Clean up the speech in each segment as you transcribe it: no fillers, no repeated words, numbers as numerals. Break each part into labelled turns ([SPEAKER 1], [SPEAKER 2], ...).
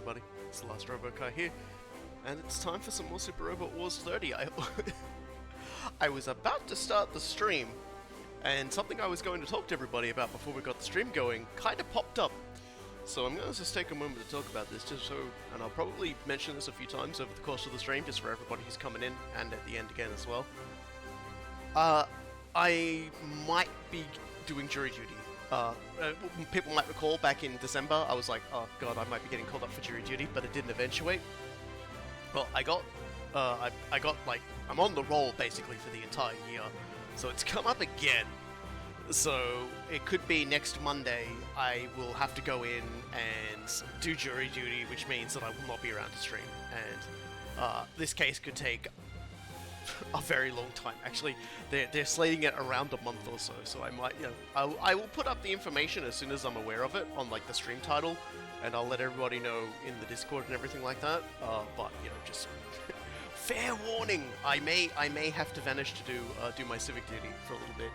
[SPEAKER 1] everybody? It's the last Robokai here, and it's time for some more Super Robot Wars 30. I was about to start the stream, and something I was going to talk to everybody about before we got the stream going kind of popped up. So I'm going to just take a moment to talk about this, just so, and I'll probably mention this a few times over the course of the stream, just for everybody who's coming in, and at the end again as well. I might be doing jury duty. People might recall back in December, I was like, oh god, I might be getting called up for jury duty, but it didn't eventuate. Well, I got like, I'm on the roll basically for the entire year, so it's come up again. So it could be next Monday I will have to go in and do jury duty, which means that I will not be around to stream, and this case could take a very long time. Actually, they're slating it around a month or so I might, I will put up the information as soon as I'm aware of it on like the stream title, and I'll let everybody know in the Discord and everything like that. But just fair warning, I may have to vanish to do my civic duty for a little bit.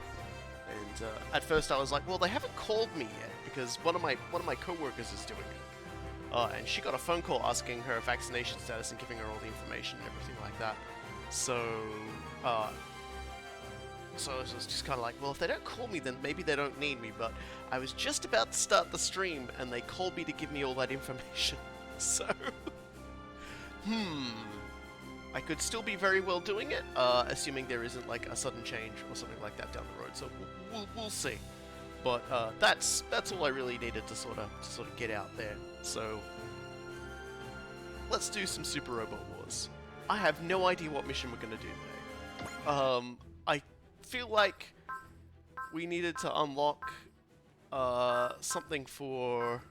[SPEAKER 1] And at first I was like, well, they haven't called me yet because one of my co-workers is doing it, and she got a phone call asking her vaccination status and giving her all the information and everything like that. So it was just kind of like, well, if they don't call me, then maybe they don't need me. But I was just about to start the stream, and they called me to give me all that information. So, I could still be very well doing it, assuming there isn't like a sudden change or something like that down the road. So we'll see. But that's all I really needed to sort of get out there. So let's do some Super Robot Wars. I have no idea what mission we're going to do today. I feel like we needed to unlock something for...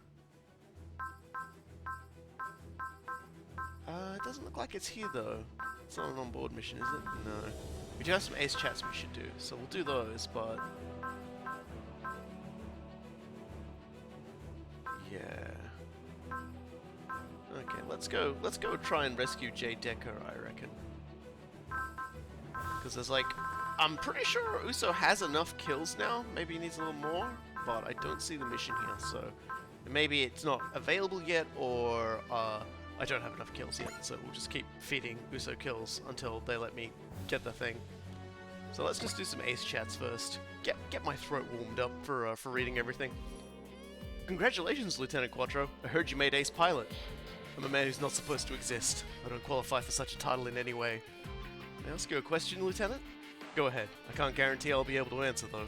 [SPEAKER 1] it doesn't look like it's here though. It's not an on-board mission, is it? No. We do have some ace chats we should do, so we'll do those, but... yeah... Okay, let's go try and rescue Deckard, I reckon. Because there's like... I'm pretty sure Uso has enough kills now, maybe he needs a little more, but I don't see the mission here, so... maybe it's not available yet, or I don't have enough kills yet, so we'll just keep feeding Uso kills until they let me get the thing. So let's just do some ace chats first. Get my throat warmed up for reading everything. Congratulations, Lieutenant Quattro. I heard you made ace pilot. I'm a man who's not supposed to exist. I don't qualify for such a title in any way. May I ask you a question, Lieutenant? Go ahead. I can't guarantee I'll be able to answer, though.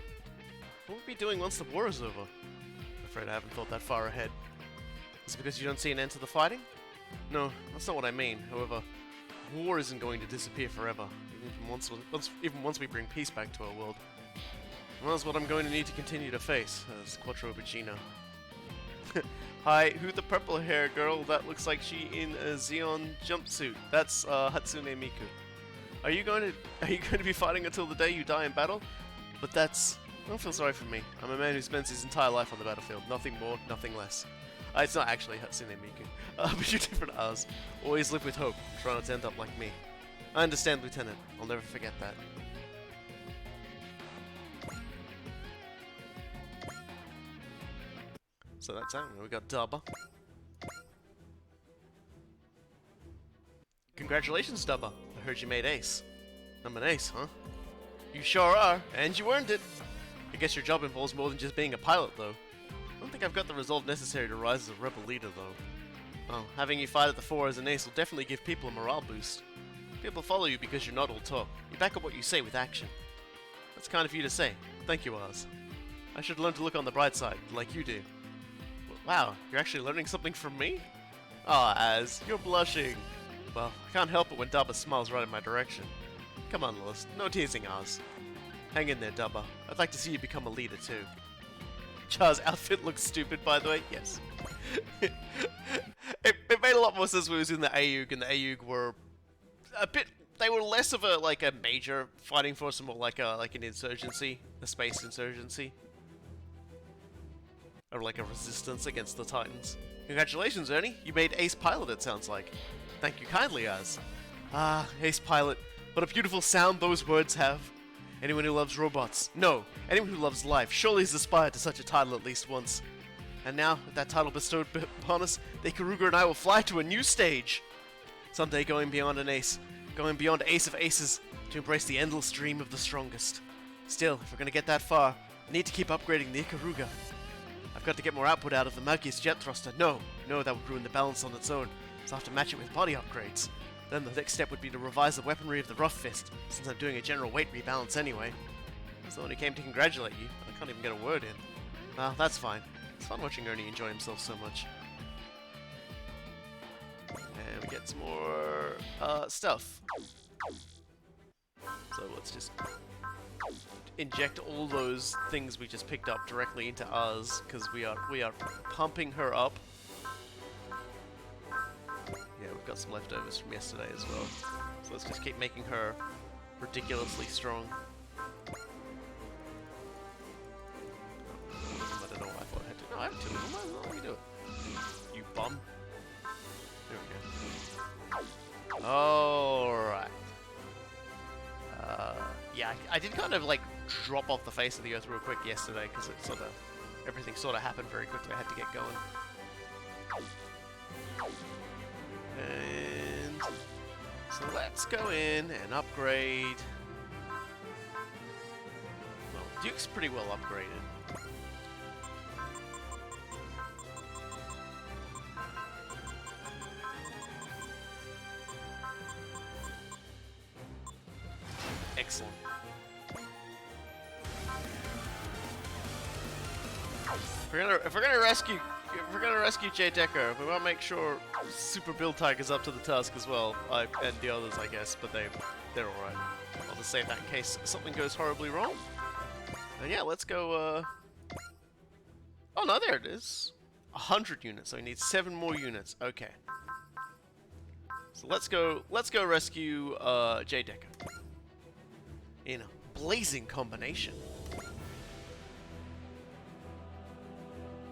[SPEAKER 1] What will we be doing once the war is over? I'm afraid I haven't thought that far ahead. Is it because you don't see an end to the fighting? No, that's not what I mean. However, war isn't going to disappear forever, even once we bring peace back to our world. And that's what I'm going to need to continue to face, as Quattro Bacino. Hi, who the purple-haired girl that looks like she in a Xeon jumpsuit? That's Hatsune Miku. Are you going to be fighting until the day you die in battle? But that's... don't feel sorry for me. I'm a man who spends his entire life on the battlefield. Nothing more, nothing less. It's not actually Hatsune Miku. But you're different us. Always live with hope. Try not to end up like me. I understand, Lieutenant. I'll never forget that. So that's out. We got Dubba. Congratulations, Dubba. I heard you made ace. I'm an ace, huh? You sure are, and you earned it. I guess your job involves more than just being a pilot, though. I don't think I've got the resolve necessary to rise as a rebel leader, though. Well, having you fight at the fore as an ace will definitely give people a morale boost. People follow you because you're not all talk. You back up what you say with action. That's kind of you to say. Thank you, Oz. I should learn to look on the bright side, like you do. Wow, you're actually learning something from me? Ah, Az, you're blushing. Well, I can't help it when Dubba smiles right in my direction. Come on, Lilith, no teasing, Oz. Hang in there, Dubba. I'd like to see you become a leader, too. Char's outfit looks stupid, by the way. Yes. it made a lot more sense when it was in the AUG, and the AUG were a bit... they were less of a major fighting force and more like an insurgency, a space insurgency. Or like a resistance against the Titans. Congratulations, Ernie. You made ace pilot, it sounds like. Thank you kindly, Az. Ah, ace pilot. What a beautiful sound those words have. Anyone who loves robots. No, anyone who loves life surely has aspired to such a title at least once. And now, with that title bestowed upon us, the Ikaruga and I will fly to a new stage. Someday going beyond an ace, going beyond ace of aces, to embrace the endless dream of the strongest. Still, if we're going to get that far, I need to keep upgrading the Ikaruga. I've got to get more output out of the Magius jet thruster. No, that would ruin the balance on its own, so I have to match it with body upgrades. Then the next step would be to revise the weaponry of the Rough Fist, since I'm doing a general weight rebalance anyway. I was the one who came to congratulate you, but I can't even get a word in. Well, that's fine. It's fun watching Ernie enjoy himself so much. And we get some more stuff. So let's just inject all those things we just picked up directly into ours, because we are pumping her up. Yeah, we've got some leftovers from yesterday as well. So let's just keep making her ridiculously strong. I don't know why I thought I had to. No, I have two of them. Why don't we do it? You bum. There we go. Alright. Yeah, I did kind of like drop off the face of the earth real quick yesterday because it everything sort of happened very quickly. I had to get going. And so let's go in and upgrade. Well, Duke's pretty well upgraded. Excellent. If we're gonna rescue Jay Deckard, we want to make sure Super Bill Tiger's up to the task as well, and the others, I guess. But they're all right. I'll just save that in case something goes horribly wrong. And yeah, let's go. Oh no, there it is. 100 units. So we need 7 more units. Okay. So let's go rescue Jay Deckard in a blazing combination.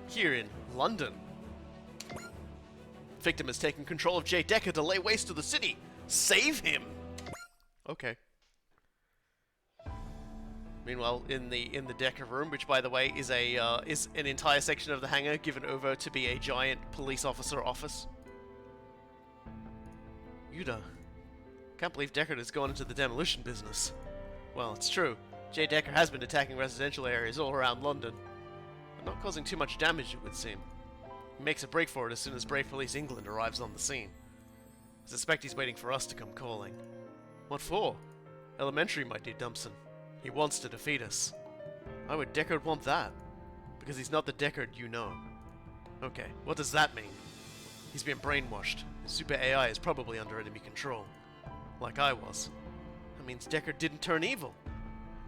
[SPEAKER 1] Here in London. Victim has taken control of Jay Deckard to lay waste to the city. Save him! Okay. Meanwhile, in the Deckard room, which by the way is an entire section of the hangar given over to be a giant police officer office. Yuda. Can't believe Deckard has gone into the demolition business. Well, it's true. Jay Deckard has been attacking residential areas all around London. But not causing too much damage, it would seem. He makes a break for it as soon as Brave Police England arrives on the scene. I suspect he's waiting for us to come calling. What for? Elementary, my dear Dumpson. He wants to defeat us. Why would Deckard want that? Because he's not the Deckard you know. Okay, what does that mean? He's been brainwashed. His super AI is probably under enemy control. Like I was. That means Deckard didn't turn evil.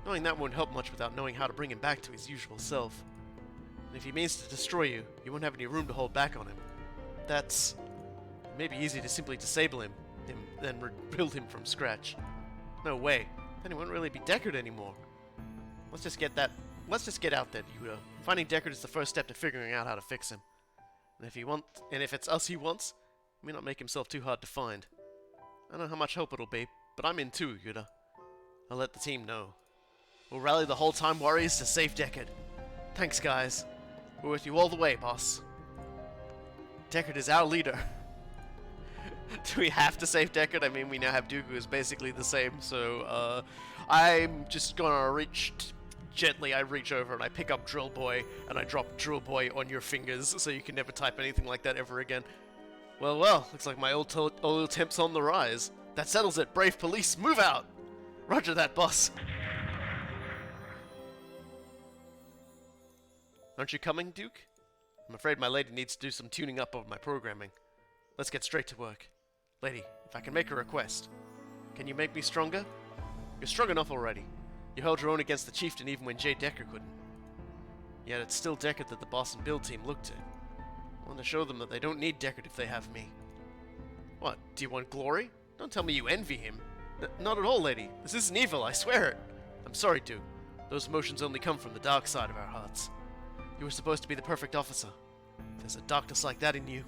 [SPEAKER 1] Knowing that won't help much without knowing how to bring him back to his usual self. And if he means to destroy you, you won't have any room to hold back on him. It may be easy to simply disable him, then rebuild him from scratch. No way. Then he won't really be Deckard anymore. Let's just get out there, Yuda. Finding Deckard is the first step to figuring out how to fix him. And if it's us he wants, he may not make himself too hard to find. I don't know how much help it'll be, but I'm in too, Yuda. I'll let the team know. We'll rally the whole time warriors to save Deckard. Thanks, guys. We're with you all the way, boss. Deckard is our leader. Do we have to save Deckard? I mean, we now have Dooku, who's basically the same, so, I'm just gonna gently I reach over and I pick up Drill Boy, and I drop Drill Boy on your fingers, so you can never type anything like that ever again. Well, looks like my old temp's on the rise. That settles it, Brave Police, move out! Roger that, boss. Aren't you coming, Duke? I'm afraid my lady needs to do some tuning up of my programming. Let's get straight to work. Lady, if I can make a request. Can you make me stronger? You're strong enough already. You held your own against the Chieftain even when Jay Deckard couldn't. Yet it's still Deckard that the boss and build team look to. I want to show them that they don't need Deckard if they have me. What, do you want glory? Don't tell me you envy him. Not at all, lady. This isn't evil, I swear it. I'm sorry, Duke. Those emotions only come from the dark side of our hearts. You were supposed to be the perfect officer. There's a darkness like that in you.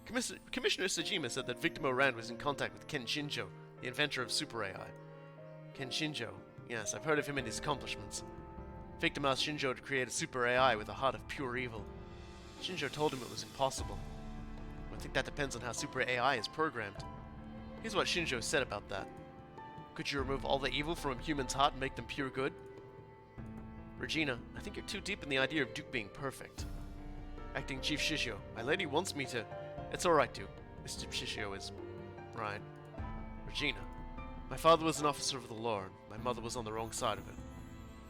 [SPEAKER 1] Commissioner Sajima said that Victim Oran was in contact with Ken Shinjo, the inventor of Super AI. Ken Shinjo. Yes, I've heard of him and his accomplishments. Victim asked Shinjo to create a Super AI with a heart of pure evil. Shinjo told him it was impossible. I think that depends on how Super AI is programmed. Here's what Shinjo said about that. Could you remove all the evil from a human's heart and make them pure good? Regina, I think you're too deep in the idea of Duke being perfect. Acting Chief Shishio, my lady wants me to... It's alright, Duke. Mr. Shishio is... right. Regina, my father was an officer of the law, and my mother was on the wrong side of it.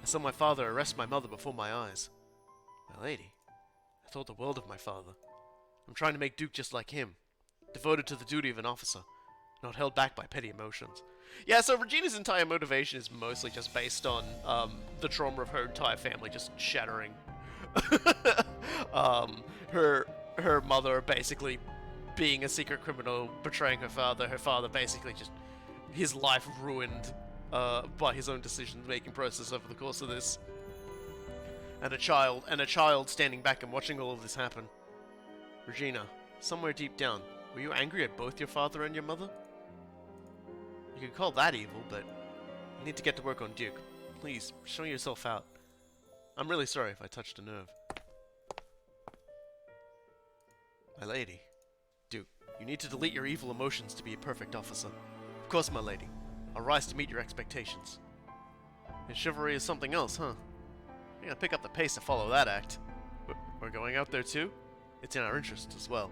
[SPEAKER 1] I saw my father arrest my mother before my eyes. My lady, I thought the world of my father. I'm trying to make Duke just like him, devoted to the duty of an officer, not held back by petty emotions. Yeah, so Regina's entire motivation is mostly just based on the trauma of her entire family just shattering. Her mother basically being a secret criminal, betraying her father basically just his life ruined by his own decision-making process over the course of this. And a child standing back and watching all of this happen. Regina, somewhere deep down, were you angry at both your father and your mother? You could call that evil, but you need to get to work on Duke. Please, show yourself out. I'm really sorry if I touched a nerve. My lady. Duke, you need to delete your evil emotions to be a perfect officer. Of course, my lady. I'll rise to meet your expectations. And chivalry is something else, huh? You gotta pick up the pace to follow that act. We're going out there too? It's in our interest as well.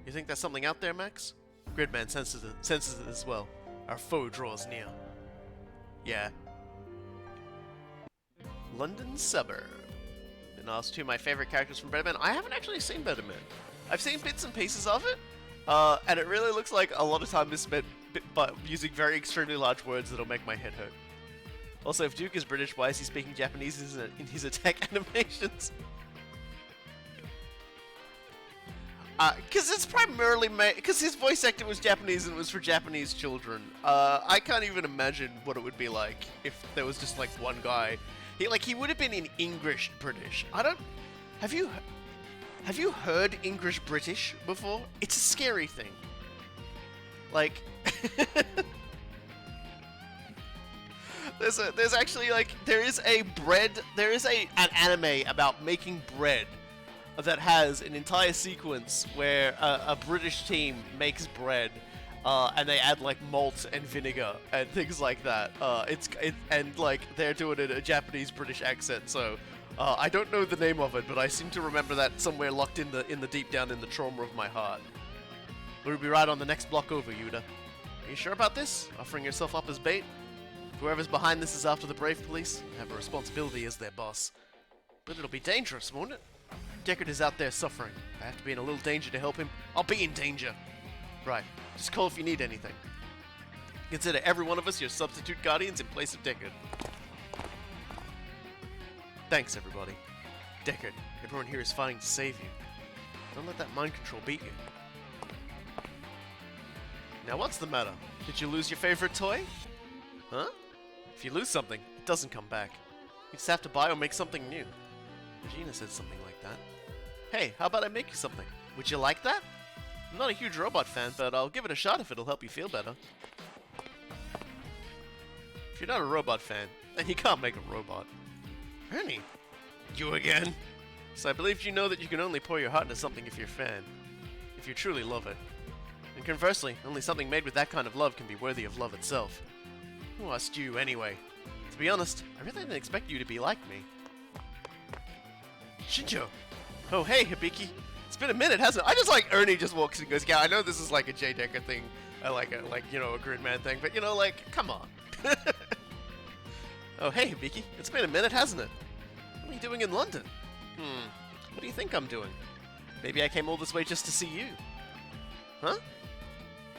[SPEAKER 1] You think there's something out there, Max? Gridman senses it as well. Our foe draws near. Yeah. London suburb. And asked two of my favorite characters from Better Man. I haven't actually seen Better Man. I've seen bits and pieces of it, and it really looks like a lot of time is spent but using very extremely large words that'll make my head hurt. Also, if Duke is British, why is he speaking Japanese in his attack animations? Because it's primarily because his voice acting was Japanese and it was for Japanese children. I can't even imagine what it would be like if there was just like one guy. He would have been in English British. Have you heard English British before? It's a scary thing. Like, there's actually like there is an anime about making bread that has an entire sequence where a British team makes bread, and they add like malt and vinegar and things like that. And like they're doing it in a Japanese British accent. So I don't know the name of it, but I seem to remember that somewhere locked in the deep down in the trauma of my heart. We'll be right on the next block over, Yuda. Are you sure about this? Offering yourself up as bait? Whoever's behind this is after the Brave Police. I have a responsibility as their boss. But it'll be dangerous, won't it? Deckard is out there suffering. I have to be in a little danger to help him. I'll be in danger. Right. Just call if you need anything. Consider every one of us your substitute guardians in place of Deckard. Thanks, everybody. Deckard, everyone here is fighting to save you. Don't let that mind control beat you. Now what's the matter? Did you lose your favorite toy? Huh? If you lose something, it doesn't come back. You just have to buy or make something new. Regina said something like that. Hey, how about I make you something? Would you like that? I'm not a huge robot fan, but I'll give it a shot if it'll help you feel better. If you're not a robot fan, then you can't make a robot. Ernie, you again? So I believe you know that you can only pour your heart into something if you're a fan. If you truly love it. And conversely, only something made with that kind of love can be worthy of love itself. Who asked you anyway? To be honest, I really didn't expect you to be like me. Shinjo! Oh hey, Hibiki! It's been a minute, hasn't it? I just like Ernie just walks and goes, yeah, I know this is like a J Decker thing, like a Gridman thing, but you know, like, come on. Oh hey, Hibiki! It's been a minute, hasn't it? What are you doing in London? What do you think I'm doing? Maybe I came all this way just to see you. Huh?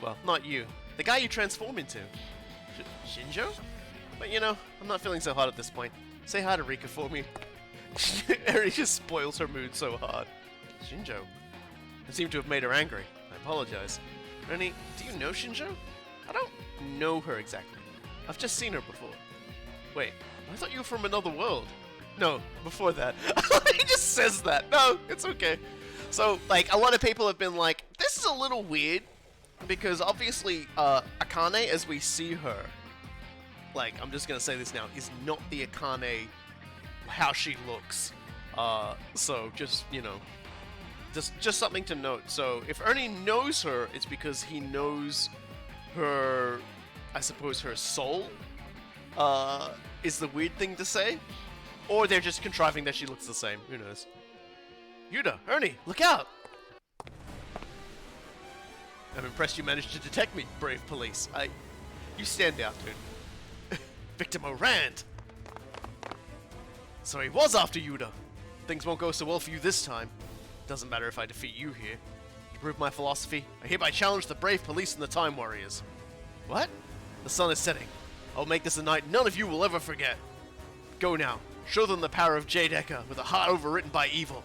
[SPEAKER 1] Well, not you. The guy you transform into. Shinjo? But you know, I'm not feeling so hot at this point. Say hi to Rika for me. Eri just spoils her mood so hard. Shinjo? I seem to have made her angry. I apologize. Ernie, do you know Shinjo? I don't know her exactly. I've just seen her before. Wait, I thought you were from another world. No, before that. He just says that. No, it's okay. So, like, a lot of people have been like, this is a little weird, because obviously, Akane, as we see her, like, I'm just gonna say this now, is not the Akane how she looks. So, just, you know, Just something to note. So if Ernie knows her, it's because he knows her, I suppose her soul, is the weird thing to say. Or they're just contriving that she looks the same. Who knows? Yuta, Ernie, look out! I'm impressed you managed to detect me, brave police. You stand out, dude. Victor Morand! So he was after Yuta. Things won't go so well for you this time. Doesn't matter if I defeat you here. To prove my philosophy, I hereby challenge the brave police and the Time Warriors. What? The sun is setting. I'll make this a night none of you will ever forget. Go now. Show them the power of J. Deckard with a heart overwritten by evil.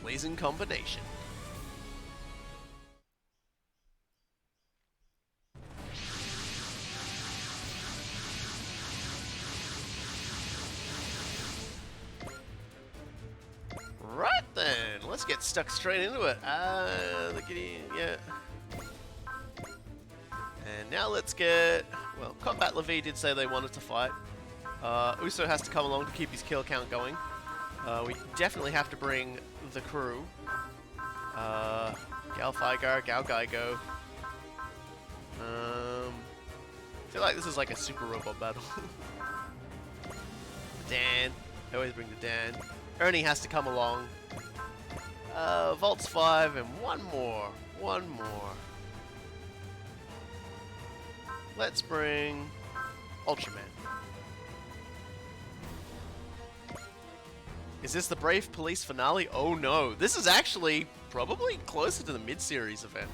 [SPEAKER 1] Blazing combination. Right then, let's get stuck straight into it. Yeah. And now let's get, well, Combat Levy did say they wanted to fight. Uso has to come along to keep his kill count going. We definitely have to bring the crew. Gal Figar, Gal Gaigo. I feel like this is like a super robot battle. Dan. I always bring the Dan. Ernie has to come along. Volts 5 and one more. One more. Let's bring Ultraman. Is this the Brave Police finale? Oh no. This is actually probably closer to the mid-series event.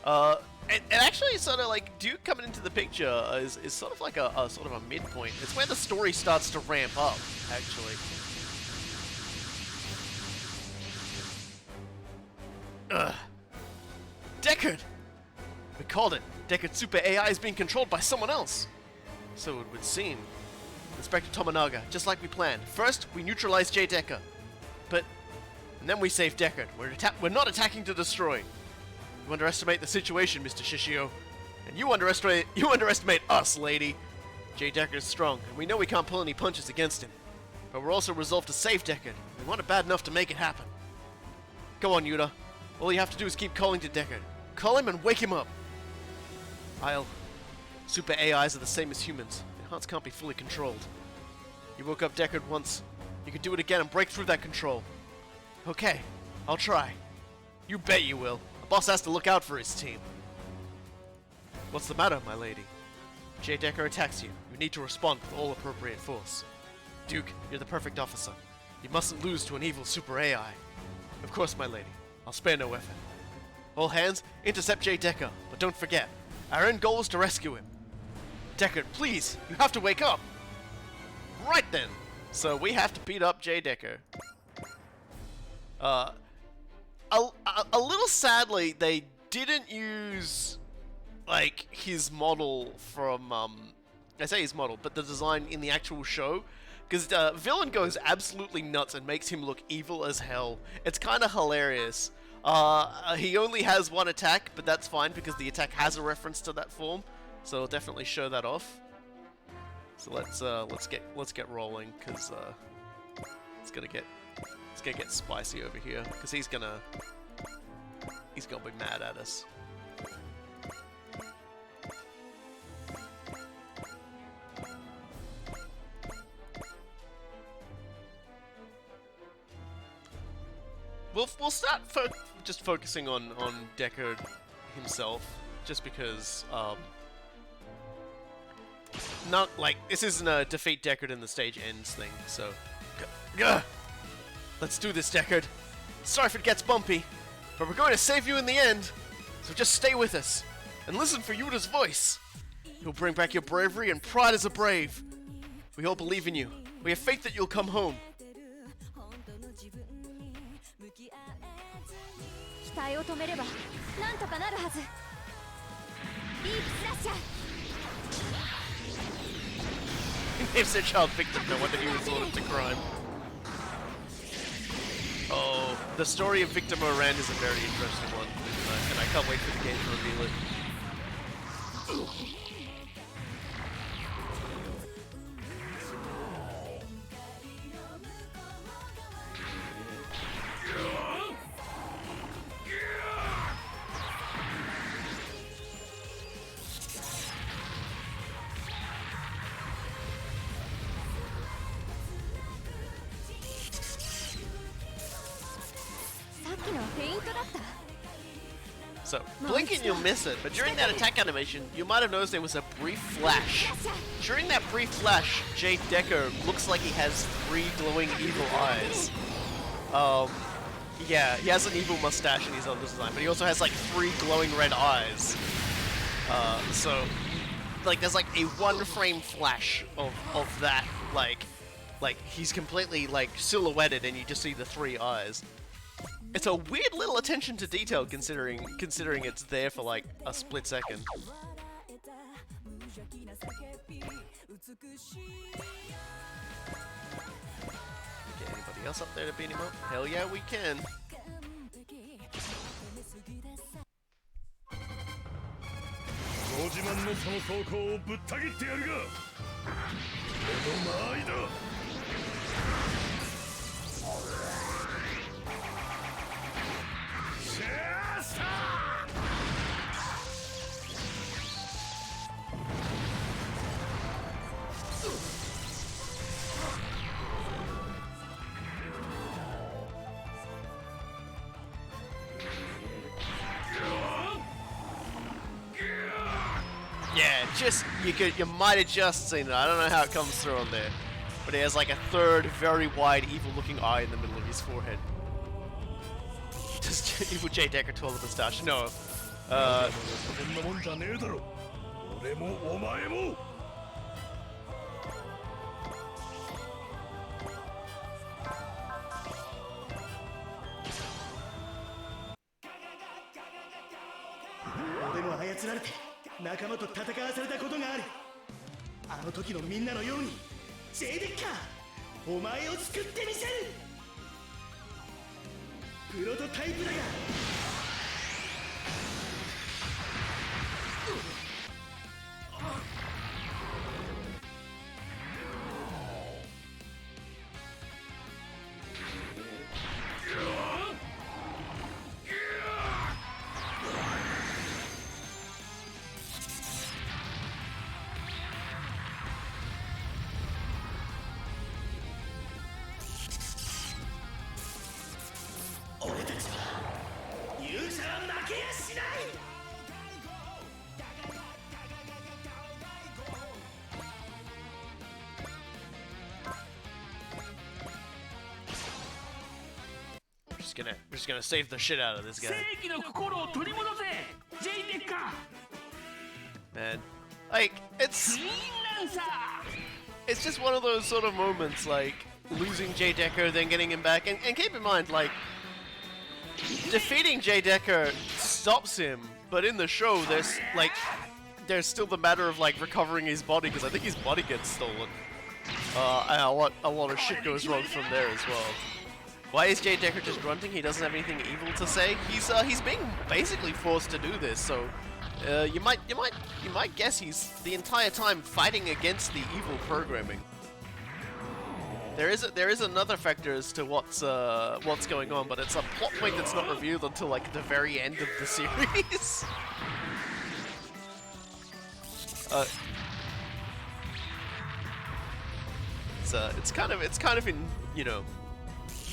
[SPEAKER 1] And actually sort of like Duke coming into the picture is sort of like a sort of a midpoint. It's where the story starts to ramp up, actually. Deckard! We called it. Deckard's super AI is being controlled by someone else. So it would seem. Inspector Tomonaga, just like we planned. First, we neutralize J. Deckard. And then we save Deckard. We're not attacking to destroy. You underestimate the situation, Mr. Shishio. And you underestimate us, lady. J. Deckard is strong, and we know we can't pull any punches against him. But we're also resolved to save Deckard. We want it bad enough to make it happen. Go on, Yuta. All you have to do is keep calling to Deckard. Call him and wake him up. Super AIs are the same as humans. Their hearts can't be fully controlled. You woke up Deckard once. You can do it again and break through that control. Okay, I'll try. You bet you will. A boss has to look out for his team. What's the matter, my lady? J. Deckard attacks you. You need to respond with all appropriate force. Duke, you're the perfect officer. You mustn't lose to an evil super AI. Of course, my lady. I'll spare no effort. All hands, intercept J. Deckard, but don't forget, our end goal is to rescue him. Deckard, please, you have to wake up! Right then! So we have to beat up J. Deckard. A little sadly, they didn't use, like, his model from, I say his model, but the design in the actual show. Because the villain goes absolutely nuts and makes him look evil as hell. It's kind of hilarious. He only has one attack, but that's fine because the attack has a reference to that form, so it'll definitely show that off. So let's get rolling, because it's gonna get spicy over here, because he's gonna be mad at us. We'll start just focusing on Deckard himself, just because not like this isn't a defeat Deckard and the stage ends thing. So, let's do this, Deckard. Sorry if it gets bumpy, but we're going to save you in the end. So just stay with us and listen for Yuta's voice. He'll bring back your bravery and pride as a brave. We all believe in you. We have faith that you'll come home.
[SPEAKER 2] 期待を止めればなんとかなるはず。ディープスラッシャー。
[SPEAKER 1] Names their child victim, no wonder he was ordered to crime. Oh, the story of Victor Moran is a very interesting one, and I can't wait for the game to reveal it. So, blink and you'll miss it, but during that attack animation, you might have noticed there was a brief flash. During that brief flash, Jade Decker looks like he has 3 glowing evil eyes. Yeah, he has an evil mustache in his own design, but he also has like 3 glowing red eyes. So, like, there's like a 1-frame flash of that, like he's completely like silhouetted and you just see the 3 eyes. It's a weird little attention to detail considering it's there for like a split second. Get anybody else up there to beat him up? Hell yeah, we can. Yeah, just you might have just seen it. I don't know how it comes through on there, but he has like a 3rd very wide, evil-looking eye in the middle of his forehead. Does evil J Decker twirl the moustache? No. We're just gonna save the shit out of this guy. Man, like it's just one of those sort of moments, like losing J Decker, then getting him back, and keep in mind, like defeating J Decker stops him, but in the show, there's still the matter of like recovering his body, because I think his body gets stolen. And a lot of shit goes wrong from there as well. Why is J Decker just grunting? He doesn't have anything evil to say. He's being basically forced to do this, so you might guess he's the entire time fighting against the evil programming. There is another factor as to what's going on, but it's a plot point that's not revealed until like the very end of the series. It's kind of in, you know.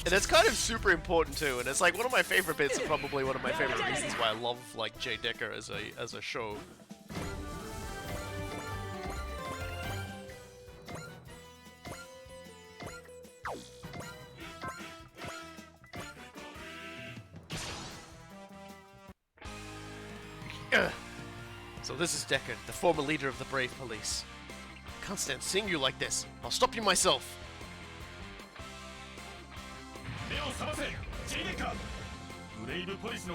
[SPEAKER 1] And it's kind of super important too, and it's like one of my favorite bits, and probably one of my favorite reasons why I love like J Decker as a show. So this is Deckard, the former leader of the Brave Police. I can't stand seeing you like this. I'll stop you myself.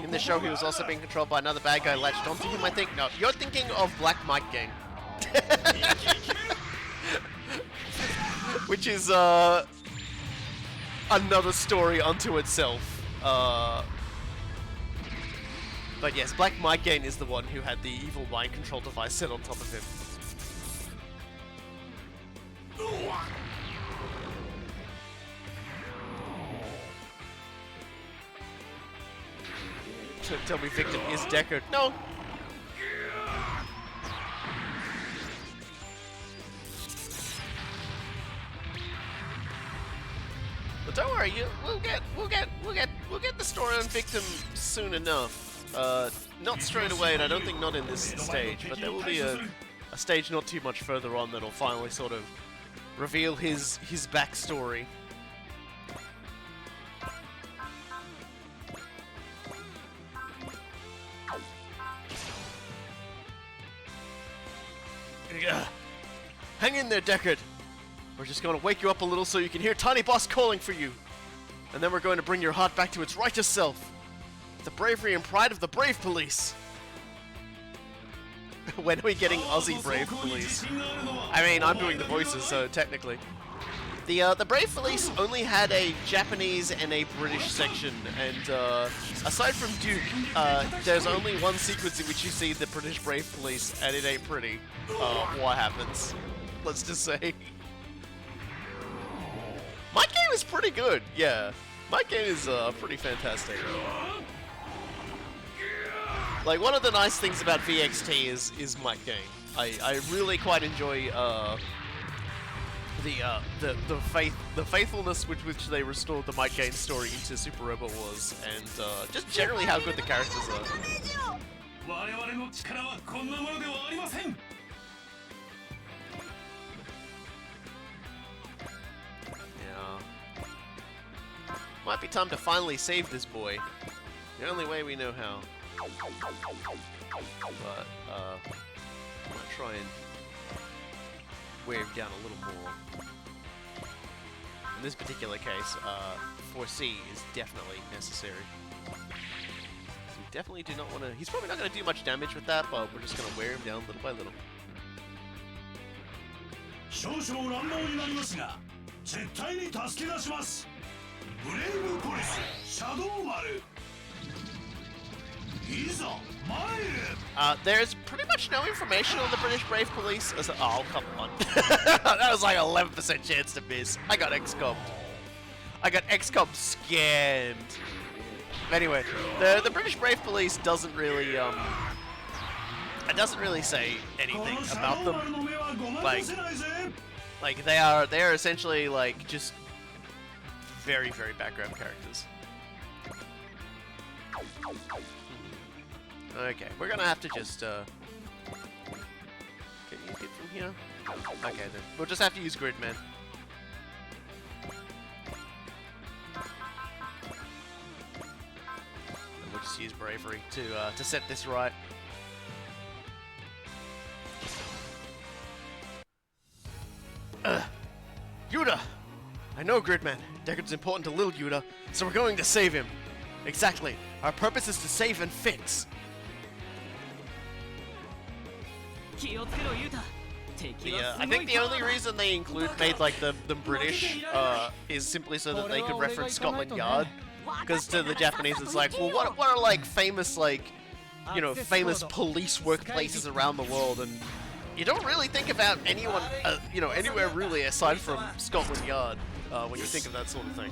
[SPEAKER 1] In the show, he was also being controlled by another bad guy latched onto him, I think. No, you're thinking of Black Mike Gang. Which is, another story unto itself. But yes, Black Mike Gang is the one who had the evil mind control device set on top of him. Tell me victim is Deckard. No! But don't worry, we'll get the story on victim soon enough. Not straight away, and I don't think not in this stage, but there will be a stage not too much further on that'll finally sort of reveal his backstory. Hang in there, Deckard. We're just going to wake you up a little so you can hear Tiny Boss calling for you. And then we're going to bring your heart back to its righteous self. The bravery and pride of the Brave Police. When are we getting Aussie Brave Police? I mean, I'm doing the voices, so technically. The Brave Police only had a Japanese and a British section, and aside from Duke, there's only one sequence in which you see the British Brave Police, and it ain't pretty. What happens? Let's just say. My game is pretty good, yeah. My game is pretty fantastic. Like, one of the nice things about VXT is mic gain. I really quite enjoy the faithfulness with which they restored the mic gain story into Super Robot Wars, and just generally how good the characters are. Might be time to finally save this boy. The only way we know how. But, I might try and wear him down a little more. In this particular case, 4C is definitely necessary. So we definitely do not want to... He's probably not going to do much damage with that, but we're just going to wear him down little by little. There's pretty much no information on the British Brave Police. Oh, come on. That was like 11% chance to miss. I got XCOM. I got XCOM scammed. Anyway, the British Brave Police doesn't really, it doesn't really say anything about them. Like they are essentially like just very, very background characters. Okay, we're gonna have to just, can you get from here? Okay, then. We'll just have to use Gridman. And we'll just use Bravery to set this right. Yuta! I know, Gridman. Deckard's important to little Yuta, so we're going to save him. Exactly. Our purpose is to save and fix. I think the only reason they made like the British is simply so that they could reference Scotland Yard, because to the Japanese it's like, well, what are like famous like, you know, famous police workplaces around the world, and you don't really think about anyone, you know, anywhere really aside from Scotland Yard when you think of that sort of thing.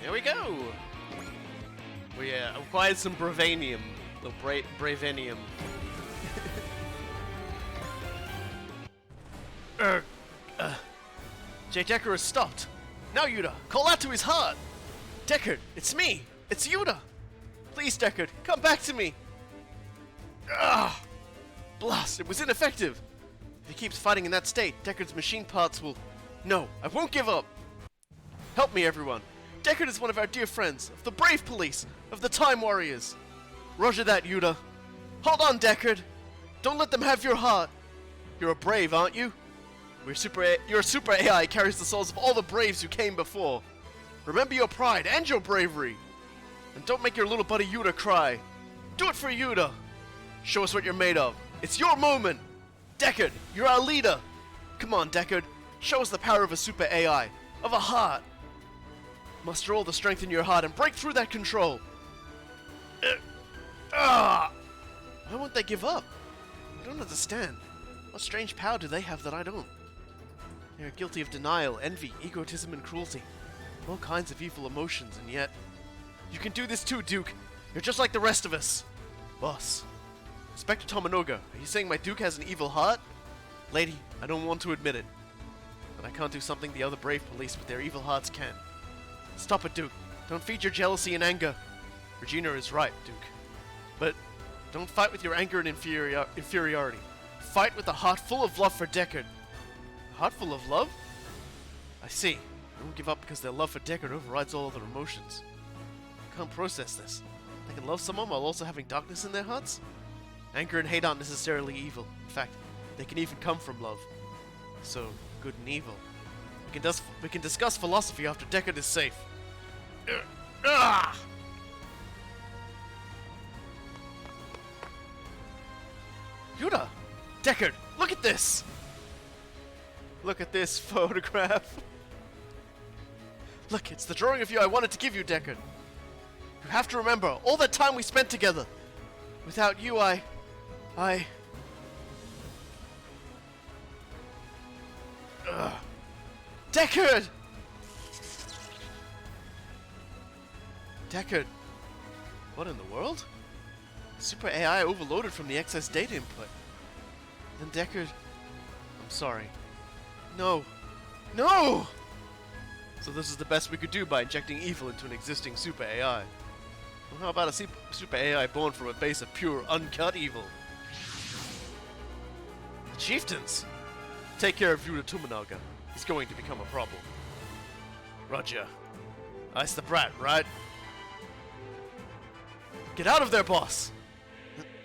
[SPEAKER 1] Here we go! We acquired some Bravanium. The Bravanium. J. Deckard has stopped. Now, Yuta, call out to his heart! Deckard, it's me! It's Yuta! Please, Deckard, come back to me! Ah! Blast, it was ineffective! If he keeps fighting in that state, Deckard's machine parts will... No, I won't give up! Help me, everyone! Deckard is one of our dear friends, of the Brave Police, of the Time Warriors. Roger that, Yuta. Hold on, Deckard. Don't let them have your heart. You're a brave, aren't you? Your super AI carries the souls of all the braves who came before. Remember your pride and your bravery. And don't make your little buddy Yuta cry. Do it for Yuta. Show us what you're made of. It's your moment. Deckard, you're our leader. Come on, Deckard. Show us the power of a super AI, of a heart. Muster all the strength in your heart and break through that control. Why won't they give up? I don't understand. What strange power do they have that I don't? They are guilty of denial, envy, egotism, and cruelty. All kinds of evil emotions, and yet... You can do this too, Duke! You're just like the rest of us! Boss. Inspector Tomonoga, are you saying my Duke has an evil heart? Lady, I don't want to admit it. But I can't do something the other brave police with their evil hearts can. Stop it, Duke. Don't feed your jealousy and anger. Regina is right, Duke. But don't fight with your anger and inferiority. Fight with a heart full of love for Deckard. A heart full of love? I see. They won't give up because their love for Deckard overrides all other emotions. I can't process this. They can love someone while also having darkness in their hearts? Anger and hate aren't necessarily evil. In fact, they can even come from love. So, good and evil. We can discuss philosophy after Deckard is safe. Yuta! Deckard! Look at this! Look at this photograph. Look, it's the drawing of you I wanted to give you, Deckard. You have to remember all that time we spent together. Without you, Deckard! Deckard! What in the world? Super AI overloaded from the excess data input. Then Deckard... I'm sorry. No! No! So this is the best we could do by injecting evil into an existing super AI. Well, how about a super AI born from a base of pure, uncut evil? The chieftains! Take care of Yuta Tomonaga. He's going to become a problem. Roger. That's the brat, right? Get out of there, boss!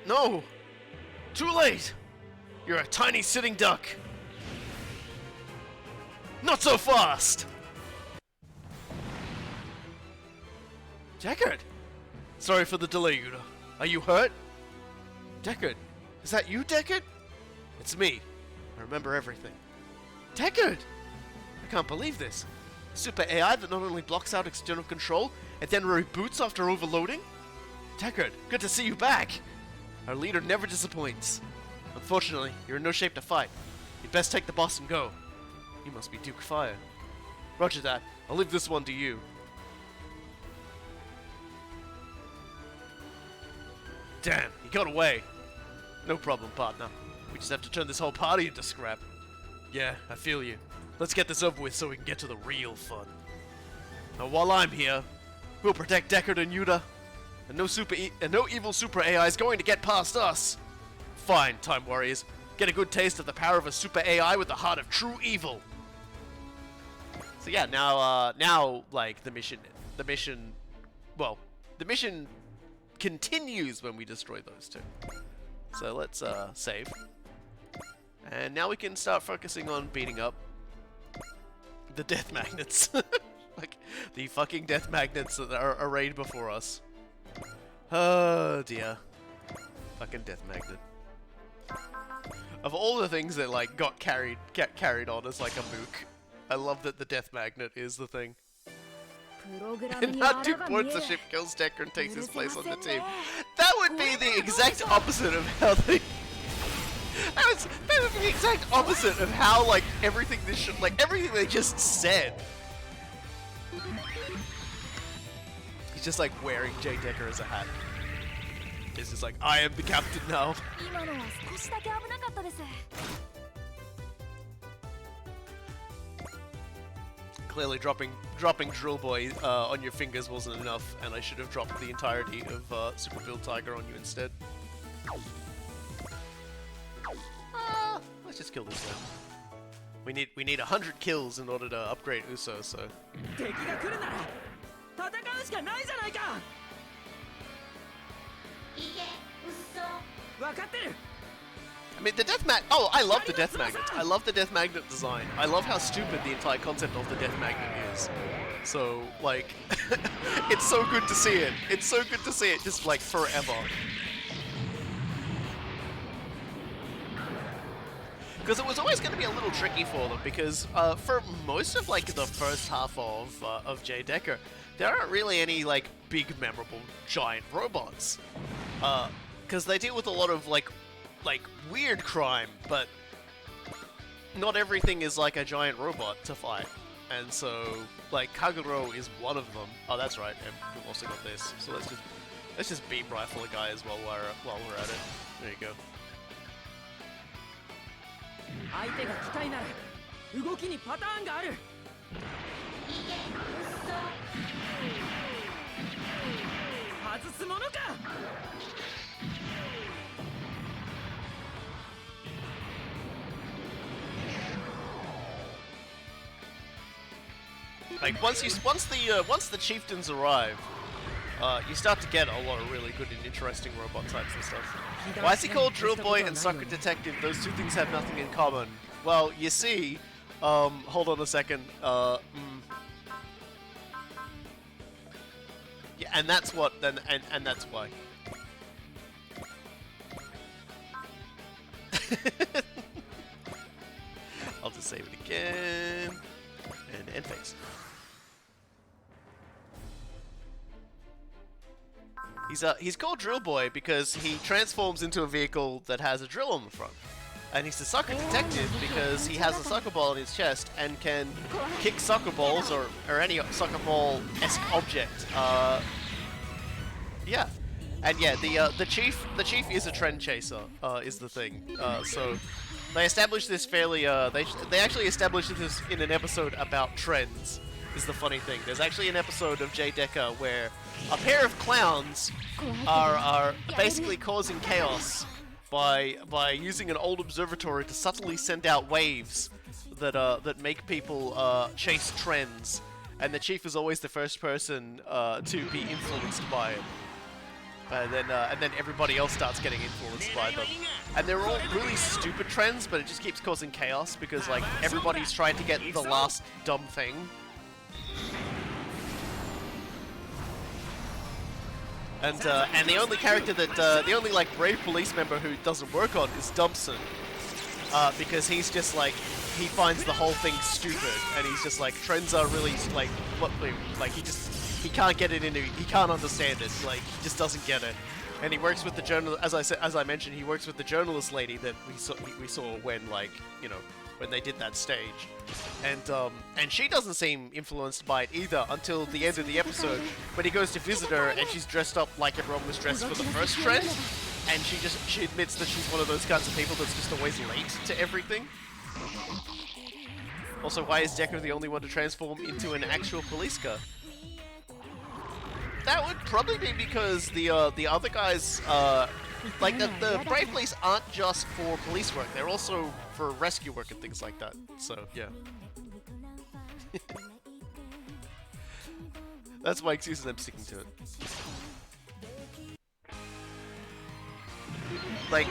[SPEAKER 1] No! Too late! You're a tiny sitting duck! Not so fast! Deckard! Sorry for the delay, Yuta. Are you hurt? Deckard! Is that you, Deckard? It's me. I remember everything. Deckard! I can't believe this. Super AI that not only blocks out external control, and then reboots after overloading? Deckard, good to see you back! Our leader never disappoints. Unfortunately, you're in no shape to fight. You'd best take the boss and go. You must be Duke Fire. Roger that. I'll leave this one to you. Damn, he got away. No problem, partner. We just have to turn this whole party into scrap. Yeah, I feel you. Let's get this over with so we can get to the real fun. Now, while I'm here, we'll protect Deckard and Yuta. And no evil super AI is going to get past us. Fine, Time Warriors. Get a good taste of the power of a super AI with the heart of true evil. So yeah, now like the mission continues when we destroy those two. So let's save. And now we can start focusing on beating up the death magnets. Like the fucking death magnets that are arrayed before us. Oh dear. Fucking death magnet. Of all the things that like get carried on as like a mook, I love that the death magnet is the thing. And not 2 points the ship kills Deckard and takes his place on the team. That would be the exact opposite of how they... that would be the exact opposite of how like everything everything they just said. He's just like wearing J. Deckard as a hat. He's just like, I am the captain now. Clearly dropping Drill Boy on your fingers wasn't enough, and I should have dropped the entirety of Super Build Tiger on you instead. Let's just kill this guy. We need 100 kills in order to upgrade Uso, so... I mean, the death magnet. Oh, I love the death magnet. I love the death magnet design. I love how stupid the entire concept of the death magnet is. So, like, it's so good to see it. It's so good to see it just like forever. Because it was always going to be a little tricky for them, because for most of like the first half of J. Deckard, there aren't really any like big memorable giant robots. because they deal with a lot of like weird crime, but not everything is like a giant robot to fight. And so, like, Kaguro is one of them. Oh, that's right, and we've also got this. So let's just beam rifle a guy as well while we're at it. There you go.
[SPEAKER 3] 相手が機体なら動きにパターンがある。外すものか。
[SPEAKER 1] Like once the chieftains arrive, you start to get a lot of really good and interesting robot types and stuff. Why is he called Drill Boy and Sucker Detective? Those two things have nothing in common. Well, you see, hold on a second. Yeah, and that's what then, and that's why. I'll just save it again and end phase. He's called Drill Boy because he transforms into a vehicle that has a drill on the front. And he's a soccer detective because he has a soccer ball in his chest and can kick soccer balls or any soccer ball-esque object. Yeah. And yeah, the chief is a trend chaser, is the thing. So they established this fairly they actually established this in an episode about trends. Is the funny thing. There's actually an episode of Deckard where a pair of clowns are basically causing chaos by using an old observatory to subtly send out waves that make people chase trends, and the chief is always the first person to be influenced by it. And then everybody else starts getting influenced by them. And they're all really stupid trends, but it just keeps causing chaos because like everybody's trying to get the last dumb thing. And the only character that the only like brave police member who doesn't work on is Dumpson, because he's just like he finds the whole thing stupid, and he's just like trends are really like what like he can't get it into, he can't understand it, like he just doesn't get it. And he works with the journal, as I mentioned, he works with the journalist lady that we saw when, like, you know, when they did that stage, and she doesn't seem influenced by it either until the end of the episode when he goes to visit her and she's dressed up like everyone was dressed for the first trend, and she admits that she's one of those kinds of people that's just always late to everything. Also, why is Deckard the only one to transform into an actual police car? That would probably be because the other guys, like the Brave Police aren't just for police work, they're also for rescue work and things like that, so yeah. That's my excuse and I'm sticking to it. Like,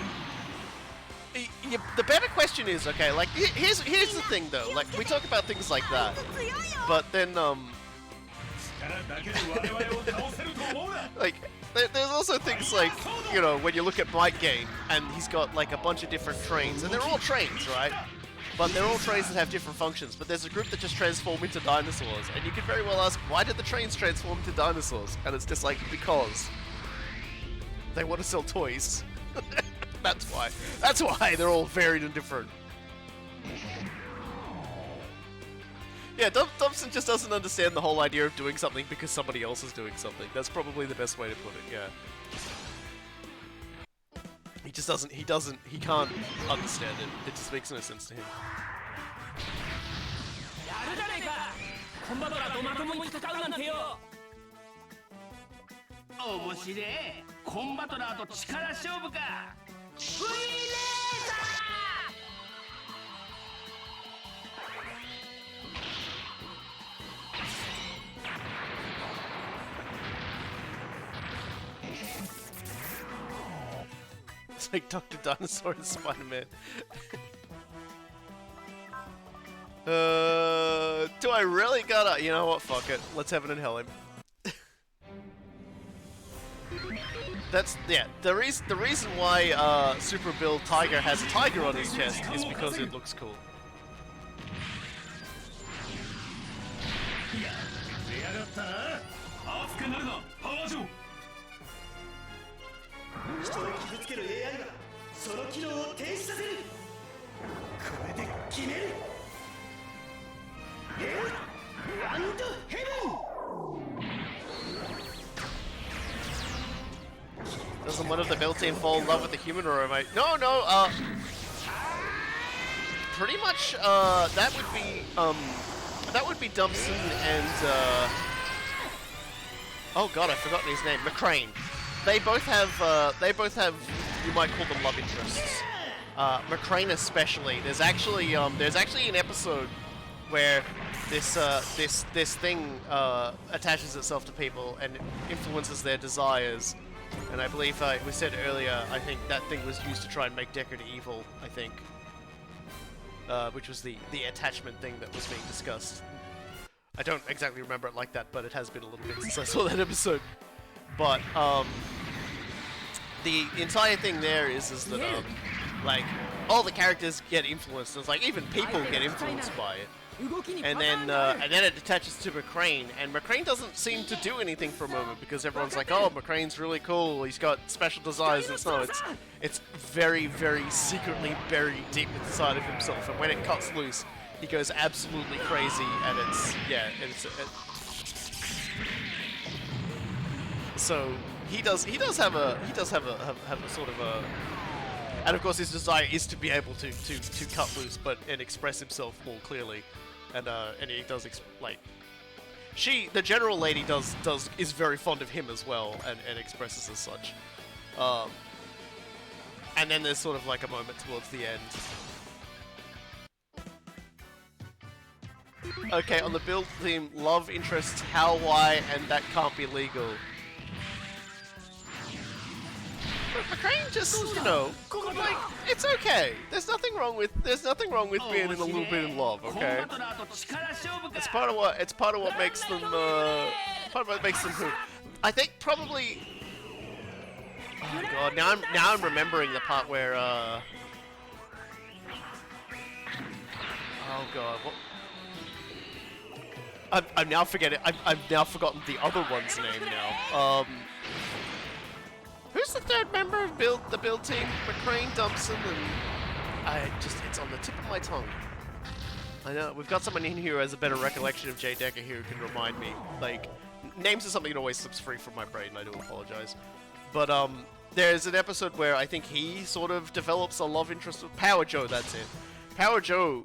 [SPEAKER 1] the better question is, okay, like, here's the thing though, like, we talk about things like that, but then, like, there's also things like, you know, when you look at Might Game, and he's got like a bunch of different trains, and they're all trains, right? But they're all trains that have different functions, but there's a group that just transform into dinosaurs, and you could very well ask, why did the trains transform into dinosaurs? And it's just like, because they want to sell toys. That's why. That's why they're all varied and different. Yeah, Dumpson just doesn't understand the whole idea of doing something because somebody else is doing something. That's probably the best way to put it, yeah. He just doesn't, he can't understand it. It just makes no sense to him.
[SPEAKER 4] 面白いコンバトラーと力勝負か
[SPEAKER 1] It's like Dr. Dinosaur and Spider-Man. Do I really gotta? You know what? Fuck it. Let's have it in hell him. That's, yeah, the reason why Super Build Tiger has a tiger on his chest is because it looks cool.
[SPEAKER 5] ける AI はその機能を停止させる。これで決める。ワンドヘブン。
[SPEAKER 1] Doesn't one of the built-in fall in love with the human, or am I? No, pretty much, that would be Dumpson and, oh god, I've forgotten his name, McCrane. They both have, you might call them love interests. McCrane especially. There's actually an episode where this thing, attaches itself to people and influences their desires. And I believe it was said earlier, I think that thing was used to try and make Deckard evil, I think. Which was the attachment thing that was being discussed. I don't exactly remember it like that, but it has been a little bit since I saw that episode. But, the entire thing there is that, like, all the characters get influenced. It's like, even people get influenced by it. And then it attaches to McCrane, and McCrane doesn't seem to do anything for a moment because everyone's like, "Oh, McCrane's really cool. He's got special desires." And it's very, very secretly buried deep inside of himself. And when it cuts loose, he goes absolutely crazy. And so he does have a sort of a. And of course, his desire is to be able to cut loose, and express himself more clearly, and he does the general lady is very fond of him as well, and expresses as such. And then there's sort of like a moment towards the end. Okay, on the build theme, love interests, how, why, and that can't be legal. McCrane just, like, it's okay. There's nothing wrong with being in a little bit in love, okay? It's part of what makes them cool. I think probably. Oh god, now I'm remembering the part where oh god, what? I'm now forgetting. I've now forgotten the other one's name now. Who's the third member of the build team? McCrane, Dumpson, and it's on the tip of my tongue. I know, we've got someone in here who has a better recollection of Jay Decker here who can remind me. Like, names are something that always slips free from my brain, and I do apologize. But, there's an episode where I think he sort of develops a love interest with Power Joe, that's it. Power Joe,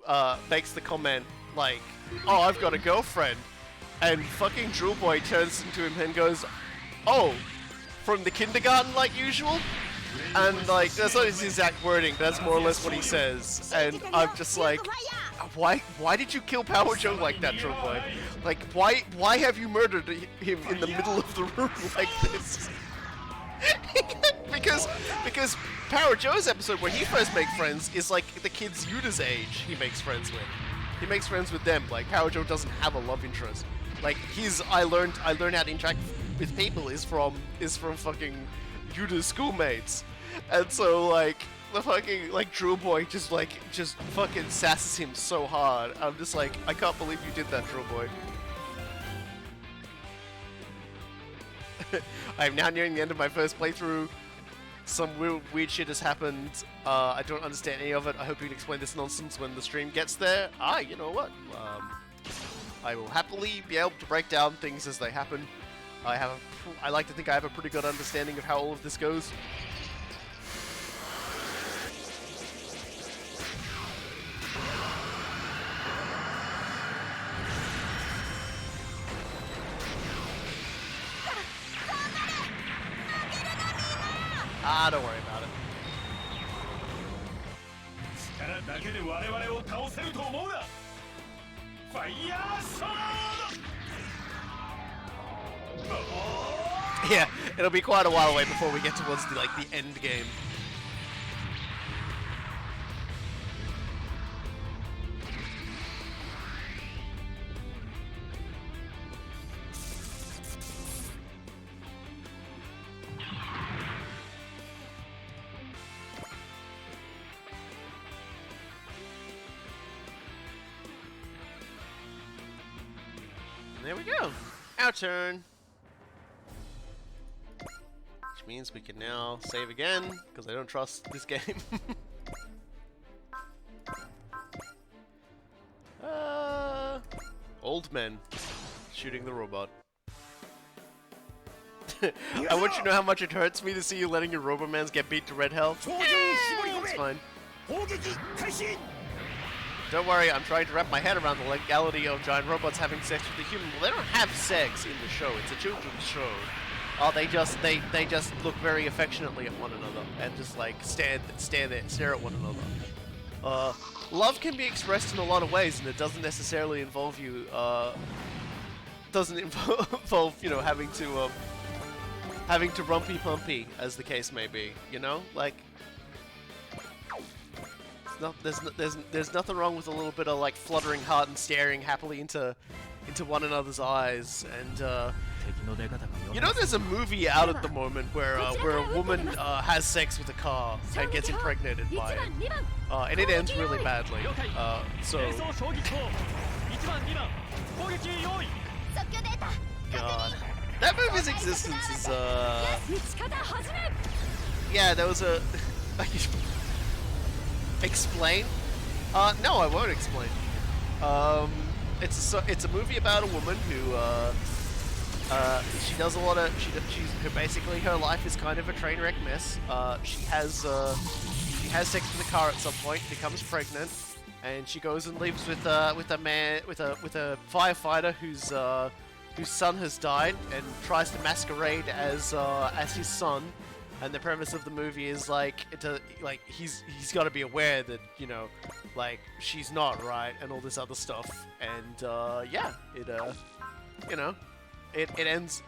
[SPEAKER 1] makes the comment, like, "Oh, I've got a girlfriend," and fucking Drill Boy turns into him and goes, "Oh, from the kindergarten like usual?" And like, that's not his exact wording, but that's more or less what he says. And I'm just like, why did you kill Power Joe like that, Drill Boy? Like, why have you murdered him in the middle of the room like this? because Power Joe's episode where he first makes friends is like the kids Yuta's age he makes friends with. He makes friends with them. Like, Power Joe doesn't have a love interest. Like, I learned how to interact with people is from fucking Yuta's schoolmates. And so like the fucking like Drill Boy just fucking sasses him so hard. I'm just like, I can't believe you did that, Drill Boy. I'm now nearing the end of my first playthrough. Some weird shit has happened. I don't understand any of it. I hope you can explain this nonsense when the stream gets there. You know what? I will happily be able to break down things as they happen. I like to think I have a pretty good understanding of how all of this goes. Don't worry about it. Yeah, it'll be quite a while away before we get towards the end game. And there we go. Our turn. Which means we can now save again, because I don't trust this game. Old men shooting the robot. I want you to know how much it hurts me to see you letting your Robomans get beat to red health. It's fine. Don't worry, I'm trying to wrap my head around the legality of giant robots having sex with a human. Well, they don't have sex in the show. It's a children's show. They just look very affectionately at one another and just like stare at one another. Love can be expressed in a lot of ways, and it doesn't necessarily involve you. Doesn't involve you know having to rumpy pumpy, as the case may be. You know, like there's nothing wrong with a little bit of like fluttering heart and staring happily into one another's eyes. And you know, there's a movie out at the moment where a woman has sex with a car and gets impregnated by it, and it ends really badly. God, that movie's existence is yeah, there was a explain? No, I won't explain. It's a movie about a woman who she does a lot of basically her life is kind of a train wreck mess. She has sex with a car at some point, becomes pregnant, and she goes and lives with a firefighter whose son has died and tries to masquerade as his son. And the premise of the movie is like he's got to be aware that, you know, like she's not, right, and all this other stuff. And yeah, you know, it ends.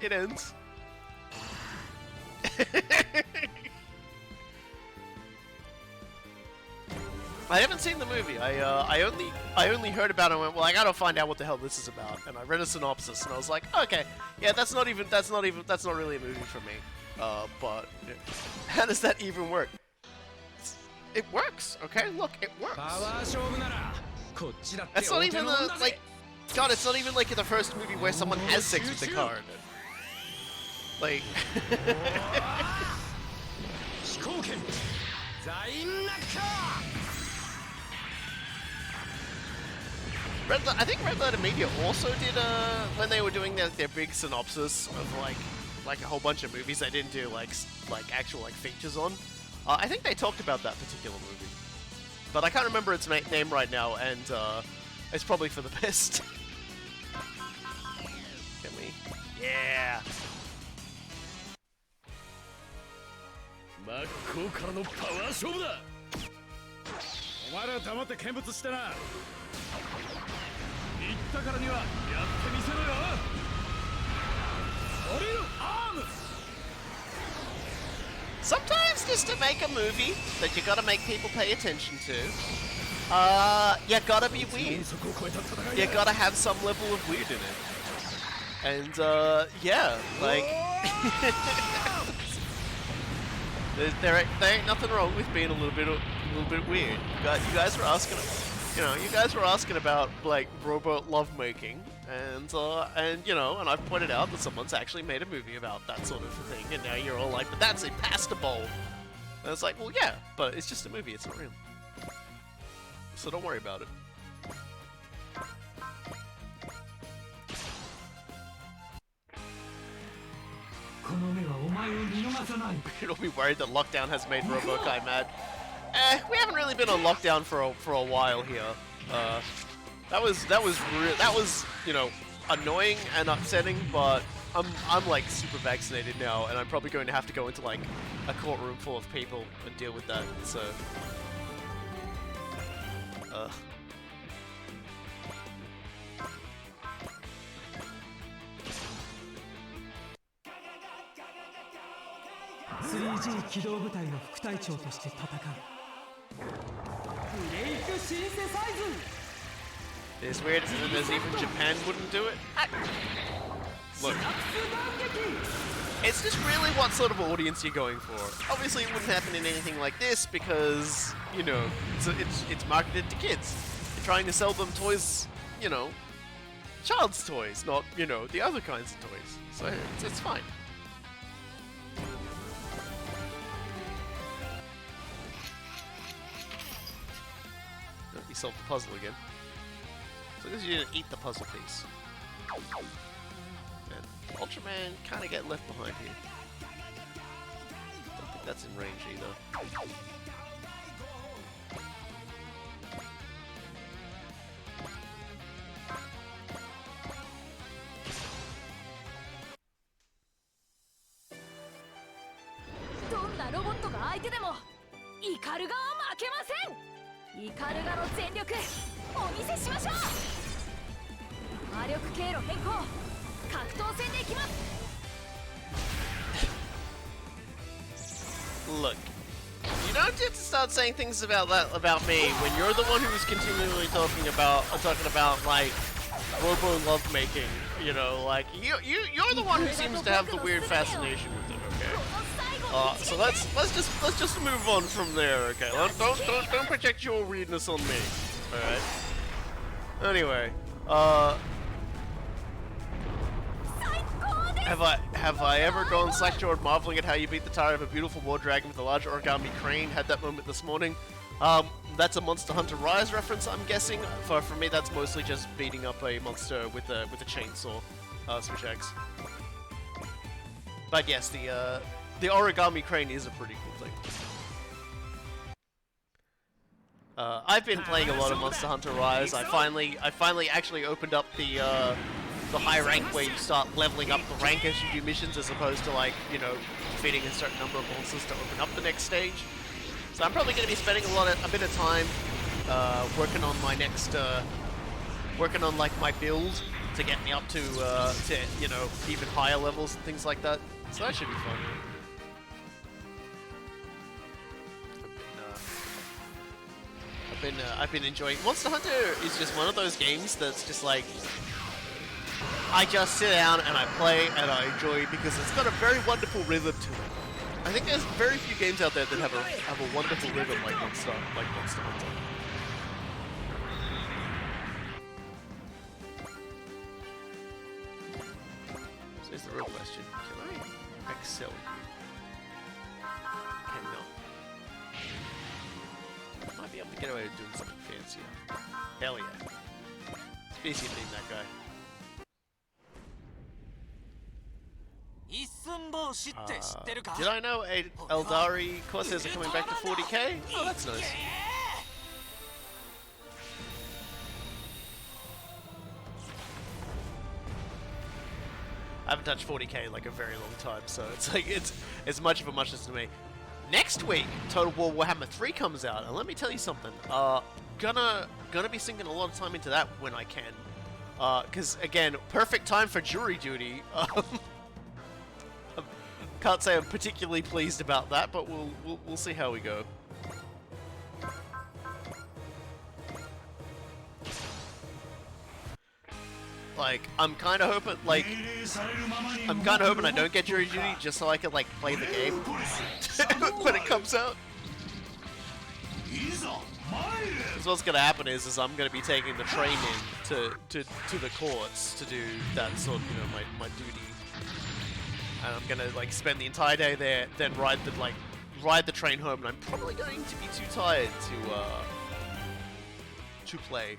[SPEAKER 1] I haven't seen the movie. I only heard about it and went, well, I gotta find out what the hell this is about. And I read a synopsis and I was like, okay, yeah, that's not really a movie for me. But how does that even work? It works, okay? Look, it works. That's not even like, God, it's not even like the first movie where someone has sex with the car. Like, I think Red Letter Media also did when they were doing their big synopsis of like a whole bunch of movies they didn't do like actual like features on. I think they talked about that particular movie, but I can't remember its name right now, and it's probably for the best. Can we? Yeah. Sometimes just to make a movie that you gotta make people pay attention to, you gotta be weird. You gotta have some level of weird in it. And yeah, like there ain't nothing wrong with being a little bit weird. You guys were asking, you guys were asking about like robot lovemaking, and you know, and I've pointed out that someone's actually made a movie about that sort of thing, and now you're all like, but that's impastable. And it's like, well, yeah, but it's just a movie, it's not real. So don't worry about it. You'll be worried that lockdown has made Robokai mad. We haven't really been on lockdown for a while here. That was you know, annoying and upsetting, but I'm like super vaccinated now, and I'm probably going to have to go into like a courtroom full of people and deal with that. So, it's weird as even Japan wouldn't do it. Look, it's just really what sort of audience you're going for. Obviously, it wouldn't happen in anything like this because, you know, it's marketed to kids. You're trying to sell them toys, you know, child's toys, not, you know, the other kinds of toys. So it's fine. solve the puzzle again. So this is you didn't eat the puzzle piece. And Ultraman kind of get left behind here. Don't think that's in range either. Look, you don't get to start saying things about me when you're the one who's continually talking about like robo lovemaking. You know, like you're the one who seems to have the weird fascination with it. Okay. So let's just move on from there. Okay. Don't project your weirdness on me. All right. Anyway, Have I ever gone slack-jawed marveling at how you beat the tire of a beautiful war dragon with a large origami crane? Had that moment this morning. That's a Monster Hunter Rise reference, I'm guessing. For me, that's mostly just beating up a monster with a chainsaw, Switch X. But yes, the origami crane is a pretty cool thing. I've been playing a lot of Monster Hunter Rise. I finally actually opened up the high rank where you start leveling up the rank as you do missions, as opposed to, like, you know, defeating a certain number of monsters to open up the next stage. So I'm probably going to be spending a bit of time working on my next, working on like my build to get me up to you know, even higher levels and things like that. So that should be fun. I've been enjoying. Monster Hunter is just one of those games that's just like, I just sit down and I play and I enjoy because it's got a very wonderful rhythm to it. I think there's very few games out there that have a wonderful rhythm like Monster Hunter. So here's the real question: can I excel you? Okay, no. Might be able to get away with doing something fancier. Hell yeah! Species being that guy. Did I know Eldari Corsairs are coming back to 40k? Oh, that's nice. I haven't touched 40k in like a very long time, so it's like it's much of a muchness to me. Next week, Total War Warhammer 3 comes out, and let me tell you something. Gonna be sinking a lot of time into that when I can. Cause again, perfect time for jury duty. Can't say I'm particularly pleased about that, but we'll see how we go. Like, I'm kind of hoping I don't get jury duty just so I can like play the game when it comes out. Because what's gonna happen is I'm gonna be taking the train in to the courts to do that sort of, you know, my duty. And I'm gonna like spend the entire day there, then ride the train home, and I'm probably going to be too tired to play.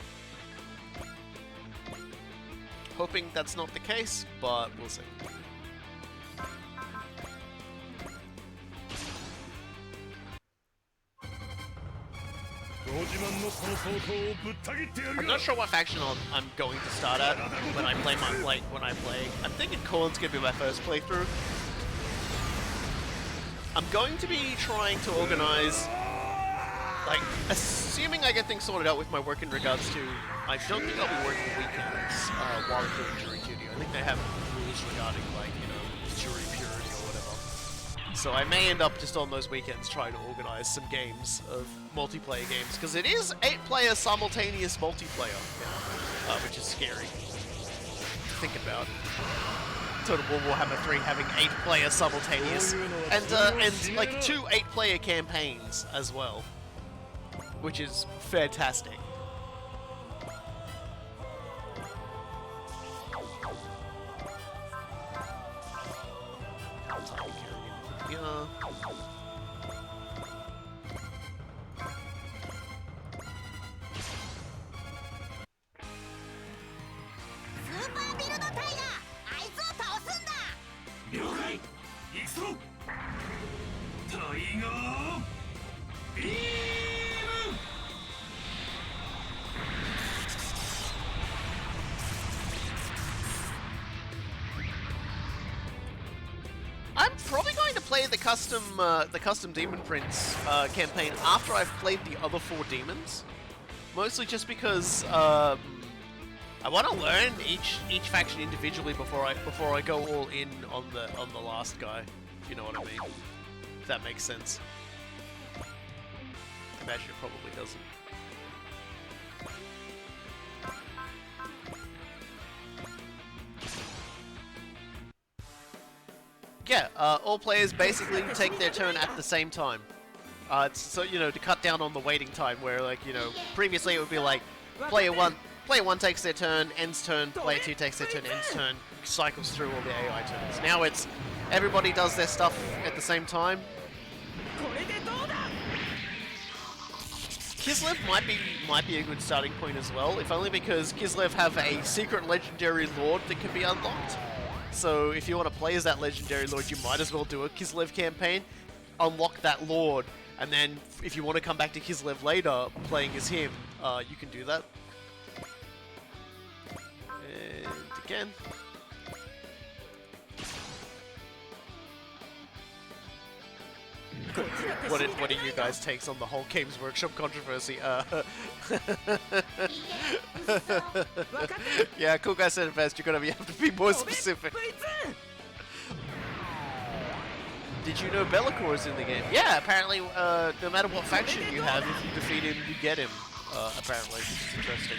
[SPEAKER 1] Hoping that's not the case, but we'll see. I'm not sure what faction I'm going to start at when I play I'm thinking Khorne's gonna be my first playthrough. I'm going to be trying to organize, like, assuming I get things sorted out with my work in regards to, I don't think I'll be working weekends while I'm doing jury duty. I think they have rules regarding, like, you know, jury purity or whatever. So I may end up just on those weekends trying to organize some games of multiplayer games, because it is 8-player simultaneous multiplayer, which is scary to think about. Total War Warhammer 3 having 8-player simultaneous, and like 2 8-player campaigns as well, which is fantastic.
[SPEAKER 4] い行くぞタイガービーム
[SPEAKER 1] I'm probably going to play the custom Demon Prince campaign after I've played the other 4 demons. Mostly just because I want to learn each faction individually before I go all in on the last guy. If you know what I mean. If that makes sense. I imagine it probably doesn't. Yeah, all players basically take their turn at the same time. So, you know, to cut down on the waiting time where, like, you know, previously it would be like, player one takes their turn, ends turn, player 2 takes their turn, ends turn, cycles through all the AI turns. Now it's, everybody does their stuff at the same time. Kislev might be a good starting point as well, if only because Kislev have a secret legendary lord that can be unlocked. So if you want to play as that legendary lord, you might as well do a Kislev campaign, unlock that lord, and then if you want to come back to Kislev later, playing as him, you can do that. And again. What are you guys' takes on the whole Games Workshop controversy? Yeah, cool guy said it best. You're gonna have to be more specific. Did you know Be'lakor is in the game? Yeah, apparently, no matter what faction you have, if you defeat him, you get him. Apparently, which is interesting.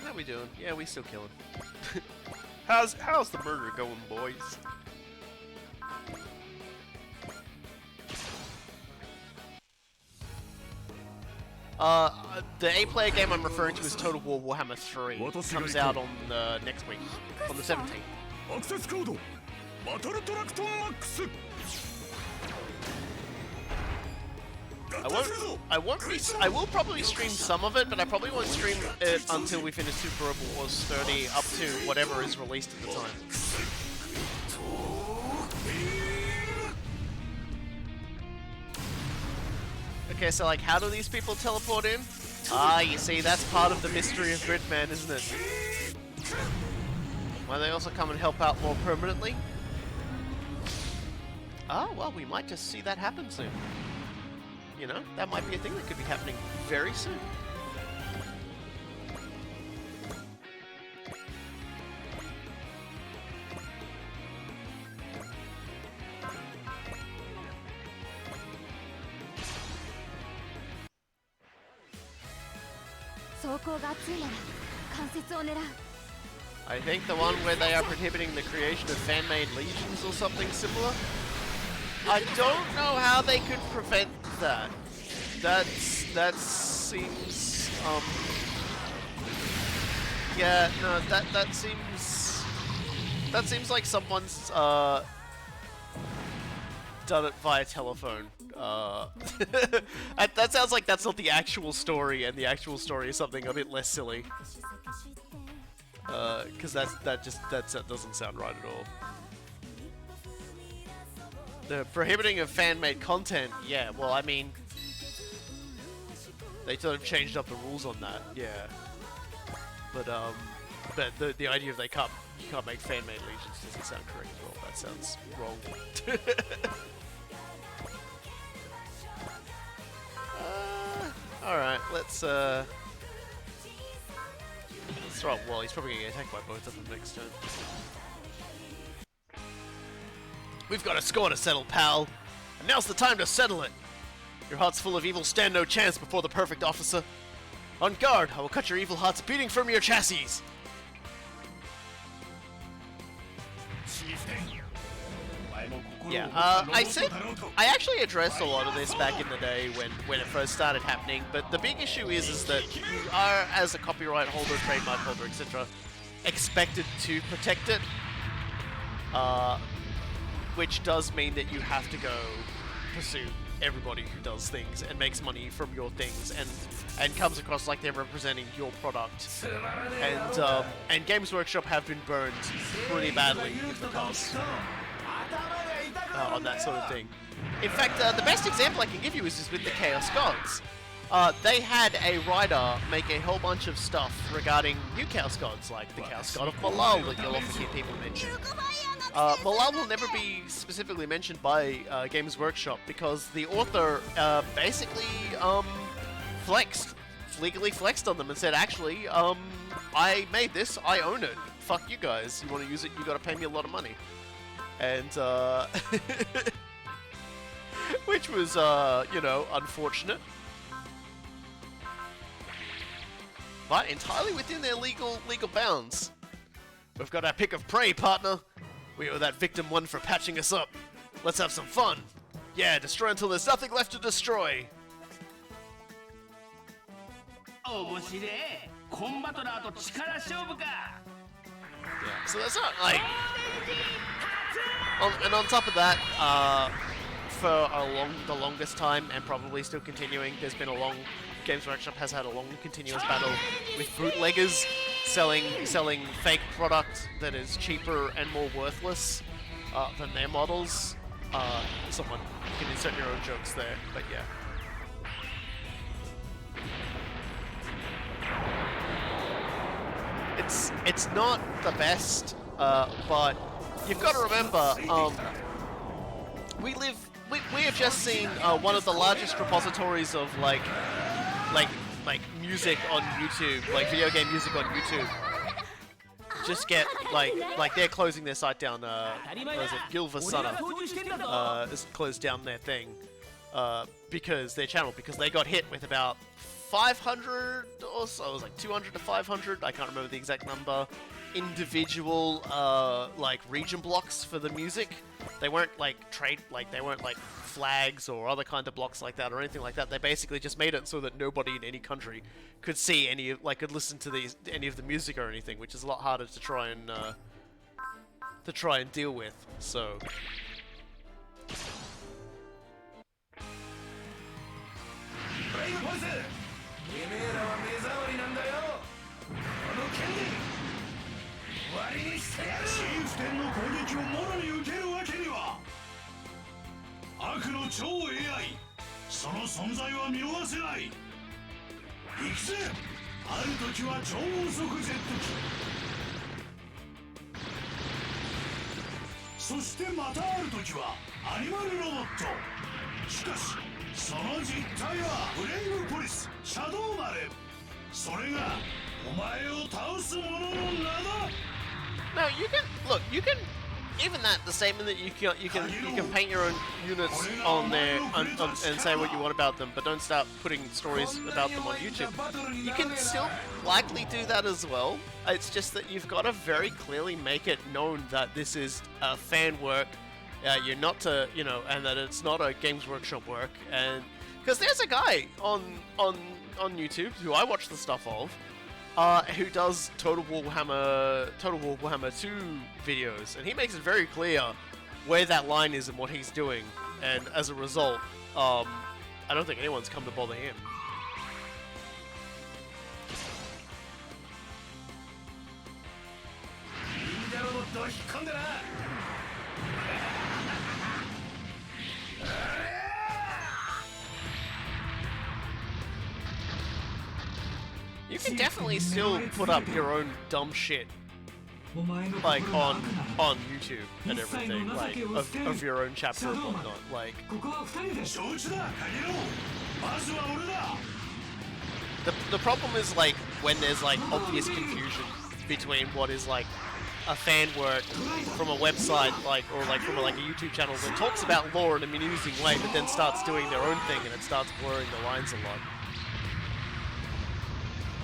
[SPEAKER 1] How we doing? Yeah, we still killing. How's the murder going, boys? The 8-player game I'm referring to is Total War Warhammer 3. It comes out on next week, on the 17th.
[SPEAKER 5] Access code Battle Tracton Max.
[SPEAKER 1] I will probably stream some of it, but I probably won't stream it until we finish Super Rebel Wars 30 up to whatever is released at the time. Okay, so like, how do these people teleport in? Ah, you see, that's part of the mystery of Gridman, isn't it? Why they also come and help out more permanently? Ah, well, we might just see that happen soon. You know, that might be a thing that could be happening very soon. I think the one where they are prohibiting the creation of fan-made legions or something similar. I don't know how they could prevent that. That seems yeah, no, that seems like someone's done it via telephone. That sounds like that's not the actual story, and the actual story is something a bit less silly. Because that doesn't sound right at all. The prohibiting of fan-made content, yeah, well, I mean, they sort of changed up the rules on that, yeah. But the idea of you can't make fan-made legions doesn't sound correct at all. That sounds wrong. Alright, let's throw up Wall. He's probably gonna get attacked by both of them next turn. We've got a score to settle, pal. And now's the time to settle it. Your heart's full of evil, stand no chance before the perfect officer. On guard, I will cut your evil hearts beating from your chassis. Yeah, I actually addressed a lot of this back in the day when it first started happening, but the big issue is that you are, as a copyright holder, trademark holder, etc., expected to protect it, which does mean that you have to go pursue everybody who does things and makes money from your things and comes across like they're representing your product. And Games Workshop have been burned pretty badly in the past on that sort of thing. In fact, the best example I can give you is with the Chaos Gods. They had a writer make a whole bunch of stuff regarding new Chaos Gods, like the Chaos God of Malal that you'll often hear people mention. Malal will never be specifically mentioned by Games Workshop because the author basically legally flexed on them and said, actually, I made this, I own it. Fuck you guys. You want to use it, you gotta pay me a lot of money. And, which was, you know, unfortunate. But entirely within their legal bounds. We've got our pick of prey, partner. We owe that victim one for patching us up. Let's have some fun. Yeah, destroy until there's nothing left to destroy. Yeah, so that's not like... and on top of that, for the longest time, and probably still continuing, there's been a long... Games Workshop has had a long continuous battle with bootleggers selling fake product that is cheaper and more worthless than their models. Someone can insert your own jokes there, but yeah. It's not the best, but you've got to remember, we have just seen one of the largest repositories of like music on YouTube, like video game music on YouTube, just get like they're closing their site down. What is it? Gilvasana has closed down their thing because their channel because they got hit with about 500 or so. It was like 200 to 500. I can't remember the exact number. Individual like region blocks for the music. They weren't like they weren't like flags or other kind of blocks like that or anything like that. They basically just made it so that nobody in any country could see any of could listen to any of the music or anything, which is a lot harder to try and deal with. So. No, you can even that the same in that you can paint your own units on there and say what you want about them, but don't start putting stories about them on YouTube. You can still likely do that as well. It's just that you've got to very clearly make it known that this is a fan work. You're not to, and that it's not a Games Workshop work. And because there's a guy on YouTube who I watch the stuff of. Who does Total War Warhammer 2 videos, and he makes it very clear where that line is and what he's doing, and as a result, I don't think anyone's come to bother him. You can definitely still put up your own dumb shit, like on YouTube and everything, like of your own chapter and whatnot. Like the problem is like when there's like obvious confusion between what is like a fan work from a website, or from a YouTube channel that talks about lore in an amusing way, but then starts doing their own thing and it starts blurring the lines a lot.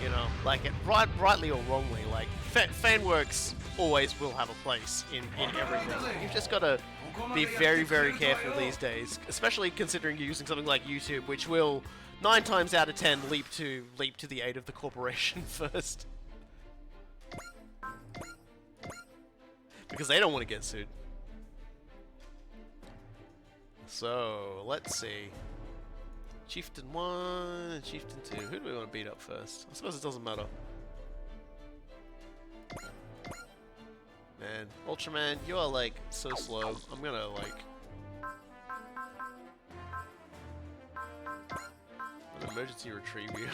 [SPEAKER 1] You know, like it rightly or wrongly, like fan works always will have a place in everything. You've just got to be very, very careful these days, especially considering you're using something like YouTube, which will 9 times out of 10 leap to the aid of the corporation first, because they don't want to get sued. So let's see. Chieftain 1 and Chieftain 2. Who do we want to beat up first? I suppose it doesn't matter. Man, Ultraman, you are like so slow. I'm gonna like... an emergency retrieve you.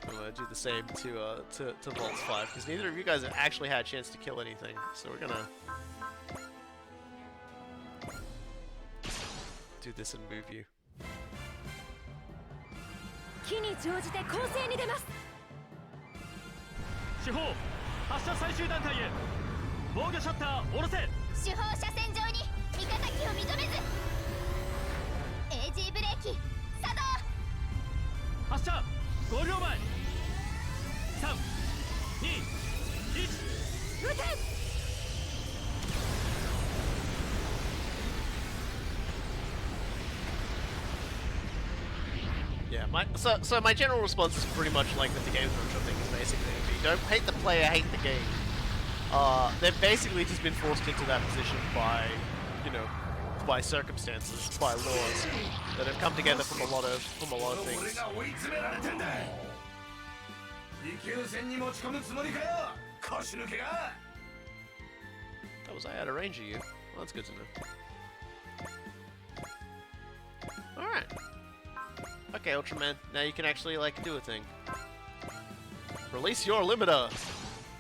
[SPEAKER 1] I'm gonna do the same to Volts 5, because neither of you guys have actually had a chance to kill anything. So we're gonna... do this and move you.
[SPEAKER 2] 機に乗じて攻勢に出ます。
[SPEAKER 5] 主砲発射最終段階へ防御シャッター下ろせ。
[SPEAKER 2] 主砲車線上に味方機を認めず AG ブレーキ作動。
[SPEAKER 5] 発射5秒前。3、2、1。
[SPEAKER 2] 撃て。
[SPEAKER 1] Yeah, so my general response is pretty much like that the game's which I think is basically if you don't hate the player, hate the game. They've basically just been forced into that position by, you know, by circumstances, by laws that have come together from a lot of things. That was I out of range of you. Well, that's good to know. Alright. Okay, Ultraman, now you can actually, like, do a thing. Release your limiter!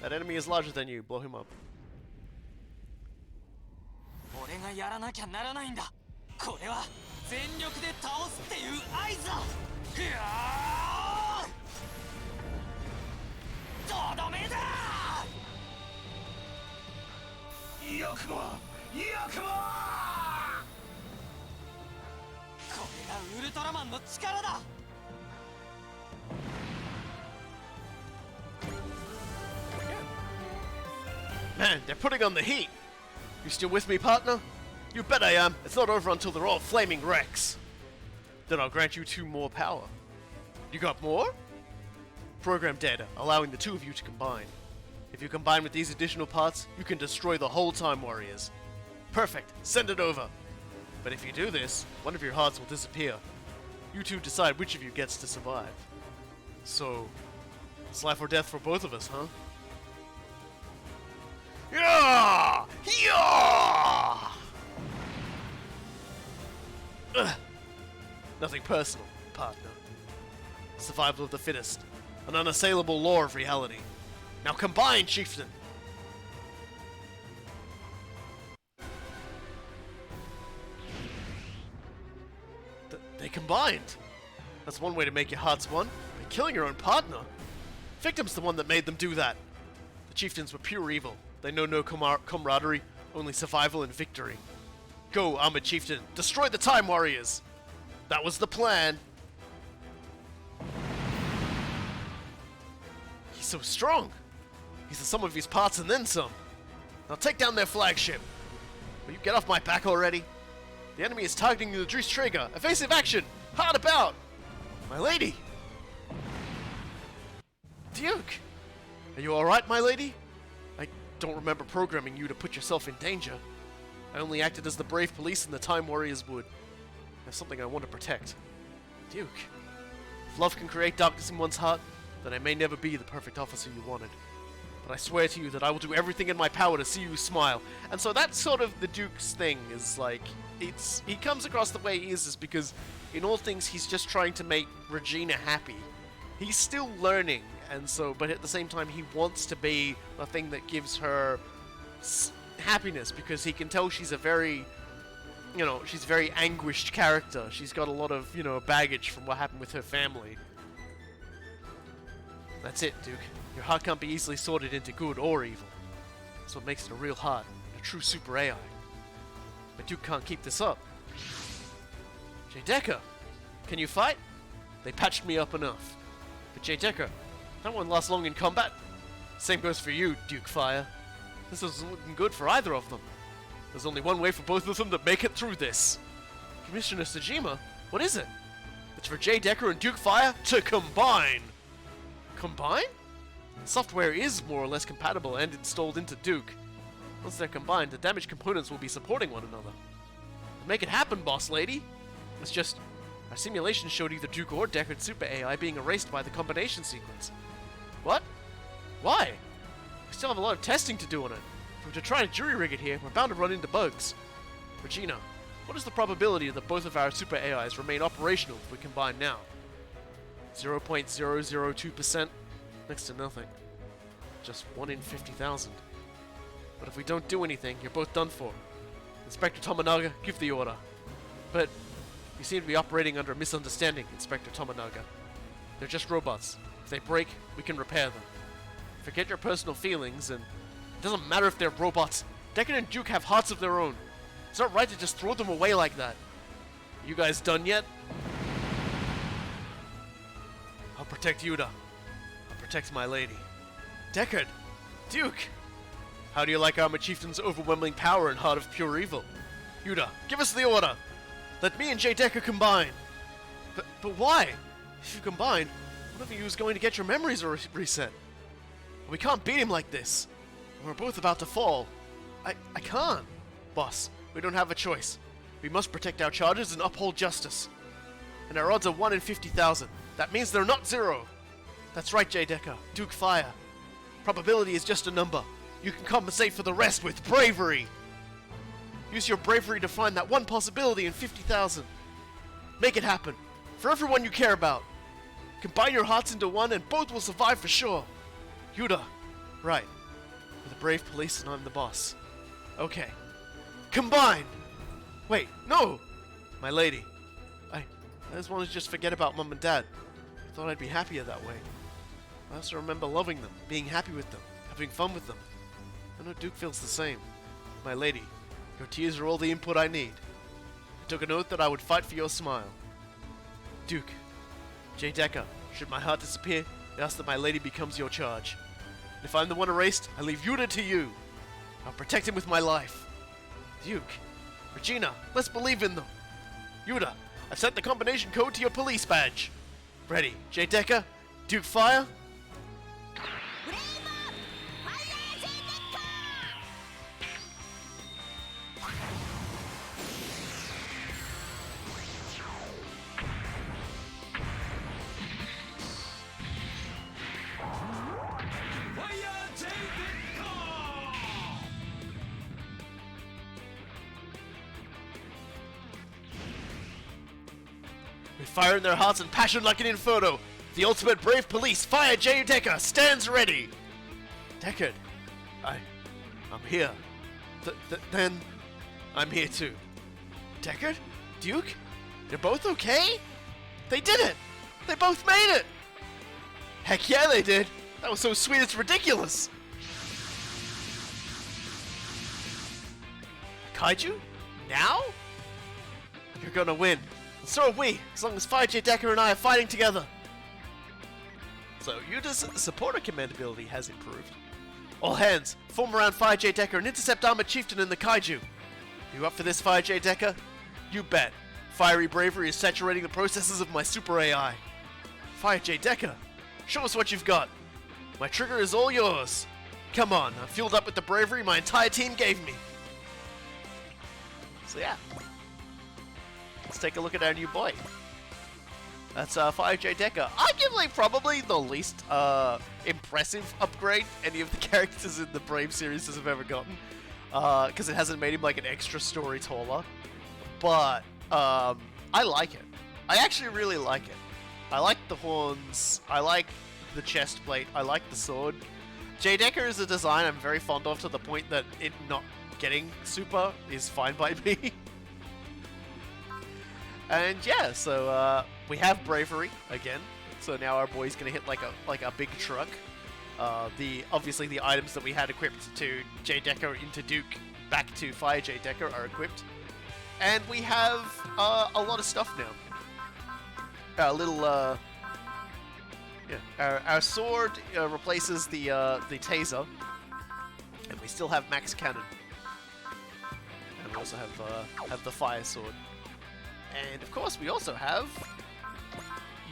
[SPEAKER 1] That enemy is larger than you. Blow him up.
[SPEAKER 3] 俺がやらなきゃならないんだ。これは全力で倒すっていう合図だ。ふやー！とどめだ！
[SPEAKER 4] よくもよくも！
[SPEAKER 3] これがウルトラマンの力だ。
[SPEAKER 1] Man, they're putting on the heat! You still with me, partner? You bet I am. It's not over until they're all flaming wrecks. Then I'll grant you 2 more power. You got more? Program data, allowing the 2 of you to combine. If you combine with these additional parts, you can destroy the whole Time Warriors. Perfect, send it over. But if you do this, one of your hearts will disappear. You 2 decide which of you gets to survive. So, it's life or death for both of us, huh? Yeah! Yeah! Nothing personal, partner. Survival of the fittest. An unassailable law of reality. Now combine, chieftain! They combined! That's one way to make your hearts one, by killing your own partner. Victim's the one that made them do that. The chieftains were pure evil. They know no camaraderie, only survival and victory. Go, armored chieftain, destroy the Time Warriors! That was the plan! He's so strong! He's the sum of his parts and then some. Now take down their flagship. Will you get off my back already? The enemy is targeting the Drees Traeger. Evasive action! Hard about! My lady! Duke! Are you alright, my lady? I don't remember programming you to put yourself in danger. I only acted as the brave police and the Time Warriors would. There's something I want to protect. Duke. If love can create darkness in one's heart, then I may never be the perfect officer you wanted. But I swear to you that I will do everything in my power to see you smile. And so that's sort of the Duke's thing, is like, he comes across the way he is because in all things he's just trying to make Regina happy. He's still learning, and so, but at the same time he wants to be the thing that gives her happiness, because he can tell she's a very, you know, she's a very anguished character. She's got a lot of, you know, baggage from what happened with her family. That's it, Duke. Your heart can't be easily sorted into good or evil. That's what makes it a real heart, and a true super AI. But Duke can't keep this up. J. Deckard, can you fight? They patched me up enough. But J. Deckard, that won't last long in combat. Same goes for you, Duke Fire. This isn't looking good for either of them. There's only one way for both of them to make it through this. Commissioner Tsujima, what is it? It's for J. Deckard and Duke Fire to combine. Combine? The software is more or less compatible and installed into Duke. Once they're combined, the damaged components will be supporting one another. Make it happen, boss lady. It's just, our simulation showed either Duke or Deckard's super AI being erased by the combination sequence. What? Why? We still have a lot of testing to do on it. If we're to try to jury-rig it here, we're bound to run into bugs. Regina, what is the probability that both of our super AIs remain operational if we combine now? 0.002%? Next to nothing. Just 1 in 50,000. But if we don't do anything, you're both done for. Inspector Tominaga, give the order. But you seem to be operating under a misunderstanding, Inspector Tominaga. They're just robots. If they break, we can repair them. Forget your personal feelings, and it doesn't matter if they're robots. Deckard and Duke have hearts of their own. It's not right to just throw them away like that. You guys done yet? I'll protect Yuta. I'll protect my lady. Deckard! Duke! How do you like Armor Chieftain's overwhelming power and heart of pure evil? Yuta, give us the order! Let me and J. Deckard combine! But why? If you combine, one of you is going to get your memories reset. We can't beat him like this. We're both about to fall. I can't. Boss, we don't have a choice. We must protect our charges and uphold justice. And our odds are 1 in 50,000. That means they're not 0. That's right, J. Deckard. Duke Fire. Probability is just a number. You can compensate for the rest with bravery. Use your bravery to find that one possibility in 50,000. Make it happen. For everyone you care about. Combine your hearts into one and both will survive for sure. Yuta. Right. We're the brave police and I'm the boss. Okay. Combine! Wait, no! My lady. I just wanted to just forget about Mom and Dad. I thought I'd be happier that way. I also remember loving them, being happy with them, having fun with them. I know Duke feels the same. My lady, your tears are all the input I need. I took an oath that I would fight for your smile. Duke, J. Deckard, should my heart disappear, I ask that my lady becomes your charge. And if I'm the one erased, I leave Yuta to you. I'll protect him with my life. Duke, Regina, let's believe in them. Yuta, I've sent the combination code to your police badge. Ready, J. Deckard, Duke Fire. With fire in their hearts and passion like an inferno, the ultimate brave police, Fire J. Deckard, stands ready! Deckard, I'm here. Then, I'm here too. Deckard? Duke? You're both okay? They did it! They both made it! Heck yeah, they did! That was so sweet it's ridiculous! Kaiju? Now? You're gonna win. And so are we, as long as Fire J. Deckard and I are fighting together. So, Yuta's supporter command ability has improved. All hands, form around Fire J. Deckard and intercept Armor Chieftain and the Kaiju. You up for this, Fire J. Deckard? You bet. Fiery bravery is saturating the processes of my super AI. Fire J. Deckard, show us what you've got. My trigger is all yours. Come on, I'm fueled up with the bravery my entire team gave me. So yeah. Let's take a look at our new boy. That's Fire J. Deckard. Arguably, probably the least impressive upgrade any of the characters in the Brave series has ever gotten. Because it hasn't made him like an extra story taller. But I like it. I actually really like it. I like the horns. I like the chest plate. I like the sword. J. Deckard is a design I'm very fond of to the point that it not getting super is fine by me. And yeah, so we have bravery again. So now our boy's gonna hit like a big truck. Obviously the items that we had equipped to J. Deckard into Duke back to Fire J. Deckard are equipped, and we have a lot of stuff now. our little our sword replaces the taser, and we still have max cannon, and we also have the fire sword, and of course we also have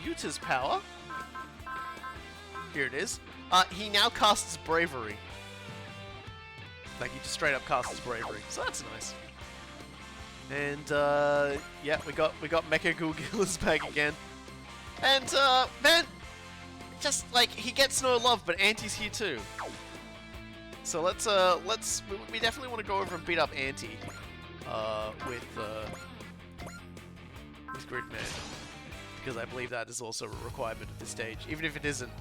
[SPEAKER 1] Yuta's power. Here it is. He now casts bravery. Like, he just straight up casts bravery, so that's nice. And yeah, we got Mecha Gulgila's back again. And man, just like, he gets no love, but Auntie's here too. So we definitely want to go over and beat up Auntie with Great Mazinger, because I believe that is also a requirement at this stage. Even if it isn't,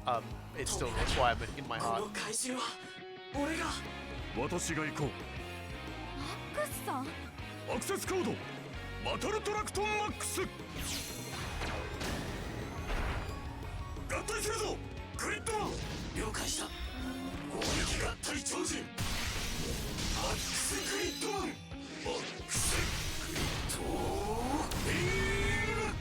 [SPEAKER 1] it's still a requirement in my heart.
[SPEAKER 4] 私が行こう。
[SPEAKER 2] マックスさん。
[SPEAKER 4] アクセスコードバトルトラクトンマックス。合体するぞグリッドマン。了解した。攻撃合体超人マックスグリッドマン。マックスグリッドビーム。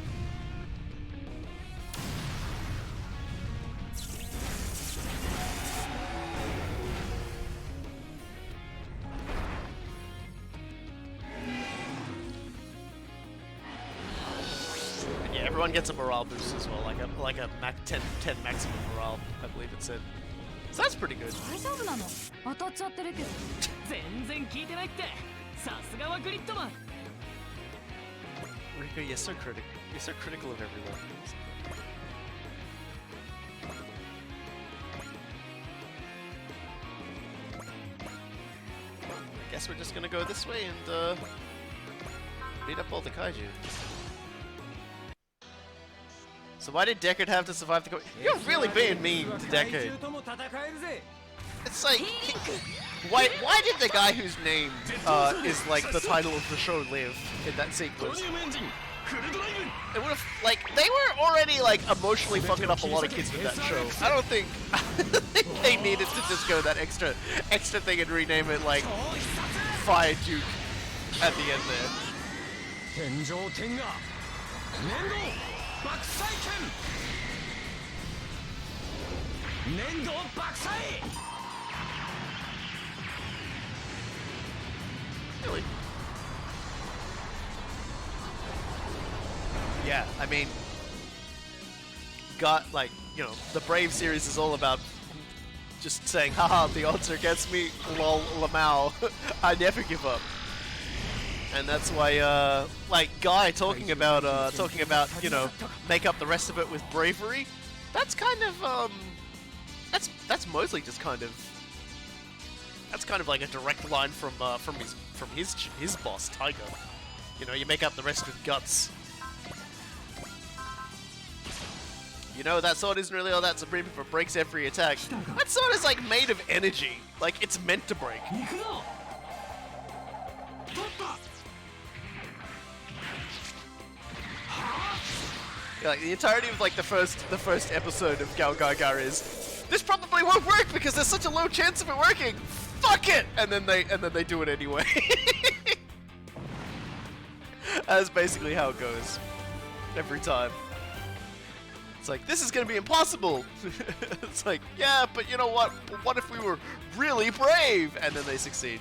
[SPEAKER 1] Everyone gets a morale boost as well, like a 10 maximum morale, I believe it said. So that's pretty good.
[SPEAKER 2] 大丈夫なの？当たっちゃってるけど。
[SPEAKER 3] 全然聞いてないって。さすがはグリッドマン。
[SPEAKER 1] Rico, you're so critical. You're so critical of everyone. I guess we're just gonna go this way and beat up all the kaiju. So why did Deckard have to survive the You're really being mean to Deckard. It's like, why did the guy whose name is like the title of the show live in that sequence? It would have, like, they were already like emotionally fucking up a lot of kids with that show. I don't think they needed to just go that extra thing and rename it like Fire Duke at the end there. Really? Yeah, I mean, like, you know, the Brave series is all about just saying, haha, the odds are against me, lol, lamau, I never give up. And that's why, like, Guy talking about, you know, make up the rest of it with bravery, that's kind of, that's mostly just kind of, that's kind of like a direct line from his boss, Tiger. You know, you make up the rest with guts. You know, that sword isn't really all that supreme if it breaks every attack. That sword is like made of energy. Like, it's meant to break. Yeah, like, the entirety of like the first episode of Gal Gaga is, this probably won't work because there's such a low chance of it working. Fuck it! And then they do it anyway. That's basically how it goes. Every time. It's like, this is gonna be impossible! It's like, yeah, but you know what? What if we were really brave? And then they succeed.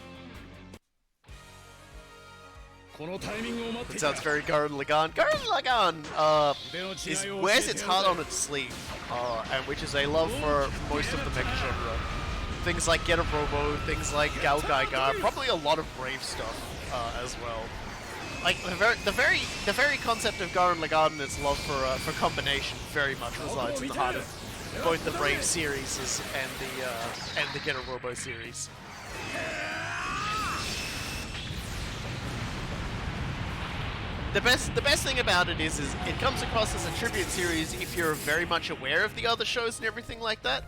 [SPEAKER 1] It sounds very Gurren Lagann. Gurren Lagann wears its heart on its sleeve, and which is a love for most of the mech genre. Things like Get a Robo, things like Gal Gaiga, probably a lot of Brave stuff as well. Like the very concept of Gurren Lagann and its love for combination very much resides at the heart of both the Brave series and the Get a Robo series. The best thing about it is it comes across as a tribute series if you're very much aware of the other shows and everything like that.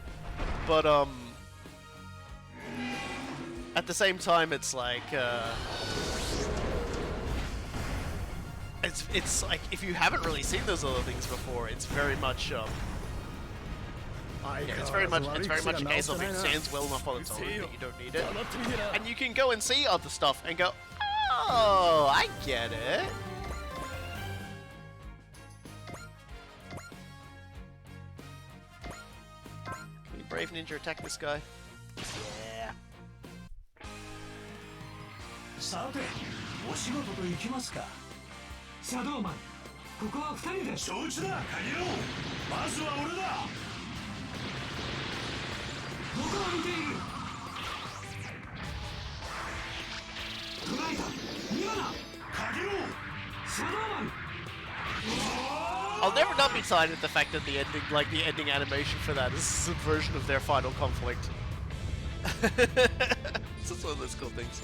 [SPEAKER 1] But at the same time, it's like it's like if you haven't really seen those other things before, it's very much it's very much a case of it stands well enough on its own that you don't need it, and you can go and see other stuff and go, oh, I get it. Brave Ninja attack this guy? Yeah.
[SPEAKER 5] さて、お仕事と行きますか。シャドウマン、ここは二人で。
[SPEAKER 4] 承知だ、カゲロウ。まずは俺だ。
[SPEAKER 5] どこを見ている。捉えた。見ろな。
[SPEAKER 4] カゲロウ。
[SPEAKER 5] シャドウマン。
[SPEAKER 1] I'll never not be sided with the fact that the ending, like the ending animation for that, is a subversion of their final conflict. It's just one of those cool things.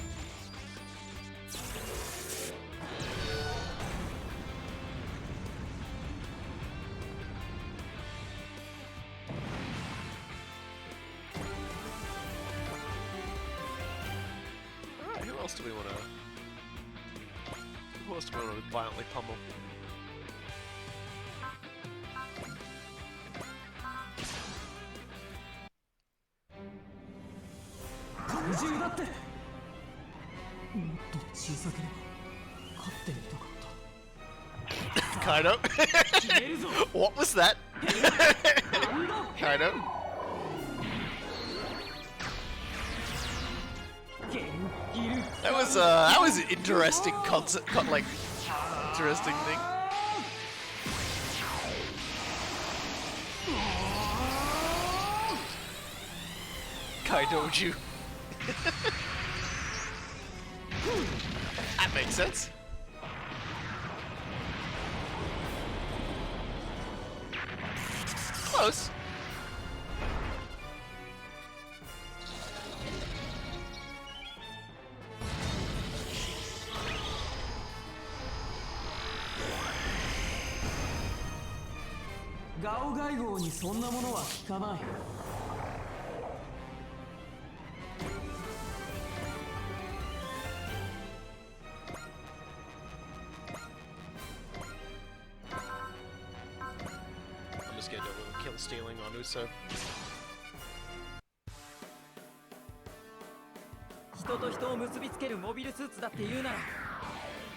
[SPEAKER 1] Alright, who else do we want to... Who else do we want to violently pummel? Kaido? What was that? Kaido? That was an interesting concept, like, interesting thing. Kaidoju. That makes sense. Close. I'm just gonna do a little kill stealing on Uso.
[SPEAKER 3] 人と人を結びつけるモビルスーツだって言うなら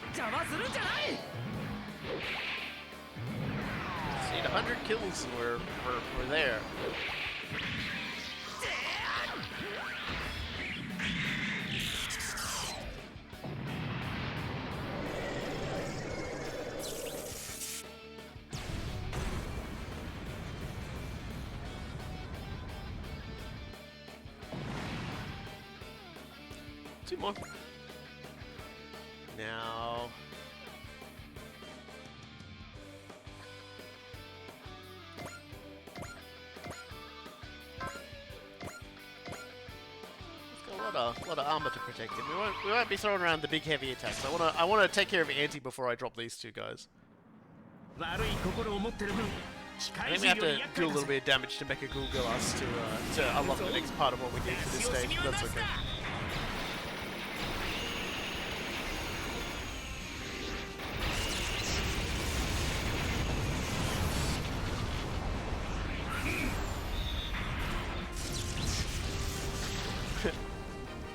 [SPEAKER 3] 邪魔するんじゃない。
[SPEAKER 1] Just need 100 kills and we're there. Two more. Now. Got a lot of armor to protect him. We won't be throwing around the big heavy attacks. I wanna take care of Anti before I drop these two guys. I think we have to do a little bit of damage to Mecha Gulgalas to unlock the next part of what we need for this stage, but that's okay.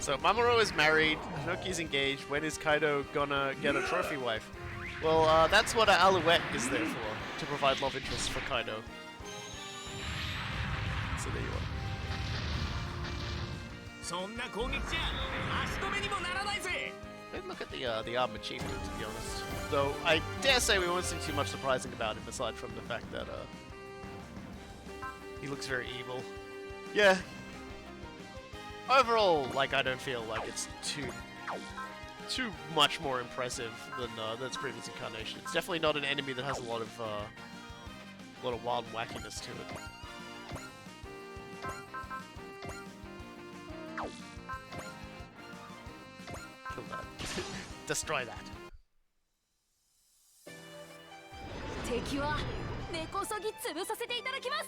[SPEAKER 1] So Mamoru is married, Hanoki's engaged. When is Kaido gonna get a trophy wife? Well, that's what an Alouette is there for, to provide love interests for Kaido. So there you are. Let's look at the armor achievement, to be honest. Though I dare say we won't see too much surprising about him, aside from the fact that he looks very evil. Yeah. Overall, like, I don't feel like it's too much more impressive than its previous incarnation. It's definitely not an enemy that has a lot of wild wackiness to it. Kill that. Destroy that.
[SPEAKER 2] 敵は根こそぎ潰させていただきます。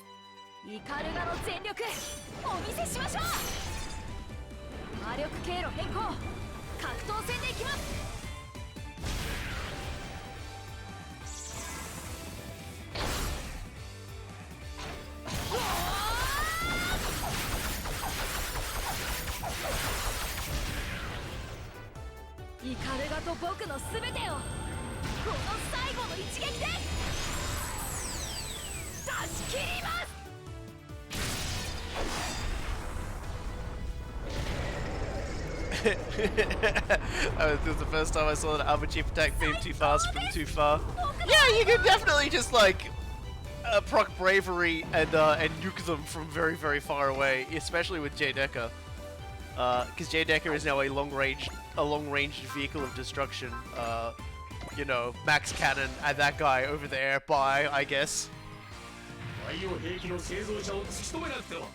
[SPEAKER 2] イカルガの全力お見せしましょう。魔力経路変更、格闘戦でいきます。イカルガと僕の全てをこの最後の一撃で出し切ります。
[SPEAKER 1] This was the first time I saw an armor chief attack beam too fast from too far. Yeah, you can definitely just like proc bravery and nuke them from very, very far away, especially with Deckard. Because Deckard is now a long-range vehicle of destruction. You know, max cannon at that guy over there. Bye, I guess.
[SPEAKER 5] バイオ兵器の製造者を突き止めなくては。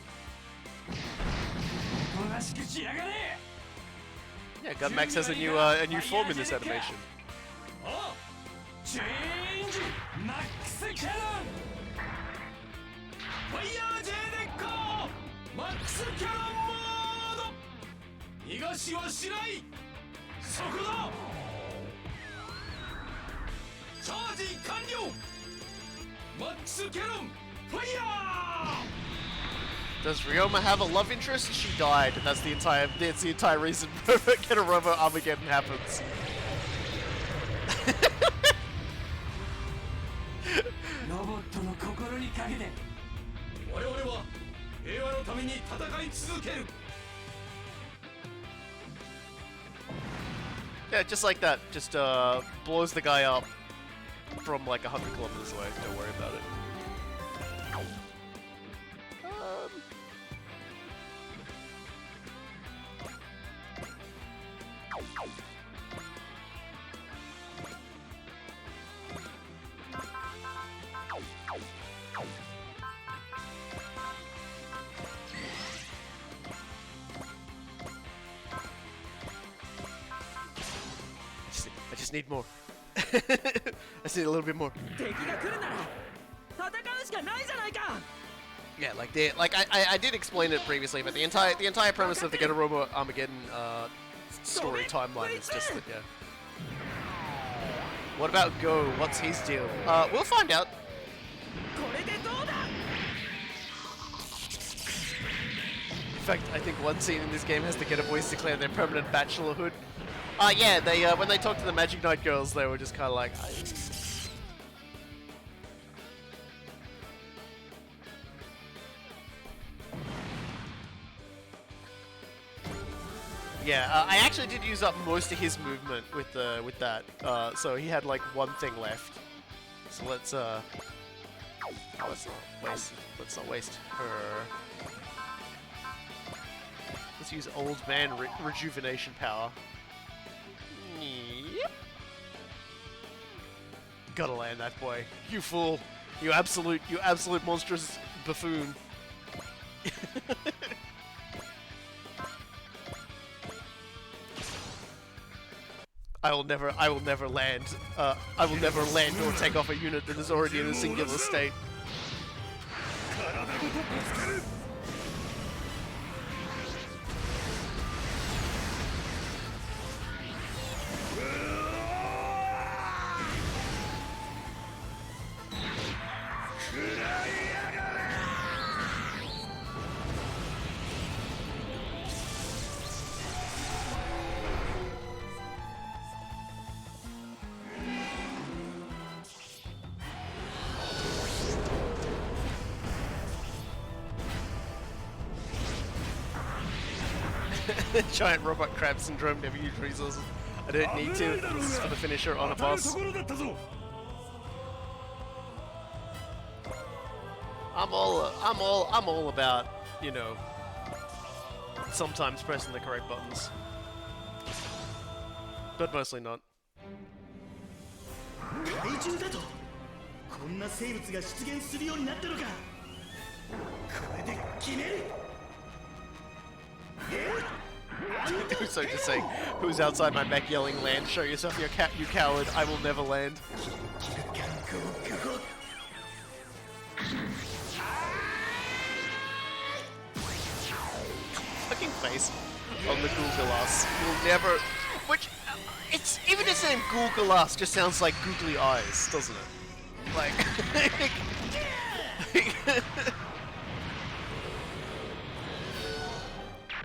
[SPEAKER 5] おとなしくしやがれ。
[SPEAKER 1] Yeah, Gunmax has a new form in this animation.
[SPEAKER 5] あ、チェンジマックスキャノン。ファイヤー J デッカーマックスキャノンモード。逃がしはしない。そこだ。チャージ完了。マックスキャノンファイヤー。
[SPEAKER 1] Does Ryoma have a love interest? She died, and that's the entire reason Genorobo Armageddon happens.
[SPEAKER 5] ロボットの心にかけて我々は平和のために戦い続ける
[SPEAKER 1] Yeah, just like that. Just blows the guy up from like 100 kilometers away. Don't worry about it. I just need more. I just need a little bit more.
[SPEAKER 3] 敵が来るなら戦うしかないじゃないか
[SPEAKER 1] Yeah, like I did explain it previously, but the entire premise of the Genorobo Armageddon story timeline is just that, yeah. What about Go? What's his deal? We'll find out.
[SPEAKER 3] これでどうだ
[SPEAKER 1] In fact, I think one scene in this game has the Getter Boys declare their permanent bachelorhood. Yeah, they when they talked to the Magic Knight girls, they were just kind of like. Yeah, I actually did use up most of his movement with that. So he had like one thing left. So let's not waste her. Let's use old man rejuvenation power. Yep. Gotta land that boy. You fool. You absolute monstrous buffoon. I will never land. I will never land or take off a unit that is already in a singular state. Giant robot crab syndrome, never use resources. I don't need to. This is for the finisher on a boss. I'm all about, you know, sometimes pressing the correct buttons. But mostly not.
[SPEAKER 4] 怪獣だとこんな生物が出現するようになったのかこれで決める
[SPEAKER 1] So just saying, who's outside my back yelling land? Show yourself, you coward, I will never land. Fucking face on the Gulgalas. You'll never... Which... It's... Even its name Gulgalas just sounds like googly eyes, doesn't it? Like...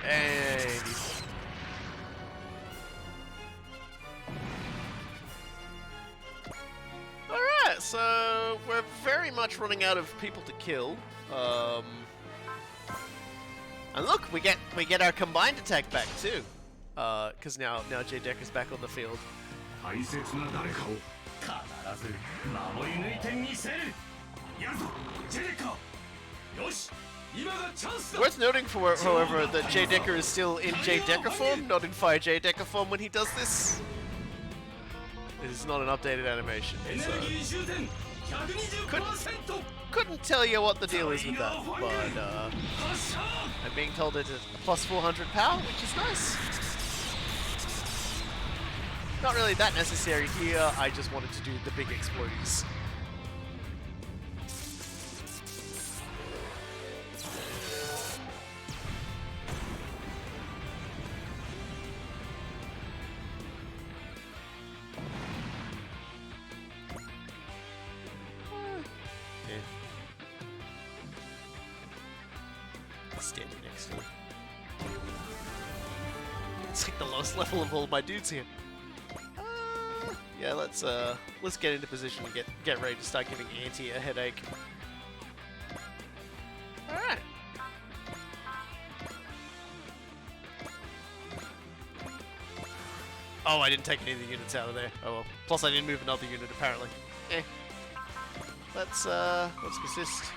[SPEAKER 1] And... Alright, so we're very much running out of people to kill. And look, we get our combined attack back too. because now Jay Decker's back on the field.
[SPEAKER 4] 大切な誰かを必ず守り抜いてみせる。やるぞ、ジェデカ。
[SPEAKER 5] よし、今がチャンスだ。
[SPEAKER 1] Worth noting, however, that Jay Decker is still in Jay Decker form, not in Fire Jay Decker form when he does this. It is not an updated animation.
[SPEAKER 5] エネ
[SPEAKER 1] It's,
[SPEAKER 5] ルギー充填 120%。
[SPEAKER 1] couldn't tell you what the deal is with that, but
[SPEAKER 5] 発射。
[SPEAKER 1] I'm being told it's plus 400 power, which is nice. Not really that necessary here, I just wanted to do the big explodies. Yeah. Standing next to him. It's like the lowest level of all my dudes here. Yeah, let's get into position and get ready to start giving Auntie a headache. All right. Oh, I didn't take any of the units out of there. Oh well. Plus, I didn't move another unit apparently. Eh. Let's persist.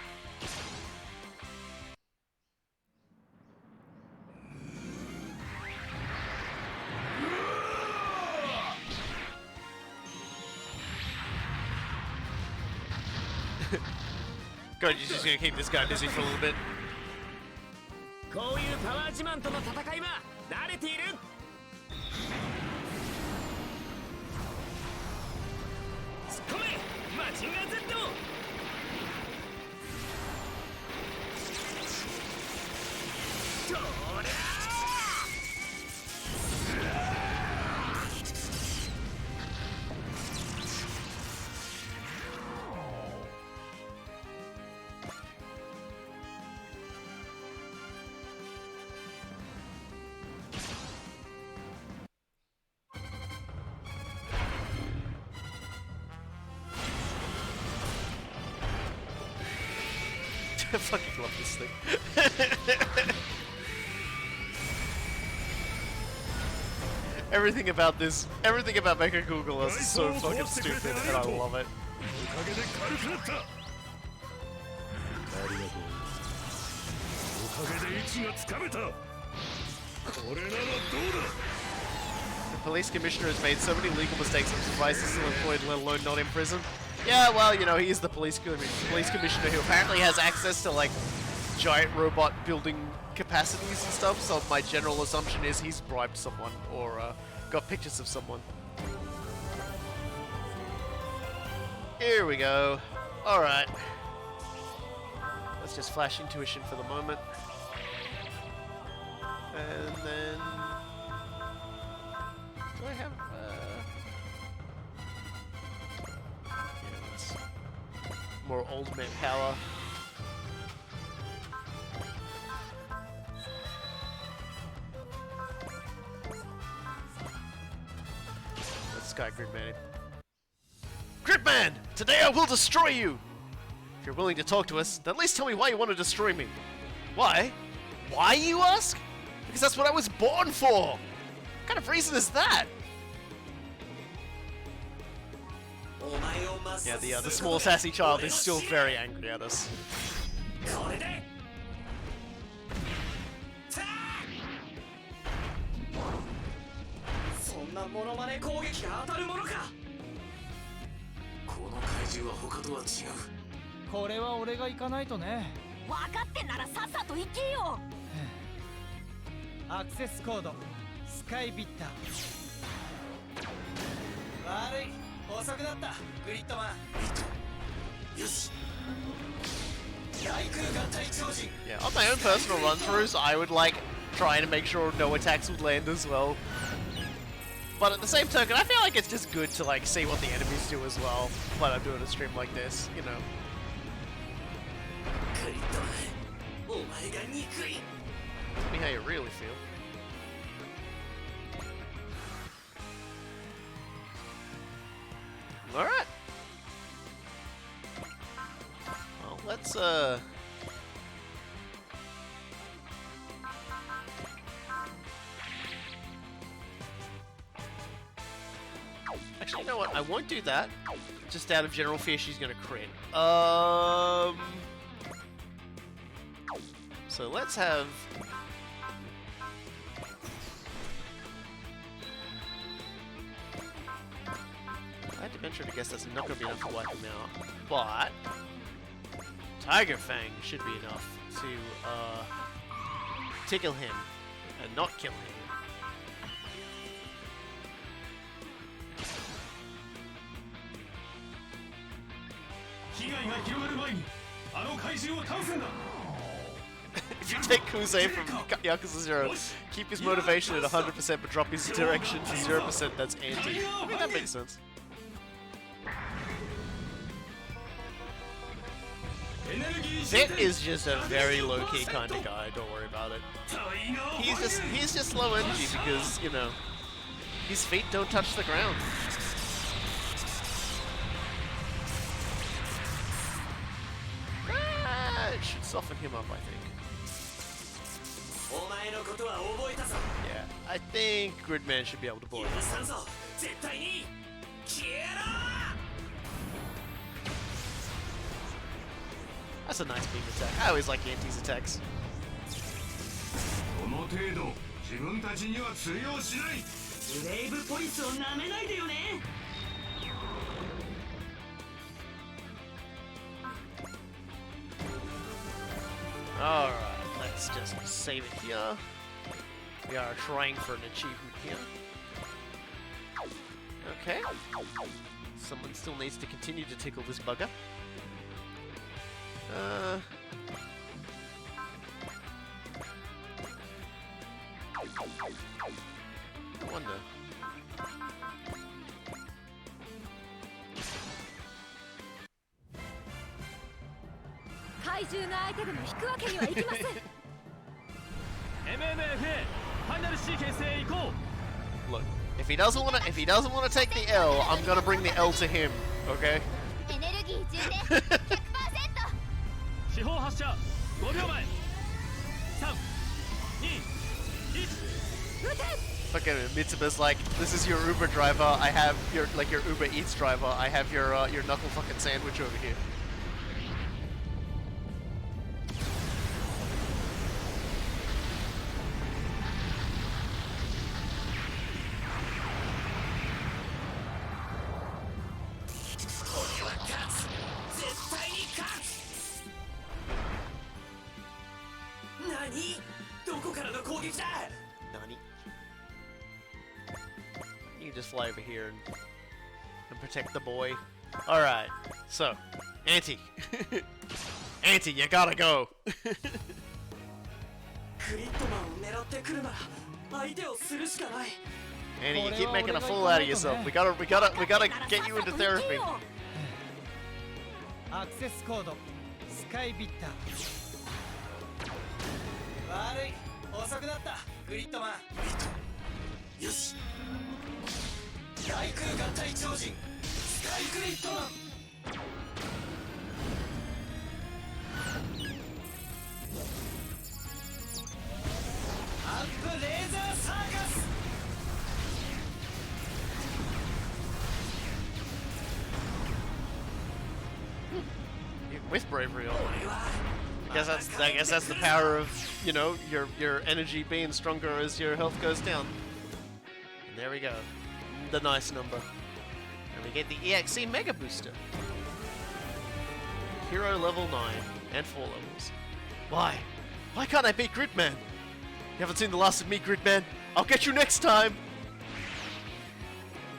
[SPEAKER 1] God, you're just gonna keep this guy busy for a little bit.
[SPEAKER 3] こういうパワー自慢との戦いは慣れている。突っ込め、マジンガー Z。そりゃ
[SPEAKER 1] I fucking love this thing. Everything about Mecha Google is so fucking stupid, and I love it.
[SPEAKER 4] おかげで軽くなった。ありがとう。おかげで位置がつかめた。これならどうだ。
[SPEAKER 1] The police commissioner has made so many legal mistakes, I'm surprised he's still employed, let alone not in prison. Yeah, well, you know, he is the police commissioner who apparently has access to, like, giant robot building capacities and stuff, so my general assumption is he's bribed someone or got pictures of someone. Here we go. Alright. Let's just flash intuition for the moment. And then... Do I have... Yeah, let's... More old man power. Let's Sky Gridman. Gridman! Today I will destroy you! If you're willing to talk to us, then at least tell me why you want to destroy me. Why? Why, you ask? Because that's what I was born for! What kind of reason is that? Yeah, the small sassy child is still very angry at us.
[SPEAKER 3] これでそんなモノマネ攻撃が当たるものか。
[SPEAKER 4] この怪獣は他とは違う。
[SPEAKER 6] これは俺が行かないとね。
[SPEAKER 2] 分かってんならさっさと行けよ。
[SPEAKER 6] アクセスコードスカイビッター。悪い、遅くなったグリッドマン。
[SPEAKER 4] よし。
[SPEAKER 1] Yeah, on my own personal run-throughs, I would like try to make sure no attacks would land as well. But at the same token, I feel like it's just good to like see what the enemies do as well when I'm doing a stream like this, you know. Tell me how you really feel. Alright. Well, let's Actually, you know what? I won't do that. Just out of general fear she's gonna crit. So let's have... I had to venture to guess that's not gonna be enough to wipe him out. But... Tiger Fang should be enough to, tickle him and not kill him.
[SPEAKER 5] 被害が広がる前にあの怪獣を倒すんだ
[SPEAKER 1] If you take Kuze from Yakuza 0, keep his motivation at 100% but drop his direction to 0%, that's anti. I mean, that makes sense. Zet is just a very low-key kind of guy, don't worry about it. He's just low energy because, you know, his feet don't touch the ground. It should soften him up, I think. Yeah, I think Gridman should be able to board him. That's a nice beam attack. I always like Anti's attacks.
[SPEAKER 5] この程度自分たちには通用しない
[SPEAKER 3] ブレイブポリスを舐めないでよね
[SPEAKER 1] Alright, let's just save it here. We are trying for an achievement here. Okay. Someone still needs to continue to tickle this bugger. I wonder.
[SPEAKER 2] 怪獣の相手でも引くわけにはいきません
[SPEAKER 6] MMFA ファイナルシーケンスへ行こう
[SPEAKER 1] Look, if he doesn't wanna take the L, I'm gonna bring the L to him, okay?
[SPEAKER 2] エネルギー充電 100%
[SPEAKER 6] 四方発射5秒前
[SPEAKER 1] Look at it, Mitsuba's like, this is your Uber driver, I have your Uber Eats driver, I have your knuckle fucking sandwich over here. Nani? You can just fly over here and protect the boy. Alright, so, Auntie. Auntie, you gotta go!
[SPEAKER 3] クリットマンを狙ってくるなら相手をするしかない
[SPEAKER 1] Annie, you keep making a fool out of yourself. We gotta get you into therapy.
[SPEAKER 6] アクセスコードスカイビッター
[SPEAKER 3] 悪い遅くなったグリッドマンよし大空合体超人スカイグリッドマンアップレーザーサーカス
[SPEAKER 1] With bravery on. I guess that's the power of, you know, your energy being stronger as your health goes down. And there we go. The nice number. And we get the EXE Mega Booster. Hero level 9 and 4 levels. Why? Why can't I beat Gridman? You haven't seen the last of me, Gridman. I'll get you next time!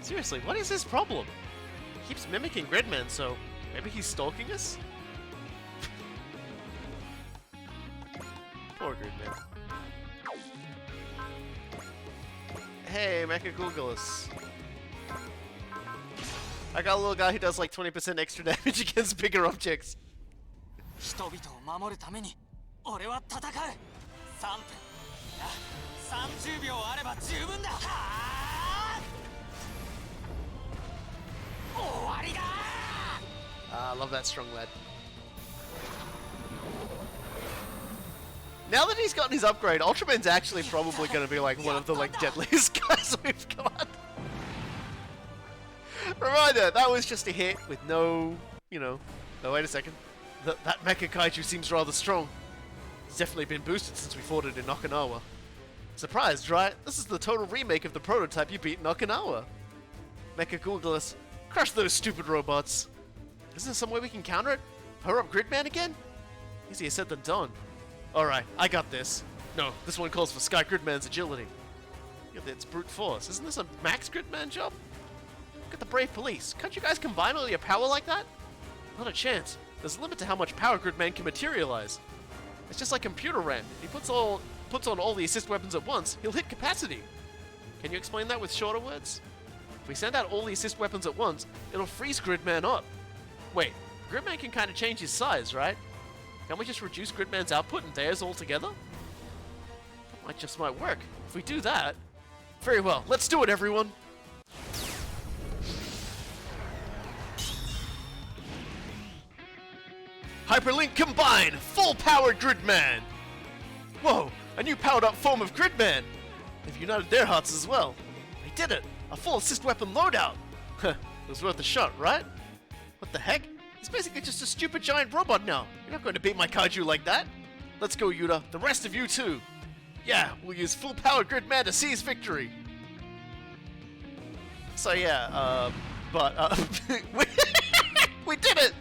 [SPEAKER 1] Seriously, what is his problem? He keeps mimicking Gridman, so maybe he's stalking us? Poor Gridman. Hey, Mechagulgulus. I got a little guy who does like 20% extra damage against bigger objects.
[SPEAKER 3] 人々を守るために俺は戦う3分いや30秒あれば十分だはあ終わりだ
[SPEAKER 1] I love that strong lad. Now that he's gotten his upgrade, Ultraman's actually probably going to be like one of the like deadliest guys we've got. Reminder, that was just a hit with no, Oh, wait a second. That Mecha Kaiju seems rather strong. It's definitely been boosted since we fought it in Okinawa. Surprised, right? This is the total remake of the prototype you beat in Okinawa. Mecha Googleus, crush those stupid robots. Isn't there some way we can counter it? Power up Gridman again? Easier said than done. Alright, I got this. No, this one calls for Sky Gridman's agility. Look at its brute force. Isn't this a max Gridman job? Look at the brave police. Can't you guys combine all your power like that? Not a chance. There's a limit to how much power Gridman can materialize. It's just like computer RAM. If he puts on all the assist weapons at once, he'll hit capacity. Can you explain that with shorter words? If we send out all the assist weapons at once, it'll freeze Gridman up. Wait, Gridman can kind of change his size, right? Can't we just reduce Gridman's output and theirs altogether? That just might work. If we do that... Very well, let's do it, everyone! Hyperlink combine! Full-powered Gridman! Whoa, a new powered-up form of Gridman! They've united their hearts as well. They did it! A full assist weapon loadout! Huh, it was worth a shot, right? What the heck? He's basically just a stupid giant robot now. You're not going to beat my kaiju like that. Let's go, Yuta. The rest of you too. Yeah, we'll use full-powered Gridman to seize victory. So yeah, we did it!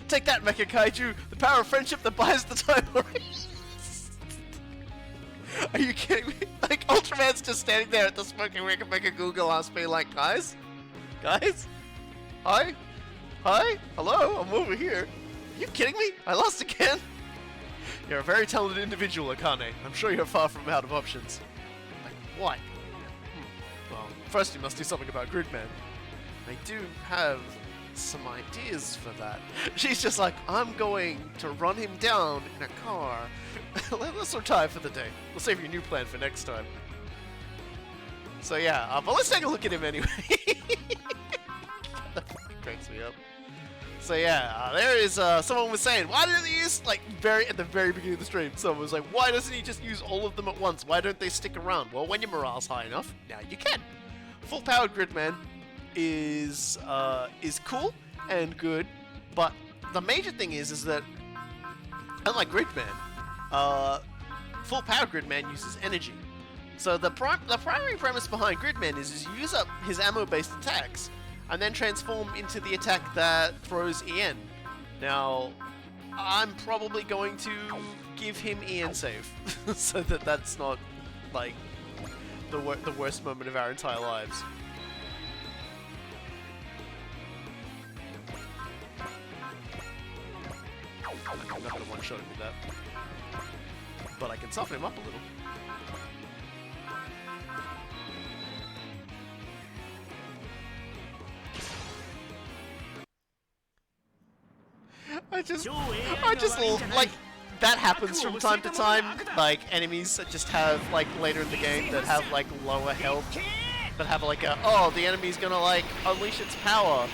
[SPEAKER 1] Take that, Mecha Kaiju! The power of friendship that buys the time erase! Are you kidding me? Like, Ultraman's just standing there at the smoking ring and Mecha Google asks me like, guys? Guys? Hi? Hi? Hello? I'm over here. Are you kidding me? I lost again? You're a very talented individual, Akane. I'm sure you're far from out of options. Like, what? Well, first you must do something about Gridman. I do have some ideas for that. She's just like, I'm going to run him down in a car. Let's retire for the day. We'll save your new plan for next time. So yeah, but let's take a look at him anyway. That cracks me up. So yeah, there is, someone was saying, why didn't they use, like, at the very beginning of the stream, someone was like, why doesn't he just use all of them at once? Why don't they stick around? Well, when your morale's high enough, now you can. Full-powered Gridman is cool and good, but the major thing is that, unlike Gridman, full-powered Gridman uses energy. So the primary premise behind Gridman is you use up his ammo-based attacks, and then transform into the attack that throws EN. Now, I'm probably going to give him EN save, so that that's not, like, the worst moment of our entire lives. I'm not going to one-shot him with that. But I can soften him up a little. I just like, that happens from time to time, like, enemies that just have, like, later in the game that have, like, lower health, that have, like, oh, the enemy's gonna, like, unleash its power.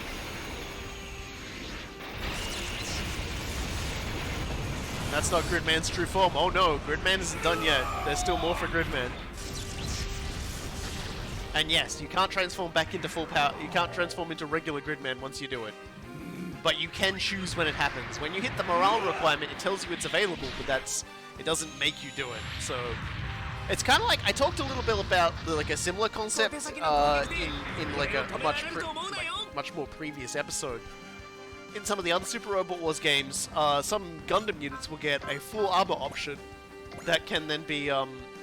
[SPEAKER 1] That's not Gridman's true form. Oh no, Gridman isn't done yet. There's still more for Gridman. And yes, you can't transform back into full power, you can't transform into regular Gridman once you do it. But you can choose when it happens. When you hit the morale requirement, it tells you it's available, but it doesn't make you do it. So it's kind of like, I talked a little bit about like a similar concept in like a much more previous episode. In some of the other Super Robot Wars games, some Gundam units will get a full armor option that can then be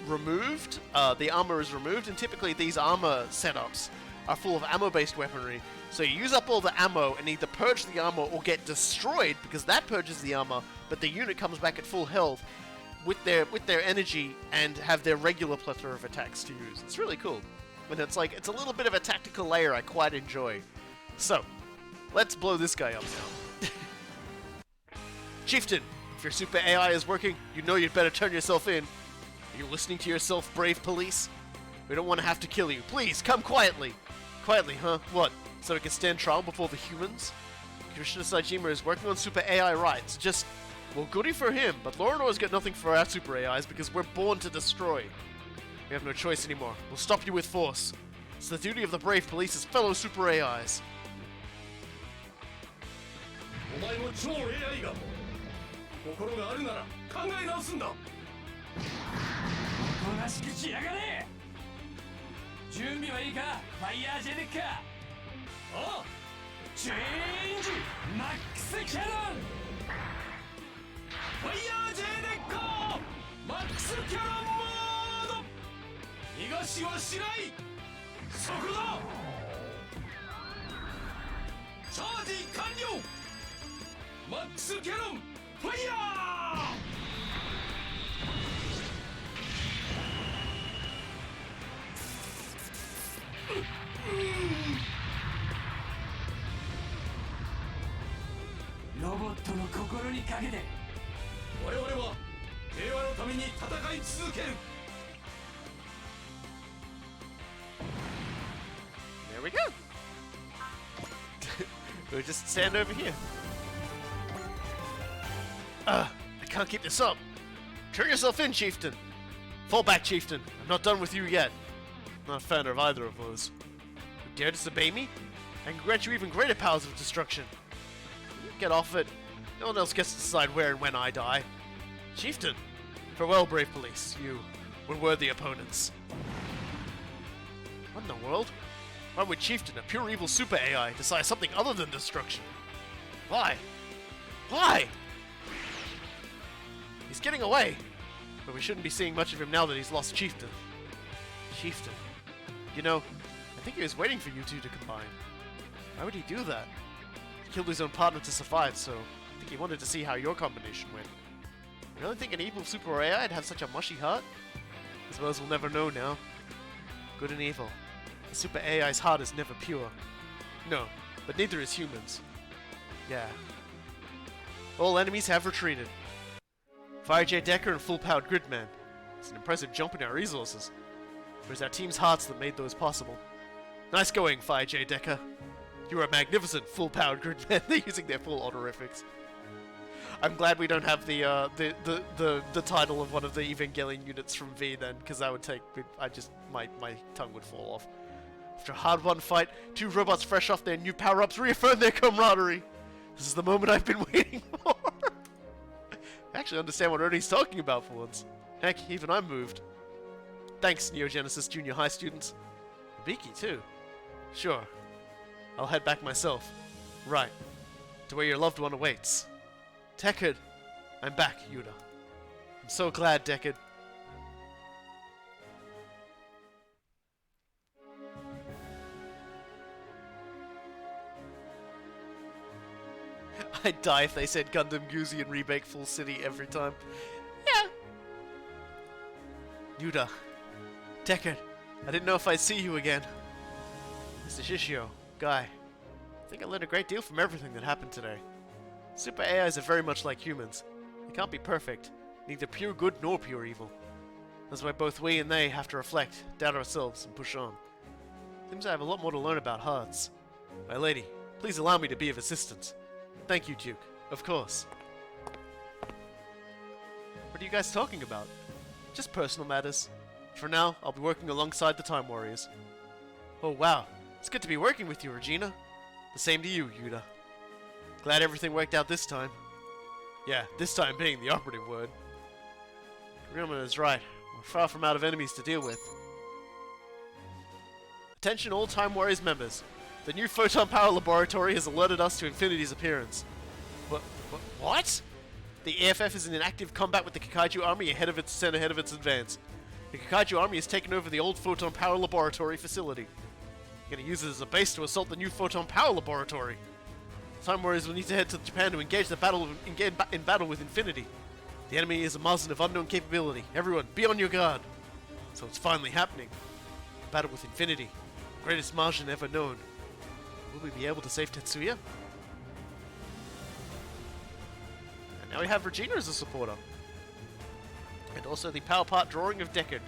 [SPEAKER 1] removed. The armor is removed, and typically these armor setups are full of ammo-based weaponry. So you use up all the ammo and either purge the armor or get destroyed, because that purges the armor, but the unit comes back at full health with their energy and have their regular plethora of attacks to use. It's really cool. And it's like, it's a little bit of a tactical layer I quite enjoy. So, let's blow this guy up now. Chieftain, if your super AI is working, you know you'd better turn yourself in. Are you listening to yourself, brave police? We don't want to have to kill you. Please, come quietly. Quietly, huh? What? So we can stand trial before the humans? Commissioner Saejima is working on super AI rights. Just, well, goody for him, but Lorinore's got nothing for our super AIs because we're born to destroy. We have no choice anymore. We'll stop you with force. It's the duty of the brave police as fellow super AIs.
[SPEAKER 5] お前も超 AI が心があるなら考え直すんだ。
[SPEAKER 3] おとなしくしやがれ。準備はいいか、ファイヤージェネッカー。
[SPEAKER 5] ああ、
[SPEAKER 3] チェンジマックスキャノン。
[SPEAKER 5] ファイヤージェネッカーマックスキャノンモード。逃がしはしない。そこだ。チャージ完了。マックスキャノンファイヤー。
[SPEAKER 3] ロボットの心にかけて。
[SPEAKER 5] 我々は平和のために戦い続ける。
[SPEAKER 1] There we go. We'll just stand over here. I can't keep this up. Turn yourself in, Chieftain. Fall back, Chieftain. I'm not done with you yet. Not a fan of either of those. You dare disobey me? I can grant you even greater powers of destruction. You get off it. No one else gets to decide where and when I die. Chieftain, farewell, brave police. You were worthy opponents. What in the world? Why would Chieftain, a pure evil super AI, decide something other than destruction? Why? Why? He's getting away, but we shouldn't be seeing much of him now that he's lost Chieftain. Chieftain. You know, I think he was waiting for you two to combine. Why would he do that? He killed his own partner to survive, so I think he wanted to see how your combination went. You really think an evil super AI would have such a mushy heart? I suppose we'll never know now. Good and evil. A super AI's heart is never pure. No, but neither is humans. Yeah. All enemies have retreated. Fire J Deckard and full-powered Gridman. It's an impressive jump in our resources. It was our team's hearts that made those possible. Nice going, Fire J Deckard. You are a magnificent full-powered Gridman. They're using their full honorifics. I'm glad we don't have the title of one of the Evangelion units from V then, because that would take my tongue would fall off. After a hard-won fight, two robots fresh off their new power-ups reaffirm their camaraderie. This is the moment I've been waiting for. I actually understand what Ernie's talking about for once. Heck, even I'm moved. Thanks, Neo Genesis Junior High students. Biki too. Sure. I'll head back myself. Right. To where your loved one awaits. Deckard. I'm back, Yuda. I'm so glad, Deckard. I'd die if they said Gundam Guzi and remake Full City every time. Yeah. Yuda. Deckard. I didn't know if I'd see you again. Mr. Shishio. Guy. I think I learned a great deal from everything that happened today. Super AIs are very much like humans. They can't be perfect. Neither pure good nor pure evil. That's why both we and they have to reflect, doubt ourselves, and push on. Seems I have a lot more to learn about hearts. My lady, please allow me to be of assistance. Thank you, Duke. Of course. What are you guys talking about? Just personal matters. For now, I'll be working alongside the Time Warriors. Oh wow, it's good to be working with you, Regina. The same to you, Yuda. Glad everything worked out this time. Yeah, this time being the operative word. Ryoma is right. We're far from out of enemies to deal with. Attention all Time Warriors members. The new Photon Power Laboratory has alerted us to Infinity's appearance. What? The AFF is in active combat with the Kakaiju Army ahead of its advance. The Kakaiju Army has taken over the old Photon Power Laboratory facility. They're going to use it as a base to assault the new Photon Power Laboratory. Time Warriors will need to head to Japan to engage in battle with Infinity. The enemy is a Martian of unknown capability. Everyone, be on your guard. So it's finally happening. Battle with Infinity. Greatest Martian ever known. Will we be able to save Tetsuya? And now we have Regina as a supporter. And also the power part drawing of Deckard.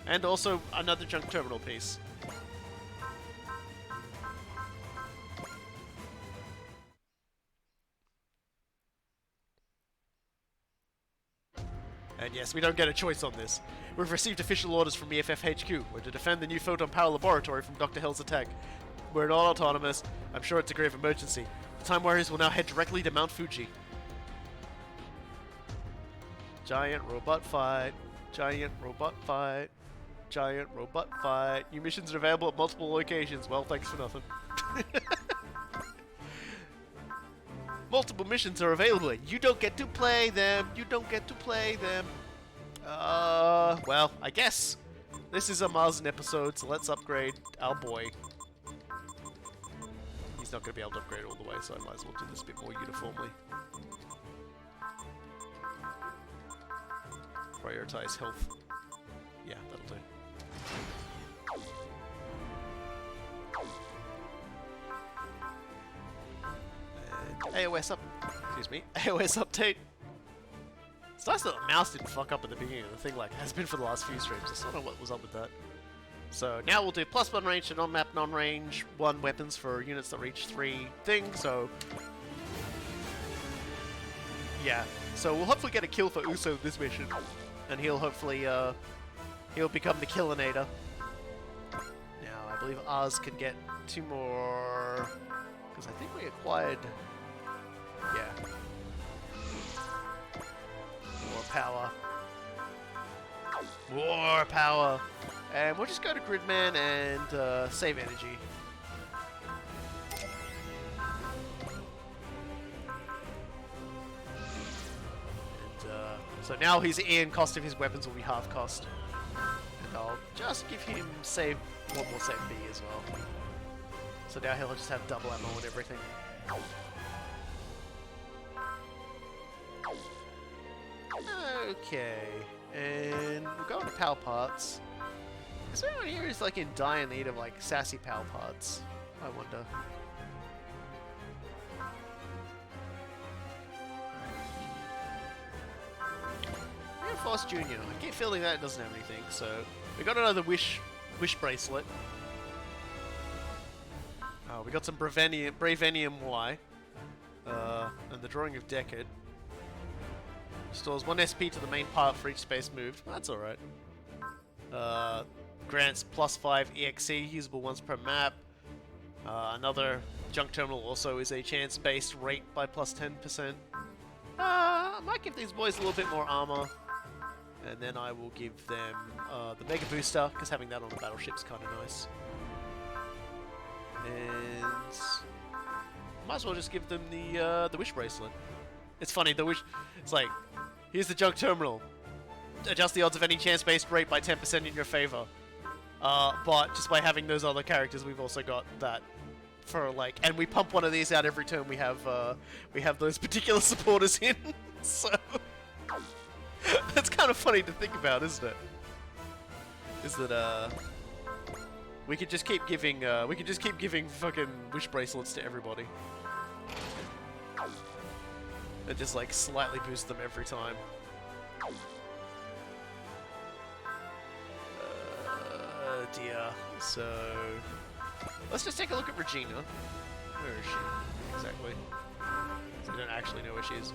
[SPEAKER 1] And also another junk terminal piece. And yes, we don't get a choice on this. We've received official orders from EFF HQ. We're to defend the new Photon Power Laboratory from Dr. Hell's attack. We're not autonomous. I'm sure it's a grave emergency. The Time Warriors will now head directly to Mount Fuji. Giant robot fight. Giant robot fight. Giant robot fight. New missions are available at multiple locations. Well, thanks for nothing. Multiple missions are available. You don't get to play them. You don't get to play them. Well, I guess this is a Mazen episode, so let's upgrade our boy. He's not going to be able to upgrade all the way, so I might as well do this a bit more uniformly. Prioritize health. Yeah, that'll do. And AOS update. It's nice that the mouse didn't fuck up at the beginning of the thing like it has been for the last few streams. I don't know what was up with that. So now we'll do +1 range to non-map, non-range, 1 weapons for units that reach 3 things, so... yeah. So we'll hopefully get a kill for Uso this mission. And he'll hopefully, he'll become the Killinator. Now, I believe ours can get 2 more... because I think we acquired... yeah. More power. More power! And we'll just go to Gridman and save energy. And, so now his AN cost of his weapons will be half cost. And I'll just give him save 1 more save B as well. So now he'll just have double ammo and everything. Okay, and we'll go into power parts. Is there anyone here who's like in dire need of like sassy power parts? I wonder. Air Force Junior. I keep feeling that it doesn't have anything, so we got another wish bracelet. Oh, we got some Bravenium Y. And the drawing of Deckard. Restores 1 SP to the main part for each space moved. That's alright. Grants +5 EXE, usable once per map. Another junk terminal also is a chance-based rate by +10%. I might give these boys a little bit more armor. And then I will give them the Mega Booster, because having that on a battleship's kind of nice. And might as well just give them the Wish Bracelet. It's funny, the Wish... it's like, here's the junk terminal. Adjust the odds of any chance-based rate by 10% in your favor. But just by having those other characters, we've also got that for like... and we pump one of these out every turn we have those particular supporters in. So... it's kind of funny to think about, isn't it? Is that, we could just keep giving, fucking Wish Bracelets to everybody. And just like slightly boost them every time. Dear. So let's just take a look at Regina. Where is she exactly? I don't actually know where she is.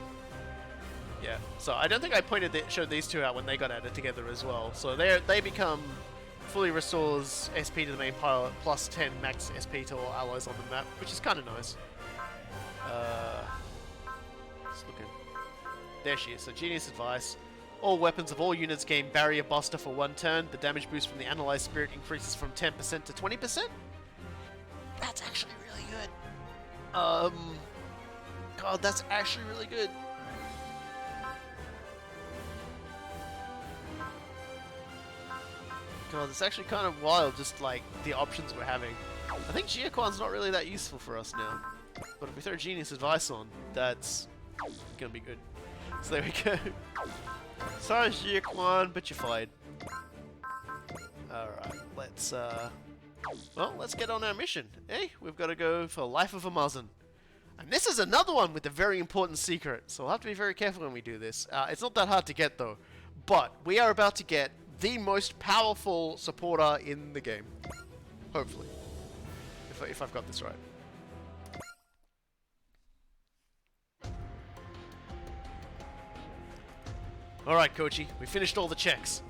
[SPEAKER 1] Yeah. So I don't think I showed these two out when they got added together as well. So they become fully restores SP to the main pilot plus 10 max SP to all allies on the map, which is kind of nice. Just looking. There she is. So Genius Advice. All weapons of all units gain Barrier Buster for 1 turn. The damage boost from the Analyzed Spirit increases from 10% to 20%. That's actually really good. God, that's actually really good. God, it's actually kind of wild, just like the options we're having. I think Giaquan's not really that useful for us now. But if we throw Genius Advice on, that's gonna be good. So there we go. Sorry, Giaquan, but you're fired. Alright, let's get on our mission. Hey, we've got to go for Life of a Mazen. And this is another one with a very important secret, so we'll have to be very careful when we do this. It's not that hard to get, though. But we are about to get the most powerful supporter in the game. Hopefully. If I've got this right. Alright, Kochi, we finished all the checks.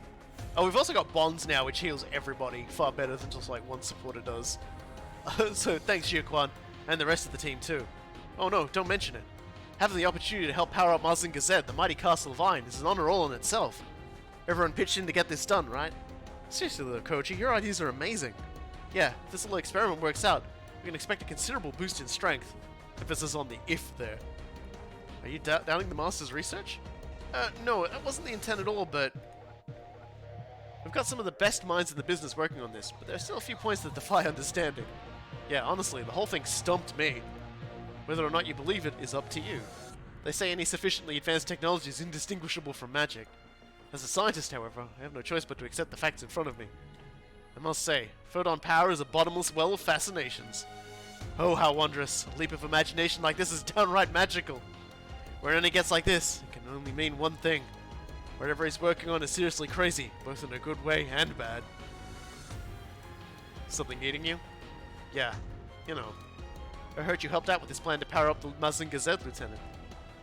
[SPEAKER 1] Oh, we've also got bonds now, which heals everybody far better than just like one supporter does. So thanks, Jiaquan, and the rest of the team too. Oh no, don't mention it. Having the opportunity to help power up Mazinger Z, the mighty castle of Iron, is an honor all in itself. Everyone pitched in to get this done, right? Seriously though, Koji, your ideas are amazing. Yeah, if this little experiment works out, we can expect a considerable boost in strength. Emphasis on the if there. Are you doubting the Master's research? No, that wasn't the intent at all, but... We've got some of the best minds in the business working on this, but there are still a few points that defy understanding. Yeah, honestly, the whole thing stumped me. Whether or not you believe it is up to you. They say any sufficiently advanced technology is indistinguishable from magic. As a scientist, however, I have no choice but to accept the facts in front of me. I must say, photon power is a bottomless well of fascinations. Oh, how wondrous. A leap of imagination like this is downright magical. When it gets like this, it can only mean one thing. Whatever he's working on is seriously crazy, both in a good way and bad. Something eating you? Yeah, you know. I heard you helped out with this plan to power up the Mazinger Z, Lieutenant.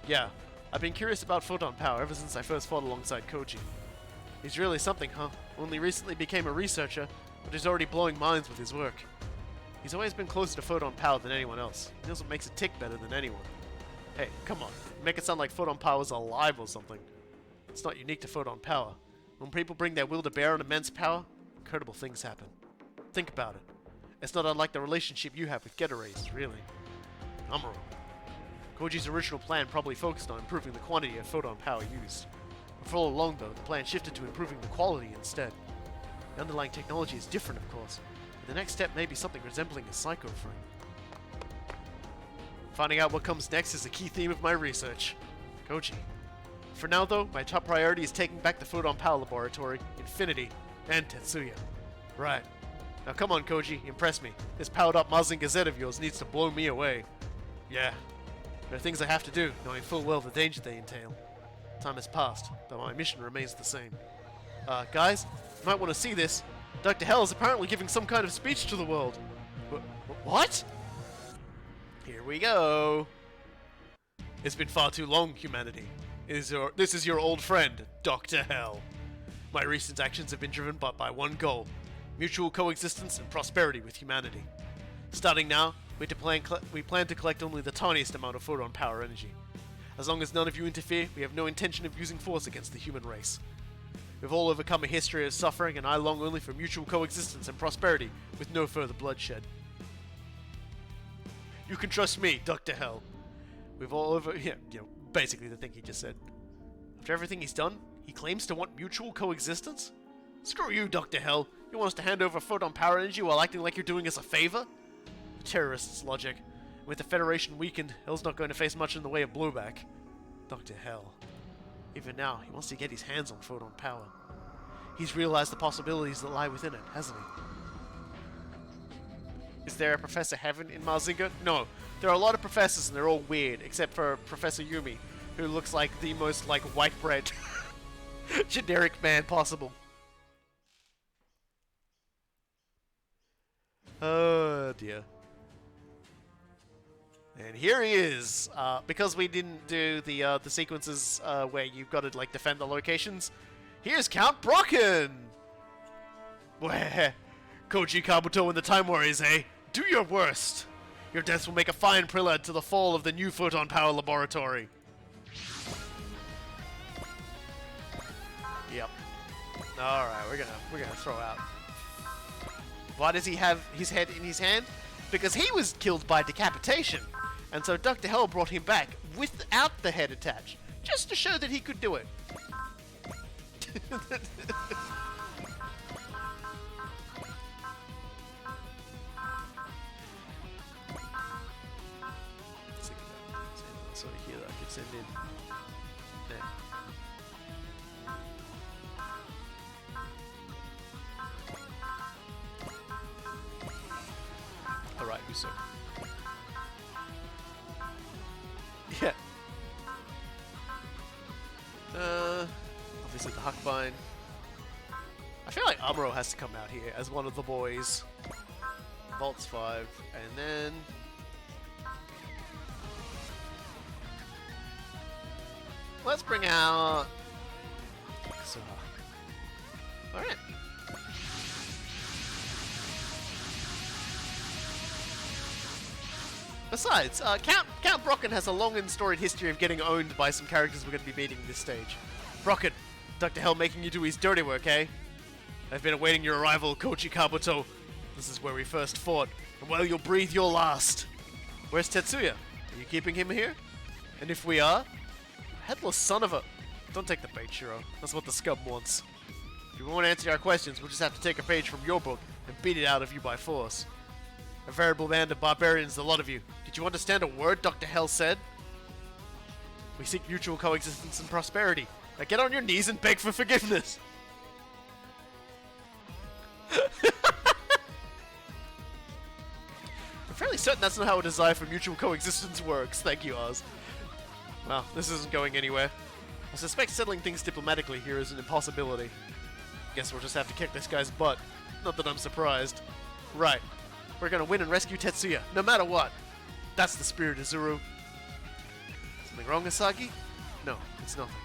[SPEAKER 1] Yeah, I've been curious about photon power ever since I first fought alongside Koji. He's really something, huh? Only recently became a researcher, but he's already blowing minds with his work. He's always been closer to photon power than anyone else. He knows what makes it tick better than anyone. Hey, come on. Make it sound like photon power is alive or something. It's not unique to photon power. When people bring their will to bear on immense power, incredible things happen. Think about it. It's not unlike the relationship you have with Geta Rays, really. Amuro. Koji's original plan probably focused on improving the quantity of photon power used. For all along, though, the plan shifted to improving the quality instead. The underlying technology is different, of course, but the next step may be something resembling a psycho frame. Finding out what comes next is a key theme of my research. Koji. For now, though, my top priority is taking back the Photon Power Laboratory, Infinity, and Tetsuya. Right. Now come on, Koji, impress me. This powered-up Mazinger Z of yours needs to blow me away. Yeah. There are things I have to do, knowing full well the danger they entail. Time has passed, but my mission remains the same. Guys, you might want to see this. Dr. Hell is apparently giving some kind of speech to the world. What? Here we go. It's been far too long, humanity. This is your old friend, Dr. Hell. My recent actions have been driven by one goal: mutual coexistence and prosperity with humanity. Starting now, we plan to collect only the tiniest amount of photon power energy. As long as none of you interfere, we have no intention of using force against the human race. We've all overcome a history of suffering, and I long only for mutual coexistence and prosperity with no further bloodshed. You can trust me, Dr. Hell. We've all basically the thing he just said. After everything he's done, he claims to want mutual coexistence? Screw you, Dr. Hell. You want us to hand over photon power energy while acting like you're doing us a favor? Terrorists' logic. With the Federation weakened, Hell's not going to face much in the way of blowback. Dr. Hell. Even now, he wants to get his hands on photon power. He's realized the possibilities that lie within it, hasn't he? Is there a Professor Heaven in Mazinger? No. There are a lot of professors and they're all weird, except for Professor Yumi, who looks like the most, white bread generic man possible. Oh, dear. And here he is. Because we didn't do the sequences where you've got to defend the locations, here's Count Brocken. Where Koji Kabuto and the Time Warriors, eh? Do your worst. Your deaths will make a fine prelude to the fall of the new Photon Power Laboratory. Yep. All right, we're gonna throw out. Why does he have his head in his hand? Because he was killed by decapitation. And so Dr. Hell brought him back without the head attached, just to show that he could do it. Sort of here that I could send in. There. Alright, Uso. Yeah. Obviously the Huckbind. I feel like Amuro has to come out here as one of the boys. Bolts 5, and then... let's bring out... Alright. Besides, Count Brocken has a long and storied history of getting owned by some characters we're going to be meeting in this stage. Brocken, Dr. Hell making you do his dirty work, eh? I've been awaiting your arrival, Kochi Kabuto. This is where we first fought, and well, you'll breathe your last. Where's Tetsuya? Are you keeping him here? And if we are, headless son of a... Don't take the bait, Shiro. That's what the scum wants. If you won't answer our questions, we'll just have to take a page from your book and beat it out of you by force. A veritable band of barbarians, the lot of you. Did you understand a word Dr. Hell said? We seek mutual coexistence and prosperity. Now get on your knees and beg for forgiveness. I'm fairly certain that's not how a desire for mutual coexistence works. Thank you, Oz. Well, this isn't going anywhere. I suspect settling things diplomatically here is an impossibility. Guess we'll just have to kick this guy's butt. Not that I'm surprised. Right. We're gonna win and rescue Tetsuya, no matter what. That's the spirit, Izuru. Something wrong, Asagi? No, it's nothing.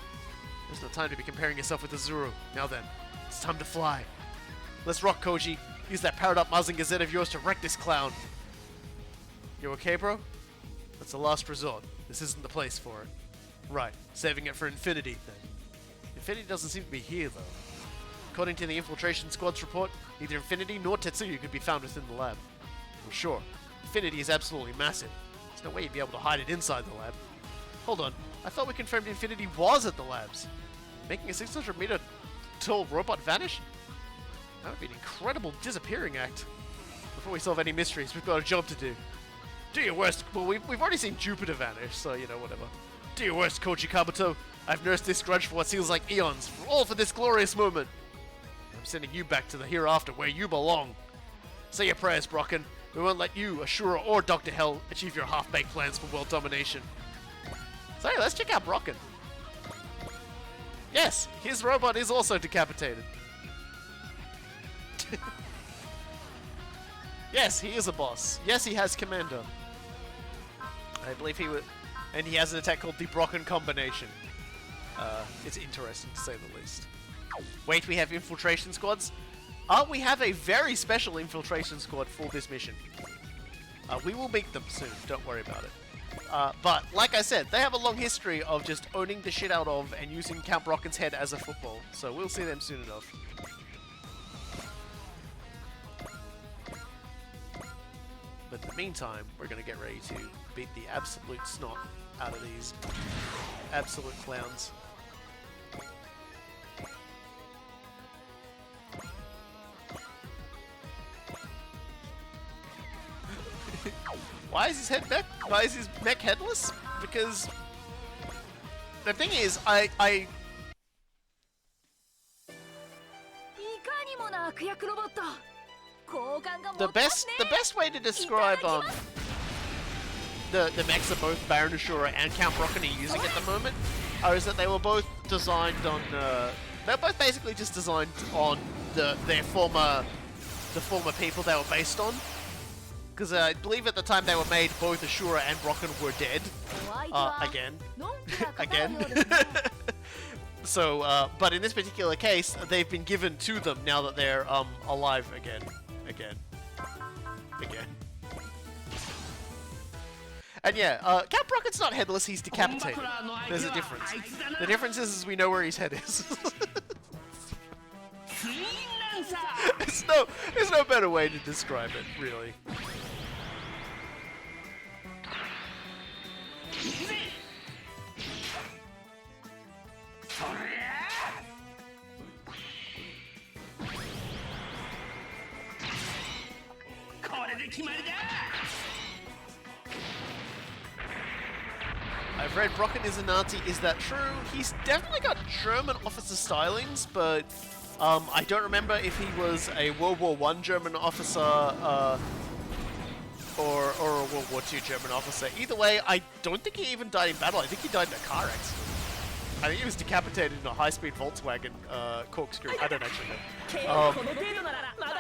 [SPEAKER 1] There's no time to be comparing yourself with Izuru. Now then, it's time to fly. Let's rock, Koji. Use that powered-up Mazinger Z of yours to wreck this clown. You okay, bro? That's the last resort. This isn't the place for it. Right, saving it for Infinity, then. Infinity doesn't seem to be here, though. According to the Infiltration Squad's report, neither Infinity nor Tetsuya could be found within the lab. Well, sure, Infinity is absolutely massive. There's no way you'd be able to hide it inside the lab. Hold on, I thought we confirmed Infinity was at the labs. Making a 600-meter tall robot vanish? That would be an incredible disappearing act. Before we solve any mysteries, we've got a job to do. Do your worst. Well, we've already seen Jupiter vanish, so, you know, whatever. Do your worst, Kochi Kabuto. I've nursed this grudge for what feels like eons, all for this glorious moment. I'm sending you back to the hereafter where you belong. Say your prayers, Brocken. We won't let you, Ashura, or Dr. Hell achieve your half-baked plans for world domination. So hey, let's check out Brocken. Yes, his robot is also decapitated. Yes, he is a boss. Yes, he has Commander. I believe he would... And he has an attack called the Brocken Combination. It's interesting, to say the least. Wait, we have infiltration squads? We have a very special infiltration squad for this mission. We will meet them soon, don't worry about it. But, like I said, they have a long history of just owning the shit out of and using Count Brocken's head as a football. So we'll see them soon enough. But in the meantime, we're going to get ready to beat the absolute snot out of these absolute clowns. Why is his head mech? Why is his mech headless? Because the thing is, the best way to describe the mechs that both Baron Ashura and Count Brocken are using at the moment is that they were both designed on they're both basically just designed on the former people they were based on. Because I believe at the time they were made, both Ashura and Brocken were dead. Again. Again. So, but in this particular case, they've been given to them now that they're alive again. Again. And yeah, Count Brocken's not headless, he's decapitated. There's a difference. The difference is we know where his head is. There's no better way to describe it, really. I've read Brocken is a Nazi. Is that true? He's definitely got German officer stylings, but I don't remember if he was a World War I German officer or a World War II German officer. Either way, I don't think he even died in battle. I think he died in a car accident. I think he was decapitated in a high-speed Volkswagen corkscrew. I don't actually know.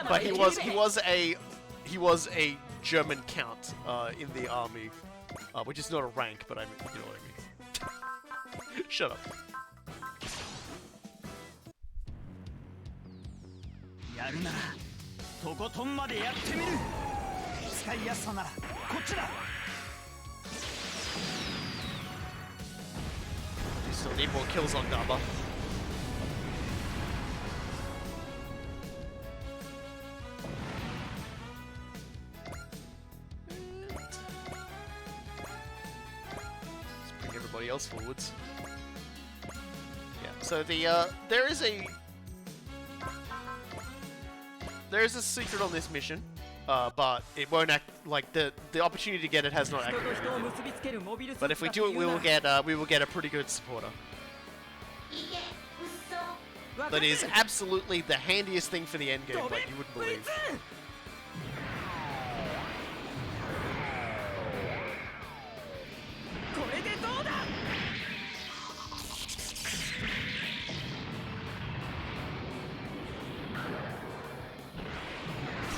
[SPEAKER 1] But he was a German count in the army, which is not a rank, but I mean, you know what I mean. Shut up. Still need more kills on Gaba. Let's bring everybody else forwards. Yeah, so the there is a secret on this mission, but it won't act like the opportunity to get it has not activated yet. But if we do it, we will get a pretty good supporter. That is absolutely the handiest thing for the end game, like you wouldn't believe.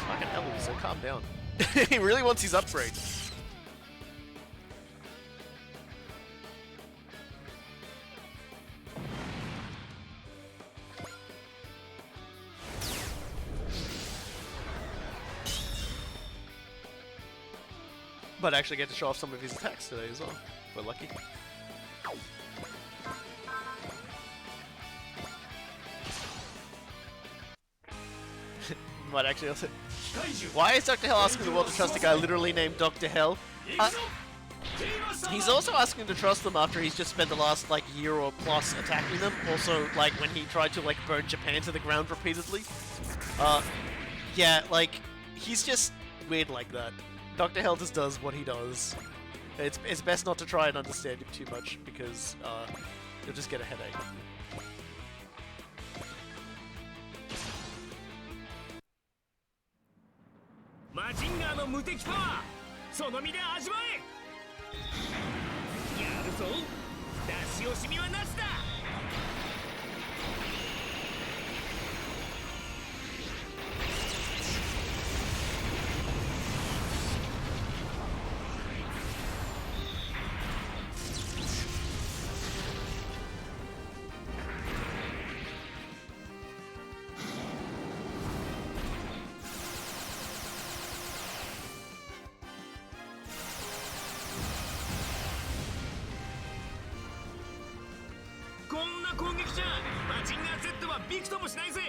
[SPEAKER 1] Fucking hell, so calm down. He really wants his upgrade. But actually get to show off some of his attacks today as well. We're lucky. Might actually also... Why is Dr. Hell asking the world to trust a guy literally named Dr. Hell? He's also asking to trust them after he's just spent the last, like, year or plus attacking them. Also, like, when he tried to, like, burn Japan to the ground repeatedly. Yeah, like, he's just weird like that. Dr. Hell just does what he does. It's best not to try and understand him too much, because, you'll just get a headache.
[SPEAKER 5] Mazinger の無敵パワー、その身で味わえ。やるぞ。出し惜しみはなしだ。こんな攻撃じゃマジンガー Z はびくともしないぜ。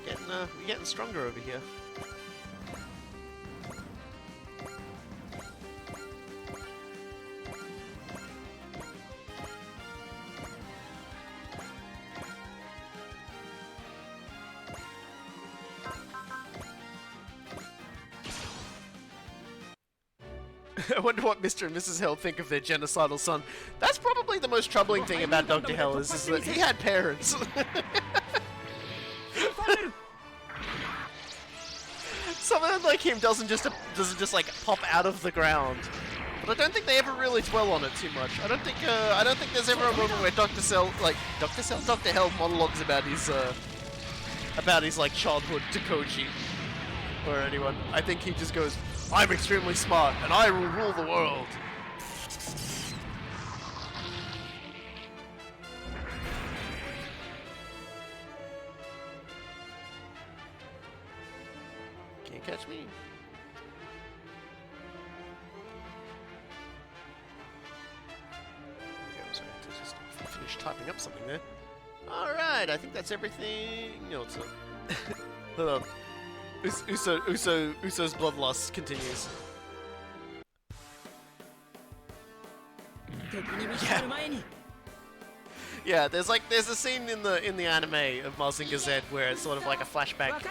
[SPEAKER 1] We're getting stronger over here. I wonder what Mr. and Mrs. Hell think of their genocidal son. That's probably the most troubling thing about Dr. Hell is that he had parents. Someone like him doesn't just like pop out of the ground. But I don't think they ever really dwell on it too much. I don't think there's ever a moment where Dr. Hell monologues about his like childhood to Koji or anyone. I think he just goes, "I'm extremely smart and I will rule the world." Can't catch me. Okay, I'm sorry to just finish typing up something there. Alright, I think that's everything. No, it's hold on. Uso's bloodlust continues. Yeah, there's a scene in the anime of Mazinger Z where it's sort of like a flashback.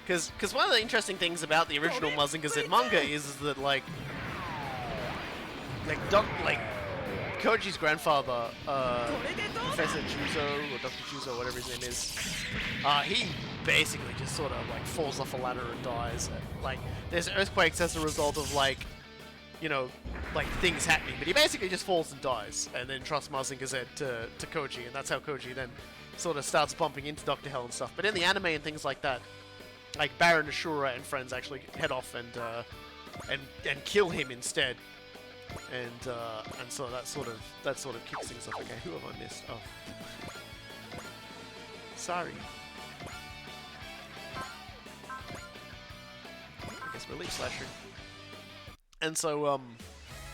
[SPEAKER 1] Because one of the interesting things about the original Mazinger Z manga is that like Koji's grandfather, Professor Chuzo or Dr. Chuzo, whatever his name is, he basically just sort of like falls off a ladder and dies. Like there's earthquakes as a result of like, you know, like things happening, but he basically just falls and dies, and then trusts Mazinger Z to Koji, and that's how Koji then sort of starts bumping into Dr. Hell and stuff. But in the anime and things like that, like Baron Ashura and friends actually head off and kill him instead. And so that sort of kicks things off. Okay, who have I missed? Oh, sorry. I guess Relief Slasher. And so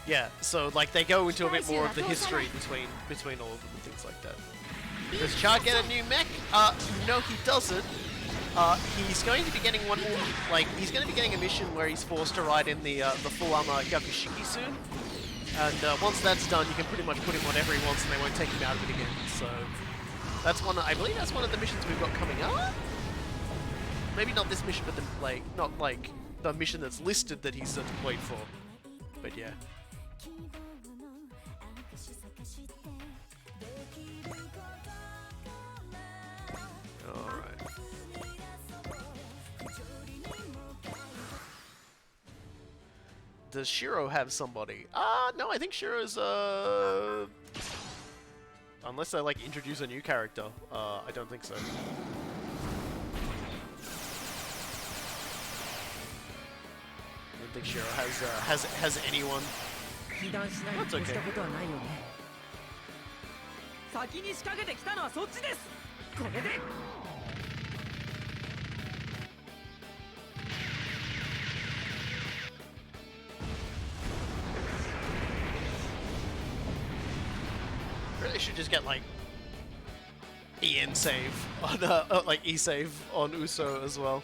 [SPEAKER 1] Yeah, so like they go into a bit more of the history between all of them and things like that. Does Char get a new mech? No, he doesn't. He's going to be getting one more. Like he's going to be getting a mission where he's forced to ride in the full armor Yakushiki soon. And once that's done, you can pretty much put him whatever he wants, and they won't take him out of it again. So that's one. I believe that's one of the missions we've got coming up. Maybe not this mission, but not like the mission that's listed that he's deployed for. But yeah. Alright. Does Shiro have somebody? No, I think Shiro's, unless they, like, introduce a new character. I don't think so. I don't think Shiro has anyone. That's okay.
[SPEAKER 5] 先に仕掛けてきたのはそっちです。これで
[SPEAKER 1] Really should just get like EN save on like E save on Uso as well.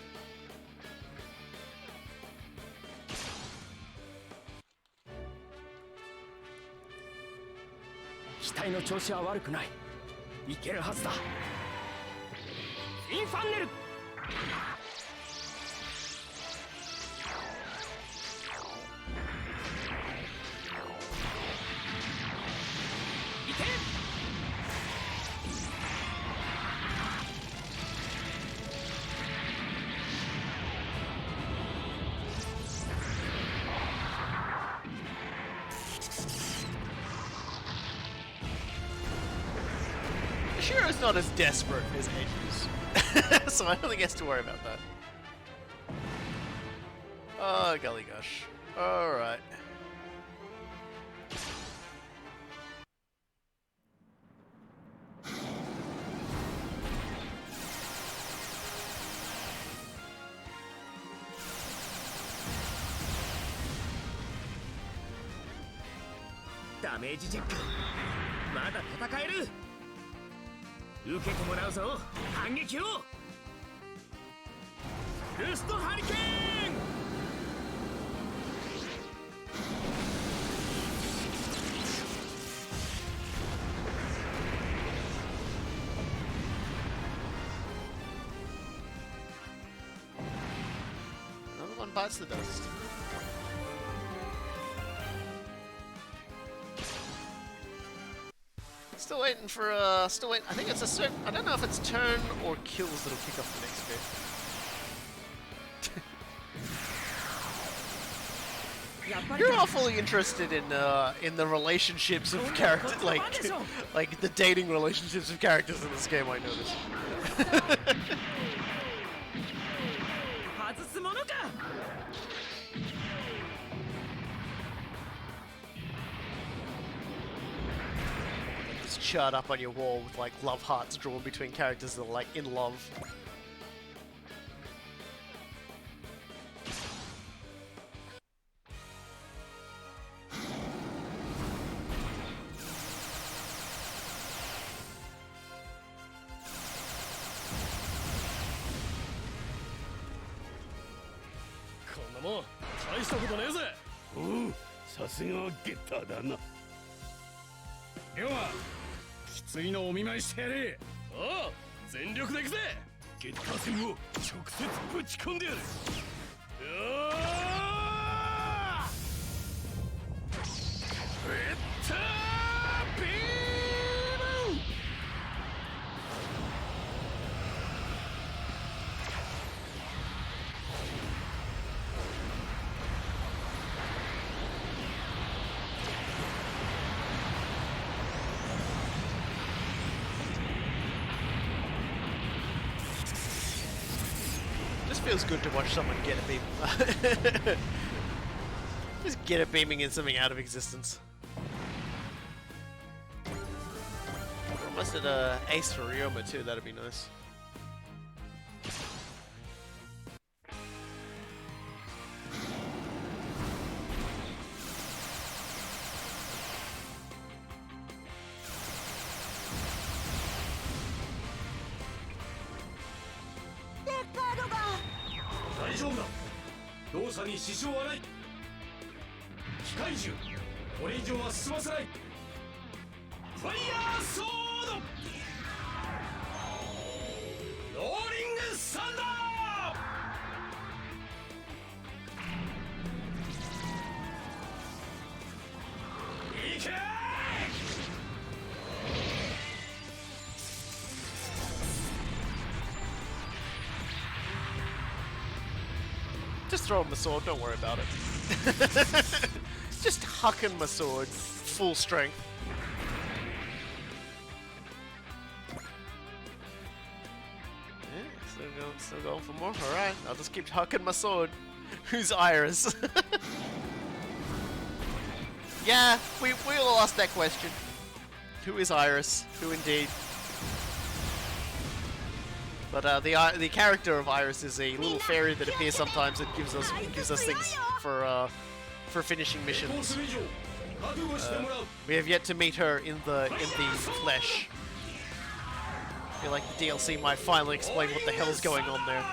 [SPEAKER 5] Inkfannel! いけ
[SPEAKER 1] Shiro's not as desperate as Edge is, so I don't think he has to worry about that. Oh, golly gosh. Alright.
[SPEAKER 5] Damage check. まだ戦える。受けてもらうぞ。反撃を。ルストハリケーン。
[SPEAKER 1] Another one bites the dust. Still waiting for, I think it's a certain, I don't know if it's turn or kills that'll kick off the next bit. You're awfully interested in the relationships of characters, like the dating relationships of characters in this game, I noticed.
[SPEAKER 5] 外すものか。
[SPEAKER 1] Chart up on your wall with like love hearts drawn between characters that are like in love.
[SPEAKER 4] Oh, さすがゲッターだな。
[SPEAKER 7] 龍馬、きついのお見舞いしてやれ。
[SPEAKER 4] ああ、全力で行くぜ。ゲッター戦を直接ぶち込んでやる。
[SPEAKER 1] Feels good to watch someone get a beam. Just get a beaming in something out of existence. We're almost at ace for Ryoma too, that'd be nice.
[SPEAKER 7] 大丈夫だ。動作に支障はない。機械獣、これ以上は進ませない。ファイヤーソード、ローリングサンダー、いけー。
[SPEAKER 1] Just throw him a sword, don't worry about it. Just hucking my sword, full strength. Yeah, still going for more. Alright, I'll just keep hucking my sword. Who's Iris? Yeah, we all asked that question. Who is Iris? Who indeed? But the character of Iris is a little fairy that appears sometimes and gives us things for finishing missions. We have yet to meet her in the flesh. I feel like the DLC might finally explain what the hell's going on there.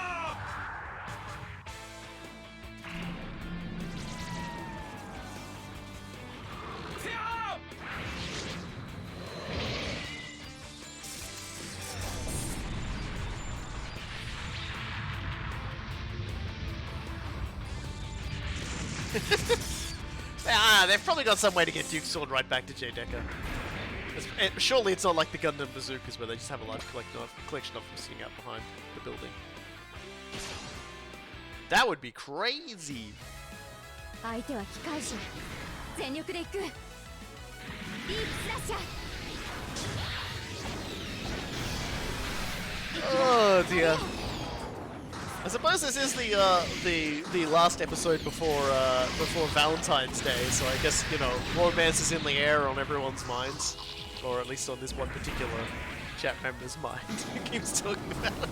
[SPEAKER 1] They've probably got some way to get Duke's sword right back to J. Deckard. Surely it's not like the Gundam bazookas where they just have a large collection of them sitting out behind the building. That would be crazy!
[SPEAKER 2] 相手は機械獣。全力で行く。ディープスラッシャー。
[SPEAKER 1] Oh dear. I suppose this is the last episode before Valentine's Day, so I guess, you know, romance is in the air on everyone's minds, or at least on this one particular chat member's mind who keeps talking about it.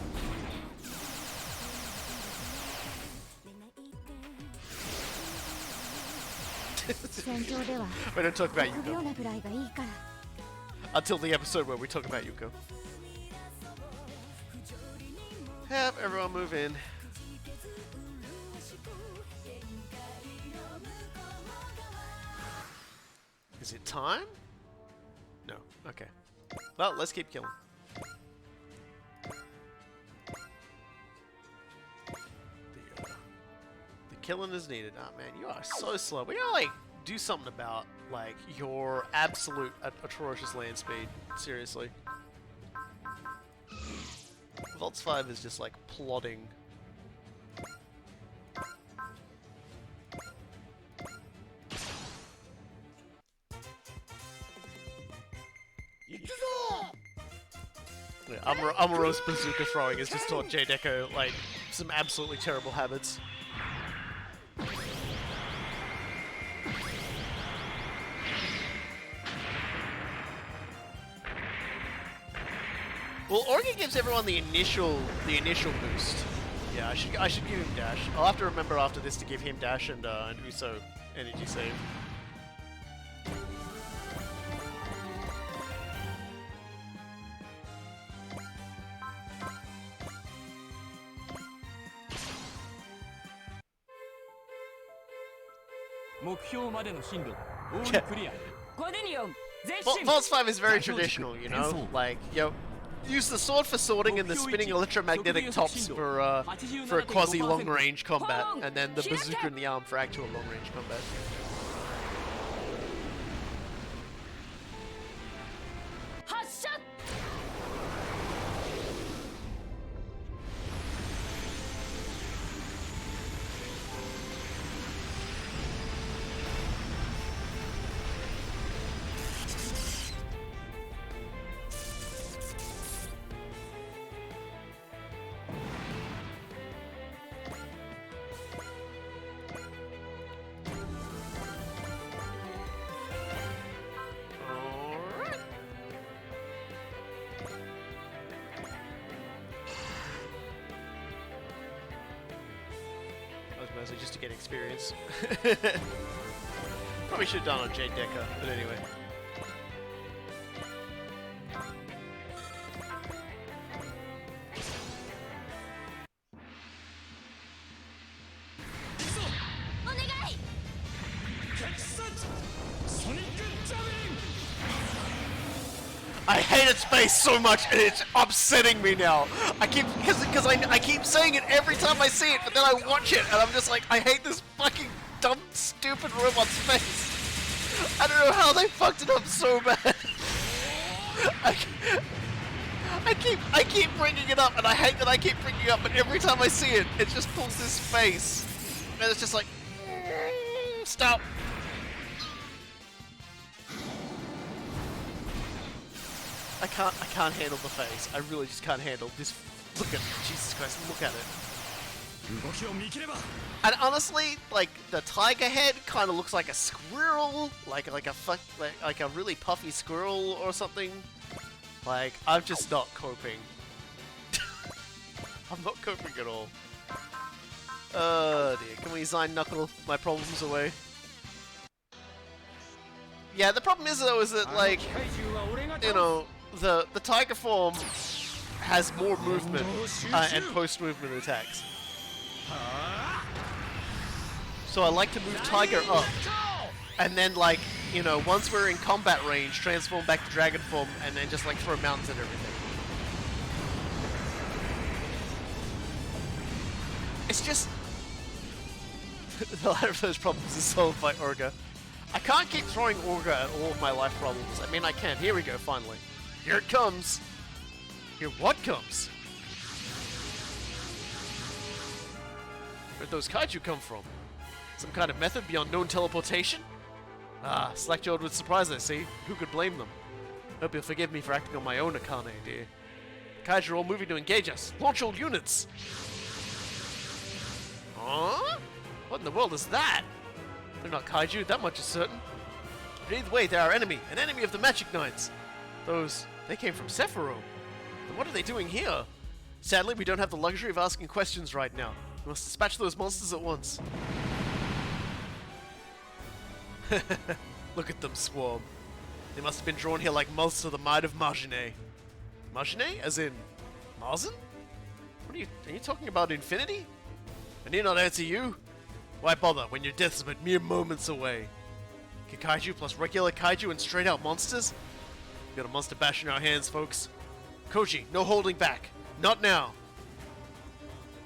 [SPEAKER 1] We don't talk about Yuko until the episode where we talk about Yuko. Have everyone move in. Is it time? No. Okay. Well, let's keep killing. The killing is needed. Oh man, you are so slow. We gotta like do something about like your absolute atrocious land speed. Seriously. Volts 5 is just like plodding. Yeah, Amuro's bazooka throwing has just taught J. Deco like some absolutely terrible habits. Well, Orga gives everyone the initial boost. Yeah, I should give him dash. I'll have to remember after this to give him dash and Uso energy save. Vaults 5 is very traditional, you know? Like, yo, use the sword for sorting and the spinning electromagnetic tops for a quasi long range combat, and then the bazooka in the arm for actual long range combat. Mostly just to get experience. Probably should have done on Jade Decker, but anyway. I hate its face so much, and it's upsetting me now. I keep I keep saying it every time I see it, but then I watch it, and I'm just like, I hate this fucking dumb, stupid robot's face. I don't know how they fucked it up so bad. I keep bringing it up, and I hate that I keep bringing it up, but every time I see it, it just pulls this face, and it's just like, stop. I can't handle the face. I really just can't handle this. Look at it. Jesus Christ, look at it. And honestly, like, the tiger head kind of looks like a squirrel, like a really puffy squirrel or something. Like, I'm just not coping. I'm not coping at all. Oh dear, can we Zine Knuckle my problems away? Yeah, the problem is though, is that, like, you know, the tiger form has more movement and post-movement attacks. So I like to move tiger up, and then, like, you know, once we're in combat range, transform back to dragon form, and then just like throw mountains and everything. It's just the latter of those problems is solved by Orga. I can't keep throwing Orga at all of my life problems. I mean, I can. Here we go, finally. Here it comes. Here what comes? Where'd those kaiju come from? Some kind of method beyond known teleportation? Ah, slack-jawed with surprise, I see. Who could blame them? Hope you'll forgive me for acting on my own, Akane, dear. Kaiju are all moving to engage us. Launch all units! Huh? What in the world is that? They're not kaiju, that much is certain. But either way, they're our enemy, an enemy of the Magic Knights. They came from Sephiroth. Then what are they doing here? Sadly, we don't have the luxury of asking questions right now. We must dispatch those monsters at once. Look at them swarm. They must have been drawn here like moths to the might of Majine. Majine? As in Marzen? What are you talking about infinity? I need not answer you. Why bother when your death's but mere moments away? Kaiju plus regular kaiju and straight out monsters? We got a monster bash in our hands, folks. Koji, no holding back. Not now.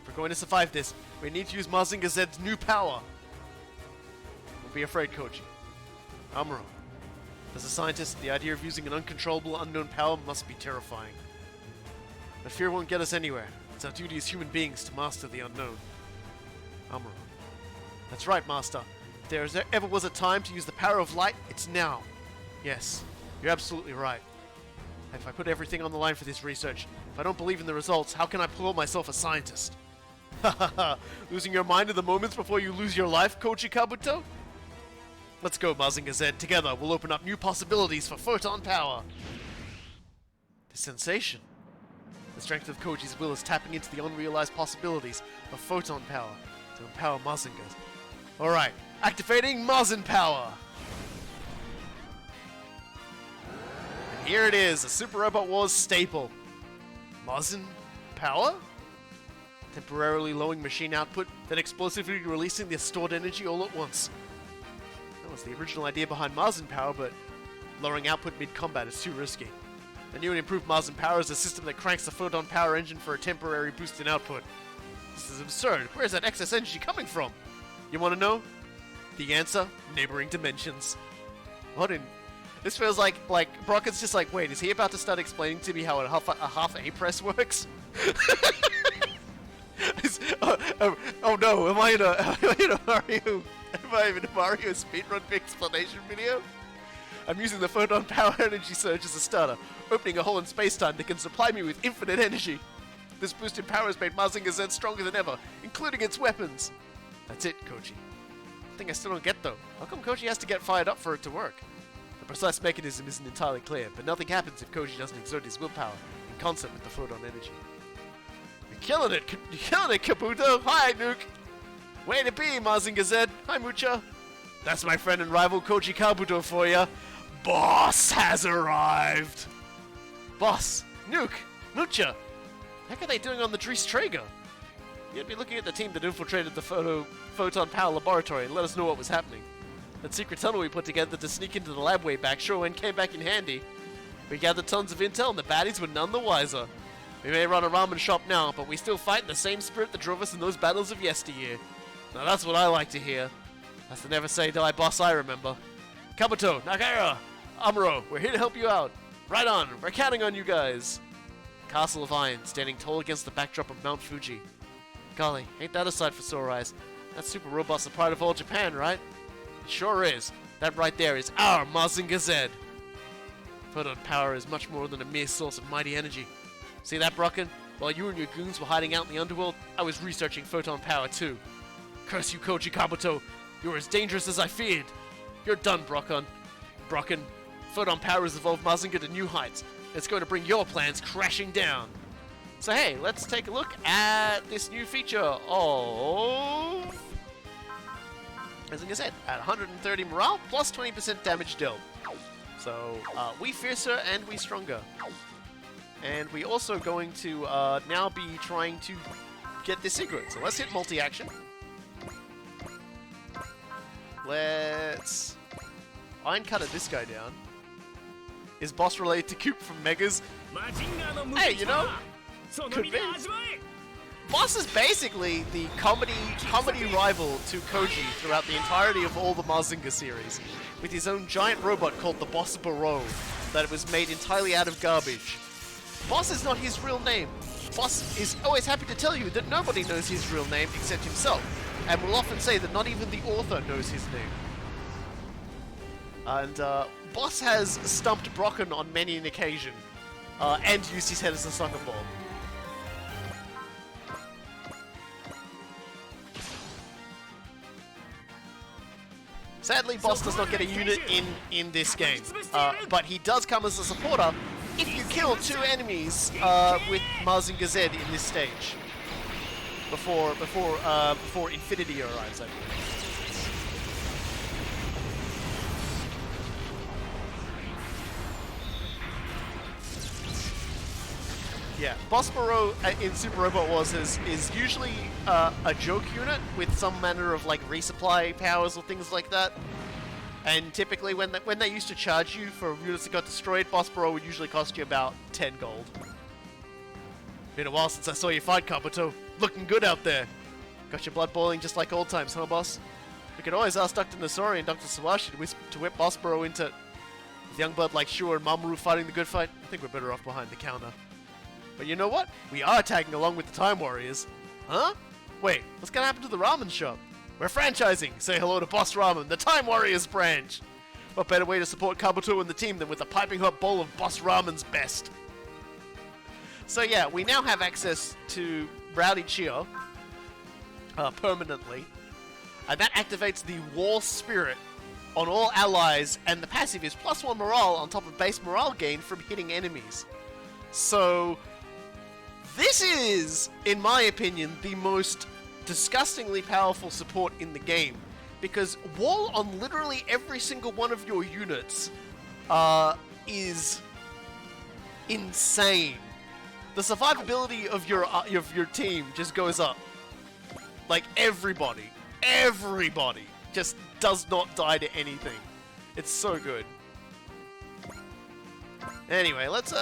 [SPEAKER 1] If we're going to survive this, we need to use Mazinger Z's new power. Don't be afraid, Koji. Amuro. As a scientist, the idea of using an uncontrollable, unknown power must be terrifying. But fear won't get us anywhere. It's our duty as human beings to master the unknown. Amuro. That's right, Master. If there ever was a time to use the power of light, it's now. Yes, you're absolutely right. If I put everything on the line for this research, if I don't believe in the results, how can I call myself a scientist? Hahaha, losing your mind in the moments before you lose your life, Koji Kabuto? Let's go, Mazinger Z. Together, we'll open up new possibilities for photon power. The sensation. The strength of Koji's will is tapping into the unrealized possibilities of photon power to empower Mazingers. Alright, activating Mazen power! And here it is, a Super Robot Wars staple. Mazen power? Temporarily lowering machine output, then explosively releasing the stored energy all at once. That was the original idea behind Mazen power, but lowering output mid-combat is too risky. The new and improved Mazen power is a system that cranks the photon power engine for a temporary boost in output. This is absurd. Where's that excess energy coming from? You want to know? The answer? Neighboring dimensions. What in... This feels like Brocken's just like, wait, is he about to start explaining to me how a half A press works? Oh no, am I in a Mario? Am I in a Mario speedrun explanation video? I'm using the photon power energy surge as a starter, opening a hole in space-time that can supply me with infinite energy. This boosted power has made Mazinger Z stronger than ever, including its weapons. That's it, Koji. The thing I still don't get though, how come Koji has to get fired up for it to work? The precise mechanism isn't entirely clear, but nothing happens if Koji doesn't exert his willpower in concert with the photon energy. You're killing it, Kabuto! Hi, Nuke! Way to be, Mazinger Z! Hi, Mucha! That's my friend and rival Koji Kabuto for ya! Boss has arrived! Boss! Nuke! Mucha! What the heck are they doing on the Dries Traeger? You'd be looking at the team that infiltrated the photon power laboratory and let us know what was happening. That secret tunnel we put together to sneak into the lab way back sure came back in handy. We gathered tons of intel and the baddies were none the wiser. We may run a ramen shop now, but we still fight in the same spirit that drove us in those battles of yesteryear. Now that's what I like to hear. That's the never say die boss I remember. Kabuto, Nagaira, Amuro, we're here to help you out. Right on, we're counting on you guys. Castle of Iron, standing tall against the backdrop of Mount Fuji. Golly, ain't that a sight for sore eyes? That super robot's the pride of all Japan, right? It sure is. That right there is our Mazinger Z. Photon power is much more than a mere source of mighty energy. See that, Brocken? While you and your goons were hiding out in the underworld, I was researching photon power too. Curse you, Koji Kabuto. You're as dangerous as I feared. You're done, Brocken. Photon power has evolved Mazinger to new heights. It's going to bring your plans crashing down. So hey, let's take a look at this new feature of Mazinger Z at 130 morale plus 20% damage dealt. So we fiercer and we stronger. And we also going to now be trying to get this secret. So let's hit multi-action. Let's iron cutter this guy down. Is boss related to Coop from Megas? Hey, you know, could be. Boss is basically the comedy rival to Koji throughout the entirety of all the Mazinger series, with his own giant robot called the Boss Barreau that was made entirely out of garbage. Boss is not his real name. Boss is always happy to tell you that nobody knows his real name except himself, and will often say that not even the author knows his name. And Boss has stumped Brocken on many an occasion, and used his head as a soccer ball. Sadly, Boss does not get a unit in this game, but he does come as a supporter if you kill 2 enemies with Mazinger Z in this stage before Infinity arrives, I believe. Yeah, Boss Barreau in Super Robot Wars is usually a joke unit with some manner of like resupply powers or things like that. And typically when they used to charge you for units that got destroyed, Boss Barreau would usually cost you about 10 gold. Been a while since I saw you fight, Kabuto. Looking good out there. Got your blood boiling just like old times, huh, boss? We could always ask Dr. Nasori and Dr. Sawashi to whip Boss Barreau into... With young blood like Shua and Mamoru fighting the good fight, I think we're better off behind the counter. But you know what? We are tagging along with the Time Warriors. Huh? Wait, what's gonna happen to the ramen shop? We're franchising! Say hello to Boss Ramen, the Time Warriors branch! What better way to support Kabuto and the team than with a piping hot bowl of Boss Ramen's best? So yeah, we now have access to Rowdy Chio permanently. And that activates the War Spirit on all allies, and the passive is +1 morale on top of base morale gain from hitting enemies. So... this is, in my opinion, the most disgustingly powerful support in the game, because wall on literally every single one of your units is insane. The survivability of your team just goes up. Like everybody just does not die to anything. It's so good. Anyway, let's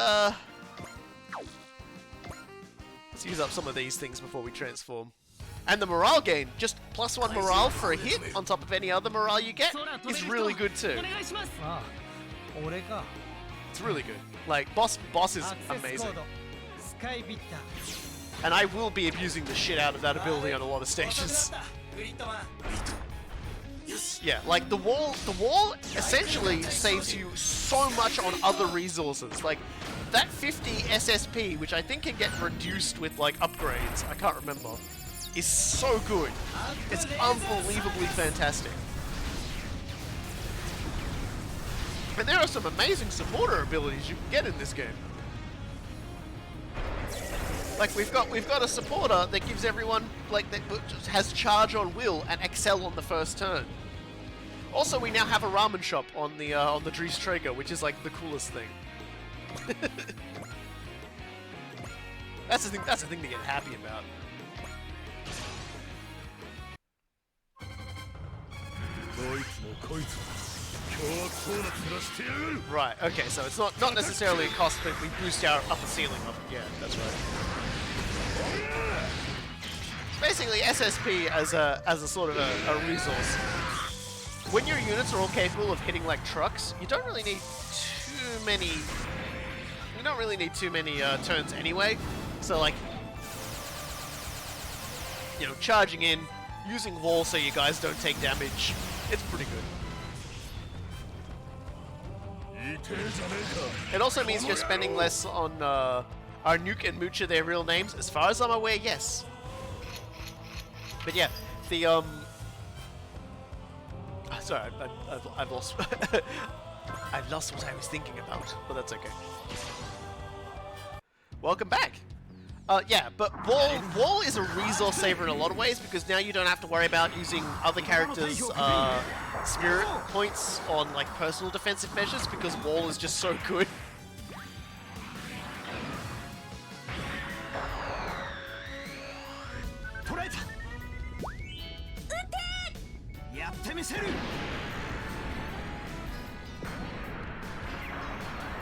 [SPEAKER 1] use up some of these things before we transform. And the morale gain, just +1 morale for a hit on top of any other morale you get, is really good too. It's really good. Like, boss is amazing. And I will be abusing the shit out of that ability on a lot of stages. Yeah, like the wall essentially saves you so much on other resources. Like, that 50 SSP, which I think can get reduced with like upgrades, I can't remember, is so good. It's unbelievably fantastic. And there are some amazing supporter abilities you can get in this game. Like we've got a supporter that gives everyone like that has charge on will and excel on the first turn. Also, we now have a ramen shop on the Dries Traeger, which is like the coolest thing. That's the thing to get happy about. Right, okay, so it's not necessarily a cost, but we boost our upper ceiling up. Yeah, that's right. Basically, SSP as a sort of a resource. When your units are all capable of hitting like trucks, you don't really need too many. You don't really need too many turns anyway. So like, you know, charging in, using wall so you guys don't take damage. It's pretty good. It also means you're spending less on our Nuke and Mooch are their real names. As far as I'm aware, yes. But yeah, the sorry, I've lost. I've lost what I was thinking about, but that's okay. Welcome back. Yeah, but Wall is a resource saver in a lot of ways because now you don't have to worry about using other characters' spirit points on like personal defensive measures because Wall is just so good.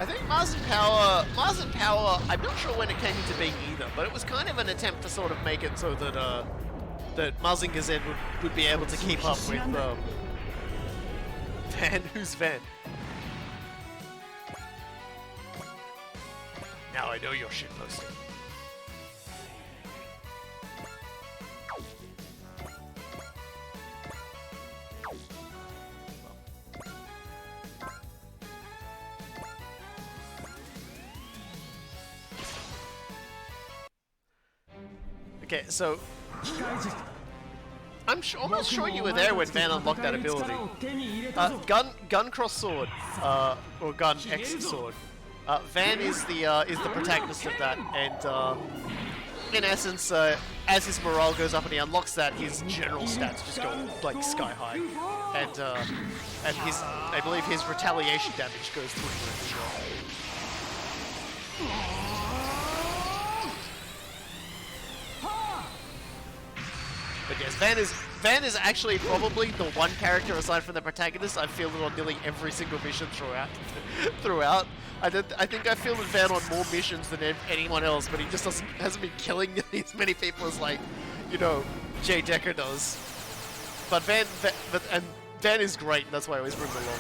[SPEAKER 1] I think Mars and Power, I'm not sure when it came into being either, but it was kind of an attempt to sort of make it so that that Mazinger's End would be able to keep up with Van. Who's Van? Now I know your shitposting. Okay, so I'm almost sure you were there when Van unlocked that ability. Gun cross sword, or gun X sword. Van is the protagonist of that, and in essence, as his morale goes up and he unlocks that, his general stats just go like sky high, and I believe his retaliation damage goes through the roof as well. But yes, Van is actually probably the one character aside from the protagonist I've fielded on nearly every single mission throughout. I think I fielded Van on more missions than anyone else, but he just hasn't been killing as many people as like, you know, Jay Deckard does. But Van is great, and that's why I always bring him along.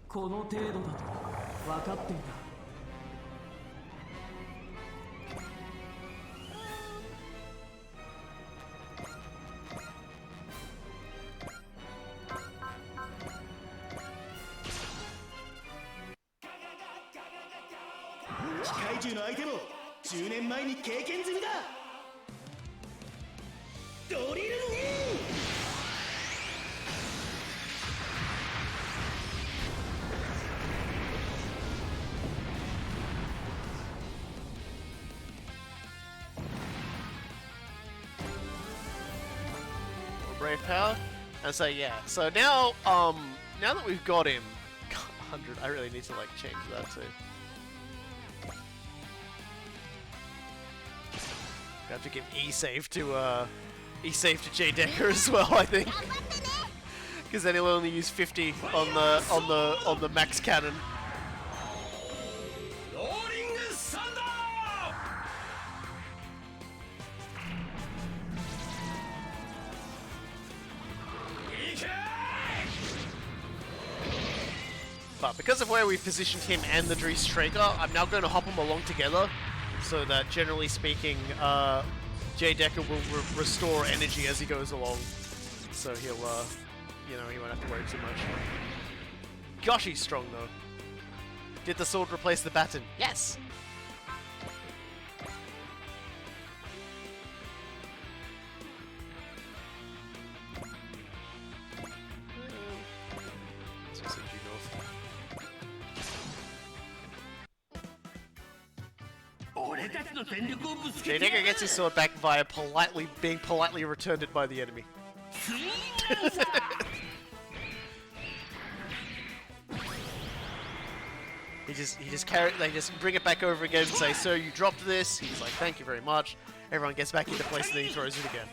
[SPEAKER 3] この程度だと分かっていた。
[SPEAKER 4] 怪獣の相手も10年前に経験済みだ。ドリルイン。
[SPEAKER 1] Brave power, and so yeah. So now, now that we've got him, 100. I really need to like change that too. I have to give E-save to Jay Decker as well, I think, because then he'll only use 50 on the max cannon. But because of where we've positioned him and the Dries Traeger, I'm now going to hop them along together, so that generally speaking, Jay Decker will restore energy as he goes along. So he'll, you know, he won't have to worry too much. Gosh, he's strong though. Did the sword replace the baton? Yes! Jay Decker gets his sword back via being politely returned it by the enemy. They just bring it back over again and say, "Sir, you dropped this." He's like, "Thank you very much." Everyone gets back into place and then he throws it again.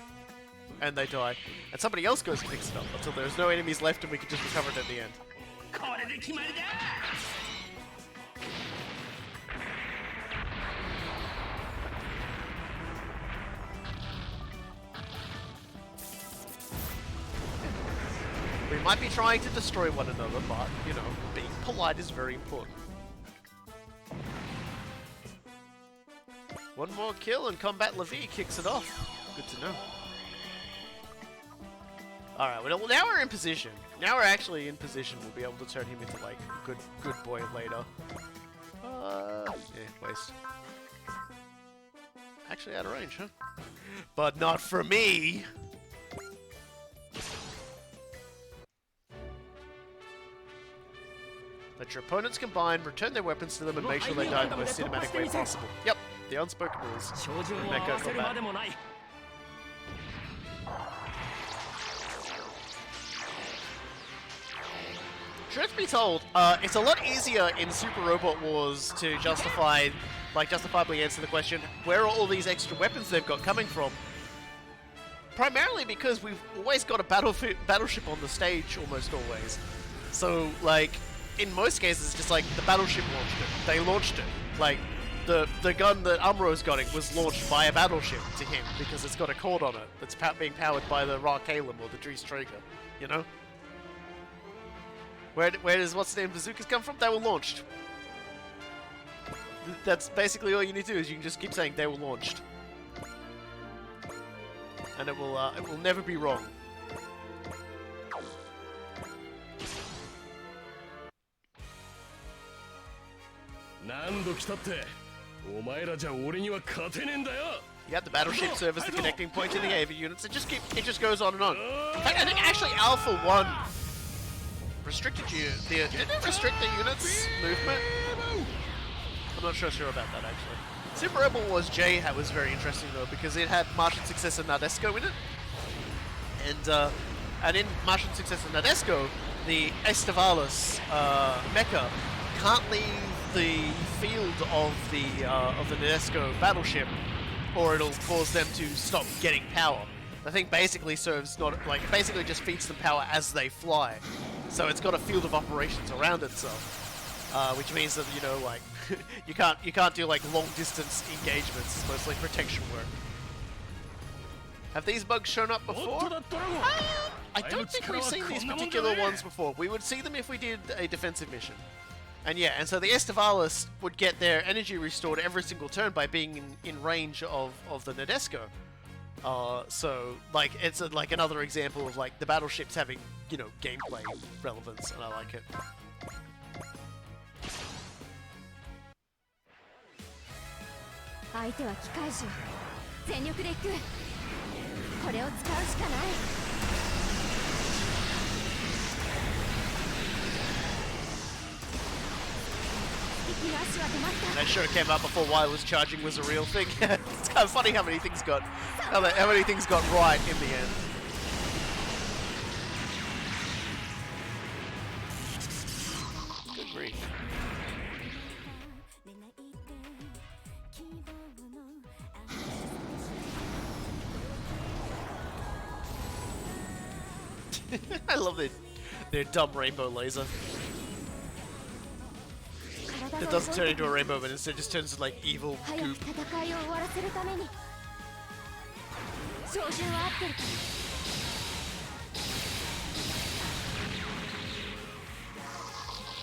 [SPEAKER 1] and they die, and somebody else goes and picks it up until there's no enemies left and we can just recover it at the end.
[SPEAKER 5] これで決まりだ
[SPEAKER 1] We might be trying to destroy one another, but, you know, being polite is very important. One more kill and Combat Levi kicks it off. Good to know. Alright, well now we're in position. Now we're actually in position. We'll be able to turn him into, like, good boy later. Yeah, waste. Actually out of range, huh? But not for me! Let your opponents combine, return their weapons to them, and make sure they die in the most cinematic way possible. Yep, the unspoken rules.
[SPEAKER 5] 照準を合
[SPEAKER 1] Mecha
[SPEAKER 5] わせるまで
[SPEAKER 1] combat.
[SPEAKER 5] もない
[SPEAKER 1] Truth be told, it's a lot easier in Super Robot Wars to justifiably answer the question, where are all these extra weapons they've got coming from? Primarily because we've always got a battleship on the stage, almost always. So, like, in most cases, it's just like the battleship launched it. They launched it. Like, the gun that Amro's got was launched by a battleship to him because it's got a cord on it that's being powered by the Ra Kalem or the Dries Traeger, you know? Where does what's the name bazookas come from? They were launched. That's basically all you need to do is you can just keep saying they were launched, and it will never be wrong. You have the battleship serve as the connecting point to the AV units. It just goes on and on. In fact, I think actually Alpha 1 restricted did it restrict the units' movement? I'm not sure about that actually. Super Rebel Wars J was very interesting though because it had Martian Successor Nadesco in it, and in Martian Successor Nadesco, the Estevalis mecha can't leave the field of the Nadesco battleship, or it'll cause them to stop getting power. The thing basically basically just feeds them power as they fly. So it's got a field of operations around itself, which means that, you know, like, you can't do like long distance engagements. It's mostly protection work. Have these bugs shown up before? I don't think we've seen these particular ones before. We would see them if we did a defensive mission. And yeah, and so the Estevalis would get their energy restored every single turn by being in range of the Nadesco. So, like, it's like another example of, like, the battleships having, you know, gameplay relevance, and I like it. That show came out before wireless charging was a real thing. It's kind of funny how many things got right in the end. Good grief. I love their dumb rainbow laser. It doesn't turn into a rainbow, but instead just turns into, like, evil goop.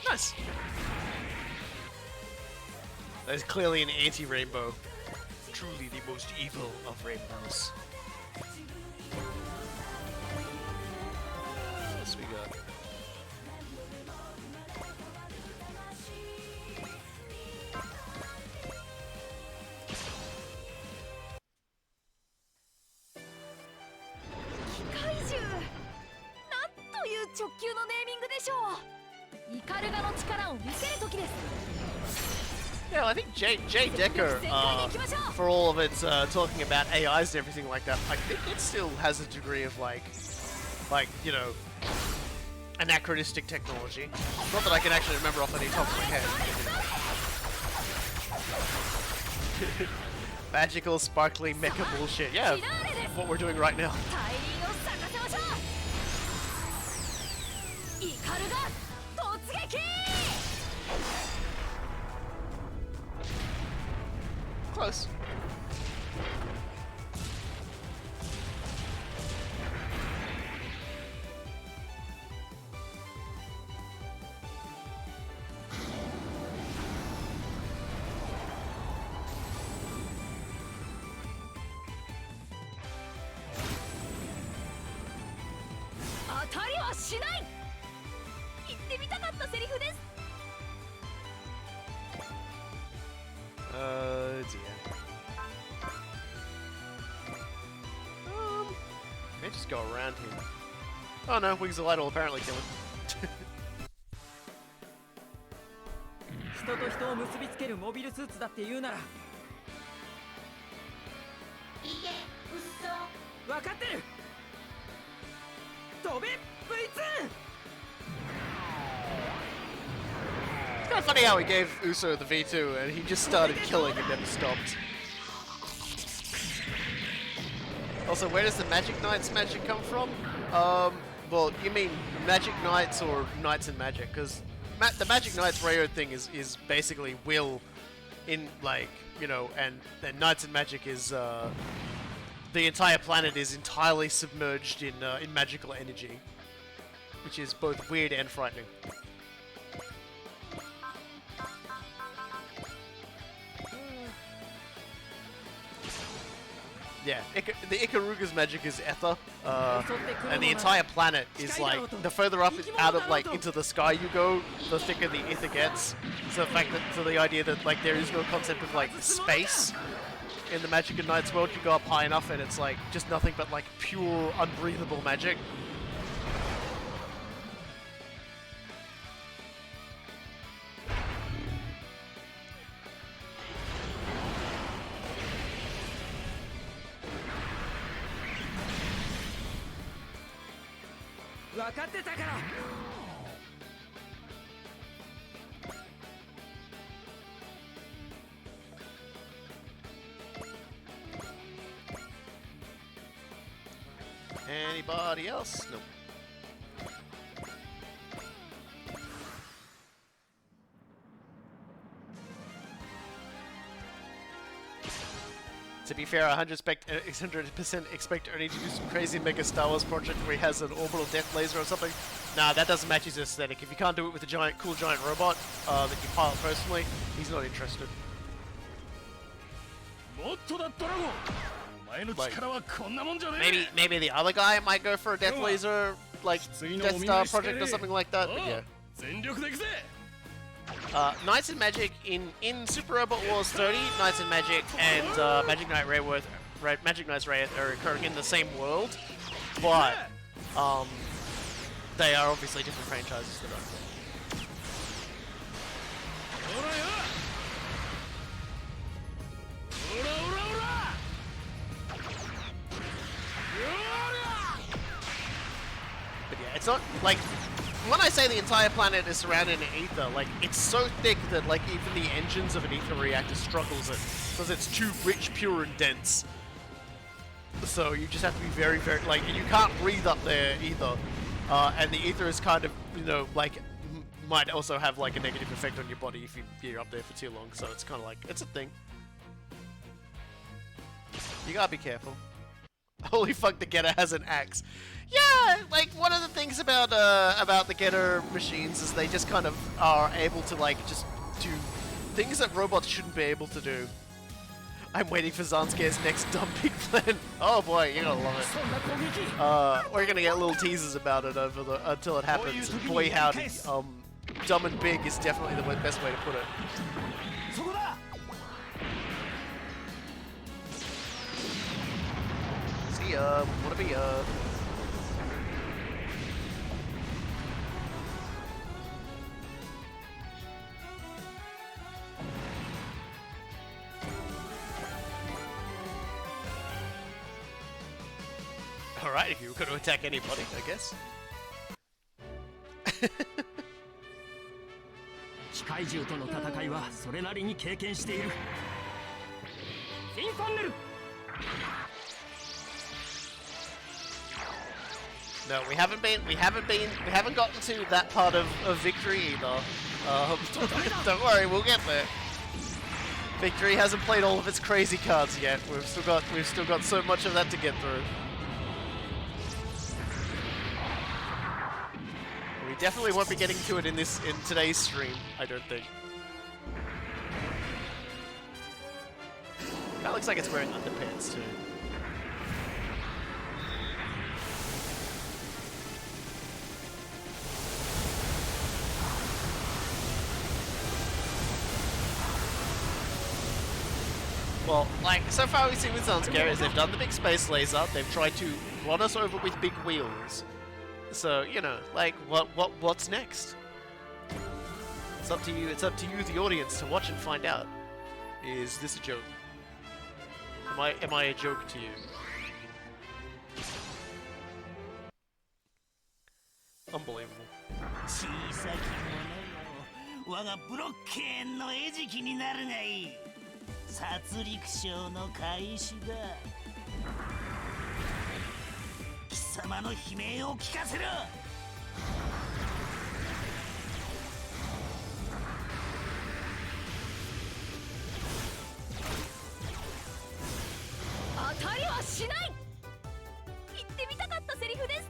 [SPEAKER 1] Nice! That is clearly an anti-rainbow. Truly the most evil of rainbows. What else we got? Yeah, I think Deckard, for all of its talking about AIs and everything like that, I think it still has a degree of like, you know, anachronistic technology. Not that I can actually remember off the top of my head. Magical, sparkly mecha bullshit. Yeah, what we're doing right now.
[SPEAKER 2] 怒るが突撃
[SPEAKER 1] Close. Dear. May just go around him. Oh no, Wings of Light will apparently kill him.
[SPEAKER 6] 人と人を結びつけるモビルスーツだって言うなら分かってる飛べ V2
[SPEAKER 1] It's kind of funny how he gave Uso the V2 and he just started killing and never stopped. Also, where does the Magic Knights magic come from? Well, you mean Magic Knights or Knights in Magic? Because the Magic Knights Rayo thing is basically will in, like, you know, and then Knights in Magic is, the entire planet is entirely submerged in magical energy. Which is both weird and frightening. Yeah, the Ikaruga's magic is ether, and the entire planet is like, the further up out of like into the sky you go, the thicker the ether gets. So the idea that like there is no concept of like space in the Magic and Knights world, you go up high enough and it's like just nothing but like pure unbreathable magic. Anybody else? Nope. To be fair, 100% expect Ernie to do some crazy mega Star Wars project where he has an orbital death laser or something. Nah, that doesn't match his aesthetic. If you can't do it with a cool giant robot that you pilot personally, he's not interested. Like, maybe the other guy might go for a death laser, like Death Star project or something like that. But yeah. Knights in Magic in Super Robot Wars 30, Knights in Magic and Magic Knight Magic Knights Ray are occurring in the same world, but they are obviously different franchises that are. But yeah, it's not like, when I say the entire planet is surrounded in ether, like, it's so thick that, like, even the engines of an ether reactor struggles it, because it's too rich, pure, and dense. So you just have to be very, very, like, you can't breathe up there either. And the ether is kind of, you know, like, might also have, like, a negative effect on your body if you're up there for too long, so it's kind of like, it's a thing. You gotta be careful. Holy fuck, the Getter has an axe. Yeah, like, one of the things about the Getter machines is they just kind of are able to, like, just do things that robots shouldn't be able to do. I'm waiting for Zanscare's next dumb big plan. Oh boy, you're gonna love it. We're gonna get little teasers about it until it happens. And boy howdy, dumb and big is definitely the best way to put it. See ya, wanna be ya. Alright, if you were going to attack anybody, I guess.
[SPEAKER 5] 機械獣との戦いはそれなりに経験している。フィンファンネル。
[SPEAKER 1] No, we haven't gotten to that part of victory either. Don't worry, we'll get there. Victory hasn't played all of its crazy cards yet. We've still got so much of that to get through. We definitely won't be getting to it in today's stream, I don't think. That looks like it's wearing underpants too. Well, like, so far we've seen with Zanskar is they've done the big space laser, they've tried to run us over with big wheels. So, you know, like, what's next? It's up to you, the audience, to watch and find out. Is this a joke? Am I a joke to you? Unbelievable.
[SPEAKER 8] 小さき者よ我がブロッケンの餌食になるがいい殺戮ショーの開始だ貴様の悲鳴を聞かせろ
[SPEAKER 2] 当たりはしない言ってみたかったセリフです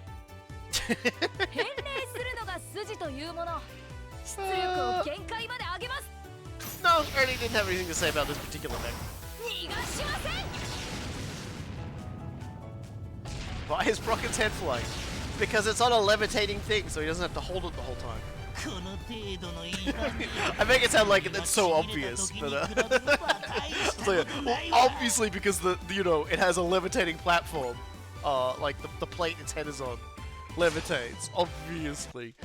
[SPEAKER 2] 返礼するのが筋というもの出力を限界まで上げます
[SPEAKER 1] No, Ernie didn't have anything to say about this particular mech.
[SPEAKER 2] 逃がしません
[SPEAKER 1] Why is Brocket's head flying? Because it's on a levitating thing, so he doesn't have to hold it the whole time.
[SPEAKER 8] この程度の言い方
[SPEAKER 1] I make it sound like it's so obvious, but it's like, well, obviously because it has a levitating platform, like the plate its head is on levitates, obviously.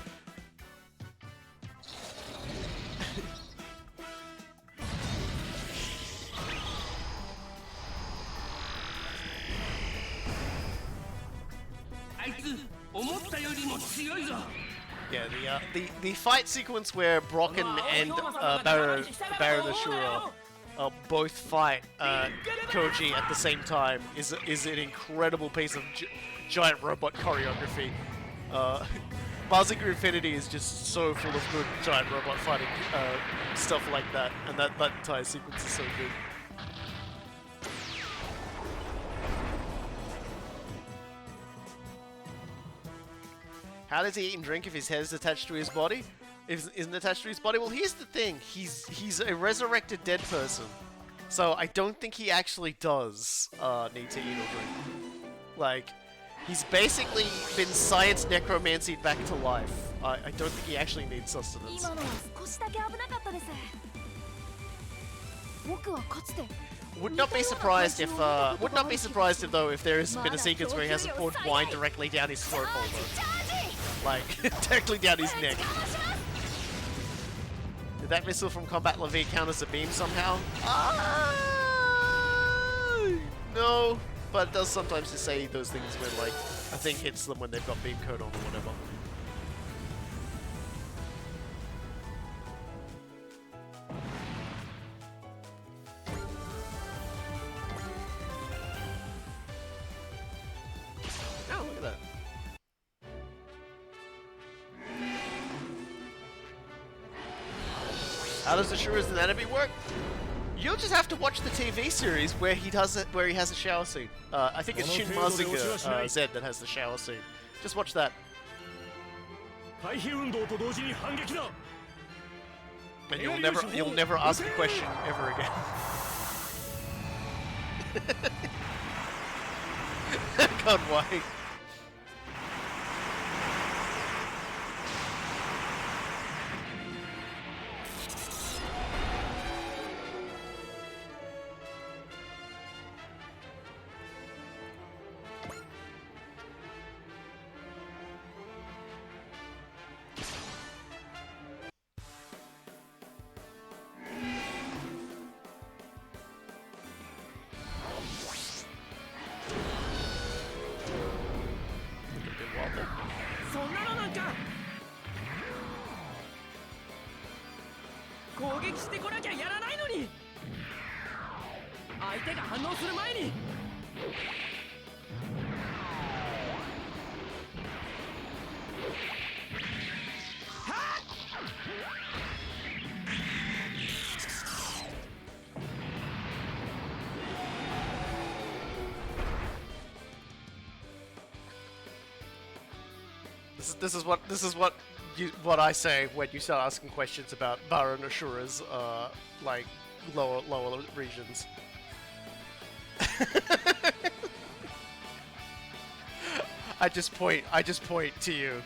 [SPEAKER 1] Yeah, the fight sequence where Brocken and Baron Ashura both fight Koji at the same time is an incredible piece of giant robot choreography. Mazinger Infinity is just so full of good giant robot fighting stuff like that, and that entire sequence is so good. How does he eat and drink if his head is attached to his body? If it isn't attached to his body? Well, here's the thing. He's a resurrected dead person. So I don't think he actually does need to eat or drink. Like, he's basically been science necromancied back to life. I don't think he actually needs sustenance. Would not be surprised if though if there has been a sequence where he hasn't poured wine directly down his throat hole. Like, directly down his neck. Did that missile from Combat Levy count as a beam somehow? No, but it does sometimes just say those things when, like, a thing hits them when they've got beam code on or whatever. Oh, look at that. How does Ashura's anatomy work? You'll just have to watch the TV series where he does it, where he has a shower scene. I think it's Shin Mazinger Z that has the shower scene. Just watch that. And you'll never ask a question ever again. God, why? This is what I say when you start asking questions about Baron Ashura's like lower regions. I just point to you.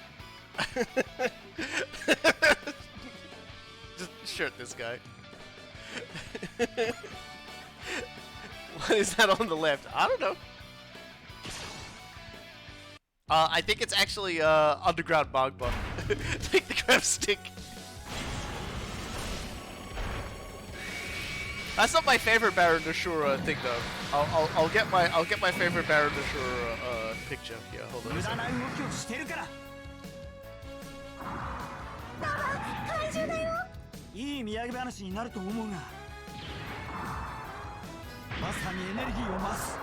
[SPEAKER 1] Just shirt this guy. What is that on the left? I don't know. I think it's actually underground magma. Take the crab stick. That's not my favorite Baron Ashura thing though. I'll get my favorite Baron Ashura picture here. Hold on a second.
[SPEAKER 8] いい土産話になると思うがまさにエネルギーを増す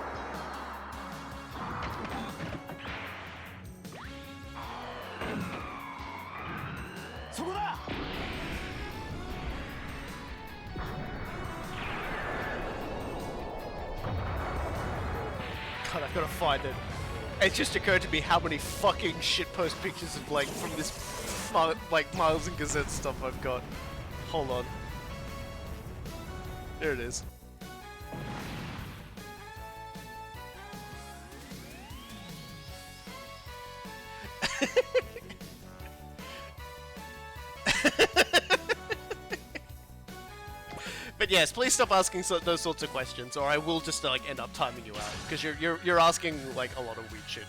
[SPEAKER 8] そこだ
[SPEAKER 1] God, I've got to find it. It just occurred to me how many fucking shitpost pictures of like from this like Miles and Gazette stuff I've got. Hold on. There it is. But yes, please stop asking those sorts of questions, or I will just like end up timing you out because you're asking like a lot of weird shit,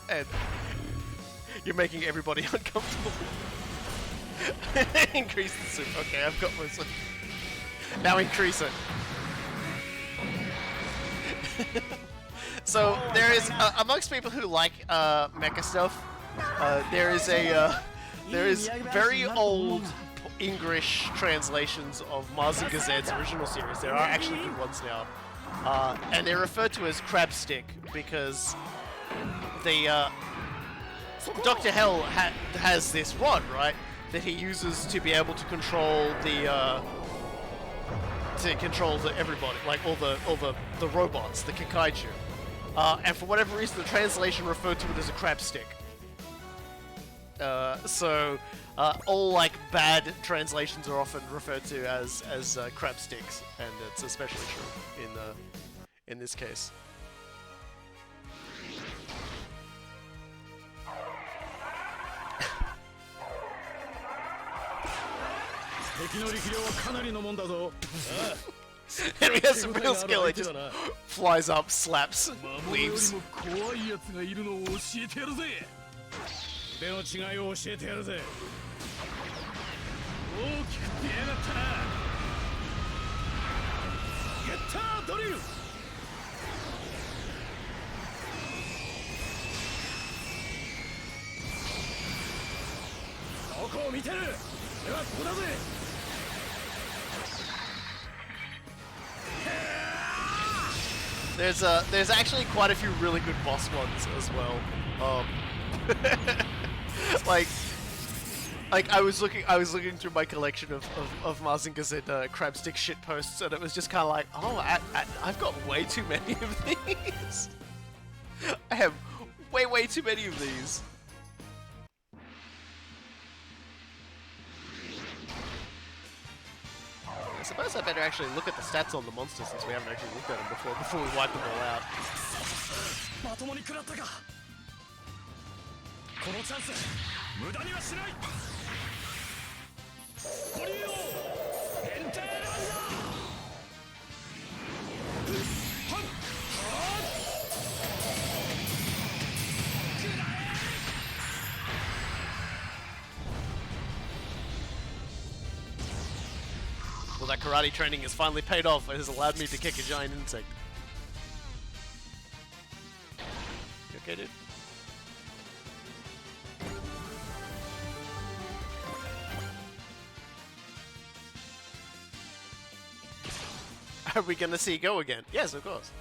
[SPEAKER 1] and you're making everybody uncomfortable. Increase the soup. Okay, I've got my soup. Now increase it. So there is amongst people who like mecha stuff. There is very old English translations of Mazinger Z's original series. There are actually good ones now, and they're referred to as crab stick because the Dr. Hell has this rod, right, that he uses to be able to control everybody, like all the robots, the Kakaiju. And for whatever reason, the translation referred to it as a crab stick. All like bad translations are often referred to as crab sticks, and it's especially true in this case.
[SPEAKER 7] 敵の力量はかなりのもんだぞ。
[SPEAKER 1] And he has some real skill. He just flies up, slaps, leaves.
[SPEAKER 7] 怖いやつがいるのを教えてやるぜ。腕の違いを教えてやるぜ。大きく出やがったな。ゲッタードリル。どこを見てる？俺はここだぜ。
[SPEAKER 1] There's actually quite a few really good boss ones as well. like I was looking through my collection of Mazinger Z crabstick shit posts, and it was just kind of like, oh, I've got way too many of these. I have way too many of these. I suppose I better actually look at the stats on the monsters since we haven't actually looked at them before we wipe them all out.
[SPEAKER 7] まともに食らったか。このチャンス無駄にはしない。これよ。エンターランナー。
[SPEAKER 1] Well, that karate training has finally paid off. It has allowed me to kick a giant insect. You okay, dude? Are we gonna see Go again? Yes, of course.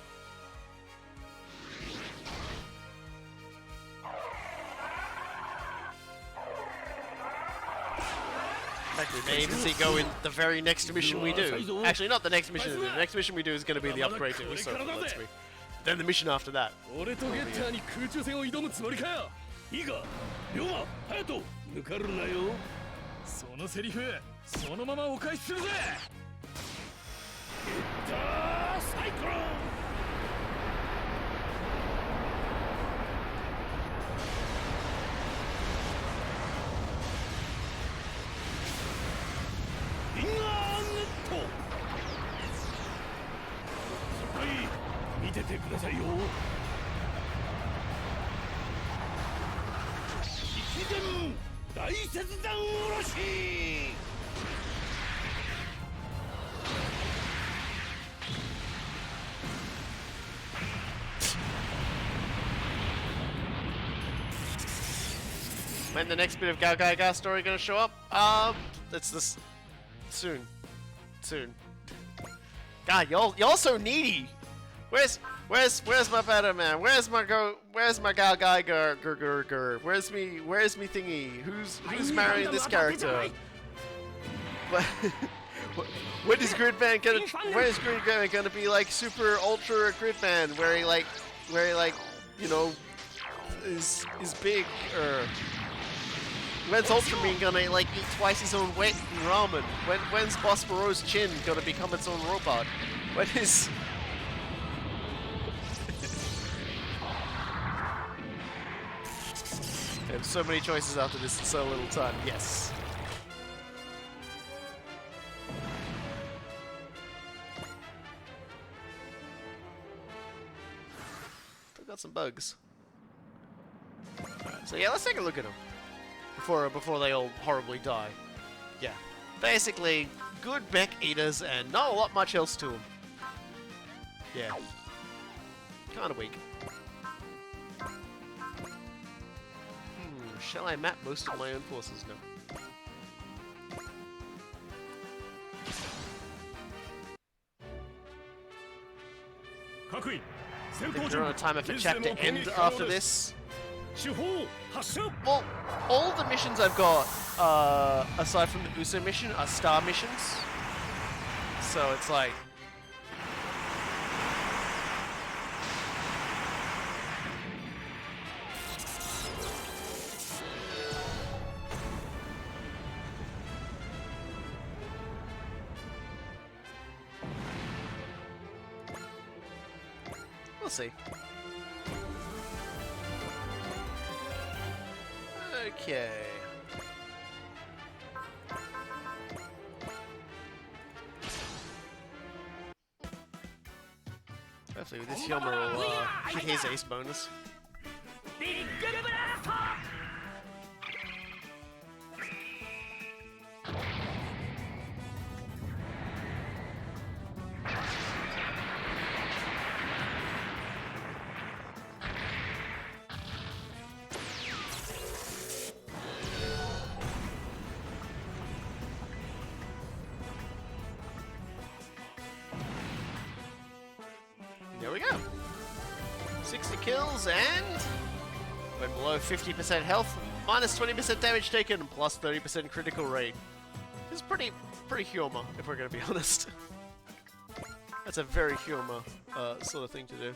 [SPEAKER 1] In fact, we may even see Go in the very next mission we do. Actually, not the next mission. The next mission we do is going to be the upgrade to Uso. Then the mission after that.
[SPEAKER 7] 俺とゲッターに空中戦を挑むつもりかよ。いいか龍馬隼人抜かるなよ。そのセリフそのままお返しするぜ。ゲッターサイクロン。リンガーネット。はい見ててくださいよ。一伝大切弾おろし。
[SPEAKER 1] When the next bit of Gaga story gonna show up? It's this soon. God, y'all so needy. Where's my better man? Where's my Gaga? Where's me thingy? Who's marrying this character? But when is Gridman gonna? When is Gridman gonna be like super ultra Gridman? Where he like you know is big or? When's Ultraman gonna like eat twice his own weight in ramen? When's Boss Baro's chin gonna become its own robot? When is There's so many choices after this in so little time. Yes. Still got some bugs. Alright, so yeah, let's take a look at them. Before they all horribly die. Yeah. Basically, good mech eaters and not a lot much else to them. Yeah. Kinda weak. Shall I map most of my own forces? No. I think we're on a timer for chapter end after this. Well, all the missions I've got, aside from the Uso mission, are star missions. So it's like... We'll see. Okay. Hopefully with this Hyoma will hit his ace bonus. There we go. 60 kills and when below 50% health, minus 20% damage taken, plus 30% critical rate. This is pretty Hyoma, if we're gonna be honest. That's a very Hyoma sort of thing to do.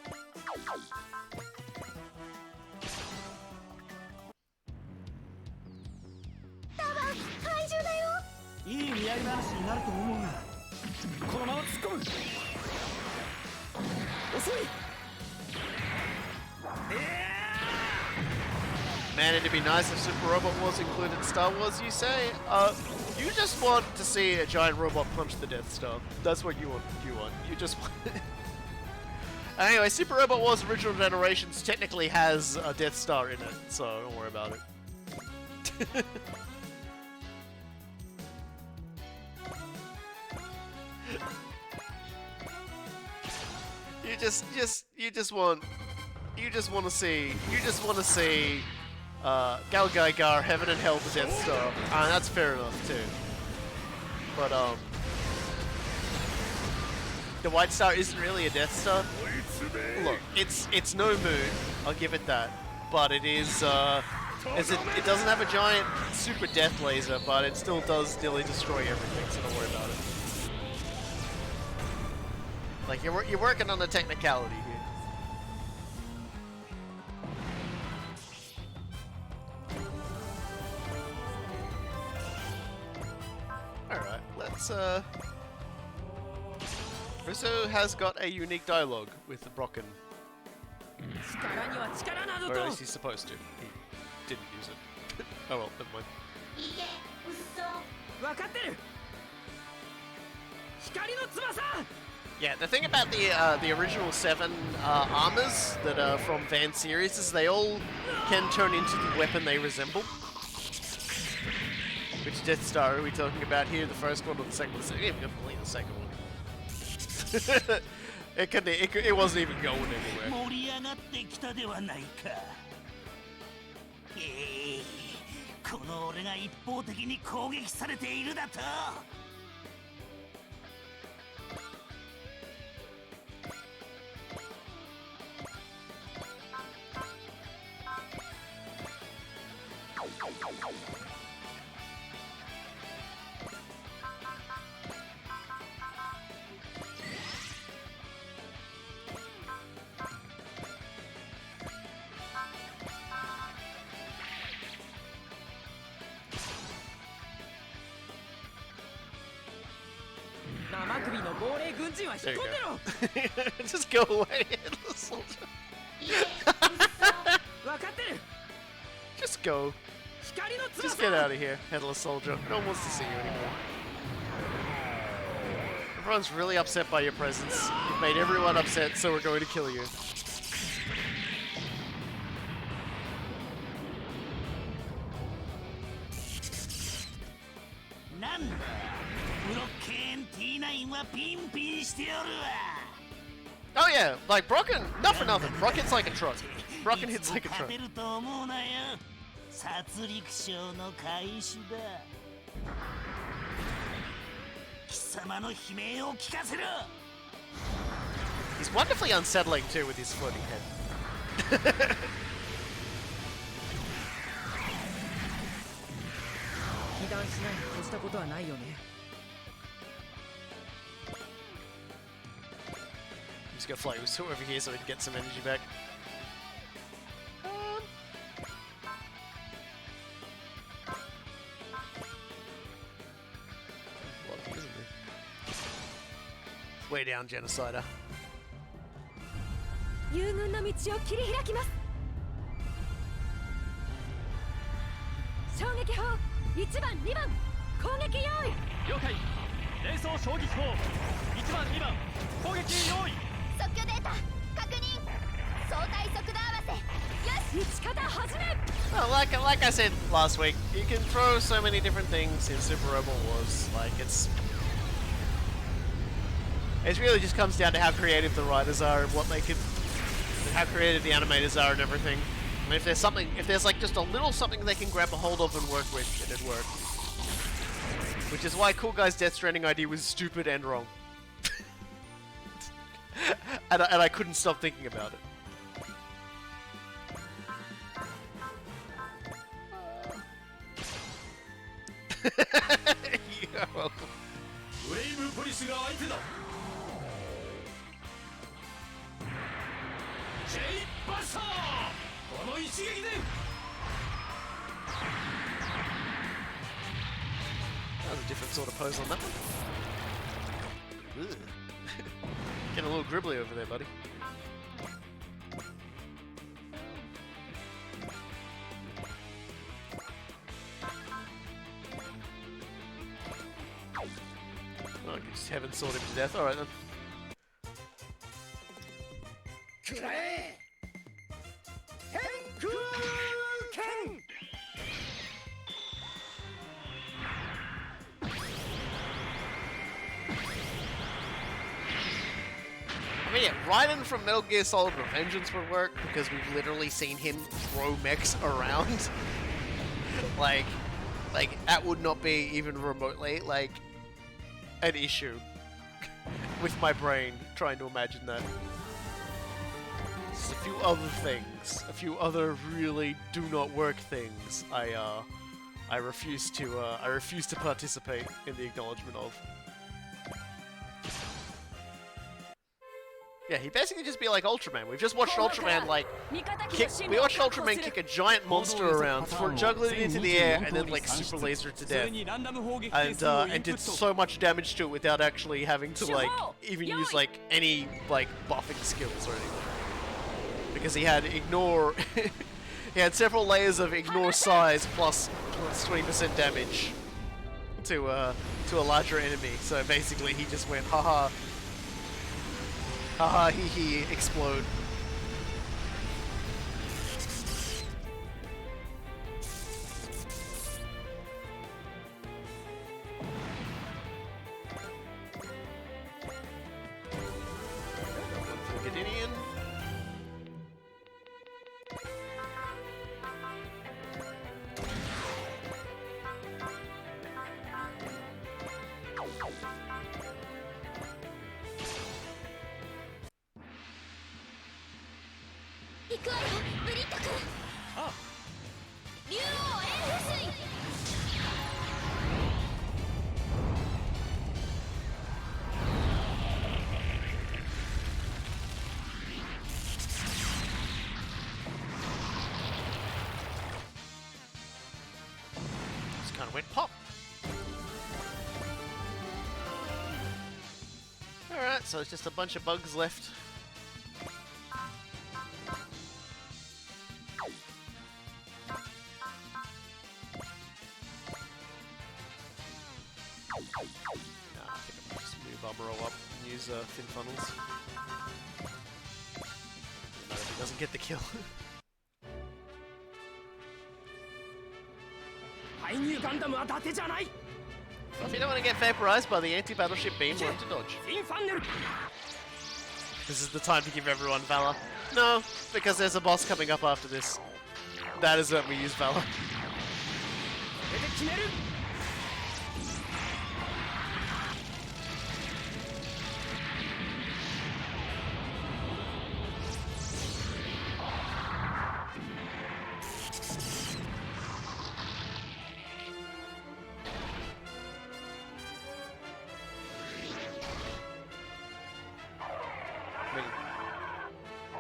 [SPEAKER 1] Man, it'd be nice if Super Robot Wars included Star Wars, you say? You just want to see a giant robot punch the Death Star. That's what you want. You just want... Anyway, Super Robot Wars Original Generations technically has a Death Star in it, so don't worry about it. You just want to see Gal Gaigar, Heaven and Hell, the Death Star. That's fair enough too. But the White Star isn't really a Death Star. Look, it's no moon, I'll give it that. But it is it doesn't have a giant super death laser, but it still does nearly destroy everything, so don't worry about it. Like you're working on the technicality here. It's Uso has got a unique dialogue with Brocken.
[SPEAKER 5] 力には力など
[SPEAKER 1] Or at
[SPEAKER 5] と
[SPEAKER 1] least he's supposed to. He didn't use it. Oh well, never mind.
[SPEAKER 5] 分かってる光の翼
[SPEAKER 1] Yeah, the thing about the original 7 armors that are from Van series is they all can turn into the weapon they resemble. Which Death Star are we talking about here? The first one or the second one? Yeah, definitely the second one. it wasn't even going anywhere.
[SPEAKER 8] 盛り上がってきたではないか。この俺が一方的に攻撃されているだと。
[SPEAKER 5] 生首の亡霊軍人は引っ込んでろ
[SPEAKER 1] Just go away, Headless Soldier.
[SPEAKER 5] 分かってる
[SPEAKER 1] Just go.
[SPEAKER 5] 光の
[SPEAKER 1] Just
[SPEAKER 5] 翼
[SPEAKER 1] get out of here, Headless Soldier. No one wants to see you anymore. Everyone's really upset by your presence. You've made everyone upset, so we're going to kill you.
[SPEAKER 8] なんだブロッケン T9 はピンピンしておるわ。
[SPEAKER 1] Oh yeah, like Brocken, not for nothing. Brocken's like a truck. Brocken hits like a
[SPEAKER 8] 勝
[SPEAKER 1] truck.
[SPEAKER 8] てると思うなよ。殺戮賞の開始だ。貴様の悲鳴を聞かせろ。
[SPEAKER 1] He's wonderfully unsettling too with his floating head.
[SPEAKER 5] 被弾しないに越したことはないよね
[SPEAKER 1] I'm just gonna fly Uso over here so we can get some energy back. A lot of them, isn't there? Way down, Genocider.
[SPEAKER 2] 友軍の道を切り開きます衝撃砲1番2番攻撃用意
[SPEAKER 5] 了解連装衝撃砲1番2番攻撃用意
[SPEAKER 2] 即挙データ確認相対速度合わせよし撃ち方始め
[SPEAKER 1] Well, like I said last week, you can throw so many different things in Super Robot Wars. Like it really just comes down to how creative the writers are and what they can, how creative the animators are and everything. I mean, if there's like just a little something they can grab a hold of and work with, it'd work. Which is why Cool Guy's Death Stranding idea was stupid and wrong. and I couldn't stop thinking about it. You're welcome.
[SPEAKER 7] フレイムポリスが相手だ。ジェイバスター、この一撃で。
[SPEAKER 1] That was a different sort of pose on that one. Ugh. Getting a little gribbly over there, buddy. Oh, you just haven't sawed him to death. Alright then.
[SPEAKER 6] くらえ天空剣
[SPEAKER 1] I mean, yeah, Raiden from Metal Gear Solid Revengeance would work because we've literally seen him throw mechs around. like that would not be even remotely like an issue with my brain trying to imagine that. Just a few other things, a few other really do not work things. I refuse to participate in the acknowledgement of. Yeah, he basically just be like Ultraman. We've just watched Ultraman like we watched Ultraman kick a giant monster around, juggle it into the air, and then like super laser it to death, and did so much damage to it without actually having to like even use like any like buffing skills or anything. Because he had ignore, he had several layers of ignore size plus 20% damage to a larger enemy. So basically, he just went haha. Haha, hee, explode. Gideon. Just kind of went pop. Alright, so it's just a bunch of bugs left. I think I might just move Amuro up and use fin funnels. No, if he doesn't get the kill. Well, if you don't want to get vaporized by the anti-battleship beam, learn to dodge. This is the time to give everyone Valor. No, because there's a boss coming up after this. That is when we use Valor.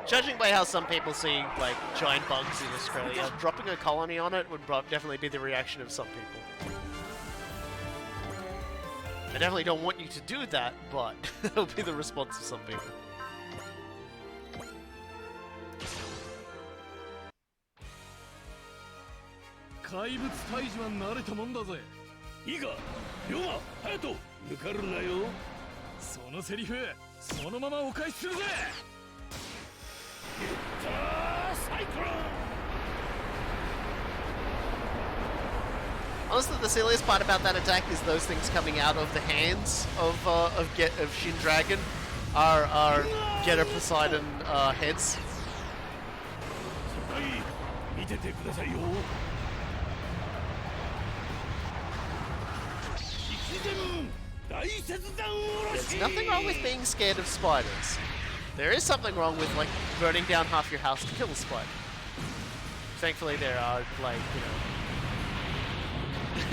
[SPEAKER 1] Judging by how some people see, like, giant bugs in Australia, dropping a colony on it would definitely be the reaction of some people. I definitely don't want you to do that, but that'll be the response of some people. Honestly, the silliest part about that attack is those things coming out of the hands of Shin Dragon are Getter Poseidon heads. There's nothing wrong with being scared of spiders. There is something wrong with, like, burning down half your house to kill a spider. Thankfully, there are, like, you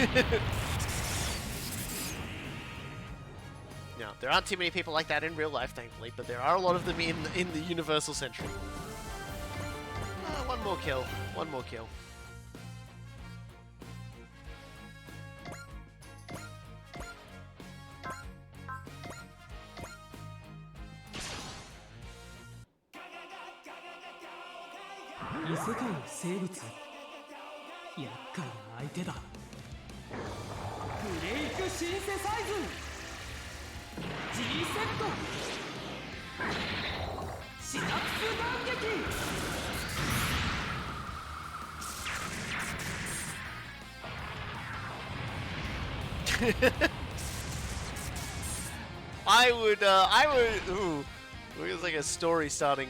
[SPEAKER 1] know... Now, there aren't too many people like that in real life, thankfully, but there are a lot of them in the Universal Century. One more kill. One more kill. Ooh, it was like a story starting.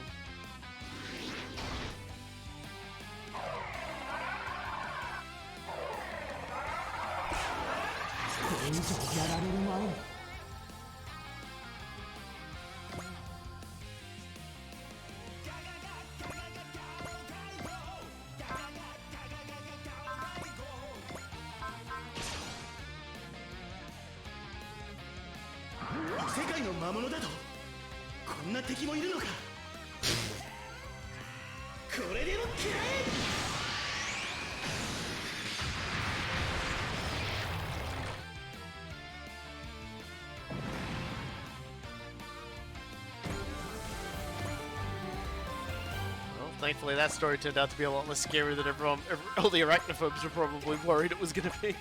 [SPEAKER 8] んな敵もいるのか。これでも食らえ。
[SPEAKER 1] Well, thankfully that story turned out to be a lot less scary than everyone. All the arachnophobes were probably worried it was going to be.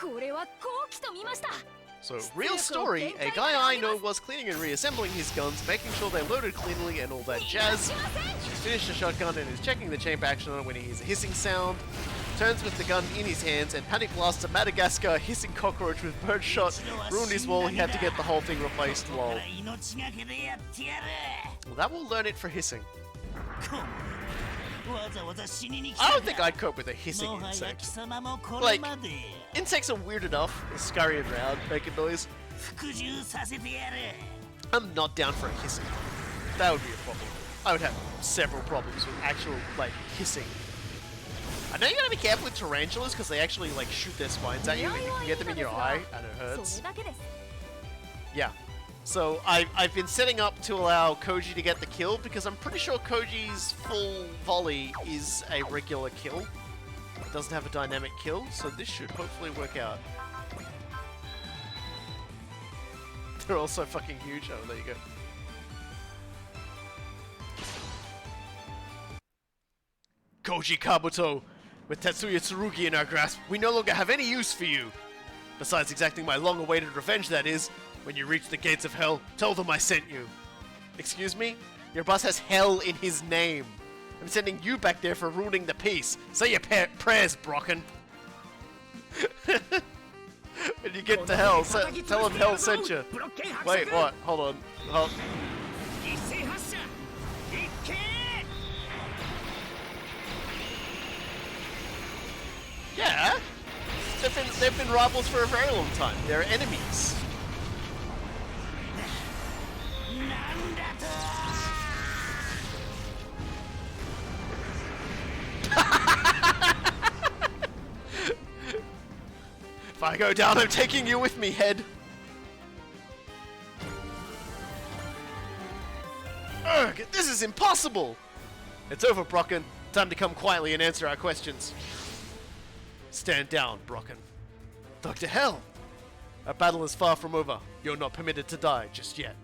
[SPEAKER 2] これは好機と見ました。
[SPEAKER 1] So, real story, a guy I know was cleaning and reassembling his guns, making sure they loaded cleanly and all that jazz. He's finished a shotgun and is checking the chamber action on it when he hears a hissing sound. Turns with the gun in his hands and panic blasts a Madagascar hissing cockroach with birdshot. Ruined his wall, he had to get the whole thing replaced, lol. Well, that will learn it for hissing. I don't think I'd cope with a hissing insect. Like, insects are weird enough, scurrying around, making noise. I'm not down for a hissing. That would be a problem. I would have several problems with actual, like, hissing. I know you gotta be careful with tarantulas because they actually, like, shoot their spines at you and you can get them in your eye and it hurts. Yeah. So I've been setting up to allow Koji to get the kill because I'm pretty sure Koji's full volley is a regular kill. It doesn't have a dynamic kill, so this should hopefully work out. They're all so fucking huge. Oh, there you go. Koji Kabuto! With Tetsuya Tsurugi in our grasp, we no longer have any use for you! Besides exacting my long-awaited revenge, that is. When you reach the gates of hell, tell them I sent you. Excuse me? Your boss has hell in his name. I'm sending you back there for ruining the peace. Say your prayers, Brocken. When you get to hell, tell him hell sent you. Wait, what? Hold on. Hold. Yeah. They've been rivals for a very long time. They're enemies. If I go down, I'm taking you with me, head. Ugh, this is impossible! It's over, Brocken. Time to come quietly and answer our questions. Stand down, Brocken. Dr. Hell! Our battle is far from over. You're not permitted to die just yet.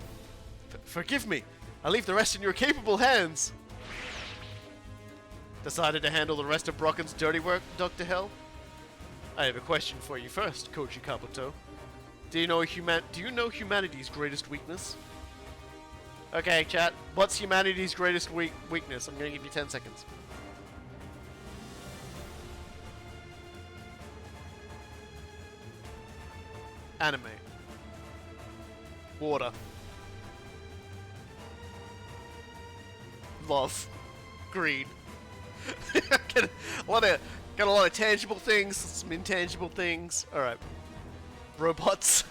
[SPEAKER 1] Forgive me. I leave the rest in your capable hands. Decided to handle the rest of Brocken's dirty work, Dr. Hell? I have a question for you first, Koji Kabuto. Do you know humanity's greatest weakness? Okay, chat. What's humanity's greatest weakness? I'm gonna give you 10 seconds. Anime. Water. Love. Greed. Got a lot of tangible things, some intangible things. Alright. Robots.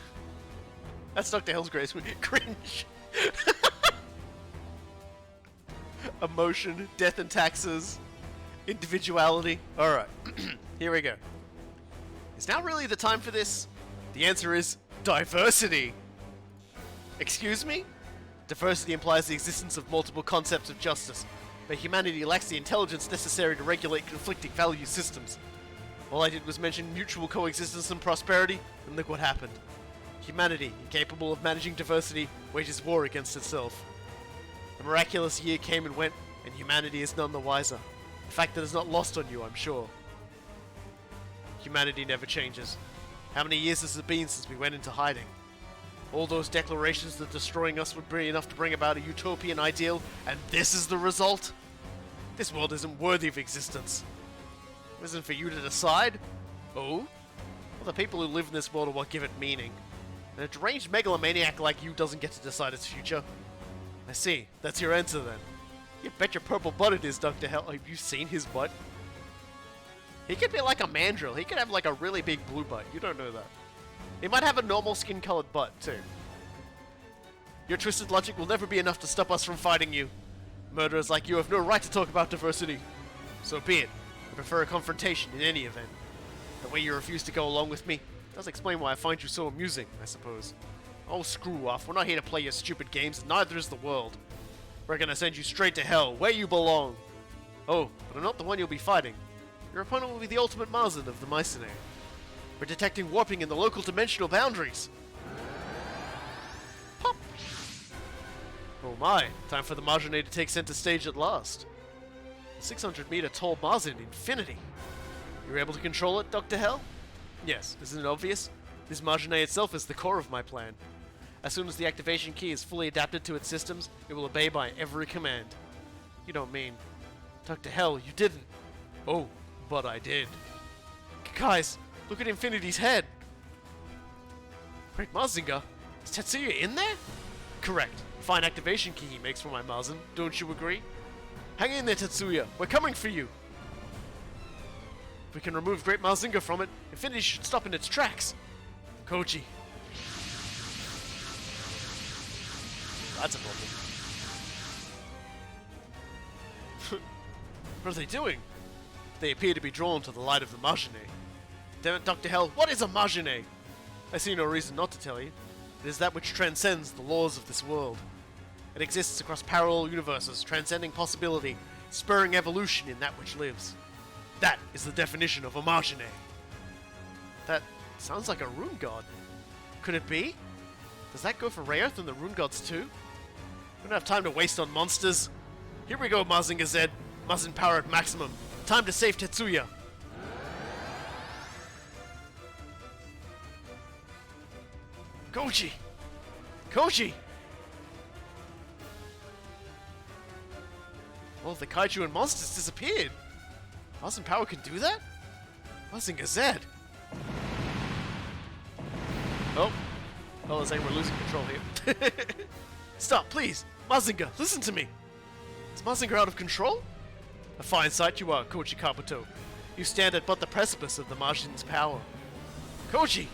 [SPEAKER 1] That's Dr. Hell's Grace. Cringe. Emotion, death and taxes, individuality. Alright. Here we go. Is now really the time for this? The answer is diversity. Excuse me? Diversity implies the existence of multiple concepts of justice, but humanity lacks the intelligence necessary to regulate conflicting value systems. All I did was mention mutual coexistence and prosperity, and look what happened. Humanity, incapable of managing diversity, wages war against itself. The miraculous year came and went, and humanity is none the wiser. A fact that is not lost on you, I'm sure. Humanity never changes. How many years has it been since we went into hiding? All those declarations that destroying us would be enough to bring about a utopian ideal, and this is the result? This world isn't worthy of existence. It isn't for you to decide? Oh? Well, the people who live in this world are what give it meaning. And a deranged megalomaniac like you doesn't get to decide its future. I see. That's your answer then. You bet your purple butt it is, Dr. Hell. Have you seen his butt? He could be like a mandrill. He could have like a really big blue butt. You don't know that. He might have a normal skin-colored butt, too. Your twisted logic will never be enough to stop us from fighting you. Murderers like you have no right to talk about diversity. So be it. I prefer a confrontation in any event. The way you refuse to go along with me, Does explain why I find you so amusing, I suppose. Oh, screw off. We're not here to play your stupid games, neither is the world. We're gonna send you straight to hell, where you belong. Oh, but I'm not the one you'll be fighting. Your opponent will be the ultimate Mazen of the Mycenae. We're detecting warping in the local dimensional boundaries. Pop! Oh my, time for the Majine to take center stage at last. A 600-meter tall Mazen infinity. You're able to control it, Dr. Hell? Yes, isn't it obvious? This Majine itself is the core of my plan. As soon as the activation key is fully adapted to its systems, it will obey by every command. You don't mean... Dr. Hell, you didn't. Oh, but I did. Guys, look at Infinity's head. Great Mazinger? Is Tetsuya in there? Correct. Fine activation key he makes for my Mazen, don't you agree? Hang in there, Tetsuya. We're coming for you. If we can remove Great Mazinger from it, Infinity should stop in its tracks. Koji. That's a problem. What are they doing? They appear to be drawn to the light of the Majine. Damn it, Dr. Hell, what is a Majine? I see no reason not to tell you. It is that which transcends the laws of this world. It exists across parallel universes, transcending possibility, spurring evolution in that which lives. That is the definition of a Majine. That sounds like a rune god. Could it be? Does that go for Rayearth and the rune gods too? We don't have time to waste on monsters. Here we go, Mazinger Z. Mazen power at maximum. Time to save Tetsuya. Koji! Koji! Well, the kaiju and monsters disappeared. Mazen power can do that? Mazinger Z. Oh. Oh, it's like we're losing control here. Stop, please! Mazinger, listen to me! Is Mazinger out of control? A fine sight you are, Koji Kabuto. You stand at but the precipice of the Majin's power. Koji!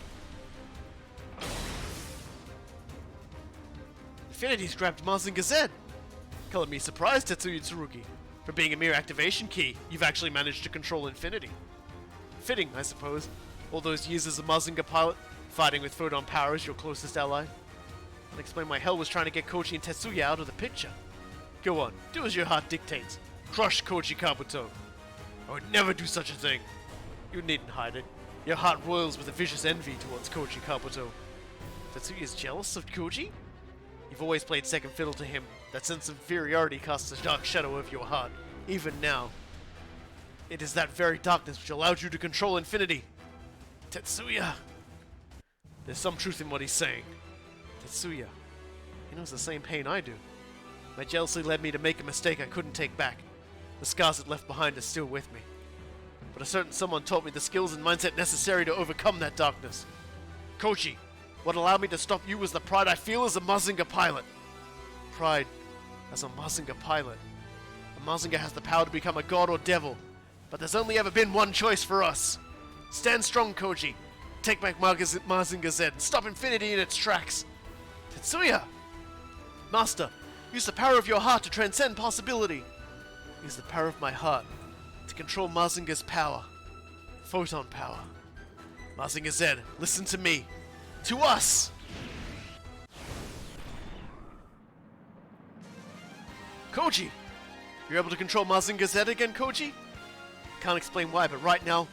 [SPEAKER 1] Infinity's grabbed Mazinger Z! Color me surprised, Tetsuya Tsurugi. For being a mere activation key, you've actually managed to control Infinity. Fitting, I suppose. All those years as a Mazinger pilot, fighting with photon power as your closest ally. I'll explain why Hell was trying to get Koji and Tetsuya out of the picture. Go on, do as your heart dictates. Crush Koji Kabuto. I would never do such a thing. You needn't hide it. Your heart roils with a vicious envy towards Koji Kabuto. Tetsuya's jealous of Koji? You've always played second fiddle to him. That sense of inferiority casts a dark shadow over your heart, even now. It is that very darkness which allowed you to control Infinity. Tetsuya! There's some truth in what he's saying. Tetsuya. He knows the same pain I do. My jealousy led me to make a mistake I couldn't take back. The scars it left behind are still with me. But a certain someone taught me the skills and mindset necessary to overcome that darkness. Koji, what allowed me to stop you was the pride I feel as a Mazinger pilot. Pride as a Mazinger pilot. A Mazinger has the power to become a god or devil, but there's only ever been one choice for us. Stand strong, Koji. Take back Mazinger Z and stop Infinity in its tracks. Tetsuya! Master, use the power of your heart to transcend possibility. Use the power of my heart to control Mazinger's power. Photon power. Mazinger Z, listen to me. To us! Koji! You're able to control Mazinger Z again, Koji? Can't explain why, but right now,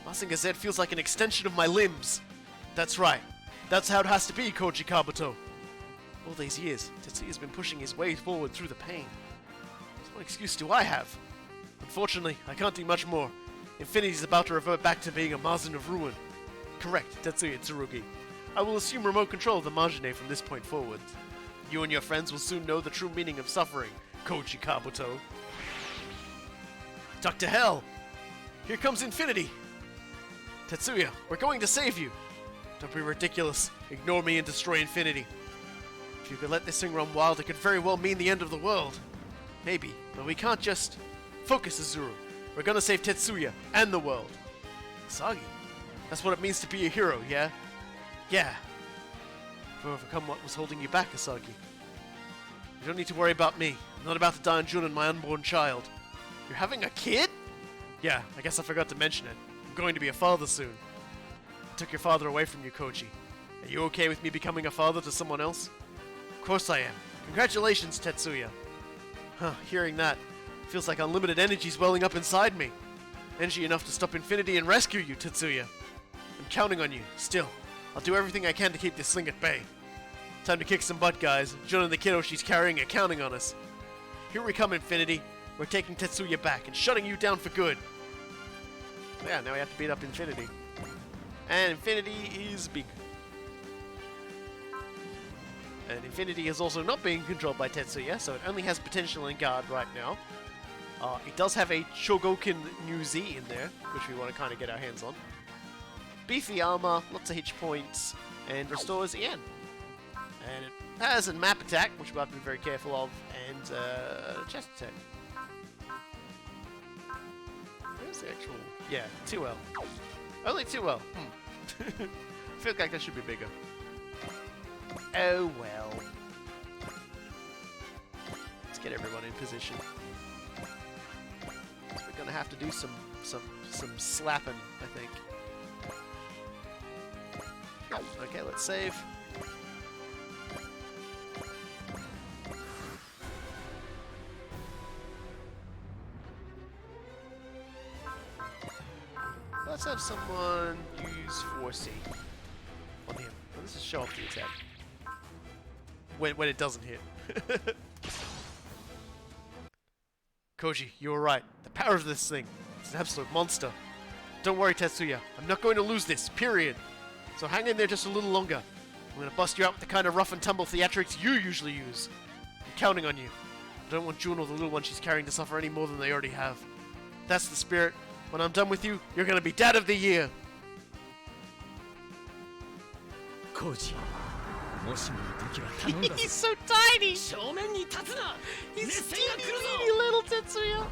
[SPEAKER 1] Mazinger Z feels like an extension of my limbs. That's right. That's how it has to be, Koji Kabuto. All these years, Tetsuya's been pushing his way forward through the pain. So what excuse do I have? Unfortunately, I can't do much more. Infinity's about to revert back to being a Mazen of ruin. Correct, Tetsuya Tsurugi. I will assume remote control of the Majine from this point forward. You and your friends will soon know the true meaning of suffering, Koji Kabuto. Dr. Hell! Here comes Infinity! Tetsuya, we're going to save you! Don't be ridiculous. Ignore me and destroy Infinity. If you could let this thing run wild, it could very well mean the end of the world. Maybe, but we can't just... Focus, Azuru. We're gonna save Tetsuya and the world. Asagi, that's what it means to be a hero, yeah? Yeah. To overcome what was holding you back, Asagi. You don't need to worry about me. I'm not about to die on Jun and my unborn child. You're having a kid? Yeah, I guess I forgot to mention it. I'm going to be a father soon. took your father away from you, Koji. Are you okay with me becoming a father to someone else? Of course I am. Congratulations, Tetsuya. Huh, hearing that, feels like unlimited energy's welling up inside me. Energy enough to stop Infinity and rescue you, Tetsuya. I'm counting on you, still. I'll do everything I can to keep this thing at bay. Time to kick some butt, guys. Jun and the kiddo she's carrying are counting on us. Here we come, Infinity. We're taking Tetsuya back and shutting you down for good. Yeah, now we have to beat up Infinity. And Infinity is big. And Infinity is also not being controlled by Tetsuya, so it only has potential and guard right now. It does have a Chogokin New Z in there, which we want to kind of get our hands on. Beefy armor, lots of hitch points, and restores Ian. And it has a map attack, which we'll have to be very careful of, and chest attack. Where's the actual... Yeah, 2L. Only 2L. I feel like that should be bigger. Oh well. Let's get everyone in position. So we're gonna have to do some slapping, I think. Yep. Okay, let's save. Let's have someone use 4C on him. Let's just show off the attack. When it doesn't hit. Koji, you were right. The power of this thing. It's an absolute monster. Don't worry, Tetsuya. I'm not going to lose this, period. So hang in there just a little longer. I'm going to bust you out with the kind of rough and tumble theatrics you usually use. I'm counting on you. I don't want June or the little one she's carrying to suffer any more than they already have. That's the spirit. When I'm done with you, you're going to be Dad of the Year.
[SPEAKER 5] Koji.
[SPEAKER 1] He's so tiny!
[SPEAKER 3] 正面に立つな
[SPEAKER 1] He's
[SPEAKER 3] 熱戦
[SPEAKER 1] teeny
[SPEAKER 3] が来るぞ
[SPEAKER 1] little Tetsuya!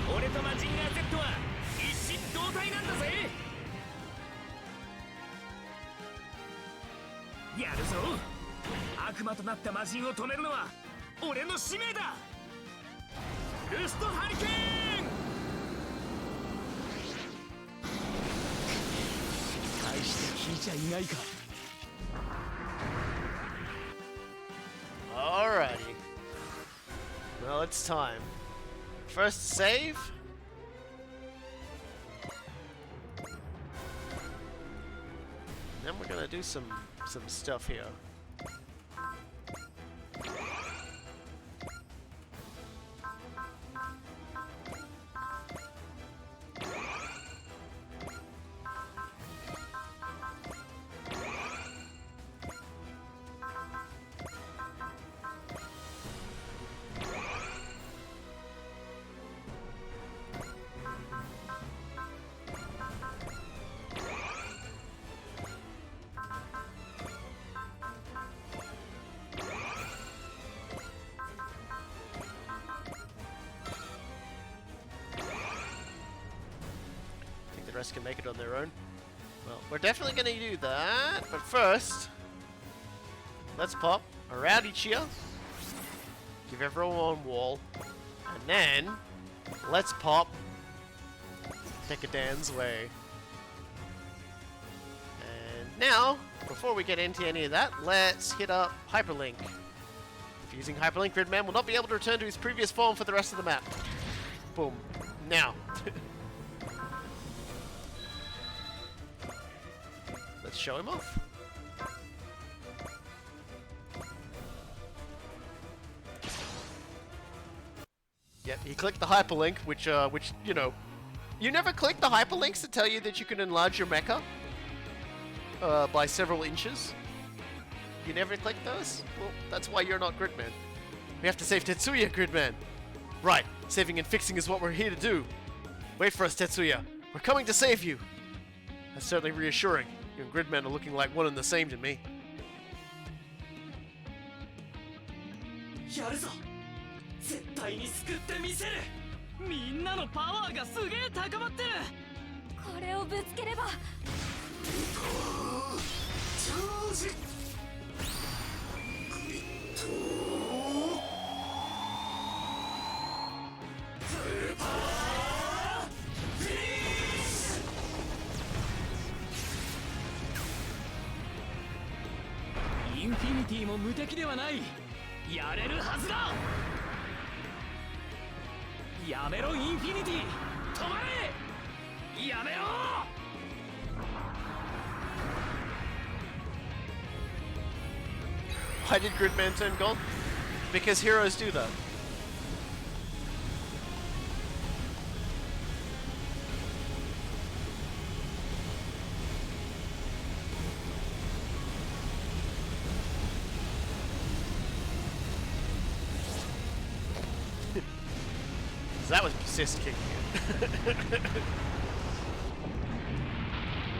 [SPEAKER 5] Ore to Mazinger Z は一心同体なんだぜ。やるぞ。悪魔となった魔人を止めるのは俺の使命だ。ルストハリケーン。大して聞いちゃいないか。
[SPEAKER 1] Alrighty. Well, it's time. First save. Then we're gonna do some stuff here. The rest can make it on their own. Well, we're definitely going to do that, but first, let's pop a Rowdy Cheer, give everyone one wall, and then let's pop Deckard's way. And now, before we get into any of that, let's hit up Hyperlink. If using Hyperlink, Gridman will not be able to return to his previous form for the rest of the map. Boom. Now. Let's show him off. Yep, he clicked the hyperlink, which you know, you never click the hyperlinks to tell you that you can enlarge your mecha by several inches. You never click those? Well, that's why you're not Gridman. We have to save Tetsuya, Gridman. Right, saving and fixing is what we're here to do. Wait for us, Tetsuya. We're coming to save you. That's certainly reassuring. You and Gridman are looking like one and the same to me.
[SPEAKER 3] やるぞ絶対に救ってみせるみんなのパワーがすげえ高まってる。
[SPEAKER 2] これをぶつければ
[SPEAKER 4] チャージ。グリッドスーパーフィニッシュ。
[SPEAKER 3] インフィニティも無敵ではない。やれるはずだ。やめろインフィニティ、止まれ。やめろ。
[SPEAKER 1] Why did Gridman turn gold? Because heroes do that. That was persist kicking it.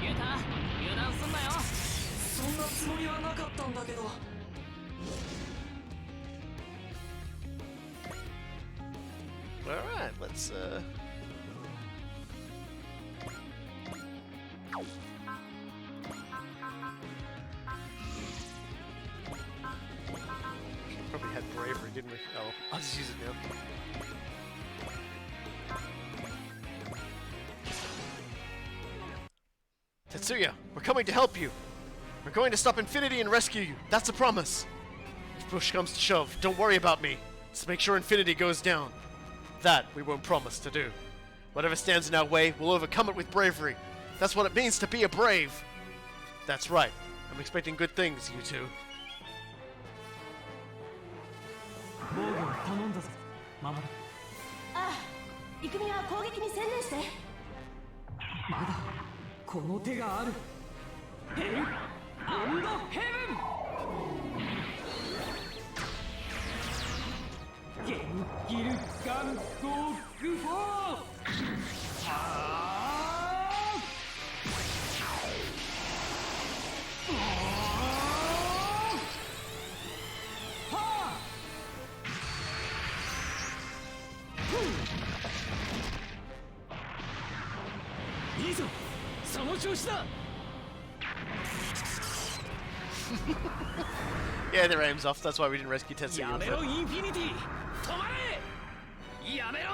[SPEAKER 3] ユタ、油断すんなよ。
[SPEAKER 9] そんなつもりはなかったんだけど。
[SPEAKER 1] Alright, let's probably had bravery, didn't we? Oh, I'll just use it now. Tetsuya, we're coming to help you. We're going to stop Infinity and rescue you. That's a promise. If push comes to shove, don't worry about me. Just make sure Infinity goes down. That we won't promise to do. Whatever stands in our way, we'll overcome it with bravery. That's what it means to be a brave. That's right. I'm expecting good things, you two.
[SPEAKER 6] 防御を頼んだぞ守る。
[SPEAKER 2] ああ、イクミは攻撃に専念して。
[SPEAKER 6] まだこの手がある。ヘルアンドヘブン。ゲンギルガンゴーグフォー。
[SPEAKER 3] いいぞ、その調子だ。
[SPEAKER 1] Yeah, their aim's off. That's why we didn't rescue Tetsuya.
[SPEAKER 3] やめろインフィニティ、止まれ。やめろ。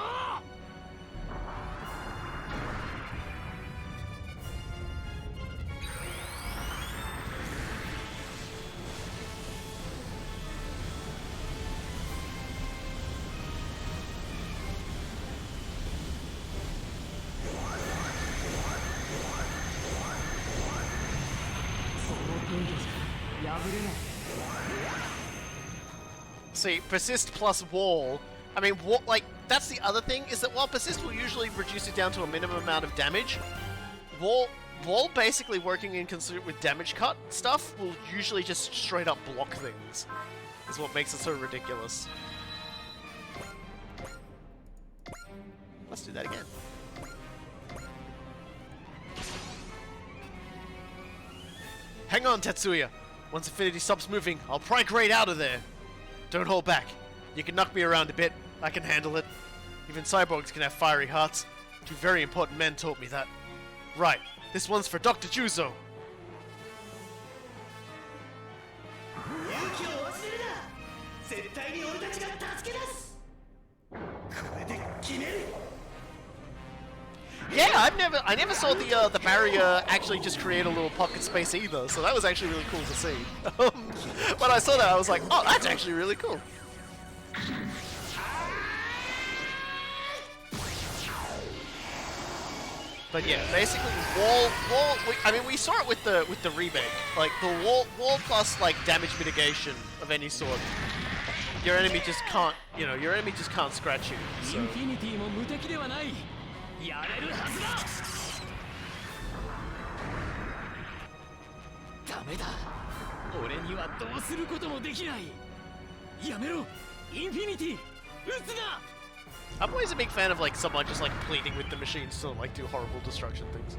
[SPEAKER 1] See, persist plus wall. I mean, what? Like, that's the other thing, is that while persist will usually reduce it down to a minimum amount of damage, wall basically working in concert with damage cut stuff will usually just straight up block things. Is what makes it so ridiculous. Let's do that again. Hang on, Tetsuya. Once Infinity stops moving, I'll pry Great out of there. Don't hold back. You can knock me around a bit. I can handle it. Even cyborgs can have fiery hearts. Two very important men taught me that. Right. This one's for Dr. Juzo.
[SPEAKER 8] 勇気を忘れるな。絶対に俺たちが助け出す。これで決める。
[SPEAKER 1] Yeah, I never saw the barrier actually just create a little pocket space either, so that was actually really cool to see. When I saw that, I was like, oh, that's actually really cool. But yeah, basically wall. I mean, we saw it with the remake, like the wall plus like damage mitigation of any sort. Your enemy just can't, your enemy just can't scratch you.
[SPEAKER 3] イ
[SPEAKER 1] So.
[SPEAKER 3] ンフィニティも無敵ではない。やれるはずだ。ダメだ。俺にはどうすることもできない。やめろ。インフィニティ、撃つな。
[SPEAKER 1] I'm always a big fan of like someone just like pleading with the machines to like do horrible destruction things.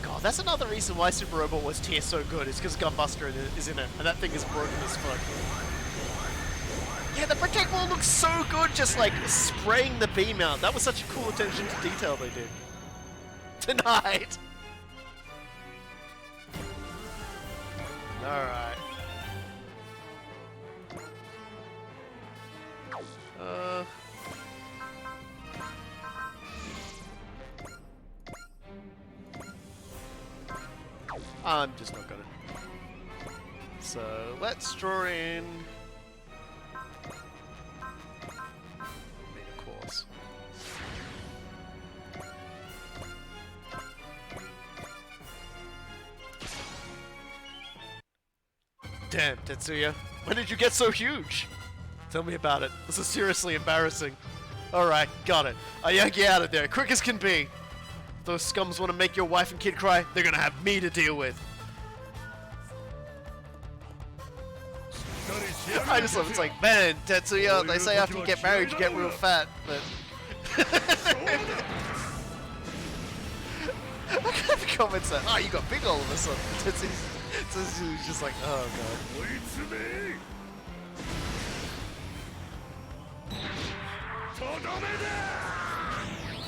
[SPEAKER 1] God, that's another reason why Super Robot Wars T is so good, is because Gunbuster is in it, and that thing is broken as fuck. Yeah, the Protect Wall looks so good, just like spraying the beam out. That was such a cool attention to detail they did. Tonight! Alright. I'm just not gonna. So let's draw in Mega Course. Damn, Tetsuya, when did you get so huge? Tell me about it. This is seriously embarrassing. Alright, got it. I'll yank you out of there, quick as can be. If those scums want to make your wife and kid cry, they're gonna have me to deal with. I just love it. It's like, man, Tetsuya, they say after you get married you get real fat, but... I got the comments that, oh, you got big all of a sudden. Tetsuya's just like, oh god.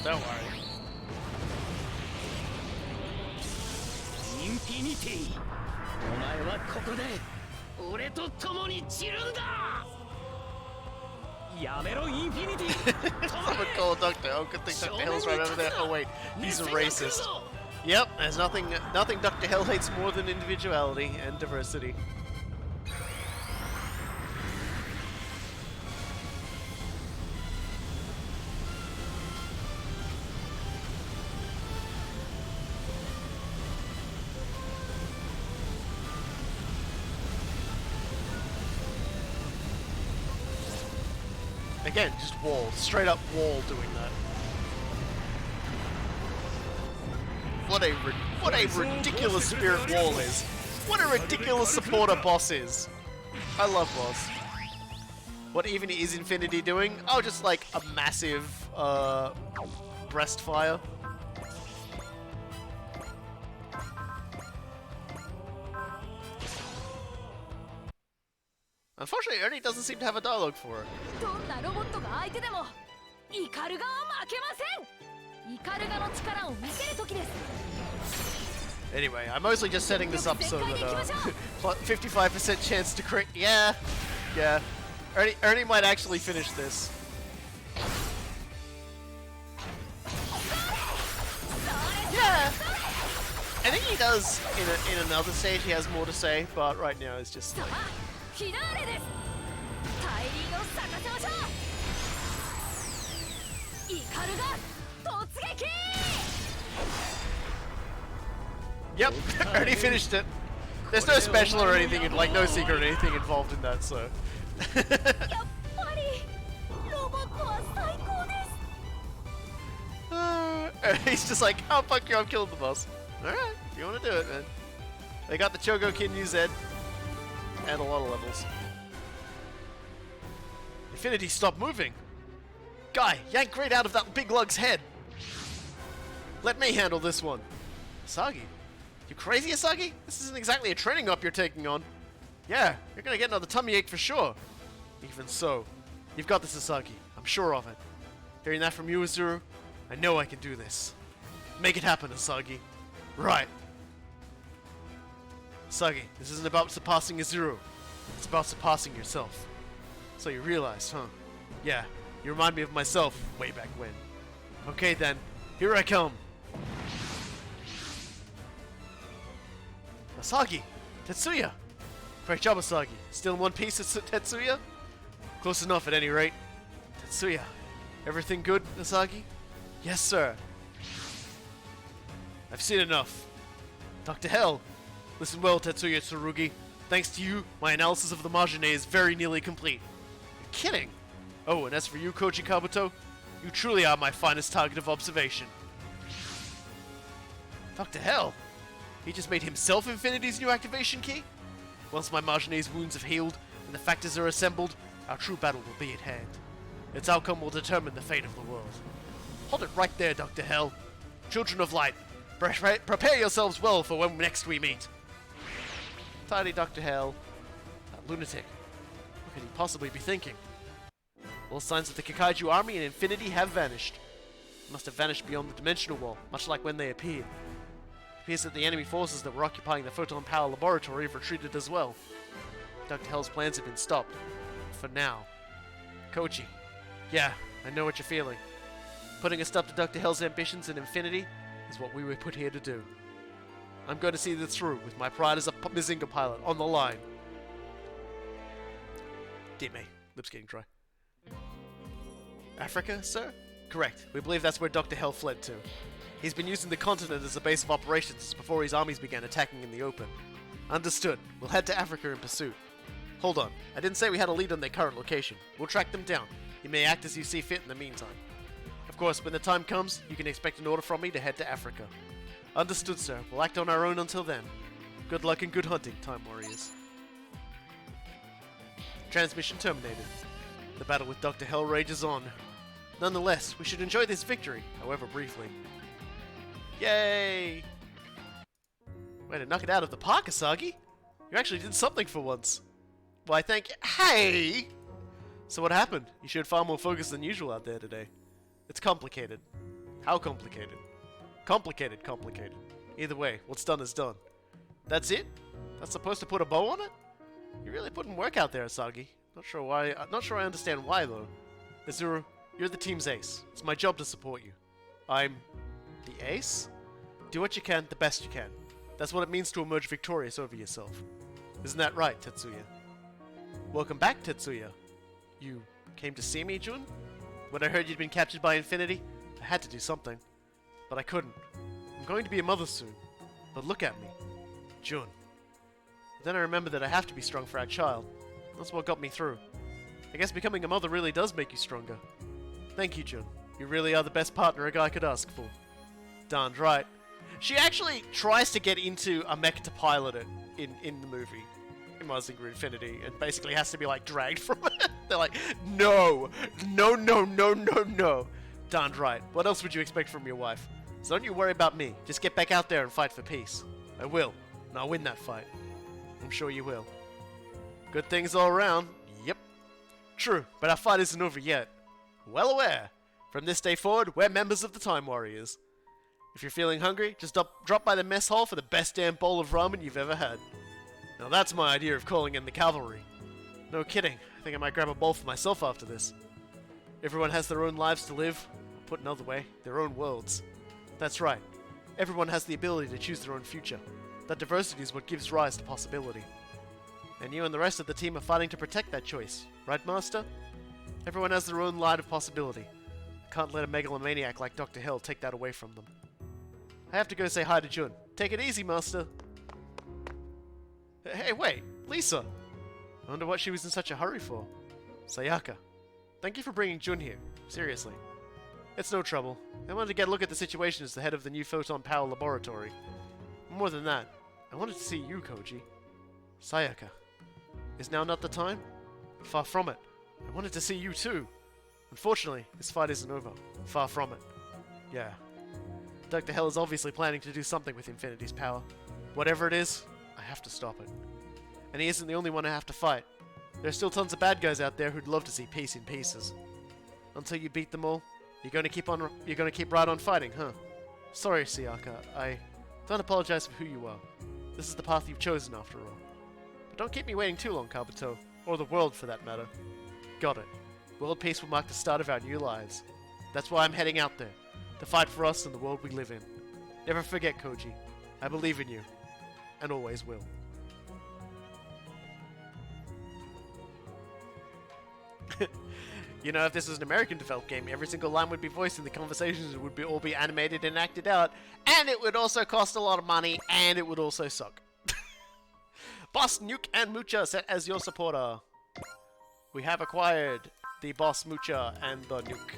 [SPEAKER 1] Don't worry.
[SPEAKER 5] Infinity! お前はここで俺と共に散るんだやめろインフィニティ
[SPEAKER 1] Someone call Dr. Oh, good thing Dr. Hell's right over there. Oh wait, he's a racist. Yep, there's nothing Dr. Hell hates more than individuality and diversity. Again, just wall, straight up wall doing that. What a ridiculous spirit wall is. What a ridiculous supporter boss is. I love boss. What even is Infinity doing? Oh, just like a massive breast fire. Unfortunately, Ernie doesn't seem to have a dialogue for it.
[SPEAKER 2] どんなロボットが相手でもイカルガは負けません。イカルガの力を見せる時です。
[SPEAKER 1] Anyway, I'm mostly just setting this up so that 55% chance to crit. Yeah. Ernie might actually finish this. Yeah. I think he does in another stage. He has more to say, but right now it's just like.
[SPEAKER 2] フィナーレです。大輪を咲かせましょう。イカルガ突撃。
[SPEAKER 1] Yep, Ernie finished it. There's no special or anything, like no secret or anything involved in that, so.
[SPEAKER 2] やっぱりロボットは最高です。
[SPEAKER 1] Ernie's just like, oh fuck you, I'm killing the boss. Alright, you wanna do it, man. They got the Chogokin New Z. And a lot of levels. Infinity, stop moving! Guy, yank Great out of that big lug's head! Let me handle this one. Asagi? You crazy, Asagi? This isn't exactly a training up you're taking on. Yeah, you're gonna get another tummy ache for sure. Even so, you've got this, Asagi. I'm sure of it. Hearing that from you, Azuru, I know I can do this. Make it happen, Asagi. Right. Asagi, this isn't about surpassing Azuru. It's about surpassing yourself. So you realized, huh? Yeah, you remind me of myself way back when. Okay then, here I come. Asagi! Tetsuya! Great job, Asagi. Still in one piece, Tetsuya? Close enough at any rate. Tetsuya, everything good, Asagi? Yes, sir. I've seen enough. Dr. Hell! Listen well, Tetsuya Tsurugi. Thanks to you, my analysis of the Majine is very nearly complete. You're kidding! Oh, and as for you, Koji Kabuto, you truly are my finest target of observation. Dr. Hell! He just made himself Infinity's new activation key? Once my Majine's wounds have healed and the factors are assembled, our true battle will be at hand. Its outcome will determine the fate of the world. Hold it right there, Dr. Hell. Children of Light, Prepare yourselves well for when next we meet. Tidy Dr. Hell. That lunatic. What could he possibly be thinking? All signs of the Kakaiju army and Infinity have vanished. They must have vanished beyond the dimensional wall, much like when they appeared. It appears that the enemy forces that were occupying the Photon Power Laboratory have retreated as well. Dr. Hell's plans have been stopped. For now. Koji. Yeah, I know what you're feeling. Putting a stop to Dr. Hell's ambitions and Infinity is what we were put here to do. I'm going to see this through with my pride as a Mazinger pilot on the line. Dear me, lips getting dry. Africa, sir? Correct. We believe that's where Dr. Hell fled to. He's been using the continent as a base of operations before his armies began attacking in the open. Understood. We'll head to Africa in pursuit. Hold on. I didn't say we had a lead on their current location. We'll track them down. You may act as you see fit in the meantime. Of course, when the time comes, you can expect an order from me to head to Africa. Understood, sir. We'll act on our own until then. Good luck and good hunting, Time Warriors. Transmission terminated. The battle with Dr. Hell rages on. Nonetheless, we should enjoy this victory, however briefly. Yay! Way to knock it out of the park, Asagi! You actually did something for once. Why, thank you. Hey! So what happened? You showed far more focus than usual out there today. It's complicated. How complicated? Complicated. Either way, what's done is done. That's it? That's supposed to put a bow on it? You're really putting work out there, Asagi. Not sure why. Not sure I understand why, though. Azuru, you're the team's ace. It's my job to support you. I'm the ace? Do what you can, the best you can. That's what it means to emerge victorious over yourself. Isn't that right, Tetsuya? Welcome back, Tetsuya. You came to see me, Jun? When I heard you'd been captured by Infinity, I had to do something. But I couldn't. I'm going to be a mother soon. But look at me. Jun. Then I remembered that I have to be strong for our child. That's what got me through. I guess becoming a mother really does make you stronger. Thank you, Jun. You really are the best partner a guy could ask for. Darned right. She actually tries to get into a mech to pilot it in the movie. In Mazinger Infinity, and basically has to be like dragged from it. They're like, no! No, no, no, no, no! Darned right. What else would you expect from your wife? So don't you worry about me. Just get back out there and fight for peace. I will. And I'll win that fight. I'm sure you will. Good things all around. Yep. True, but our fight isn't over yet. Well aware. From this day forward, we're members of the Time Warriors. If you're feeling hungry, just drop by the mess hall for the best damn bowl of ramen you've ever had. Now that's my idea of calling in the cavalry. No kidding. I think I might grab a bowl for myself after this. Everyone has their own lives to live. Put another way, their own worlds. That's right. Everyone has the ability to choose their own future. That diversity is what gives rise to possibility. And you and the rest of the team are fighting to protect that choice. Right, Master? Everyone has their own light of possibility. I can't let a megalomaniac like Dr. Hell take that away from them. I have to go say hi to Jun. Take it easy, Master. Hey, wait. Lisa! I wonder what she was in such a hurry for. Sayaka. Thank you for bringing Jun here. Seriously. It's no trouble. I wanted to get a look at the situation as the head of the new Photon Power Laboratory. More than that, I wanted to see you, Koji. Sayaka. Is now not the time? Far from it. I wanted to see you too. Unfortunately, this fight isn't over. Far from it. Yeah. Dr. Hell is obviously planning to do something with Infinity's power. Whatever it is, I have to stop it. And he isn't the only one I have to fight. There are still tons of bad guys out there who'd love to see peace in pieces. Until you beat them all, you're gonna keep right on fighting, huh? Sorry, Sayaka. I don't apologize for who you are. This is the path you've chosen, after all. But don't keep me waiting too long, Kabuto. Or the world, for that matter. Got it. World peace will mark the start of our new lives. That's why I'm heading out there. To fight for us and the world we live in. Never forget, Koji. I believe in you. And always will. You know, if this was an American developed game, every single line would be voiced and the conversations would all be animated and acted out. And it would also cost a lot of money, and it would also suck. Boss Nuke and Mucha set as your supporter. We have acquired the Boss Mucha and the Nuke.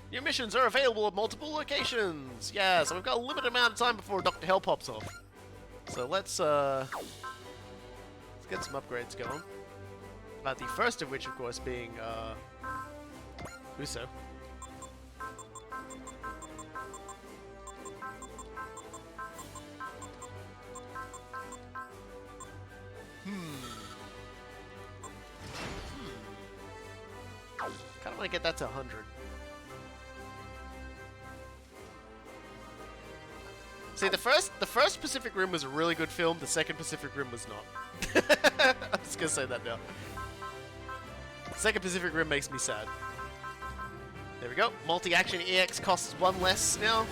[SPEAKER 1] New missions are available at multiple locations! Yeah, so we've got a limited amount of time before Dr. Hell pops off. So let's get some upgrades going. The first of which, of course, being Uso. Kind of want to get that to 100. See, the first Pacific Rim was a really good film. The second Pacific Rim was not. I'm just gonna say that now. The second Pacific Rim makes me sad. There we go. Multi-action EX costs 1 less now.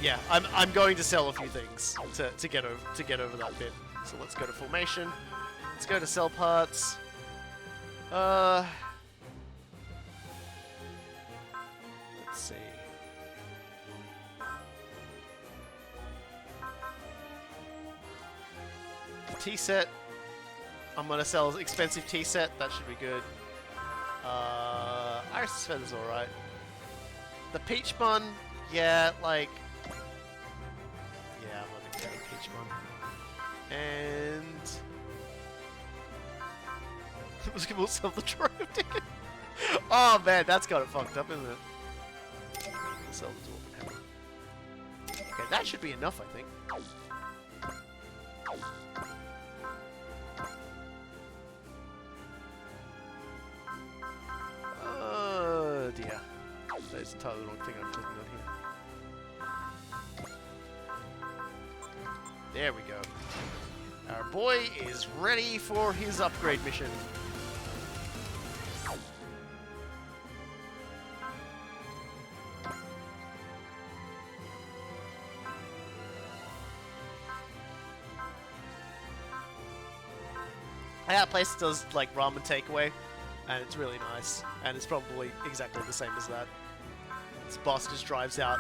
[SPEAKER 1] Yeah, I'm going to sell a few things to get over that bit. So let's go to formation. Let's go to sell parts. Let's see. Tea set. I'm gonna sell expensive tea set. That should be good. Iris feather's alright. The peach bun, yeah, like. Yeah, I'm not gonna get a peach bun. And. We'll sell the drive ticket. Oh man, that's got it fucked up, isn't it? We'll sell the dwarf hammer. Okay, that should be enough, I think. Oh dear. That's entirely the wrong thing I'm clicking on here. There we go. Our boy is ready for his upgrade mission. That place does like ramen takeaway, and it's really nice, and it's probably exactly the same as that. This boss just drives out,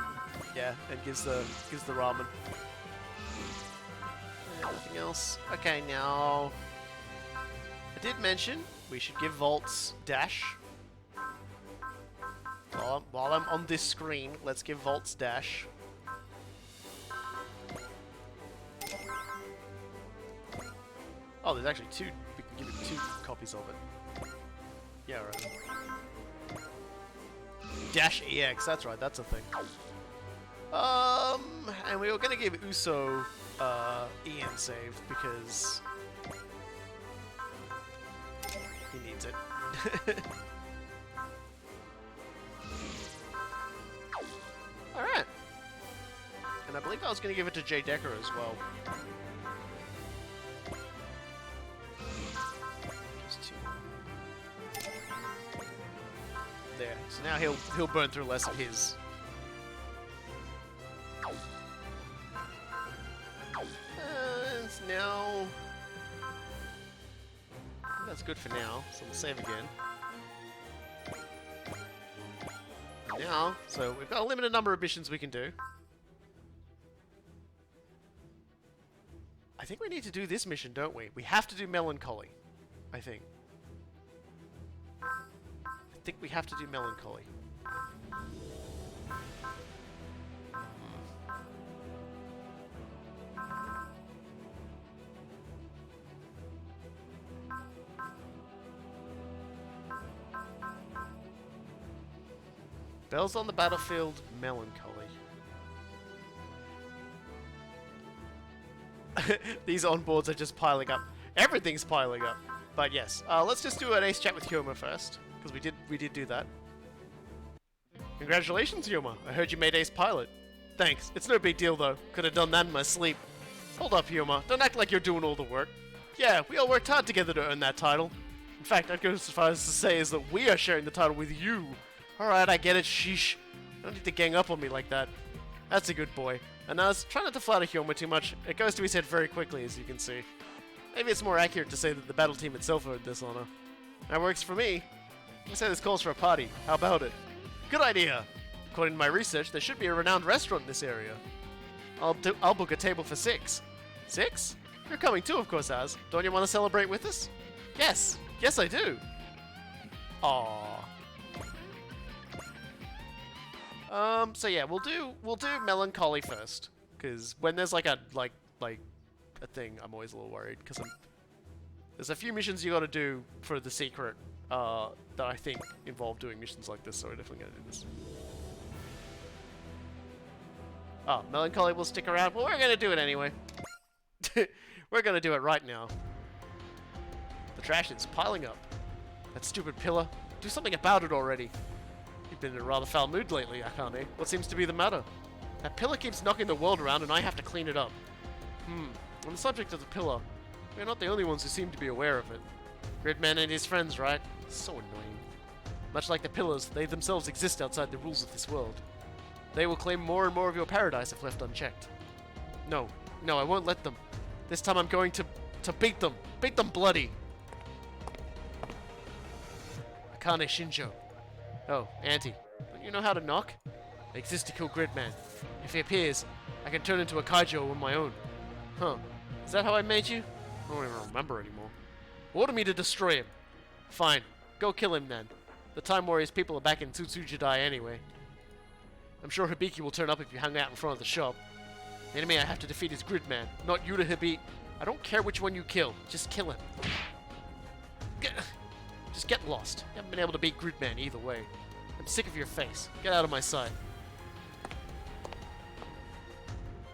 [SPEAKER 1] yeah, and gives the ramen. Anything else? Okay, now I did mention we should give Volts dash. While I'm on this screen, let's give Volts dash. Oh, there's actually two. We can give him 2 copies of it. Yeah, right. Dash EX. That's right. That's a thing. And we were gonna give Uso Ian saved because he needs it. All right. And I believe I was gonna give it to Jay Deckard as well. There. So now he'll burn through less of his. And now that's good for now. So we'll save again. And now, so we've got a limited number of missions we can do. I think we need to do this mission, don't we? We have to do Melancholy, I think. I think we have to do Melancholy. Bells on the battlefield, Melancholy. These onboards are just piling up. Everything's piling up. But yes, let's just do an ace chat with Hyoma first. Because we did do that. Congratulations, Hyoma. I heard you made ace pilot. Thanks. It's no big deal though. Could have done that in my sleep. Hold up, Hyoma. Don't act like you're doing all the work. Yeah, we all worked hard together to earn that title. In fact, I'd go as far as to say is that we are sharing the title with you. Alright, I get it, sheesh. Don't need to gang up on me like that. That's a good boy. And I was trying not to flatter Hyoma too much. It goes to his head very quickly, as you can see. Maybe it's more accurate to say that the battle team itself earned this honor. That works for me. I say this calls for a party. How about it? Good idea! According to my research, there should be a renowned restaurant in this area. I'll book a table for 6. 6? You're coming too, of course, Az. Don't you want to celebrate with us? Yes! Yes, I do! Aww. So yeah, we'll do Melancholy first, because when there's like a thing, I'm always a little worried, because There's a few missions you gotta do for the secret that I think involve doing missions like this, so we're definitely gonna do this. Oh, Melancholy will stick around. Well, we're gonna do it anyway. We're gonna do it right now. The trash is piling up. That stupid pillar. Do something about it already. You've been in a rather foul mood lately, Akane. What seems to be the matter? That pillar keeps knocking the world around and I have to clean it up. On the subject of the pillar, we're not the only ones who seem to be aware of it. Gridman and his friends, right? So annoying. Much like the pillars, they themselves exist outside the rules of this world. They will claim more and more of your paradise if left unchecked. No, I won't let them. This time I'm going to beat them. Beat them bloody. Akane Shinjo. Oh, Auntie. Don't you know how to knock? I exist to kill Gridman. If he appears, I can turn into a kaiju on my own. Huh. Is that how I made you? I don't even remember anymore. Order me to destroy him. Fine. Go kill him then. The Time Warriors people are back in Tsutsu-Jidai anyway. I'm sure Hibiki will turn up if you hang out in front of the shop. The enemy I have to defeat is Gridman, not you to Hibiki. I don't care which one you kill. Just kill him. Just get lost. You haven't been able to beat Gridman either way. I'm sick of your face. Get out of my sight.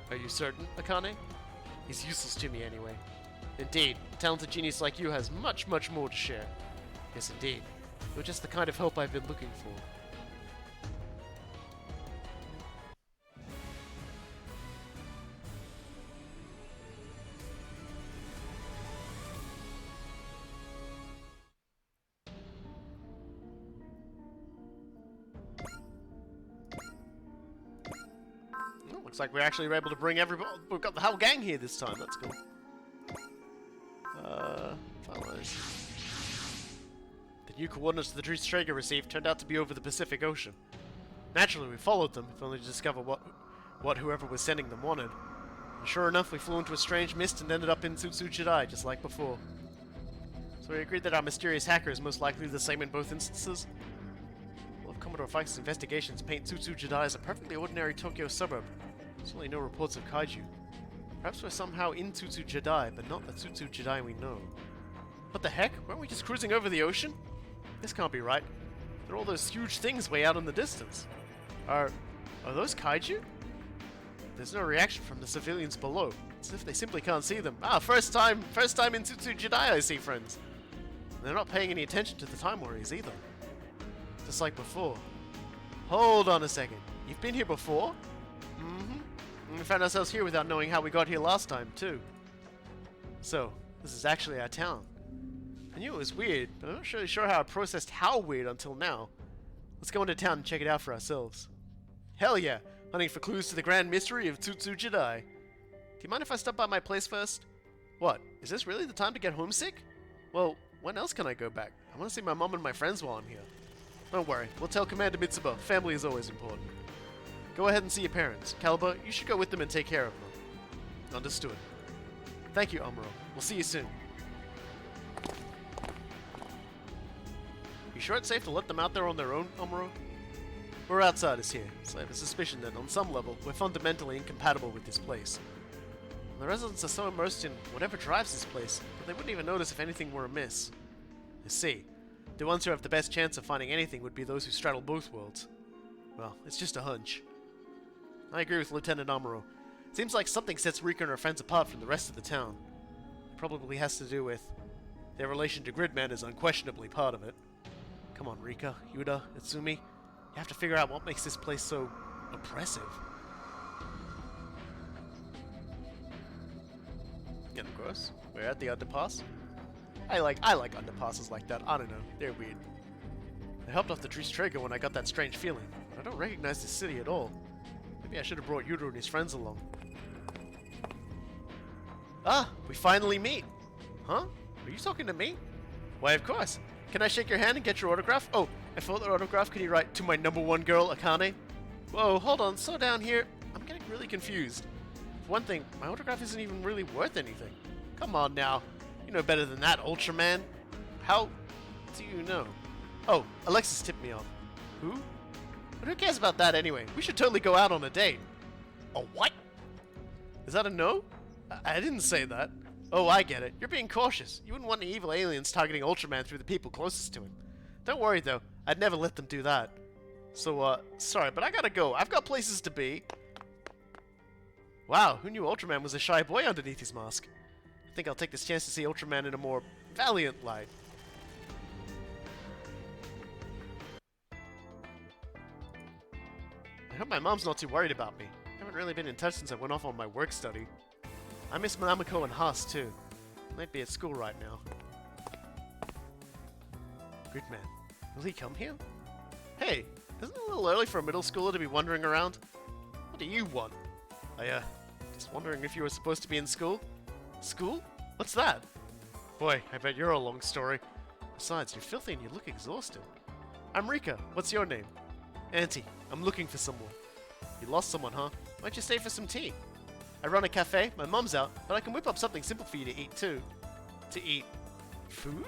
[SPEAKER 1] Are you certain, Akane? He's useless to me anyway. Indeed, a talented genius like you has much, much more to share. Yes, indeed. You're just the kind of help I've been looking for. Looks like we actually were able to bring everybody. We've got the whole gang here this time. That's cool. Follows. The new coordinates the Drees Traeger received turned out to be over the Pacific Ocean. Naturally, we followed them, if only to discover what whoever was sending them wanted. And sure enough, we flew into a strange mist and ended up in Tsutsu-Jidai, just like before. So we agreed that our mysterious hacker is most likely the same in both instances. All of Commodore Fikes' investigations paint Tsutsu-Jidai as a perfectly ordinary Tokyo suburb. Certainly no reports of kaiju. Perhaps we're somehow in Tsutsu-Jidai, but not the Tsutsu-Jidai we know. What the heck? Weren't we just cruising over the ocean? This can't be right. There are all those huge things way out in the distance. Are those kaiju? There's no reaction from the civilians below. It's as if they simply can't see them. Ah, first time in Tsutsu-Jidai I see friends. And they're not paying any attention to the Time Warriors either. Just like before. Hold on a second. You've been here before? We found ourselves here without knowing how we got here last time, too. So, this is actually our town. I knew it was weird, but I'm not really sure how I processed how weird until now. Let's go into town and check it out for ourselves. Hell yeah! Hunting for clues to the grand mystery of Tsutsu-Jidai. Do you mind if I stop by my place first? What? Is this really the time to get homesick? Well, when else can I go back? I want to see my mom and my friends while I'm here. Don't worry, we'll tell Commander Mitsuba. Family is always important. Go ahead and see your parents. Caliber, you should go with them and take care of them. Understood. Thank you, Amuro. We'll see you soon. You sure it's safe to let them out there on their own, Amuro? We're outsiders here, so I have a suspicion that on some level, we're fundamentally incompatible with this place. And the residents are so immersed in whatever drives this place, that they wouldn't even notice if anything were amiss. I see. The ones who have the best chance of finding anything would be those who straddle both worlds. Well, it's just a hunch. I agree with Lieutenant Amuro. It seems like something sets Rika and her friends apart from the rest of the town. It probably has to do with... their relation to Gridman is unquestionably part of it. Come on, Rika, Yuda, Itsumi. You have to figure out what makes this place so... oppressive. And of course, we're at the underpass. I like underpasses like that. I don't know, they're weird. I helped off the Drees Traeger when I got that strange feeling, but I don't recognize this city at all. Maybe I should have brought Yudo and his friends along. Ah, we finally meet! Huh? Are you talking to me? Why, of course. Can I shake your hand and get your autograph? Oh, and for the autograph, can you write, "To my number one girl, Akane"? Whoa, hold on, slow down here. I'm getting really confused. For one thing, my autograph isn't even really worth anything. Come on now. You know better than that, Ultraman. How do you know? Oh, Alexis tipped me off. Who? But who cares about that anyway? We should totally go out on a date. A what? Is that a no? I didn't say that. Oh, I get it. You're being cautious. You wouldn't want any evil aliens targeting Ultraman through the people closest to him. Don't worry, though. I'd never let them do that. So, sorry, but I gotta go. I've got places to be. Wow, who knew Ultraman was a shy boy underneath his mask? I think I'll take this chance to see Ultraman in a more valiant light. I hope my mom's not too worried about me. I haven't really been in touch since I went off on my work study. I miss Namako and Haas, too. Might be at school right now. Gridman, will he come here? Hey, isn't it a little early for a middle schooler to be wandering around? What do you want? Just wondering if you were supposed to be in school? School? What's that? Boy, I bet you're a long story. Besides, you're filthy and you look exhausted. I'm Rika. What's your name? Auntie, I'm looking for someone. You lost someone, huh? Why'd you stay for some tea? I run a cafe, my mum's out, but I can whip up something simple for you to eat too. To eat food?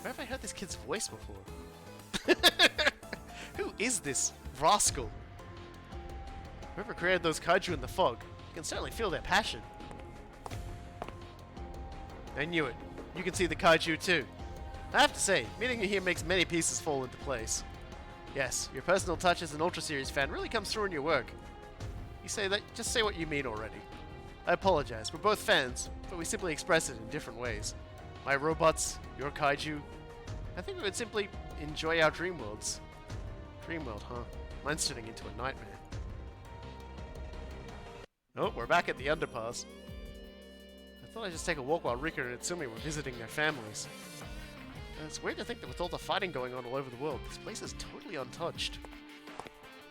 [SPEAKER 1] Where have I heard this kid's voice before? Who is this rascal? Whoever created those kaiju in the fog, you can certainly feel their passion. I knew it. You can see the kaiju too. I have to say, meeting you here makes many pieces fall into place. Yes, your personal touch as an Ultra Series fan really comes through in your work. You say that, just say what you mean already. I apologize, we're both fans, but we simply express it in different ways. My robots, your kaiju. I think we would simply enjoy our dream worlds. Dream world, huh? Mine's turning into a nightmare. Oh, we're back at the underpass. I thought I'd just take a walk while Rika and Itsumi were visiting their families. It's weird to think that with all the fighting going on all over the world, this place is totally untouched.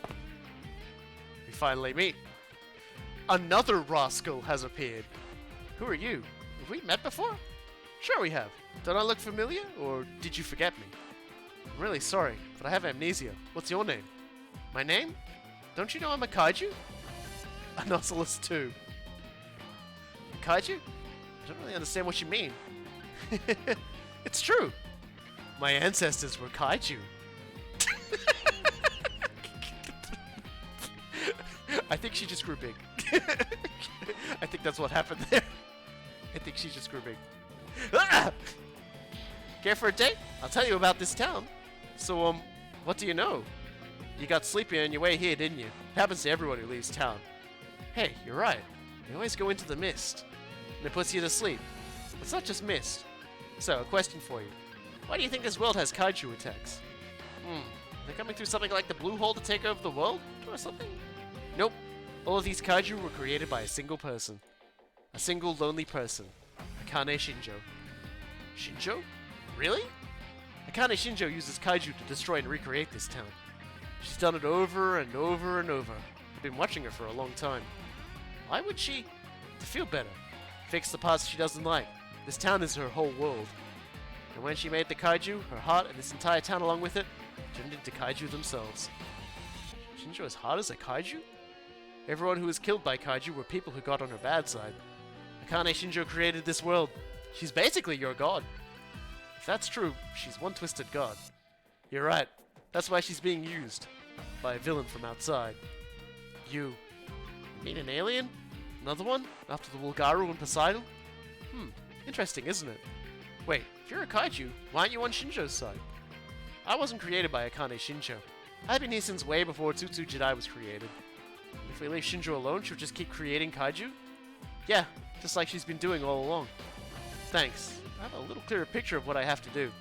[SPEAKER 1] We finally meet. Another rascal has appeared. Who are you? Have we met before? Sure we have. Don't I look familiar, or did you forget me? I'm really sorry, but I have amnesia. What's your name? My name? Don't you know I'm a kaiju? A Nautilus too. A kaiju? I don't really understand what you mean. It's true. My ancestors were kaiju. I think she just grew big. I think that's what happened there. I think she just grew big. Ah! Care for a date? I'll tell you about this town. So, what do you know? You got sleepy on your way here, didn't you? It happens to everyone who leaves town. Hey, you're right. You always go into the mist. And it puts you to sleep. It's not just mist. So, a question for you. Why do you think this world has kaiju attacks? They're coming through something like the blue hole to take over the world? Or something? Nope. All of these kaiju were created by a single person. A single lonely person. Akane Shinjo. Shinjo? Really? Akane Shinjo uses kaiju to destroy and recreate this town. She's done it over and over and over. I've been watching her for a long time. Why would she? To feel better. Fix the parts she doesn't like. This town is her whole world. And when she made the kaiju, her heart and this entire town along with it turned into kaiju themselves. Shinjo as hard as a kaiju? Everyone who was killed by kaiju were people who got on her bad side. Akane Shinjo created this world. She's basically your god. If that's true, she's one twisted god. You're right. That's why she's being used. By a villain from outside. You mean an alien? Another one? After the Wulgaru and Poseidon? Interesting, isn't it? Wait, if you're a kaiju, why aren't you on Shinjo's side? I wasn't created by Akane Shinjo. I've been here since way before Tsutsu Jidai was created. If we leave Shinjo alone, she'll just keep creating kaiju? Yeah, just like she's been doing all along. Thanks. I have a little clearer picture of what I have to do.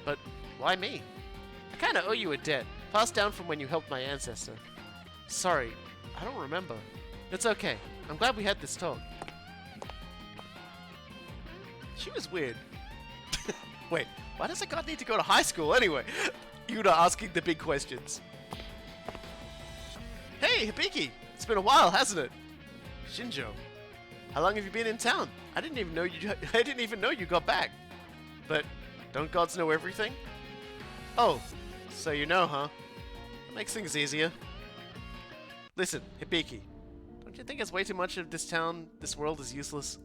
[SPEAKER 1] But why me? I kinda owe you a debt, passed down from when you helped my ancestor. Sorry, I don't remember. It's okay. I'm glad we had this talk. She was weird. Wait, why does a god need to go to high school anyway? Yuta asking the big questions. Hey, Hibiki! It's been a while, hasn't it? Shinjo, how long have you been in town? I didn't even know you got back. But don't gods know everything? Oh, so you know, huh? That makes things easier. Listen, Hibiki, don't you think it's way too much of this town, this world is useless?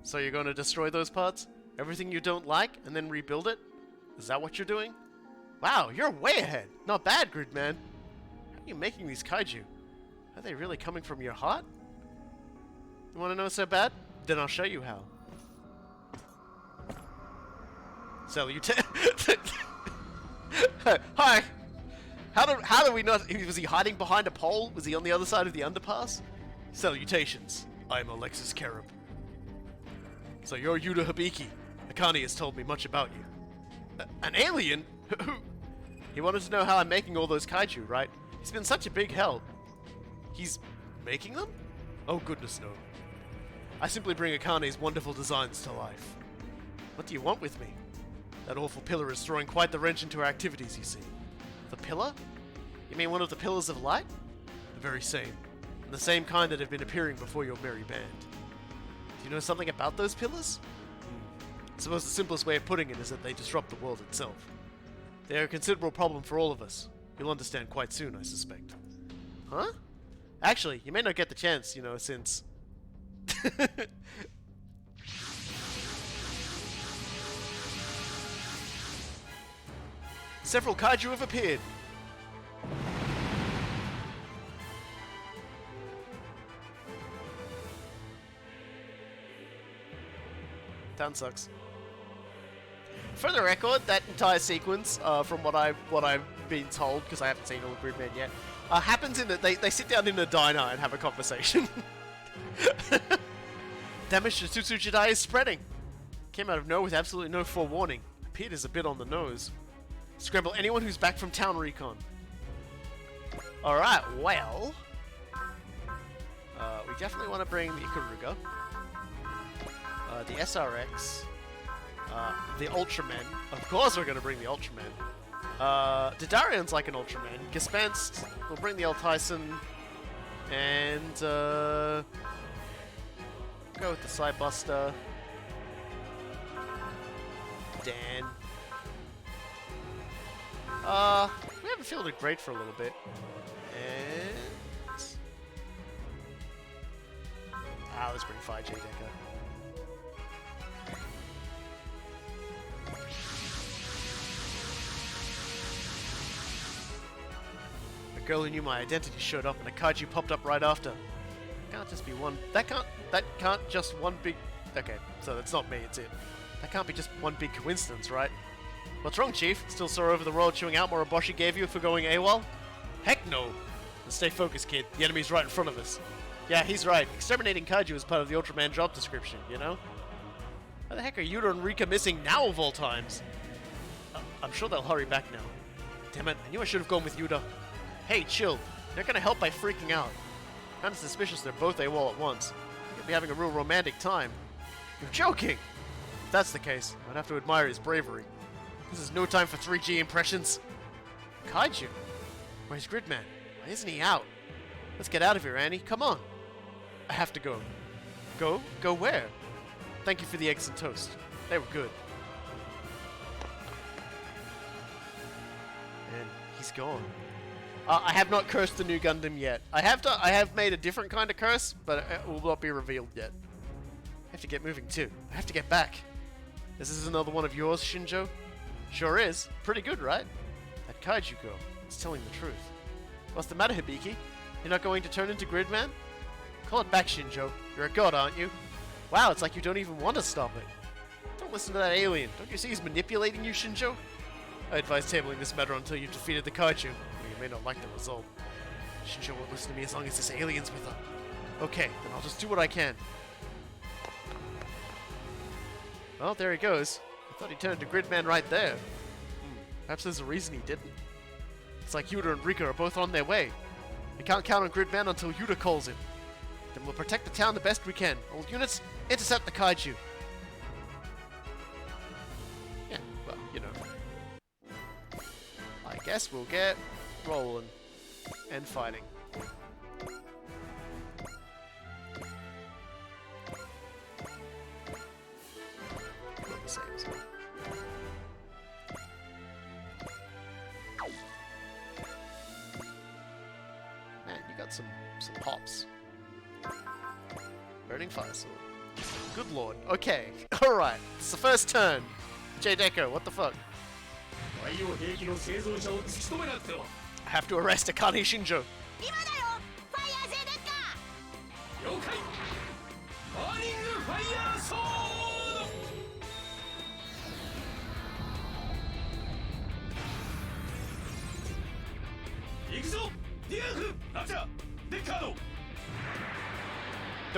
[SPEAKER 1] So you're going to destroy those parts? Everything you don't like, and then rebuild it? Is that what you're doing? Wow, you're way ahead. Not bad, Gridman. How are you making these kaiju? Are they really coming from your heart? You want to know so bad? Then I'll show you how. Salutation. Hi. How do we not? Was he hiding behind a pole? Was he on the other side of the underpass? Salutations. I'm Alexis Karib. So you're Yuta Hibiki. Akane has told me much about you. An alien? He wanted to know how I'm making all those kaiju, right? He's been such a big help. He's making them? Oh goodness no. I simply bring Akane's wonderful designs to life. What do you want with me? That awful pillar is throwing quite the wrench into our activities, you see. The pillar? You mean one of the pillars of light? The very same. And the same kind that have been appearing before your merry band. Do you know something about those pillars? I suppose the simplest way of putting it is that they disrupt the world itself. They are a considerable problem for all of us. You'll understand quite soon, I suspect. Huh? Actually, you may not get the chance, you know, since... Several kaiju have appeared. Town sucks. For the record, that entire sequence, from what I've been told, because I haven't seen all of Gridman yet, happens in that they sit down in a diner and have a conversation. Damage to Tsutsuchidai is spreading. Came out of nowhere with absolutely no forewarning. Appeared as a bit on the nose. Scramble anyone who's back from town recon. Alright, well... we definitely want to bring the Ikaruga. The SRX. The Ultramen. Of course we're going to bring the Ultramen. Dadarion's like an Ultraman. Gespenst, we'll bring the Tyson. And, go with the Cybuster. Dan. We haven't fielded great for a little bit. And... let's bring 5J Deckard. A girl who knew my identity showed up and a kaiju popped up right after. Can't just be one... That can't just one big... Okay, so that's not me, it's it. That can't be just one big coincidence, right? What's wrong, Chief? Still sore over the roll chewing out Moroboshi gave you for going AWOL? Heck no! Let's stay focused, kid. The enemy's right in front of us. Yeah, he's right. Exterminating kaiju is part of the Ultraman job description, you know? How the heck are Yuta and Rika missing now of all times? I'm sure they'll hurry back now. Damn it, I knew I should have gone with Yuta. Hey, chill. You're not gonna help by freaking out. Kinda suspicious they're both AWOL at once. You'll be having a real romantic time. You're joking! If that's the case, I'd have to admire his bravery. This is no time for 3G impressions. Kaiju? Where's Gridman? Why isn't he out? Let's get out of here, Annie. Come on. I have to go. Go? Go where? Thank you for the eggs and toast. They were good. And he's gone. I have not cursed the new Gundam yet. I have made a different kind of curse, but it will not be revealed yet. I have to get moving too. I have to get back. This is another one of yours, Shinjo? Sure is. Pretty good, right? That kaiju girl is telling the truth. What's the matter, Hibiki? You're not going to turn into Gridman? Call it back, Shinjo. You're a god, aren't you? Wow, it's like you don't even want to stop it. Don't listen to that alien. Don't you see he's manipulating you, Shinjo? I advise tabling this matter until you've defeated the kaiju. You may not like the result. Shinjo won't listen to me as long as this alien's with her. Okay, then I'll just do what I can. Well, there he goes. I thought he turned to Gridman right there. Perhaps there's a reason he didn't. It's like Yuta and Rika are both on their way. We can't count on Gridman until Yuta calls him. Then we'll protect the town the best we can. All units, intercept the kaiju. Yeah, well, you know. I guess we'll get rolling and fighting. Not the same as well. Man, you got some hops. Burning fire sword. Good lord. Okay. Alright. It's the first turn. J Deco, what the fuck? I have to arrest Akane Shinjo.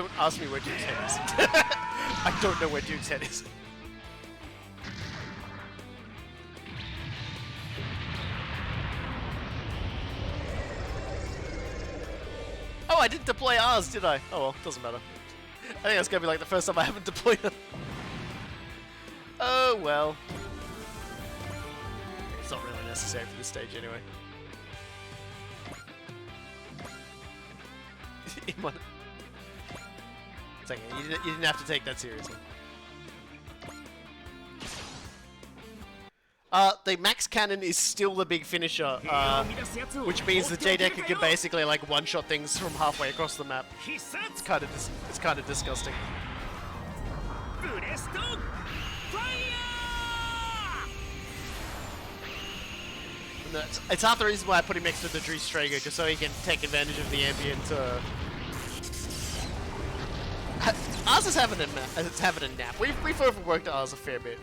[SPEAKER 1] Don't ask me where Duke's head is. I don't know where Duke's head is. Oh, I didn't deploy ours, did I? Oh well, doesn't matter. I think that's gonna be like the first time I haven't deployed them. Oh well. It's not really necessary for this stage anyway. It's okay, you didn't have to take that seriously. The max cannon is still the big finisher, which means the Deckard can basically like one-shot things from halfway across the map. It's kind of disgusting. And it's half the reason why I put him next to the Drew Strager, just so he can take advantage of the ambient. Ours is having a nap. We've overworked ours a fair bit.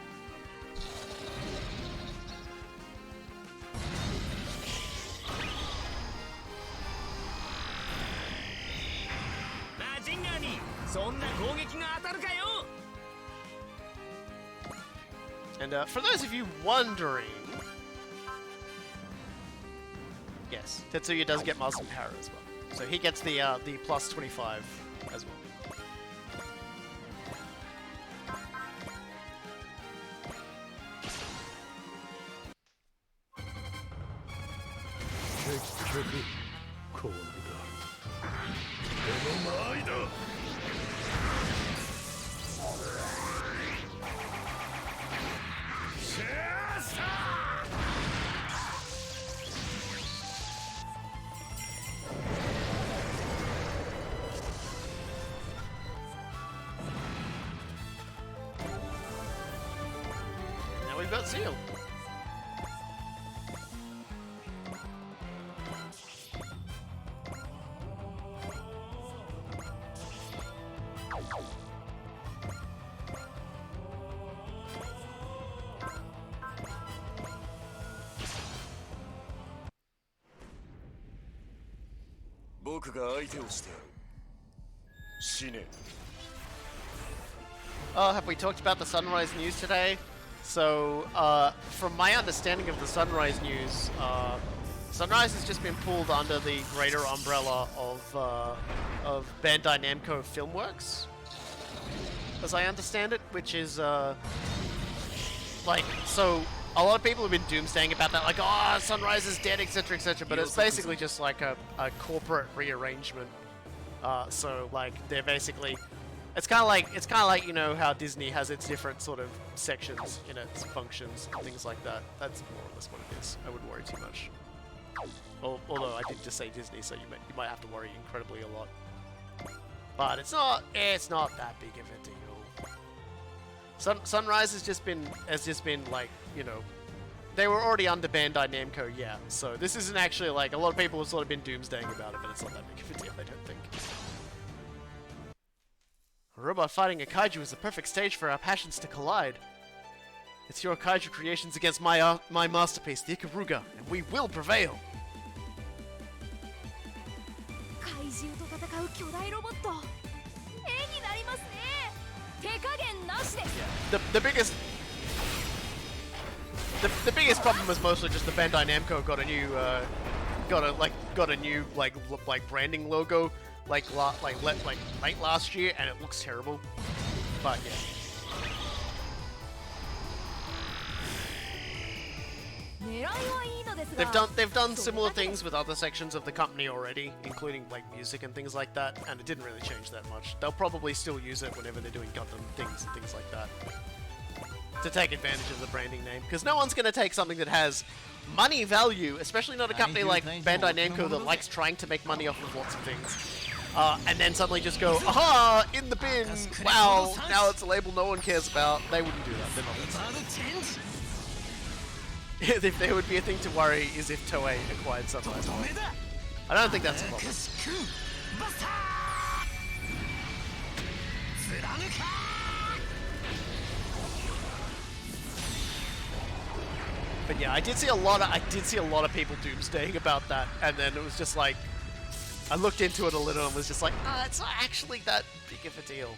[SPEAKER 1] And for those of you wondering, yes, Tetsuya does get Muslim power as well. So he gets the plus 25 as well. Now we've got Seal. Have we talked about the Sunrise news today? So, from my understanding of the Sunrise news, Sunrise has just been pulled under the greater umbrella of Bandai Namco Filmworks, as I understand it, which is, like, so a lot of people have been doomsaying about that, like, oh, Sunrise is dead, etc., etc., but it's basically just like a corporate rearrangement. So, like, they're basically, it's kind of like, you know, how Disney has its different sort of sections in its functions and things like that. That's more or less what it is. I wouldn't worry too much. Although I did just say Disney, so you might have to worry incredibly a lot. But it's not that big of a deal. Sunrise has just been like, you know, they were already under Bandai Namco, yeah. So this isn't actually like, a lot of people have sort of been doomsdaying about it, but it's not that big of a deal, I don't think. A robot fighting a kaiju is the perfect stage for our passions to collide. It's your kaiju creations against my masterpiece, the Ikaruga, and we will prevail. The biggest problem was mostly just the Bandai Namco got a new branding logo late last year, and it looks terrible. But yeah. They've done similar things with other sections of the company already, including like music and things like that, and it didn't really change that much. They'll probably still use it whenever they're doing Gundam things and things like that, to take advantage of the branding name, because no one's going to take something that has money value, especially not a company like Bandai Namco that likes trying to make money off of lots of things, and then suddenly just go, aha, in the bin, wow, now it's a label no one cares about. They wouldn't do that. They're not that. If there would be a thing to worry is if Toei acquired Sunrise. I don't think that's a problem. But yeah, I did see a lot of people doomsdaying about that, and then it was just like, I looked into it a little and was just like, it's not actually that big of a deal.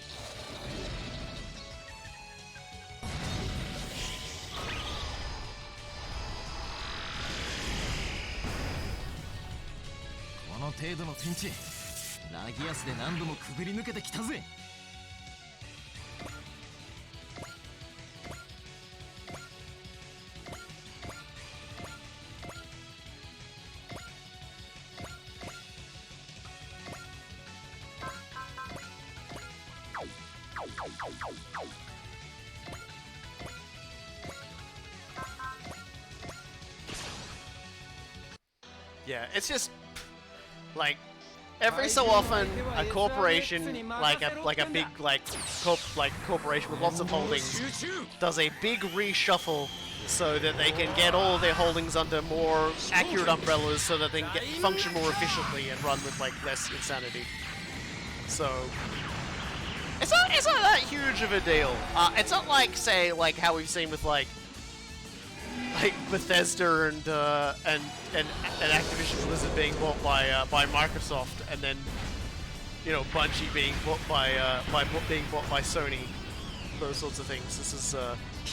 [SPEAKER 1] Yeah, it's just like every so often a corporation, like a big corporation with lots of holdings, does a big reshuffle so that they can get all of their holdings under more accurate umbrellas, so that they can function more efficiently and run with like less insanity. So it's not that huge of a deal. It's not like, say, like how we've seen with like Bethesda and Activision Blizzard being bought by Microsoft, and then Bungie being bought by Sony. Those sorts of things. This is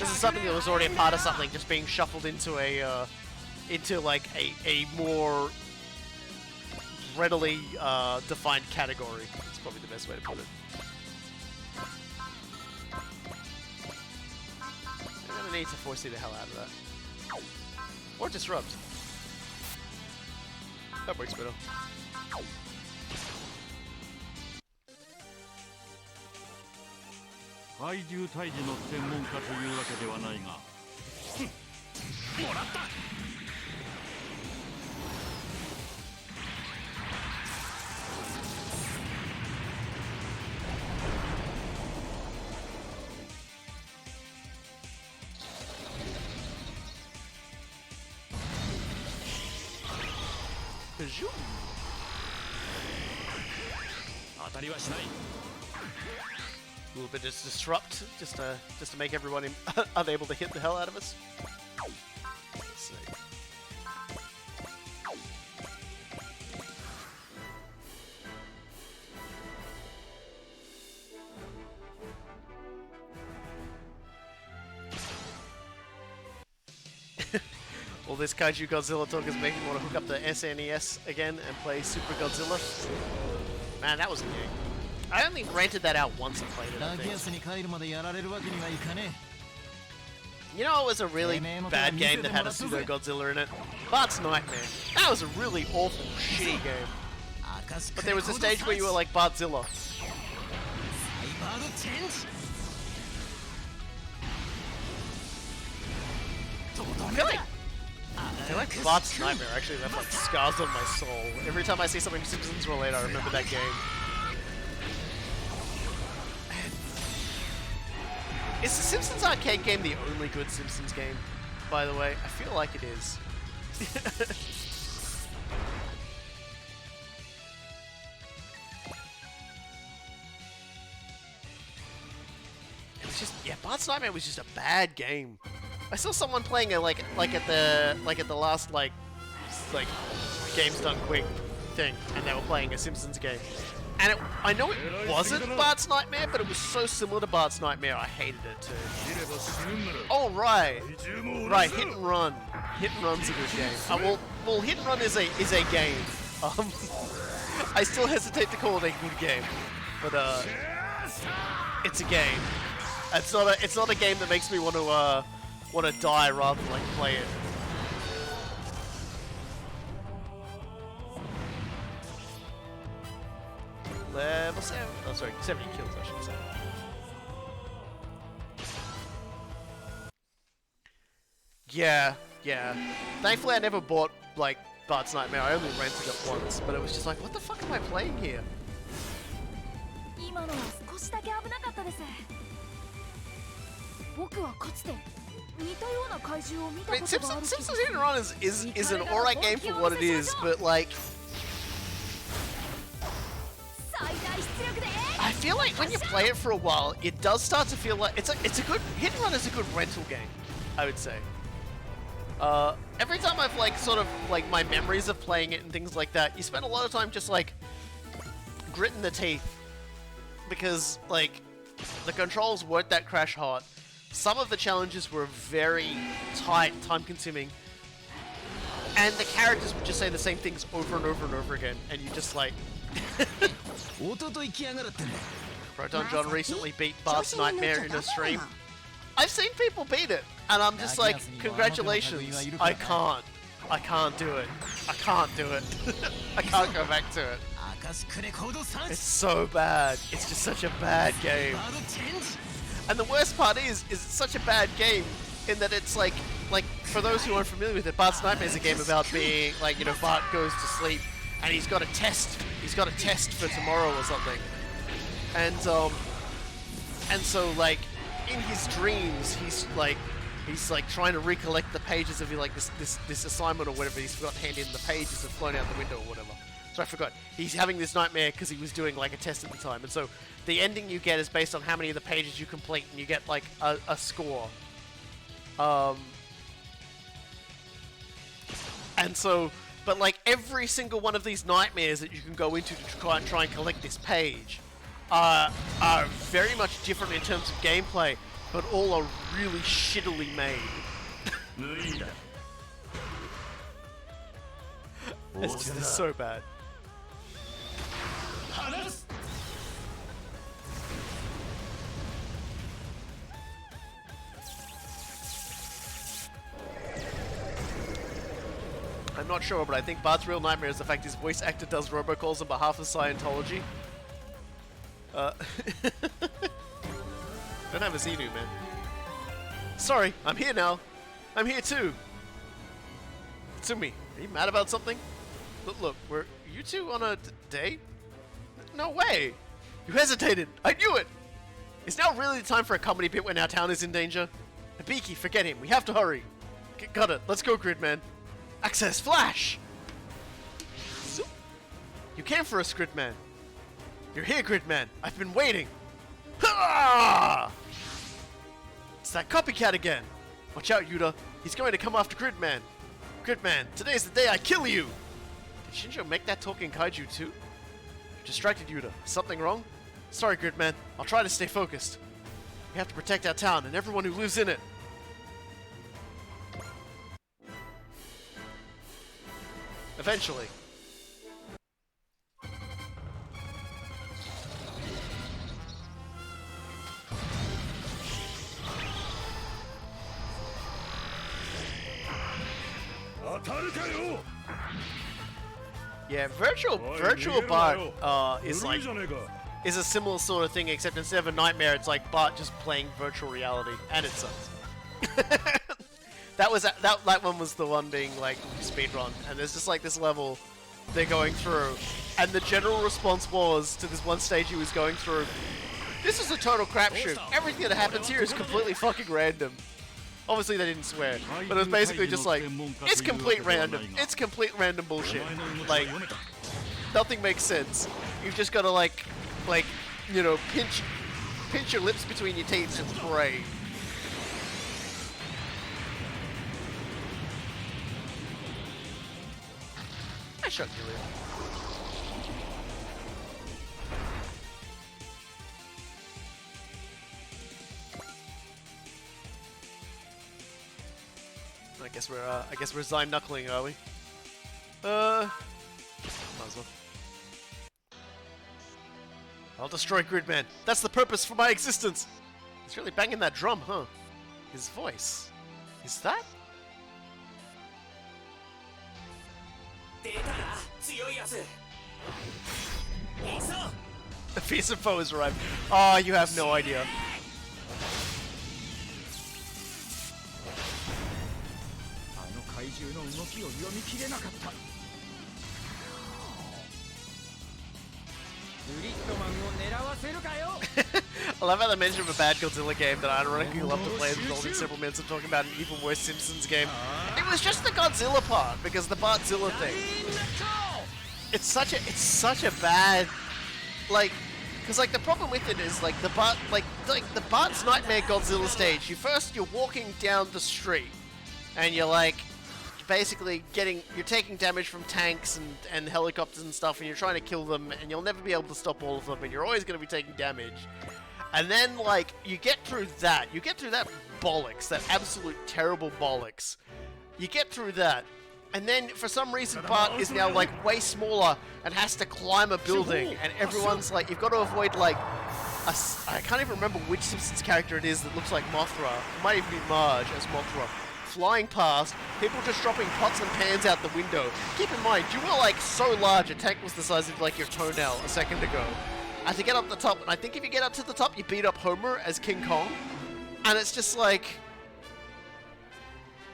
[SPEAKER 1] something that was already a part of something, just being shuffled into a more readily defined category. That's probably the best way to put it. I'm gonna need to force you the hell out of that. Or disrupt. That works better.
[SPEAKER 4] 怪獣退治の専門家というわけではないが、もらった。
[SPEAKER 5] 当たりはしない。
[SPEAKER 1] A little bit of disrupt, just to make everyone unable to hit the hell out of us. Let's see. All this Kaiju Godzilla talk is making me want to hook up the SNES again and play Super Godzilla. Man, that was a game. I only rented that out once and played it, I think. You know, it was a really bad game that had a pseudo Godzilla in it. Bart's Nightmare. That was a really awful, shitty game. But there was a stage where you were like Bartzilla. I feel like Bart's Nightmare actually left like scars on my soul. Every time I see something Simpsons related, I remember that game. Is the Simpsons arcade game the only good Simpsons game, by the way? I feel like it is. It was just, yeah, Bart's Nightmare was just a bad game. I saw someone playing it like at the last Games Done Quick thing, and they were playing a Simpsons game. And I know it wasn't Bart's Nightmare, but it was so similar to Bart's Nightmare, I hated it too. Oh, right. Right, Hit and Run. Hit and Run's a good game. Well, Hit and Run is a game. I still hesitate to call it a good game, but it's a game. It's not a game that makes me want to die rather than like play it. Level 7. Oh, sorry, 70 kills, I should say. Yeah. Thankfully, I never bought, like, Bart's Nightmare. I only rented it once, but it was just like, what the fuck am I playing here? I mean, Simpsons Hit and Run is an alright game for what it is, but, like... I feel like when you play it for a while, it does start to feel like it's a good Hit and Run is a good rental game, I would say. Every time I've like sort of like my memories of playing it and things like that, you spend a lot of time just like grit in the teeth because, like, the controls weren't that crash hot. Some of the challenges were very tight, time-consuming, and the characters would just say the same things over and over and over again, and you just like. Proton John recently beat Bart's Nightmare in a stream. I've seen people beat it, and I'm just like, congratulations. I can't do it. I can't do it. I can't go back to it. It's so bad. It's just such a bad game. And the worst part is it's such a bad game in that it's like for those who aren't familiar with it, Bart's Nightmare is a game about being like, you know, Bart goes to sleep and he's got a test. He's got a test for tomorrow or something. And so like in his dreams he's like trying to recollect the pages of like this assignment or whatever. He's forgot to hand in the pages have flown out the window or whatever. So I forgot. He's having this nightmare because he was doing like a test at the time, and so the ending you get is based on how many of the pages you complete, and you get like a score. And so, but like every single one of these nightmares that you can go into to try and collect this page are very much different in terms of gameplay, but all are really shittily made. It's just so bad. I'm not sure, but I think Bart's real nightmare is the fact his voice actor does robocalls on behalf of Scientology. Don't have a Xenu, man. Sorry, I'm here now. I'm here too. Tsumi, are you mad about something? Look, were you two on a date? No way! You hesitated! I knew it! Is now really the time for a comedy bit when our town is in danger? Hibiki, forget him. We have to hurry. Got it. Let's go, Gridman. Access Flash! You came for us, Gridman. You're here, Gridman. I've been waiting. Ha! It's that copycat again. Watch out, Yuta. He's going to come after Gridman. Gridman, today's the day I kill you! Did Shinjo make that talking kaiju too? You distracted Yuta. Something wrong? Sorry, Gridman. I'll try to stay focused. We have to protect our town and everyone who lives in it. Eventually. Yeah, virtual Bart is a similar sort of thing, except instead of a nightmare, it's like Bart just playing virtual reality, and it sucks. That one was the one being like speedrun, and there's just like this level they're going through, and the general response was to this one stage he was going through, this is a total crapshoot. Everything that happens here is completely fucking random. Obviously they didn't swear, but it was basically just like, it's complete random. It's complete random bullshit. Like, nothing makes sense. You've just got to like, you know, pinch your lips between your teeth and pray. I shot Julia. I guess we're Zyme knuckling, are we? Might as well. I'll destroy Gridman. That's the purpose for my existence. He's really banging that drum, huh? His voice. Is that? The fearsome foe has arrived. Oh, you have no idea. I love how they mentioned a bad Godzilla game that I ironically love to play, involving several minutes of talking about an even worse Simpsons game. It was just the Godzilla part, because the Bartzilla thing. It's such a bad, like, because like the problem with it is like the Bart's Nightmare Godzilla stage. You're walking down the street, and you're like, basically you're taking damage from tanks and helicopters and stuff, and you're trying to kill them, and you'll never be able to stop all of them, and you're always going to be taking damage. And then, like, you get through that bollocks, that absolute terrible bollocks. You get through that, and then for some reason Bart is now like way smaller and has to climb a building, and everyone's like, you've got to avoid like I can't even remember which Simpsons character it is that looks like Mothra. It might even be Marge as Mothra. Flying past, people just dropping pots and pans out the window. Keep in mind, you were like so large, a tank was the size of like your toenail a second ago. And to get up the top, and I think if you get up to the top, you beat up Homer as King Kong. And it's just like,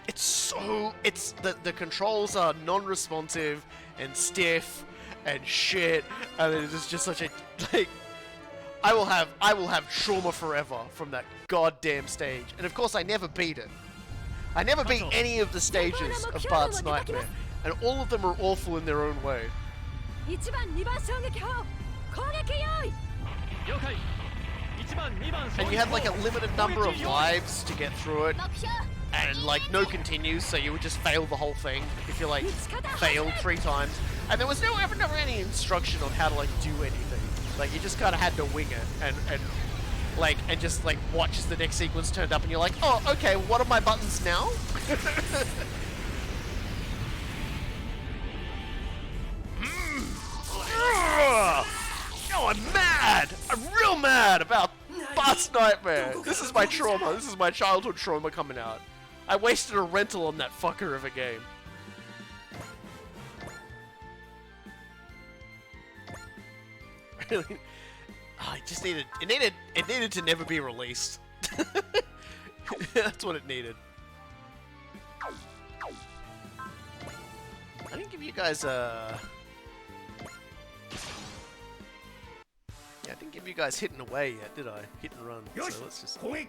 [SPEAKER 1] the controls are non-responsive and stiff and shit, and it is just such a, like, I will have trauma forever from that goddamn stage. And of course I never beat it. I never beat any of the stages of Bart's Nightmare, and all of them are awful in their own way. And you had like a limited number of lives to get through it, and like no continues, so you would just fail the whole thing if you like failed 3 times. And there was never any instruction on how to like do anything. Like you just kind of had to wing it and just like watch as the next sequence turned up, and you're like, oh, okay, what are my buttons now? No, I'm mad! I'm real mad about Bart's Nightmare! This is my trauma. This is my childhood trauma coming out. I wasted a rental on that fucker of a game. Really? Oh, it needed to never be released. That's what it needed. I didn't give you guys I didn't give you guys hitting away yet, did I? Hit and run. So let's just... Like,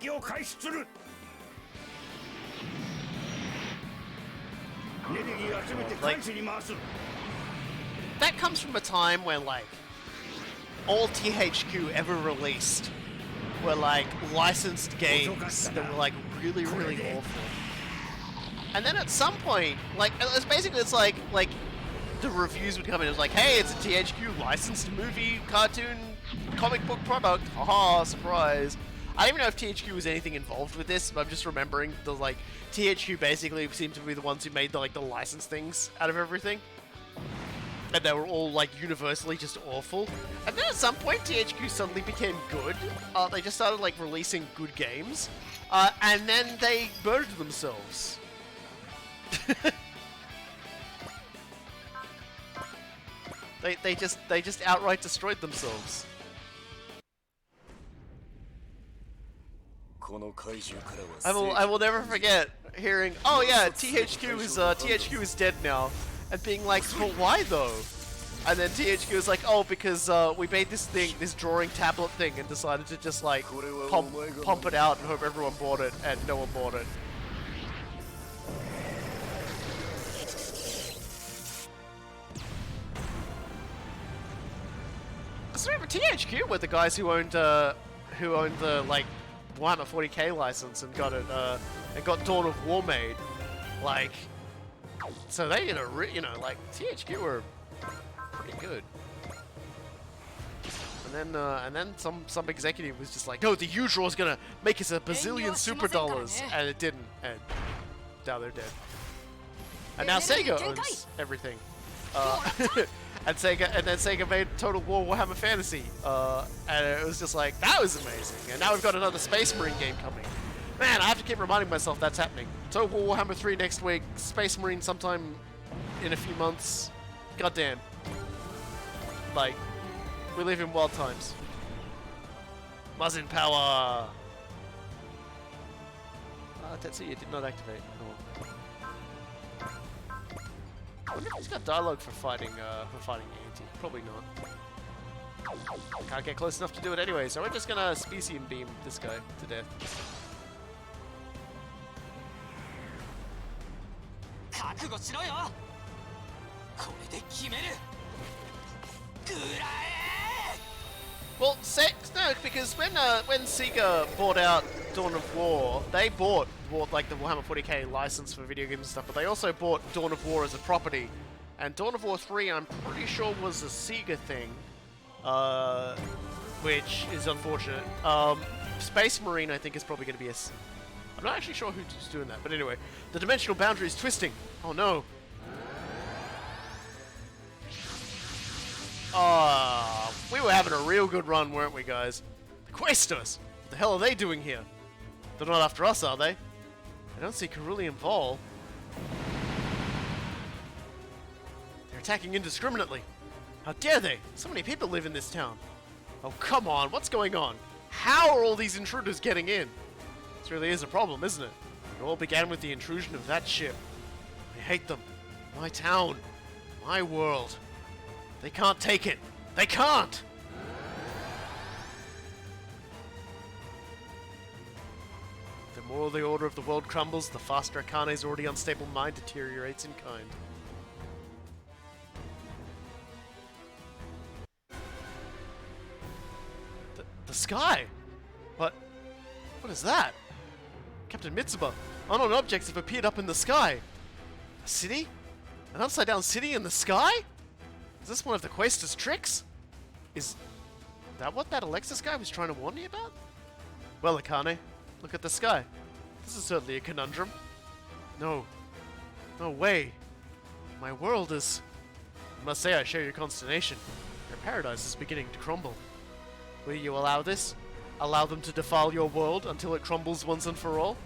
[SPEAKER 1] that comes from a time when, like, all THQ ever released were, like, licensed games that were, like, really, really awful. And then at some point, like, it's like, the reviews would come in, it was like, hey, it's a THQ licensed movie, cartoon, comic book product, haha, surprise. I don't even know if THQ was anything involved with this, but I'm just remembering the, like, THQ basically seemed to be the ones who made the, like, the license things out of everything. And they were all, like, universally just awful. And then at some point, THQ suddenly became good. They just started, like, releasing good games. And then they murdered themselves. They just outright destroyed themselves. I will never forget hearing, oh yeah, THQ is dead now, and being like, well, why though? And then THQ was like, oh, because we made this drawing tablet thing, and decided to just like pump it out and hope everyone bought it, and no one bought it. I remember THQ were the guys who owned the like Warhammer 40k license and got it and got Dawn of War made, like, so they like THQ were pretty good. And then some executive was just like, no, the U-Draw is gonna make us a bazillion super dollars, and it didn't, and now they're dead. And now Sega owns everything. And then Sega made Total War Warhammer Fantasy, and it was just like, that was amazing. And now we've got another Space Marine game coming. Man, I have to keep reminding myself that's happening. Total War Warhammer 3 next week, Space Marine sometime in a few months. Goddamn. Like, we live in wild times. Muzzin power! Tetsuya did not activate. Oh. I wonder if he's got dialogue for fighting Auntie. Probably not. Can't get close enough to do it anyway, so we're just gonna Specium Beam this guy to death. Well, no, because when Sega bought out Dawn of War, they bought like the Warhammer 40k license for video games and stuff, but they also bought Dawn of War as a property. And Dawn of War 3, I'm pretty sure, was a Sega thing, which is unfortunate. Space Marine, I think, is probably going to be a... I'm not actually sure who's doing that, but anyway. The dimensional boundary is twisting. Oh, no. We were having a real good run, weren't we, guys? The Questors! What the hell are they doing here? They're not after us, are they? I don't see Cerulean Vol. They're attacking indiscriminately. How dare they? So many people live in this town. Oh, come on. What's going on? How are all these intruders getting in? This really is a problem, isn't it? It all began with the intrusion of that ship. I hate them. My town. My world. They can't take it. They can't! The more the order of the world crumbles, the faster Akane's already unstable mind deteriorates in kind. The sky? What is that? Captain Mitsuba, unknown objects have appeared up in the sky. A city? An upside-down city in the sky? Is this one of the Questors' tricks? Is that what that Alexis guy was trying to warn me about? Well, Akane, look at the sky. This is certainly a conundrum. No. No way. My world is... I must say I share your consternation. Your paradise is beginning to crumble. Will you allow this? Allow them to defile your world until it crumbles once and for all?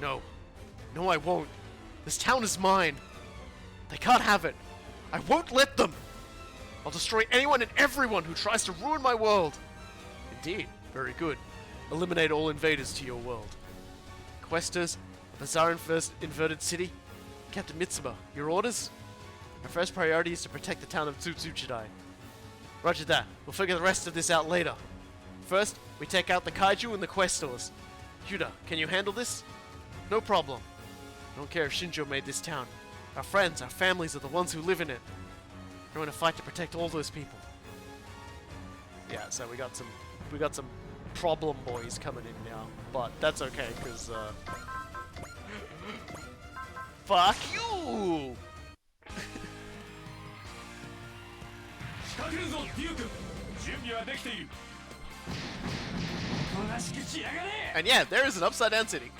[SPEAKER 1] No. No, I won't. This town is mine. They can't have it. I won't let them! I'll destroy anyone and everyone who tries to ruin my world! Indeed. Very good. Eliminate all invaders to your world. Questors, Bizarre Inverted City. Captain Mitsuba, your orders? Our first priority is to protect the town of Tsutsuchidai. Roger that. We'll figure the rest of this out later. First, we take out the kaiju and the Questors. Yuda, can you handle this? No problem. I don't care if Shinjo made this town. Our friends, our families are the ones who live in it. We're going to fight to protect all those people. Yeah, so we got some problem boys coming in now, but that's okay because fuck you. And yeah, there is an upside down city.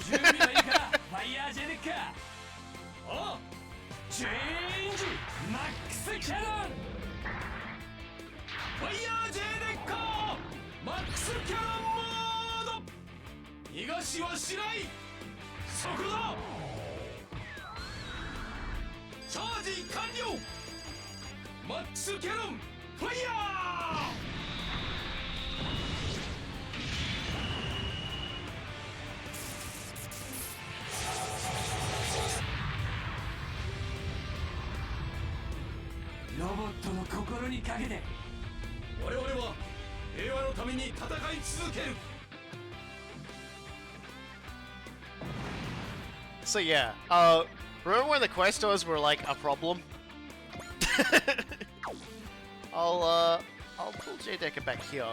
[SPEAKER 1] So yeah, remember when the Questors were like a problem? I'll pull Deckard back here,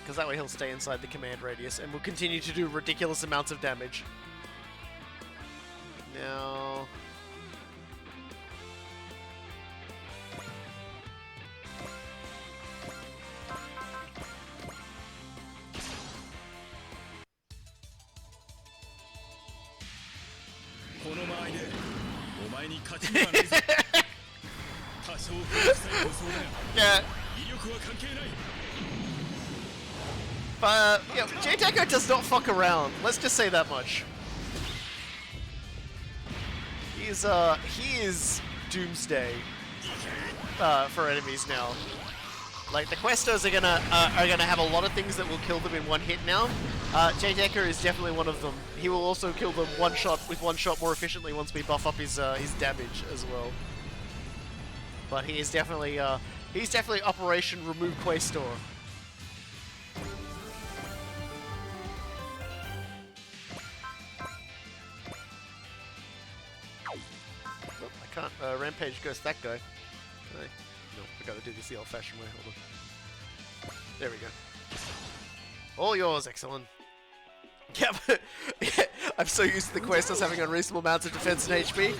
[SPEAKER 1] because that way he'll stay inside the command radius, and we'll continue to do ridiculous amounts of damage. Now... yeah. But yeah, Deckard does not fuck around. Let's just say that much. He is doomsday for enemies now. Like the Questors are gonna have a lot of things that will kill them in one hit now. Deckard is definitely one of them. He will also kill them with one shot more efficiently once we buff up his damage as well. But he is definitely Operation Remove Questor. Oh, I can't rampage ghost that guy. Can I? No, I gotta do this the old-fashioned way. Hold on. There we go. All yours, excellent. Yeah, but I'm so used to the Questos having unreasonable amounts of defense and HP.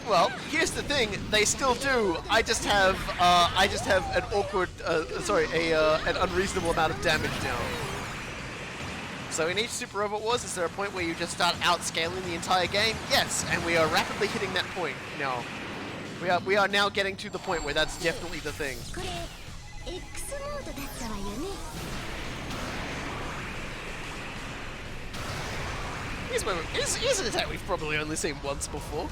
[SPEAKER 1] Well, here's the thing, they still do. I just have an awkward, an unreasonable amount of damage now. So in each Super Robot Wars, is there a point where you just start outscaling the entire game? Yes, and we are rapidly hitting that point now. We are now getting to the point where that's definitely the thing. Here's an attack we've probably only seen once before.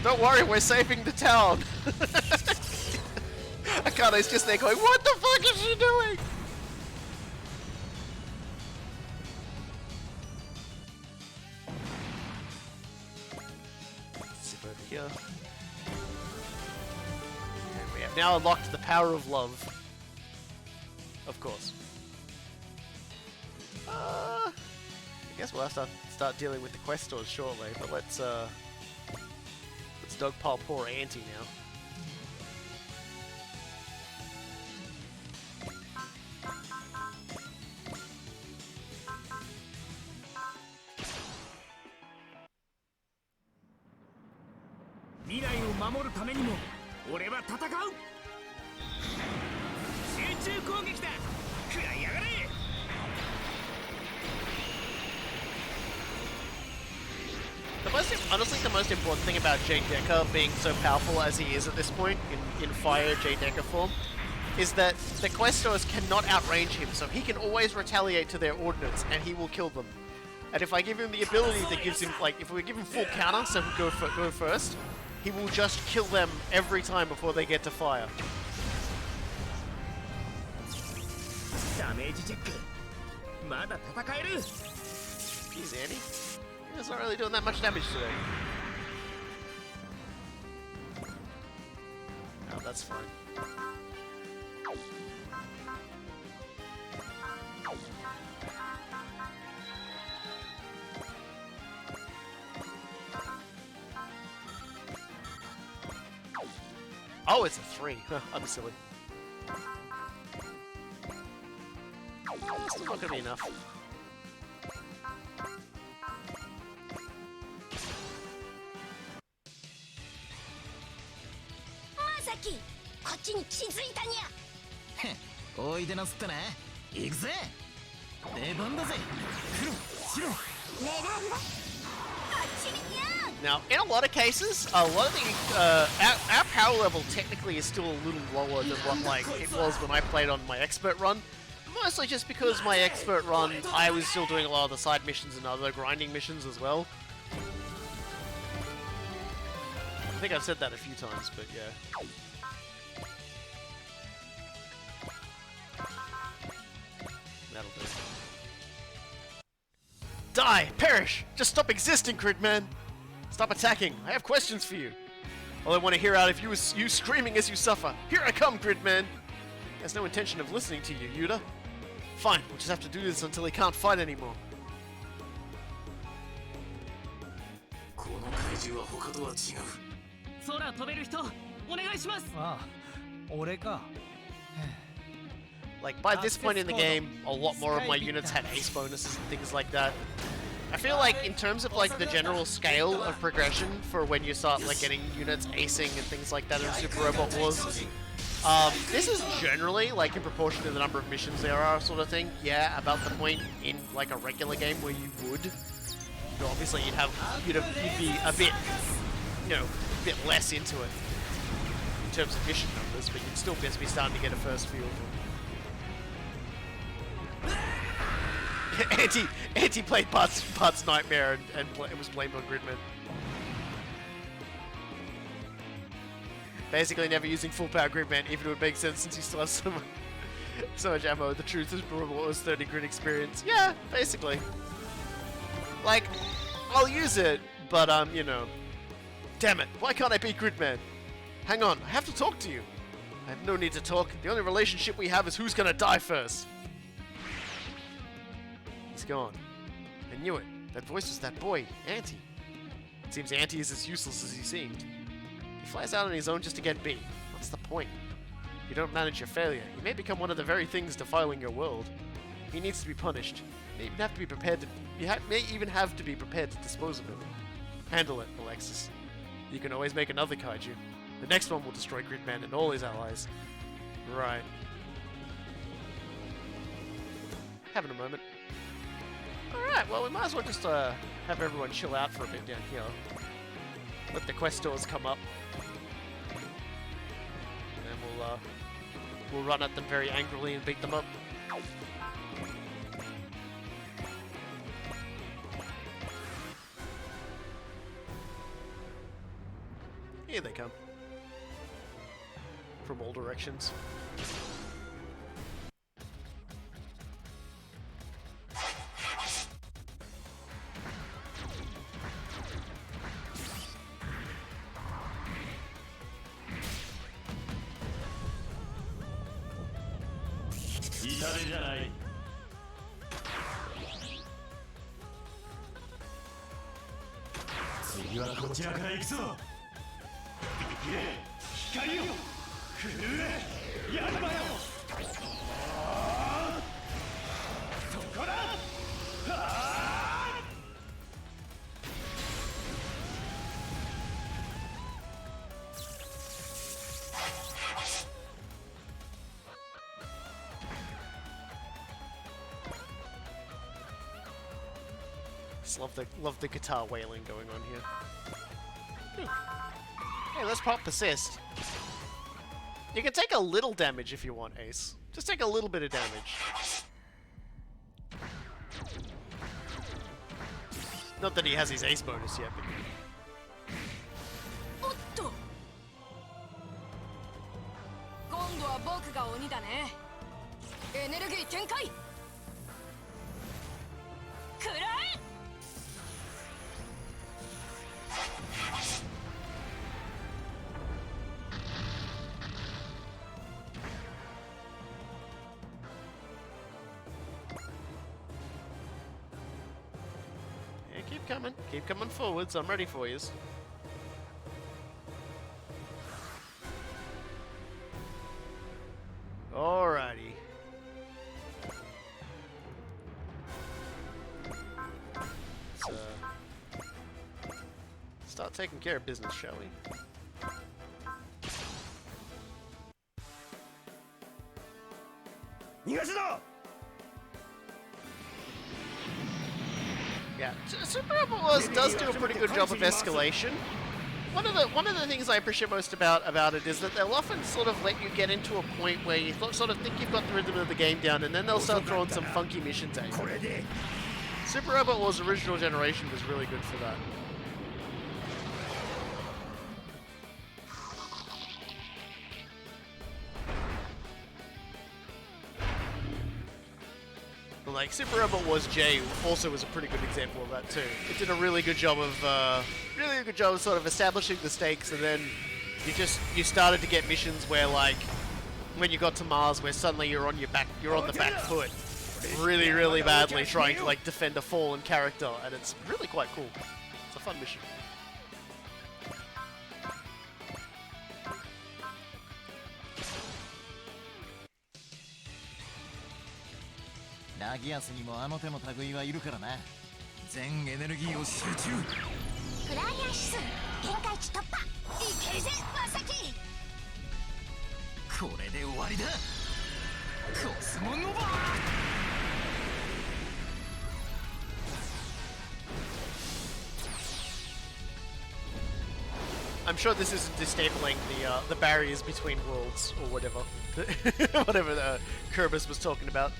[SPEAKER 1] Don't worry, we're saving the town. Akane's just there going, what the fuck is she doing? Zip over here. And we have now unlocked the power of love. Of course. I guess we'll have to start dealing with the quest stores shortly, but let's dogpile poor Auntie now. Honestly, the most important thing about J Deckard being so powerful as he is at this point, in Fire J Deckard form, is that the Questors cannot outrange him, so he can always retaliate to their ordnance, and he will kill them. And if I give him the ability that gives him, like, if we give him full counter, so he'll go first, he will just kill them every time before they get to fire. Jeez, Andy. It's not really doing that much damage today. Oh, that's fine. Oh, it's a 3. I'm silly. Still not gonna be enough. Now, in a lot of cases, a lot of the our power level technically is still a little lower than what like it was when I played on my expert run. Mostly just because my expert run, I was still doing a lot of the side missions and other grinding missions as well. I think I've said that a few times, but yeah. That'll do. Die! Perish! Just stop existing, Gridman! Stop attacking! I have questions for you! All I want to hear out of you is you screaming as you suffer. Here I come, Gridman! There's no intention of listening to you, Yuta. Fine, we'll just have to do this until he can't fight anymore. Like, by this point in the game, a lot more of my units had ace bonuses and things like that. I feel like in terms of like the general scale of progression for when you start like getting units acing and things like that in Super Robot Wars, this is generally like in proportion to the number of missions there are, sort of thing. Yeah, about the point in like a regular game where you would. So obviously you'd be a bit, you know, a bit less into it in terms of mission numbers, but you'd still be starting to get a first feel for it. Anti played Bart's Nightmare and was blamed on Gridman. Basically never using full power Gridman, even if it would make sense since you still have so much ammo. The truth is probably what was 30 grid experience. Yeah, basically. Like, I'll use it, but you know. Damn it, why can't I beat Gridman? Hang on, I have to talk to you. I have no need to talk. The only relationship we have is who's gonna die first. He's gone. I knew it. That voice was that boy, Auntie. It seems Auntie is as useless as he seemed. He flies out on his own just to get B. What's the point? you don't manage your failure, he may become one of the very things defiling your world. He needs to be punished. You may even have to be prepared to dispose of him. Handle it, Alexis. You can always make another kaiju. The next one will destroy Gridman and all his allies. Right. Having a moment. Alright, well we might as well just have everyone chill out for a bit down here. Let the questors come up. And then we'll run at them very angrily and beat them up. Here they come. From all directions. Just love the guitar wailing going on here. Hey, let's pop Persist. You can take a little damage if you want, Ace. Just take a little bit of damage. Not that he has his Ace bonus yet, but... Keep coming forwards, I'm ready for yous. Alrighty. Let's start taking care of business, shall we? Yeah, Super Robot Wars does do a pretty good job of escalation. One of the things I appreciate most about it is that they'll often sort of let you get into a point where you sort of think you've got the rhythm of the game down, and then they'll start throwing some funky missions at you. Super Robot Wars original generation was really good for that. Like, Super Robot Wars J also was a pretty good example of that too. It did a really good job of sort of establishing the stakes, and then you started to get missions where, like, when you got to Mars, where suddenly you're on the back foot, really, really badly trying to, like, defend a fallen character, and it's really quite cool. It's a fun mission. I'm sure this isn't disabling the barriers between worlds or whatever, whatever Kerbis was talking about.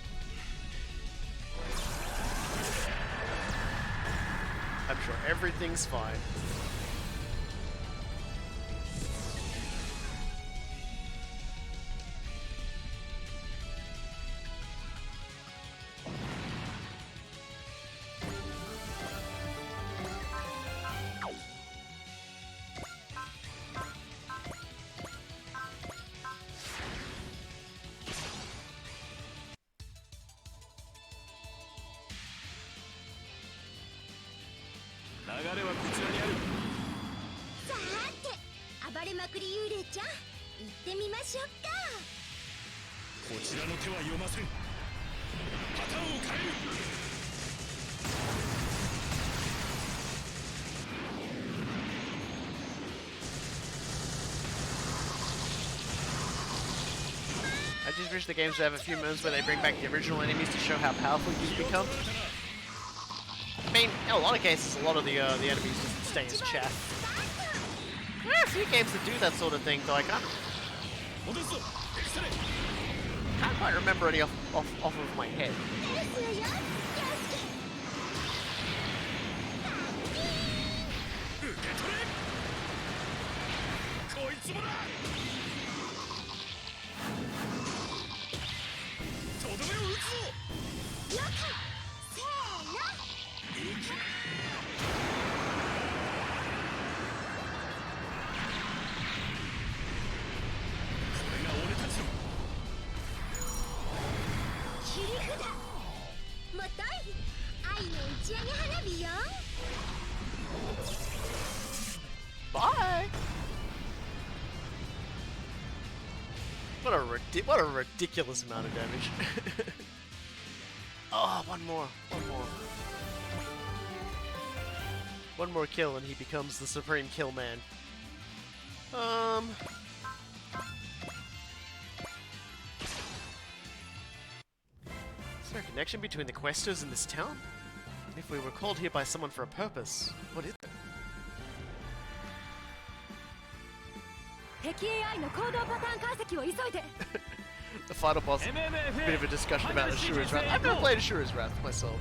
[SPEAKER 1] I'm sure everything's fine.
[SPEAKER 7] こちらの手は読ません。旗を変える。
[SPEAKER 1] I just wish the games would have a few moments where they bring back the original enemies to show how powerful you become. I mean, in a lot of cases, a lot of the enemies just stay as chaff. There are a few games that do that sort of thing, though I can't quite remember any off of my head. Bye. What a ridiculous amount of damage. Oh, one more. One more kill and he becomes the supreme kill man. Is there a connection between the questers in this town? If we were called here by someone for a purpose, what is it?
[SPEAKER 2] 敵 AI の行動パターン解析を急いで
[SPEAKER 1] The final boss, a bit of a discussion about Ashura's Wrath. I've never played Ashura's Wrath myself.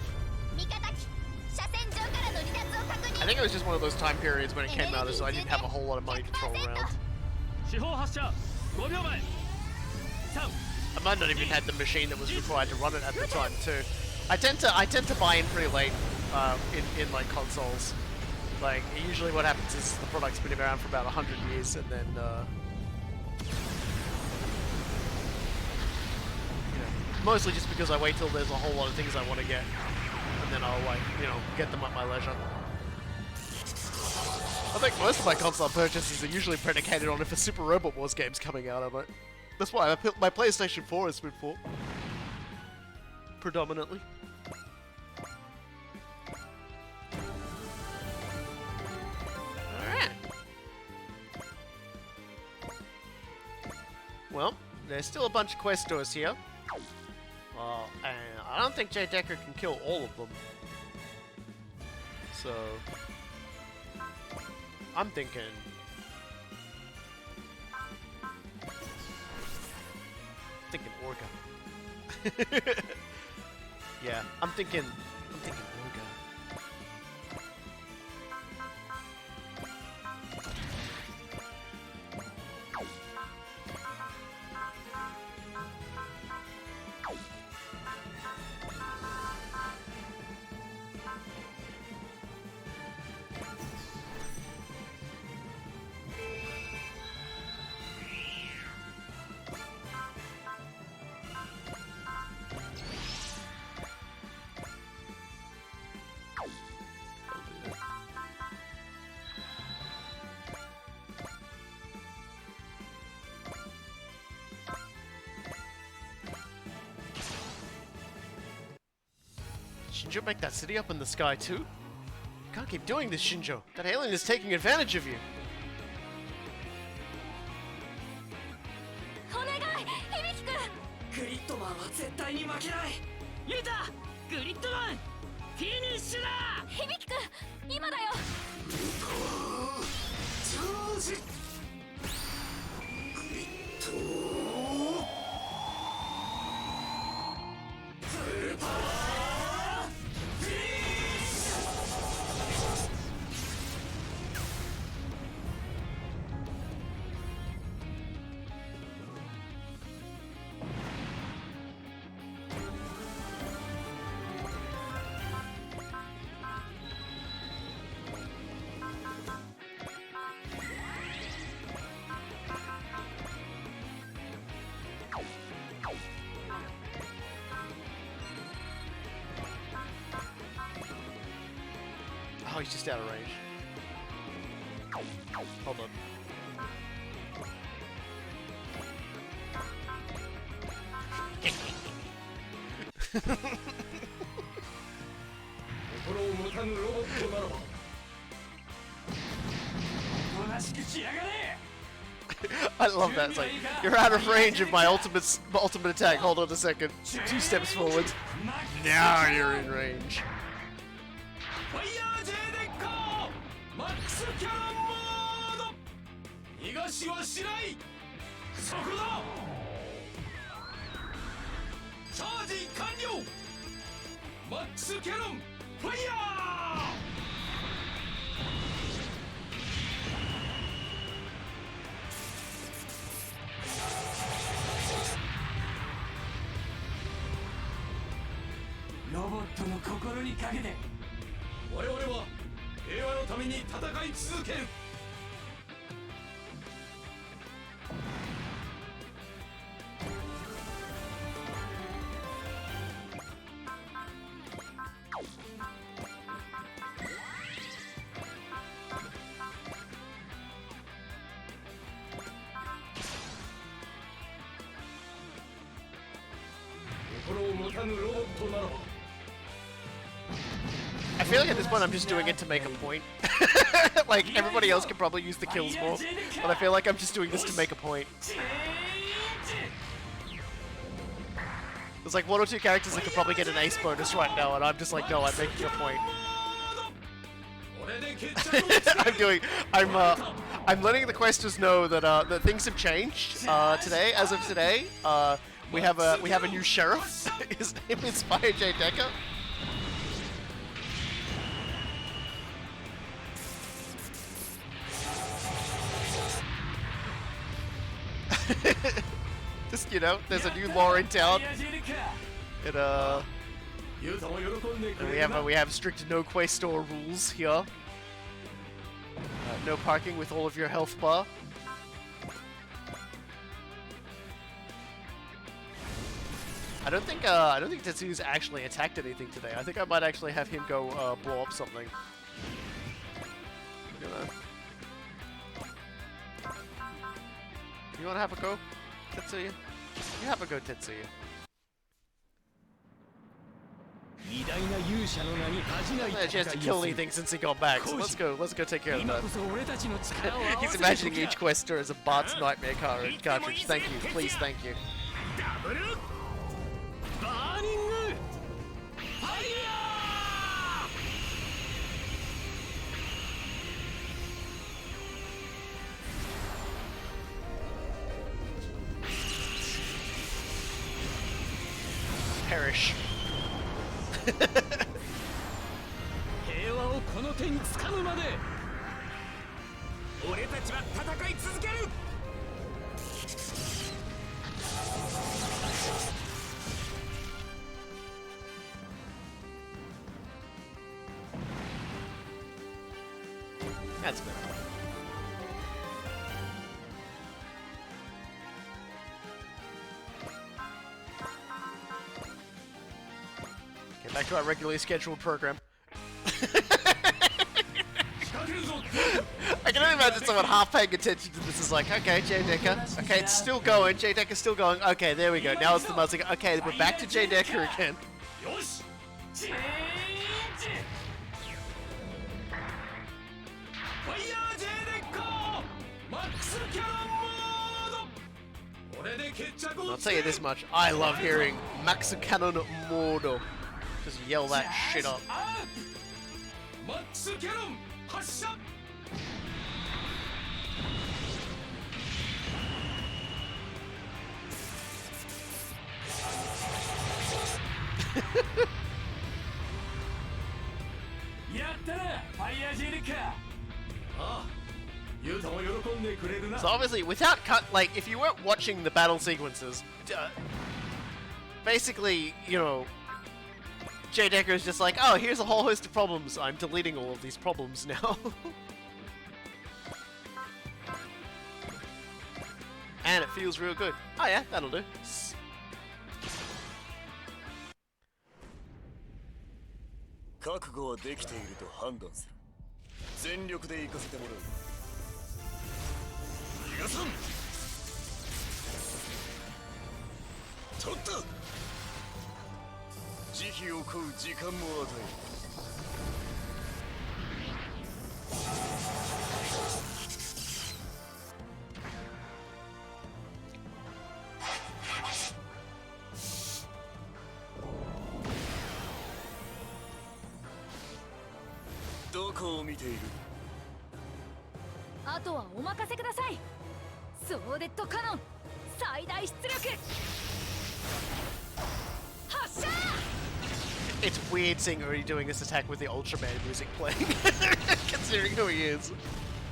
[SPEAKER 1] I think it was just one of those time periods when it came out, so I didn't have a whole lot of money to throw around. I might not even had the machine that was required to run it at the time too. I tend to buy in pretty late in like consoles. Like usually what happens is the product's been around for about 100 years and then mostly just because I wait till there's a whole lot of things I want to get and then I'll like, get them at my leisure. I think most of my console purchases are usually predicated on if a Super Robot Wars game's coming out of it. That's why my PlayStation 4 has been for. Predominantly. Alright. Well, there's still a bunch of quest doors here. And I don't think J. Deckard can kill all of them. So... I'm thinking... Orga. Yeah, I'm thinking Orga. Shinjo make that city up in the sky too? You can't keep doing this, Shinjo. That alien is taking advantage of you.
[SPEAKER 2] お願い響く
[SPEAKER 9] グリッドマンは絶対に負けない。
[SPEAKER 5] ユータ、グリッドマン、フィニッシュだ。
[SPEAKER 2] 響く今だよ。
[SPEAKER 4] チャージ。グリッド。スーパー。
[SPEAKER 1] Oh, he's just out of range. Hold on.
[SPEAKER 7] 心を持たぬロボットならば
[SPEAKER 1] I love that. It's like, you're out of range of my ultimate attack. Hold on a second. 2 steps forward. Now you're in range.
[SPEAKER 7] ファイヤー J デッカーマックスキャノンモード逃がしはしない。そこだ。チャージ完了。マックスキャノンファイヤー。
[SPEAKER 6] ロボットの心にかけて
[SPEAKER 7] 我々は平和のために戦い続ける。心を持たぬロボットならば
[SPEAKER 1] I feel like at this point I'm just doing it to make a point. Like, everybody else could probably use the kills more, but I feel like I'm just doing this to make a point. There's like 1 or 2 characters that could probably get an ace bonus right now, and I'm just like, no, I'm making a point. I'm letting the questers know that that things have changed today. As of today, we have a new sheriff. His name is Fire J Deckard. Just, you know, there's a new law in town. And we have strict no questor rules here. No parking with all of your health bar. I don't think Tetsuya's actually attacked anything today. I think I might actually have him go blow up something. You wanna have a go, Tetsuya? You have a go, Tetsuya. He hasn't had a chance to kill anything since he got back, so let's go take care of that. He's imagining each quester as a Bart's Nightmare cartridge. Thank you, please, thank you. Perish.
[SPEAKER 5] 平和をこの手に掴むまで俺たちは戦い続ける。
[SPEAKER 1] That's good. Okay, back to our regularly scheduled program. I can only imagine someone half paying attention to this is like, okay, J Deckard. Okay, it's still going. J Deckar's still going. Okay, there we go. Now it's the Mazinger. Okay, we're back to J Deckard again. I'll tell you this much. I love hearing Max Cannon Mordo. Just yell that shit up. So obviously, without cut, like, if you weren't watching the battle sequences, basically, you know, J Deckard is just like, oh, here's a whole host of problems. I'm deleting all of these problems now. And it feels real good. Oh yeah, that'll do.
[SPEAKER 4] 慈悲を請う時間も与えどこを見ている。
[SPEAKER 2] あとはお任せください。ソーデッドカノン最大出力発射。
[SPEAKER 1] It's weird seeing Uri doing this attack with the Ultraman music playing, considering who he is.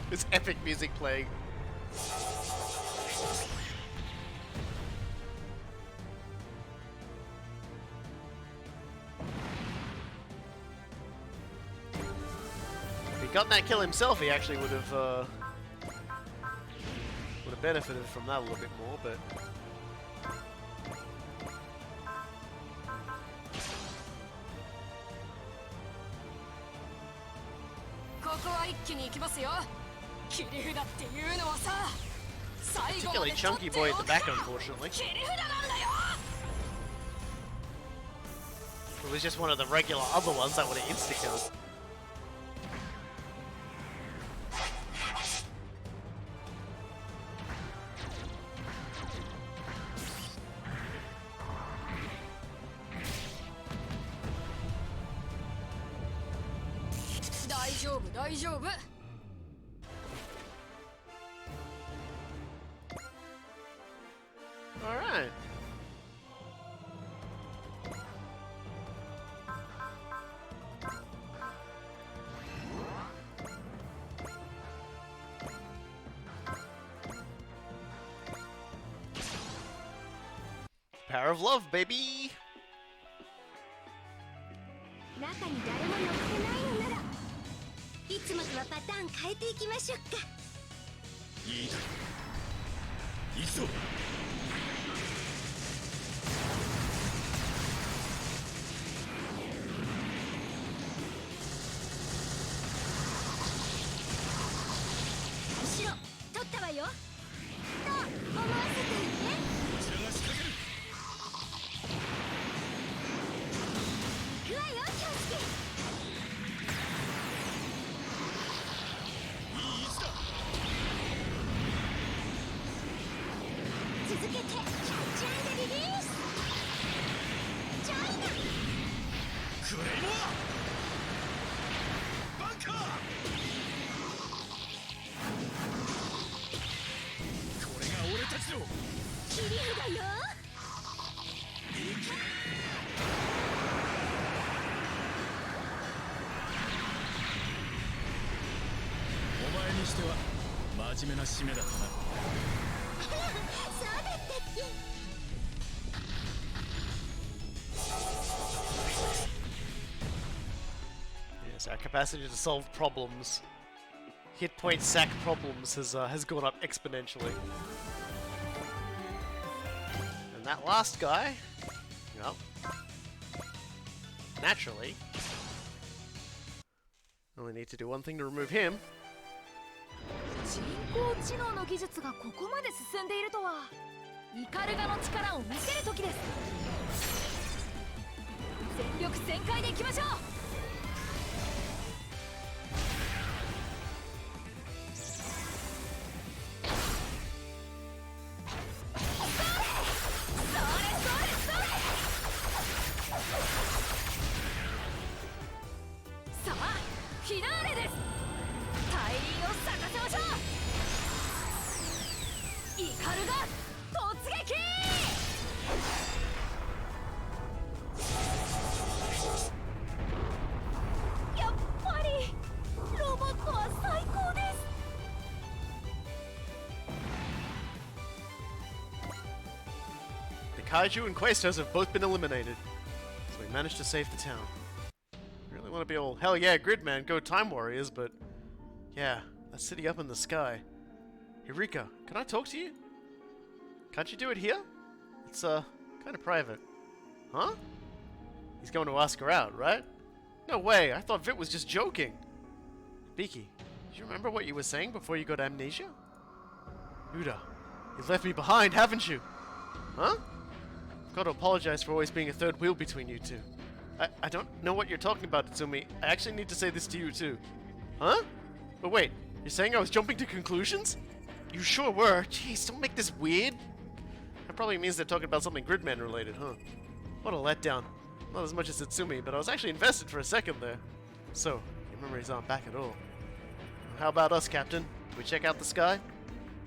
[SPEAKER 1] This epic music playing. If he'd gotten that kill himself, he actually would have benefited from that a little bit more, but...
[SPEAKER 2] ここは一気に行きますよ。切り札っていうのはさ、最後ま
[SPEAKER 1] Particularly
[SPEAKER 2] で取っ
[SPEAKER 1] chunky
[SPEAKER 2] て
[SPEAKER 1] boy
[SPEAKER 2] お
[SPEAKER 1] at
[SPEAKER 2] く
[SPEAKER 1] the
[SPEAKER 2] か
[SPEAKER 1] back, unfortunately.
[SPEAKER 2] 切り札なんだよ。
[SPEAKER 1] If it was just one of the regular other ones, that would have insta-killed. Alright. Power of love, baby!
[SPEAKER 10] 中に誰も乗ってないのならいつもとはパターン変えていきましょうか。
[SPEAKER 4] いいだろう。行くぞ。
[SPEAKER 10] 後ろ取ったわよと思わせていて。
[SPEAKER 4] こちらが仕掛ける。
[SPEAKER 10] 行くわよ京介。
[SPEAKER 4] いい位置だ。
[SPEAKER 10] 続けてキャッチ&リリース。ジョイナ
[SPEAKER 4] クレイモアバンカー。これが俺たちの
[SPEAKER 10] 切り札よ。
[SPEAKER 7] お前にしては真面目な締めだったな。
[SPEAKER 10] そうだったっけ。
[SPEAKER 1] Yes, our capacity to solve problems, hit point sack problems, has gone up exponentially. And that last guy, well, naturally, only need to do one thing to remove him.
[SPEAKER 2] 人工知能の技術がここまで進んでいるとは、イカルガの力を見せる時です。全力全開でいきましょう。さあフィナーレです。大輪を咲かせましょう。イカルガ突撃。やっぱりロボットは最高です。
[SPEAKER 1] The Kaiju and Questos have both been eliminated, so we managed to save the town. Really want to be all, hell yeah, Gridman, go Time Warriors, but yeah, that city up in the sky. Eureka, can I talk to you? Can't you do it here? It's, kind of private. Huh? He's going to ask her out, right? No way, I thought Vit was just joking. Beaky, do you remember what you were saying before you got amnesia? Uda, you've left me behind, haven't you? Huh? I've got to apologize for always being a third wheel between you two. I don't know what you're talking about, Tsumi. I actually need to say this to you, too. Huh? But wait, you're saying I was jumping to conclusions? You sure were. Jeez, don't make this weird. That probably means they're talking about something Gridman related, huh? What a letdown. Not as much as Tsumi, but I was actually invested for a second there. So, your memories aren't back at all. How about us, Captain? Do we check out the sky?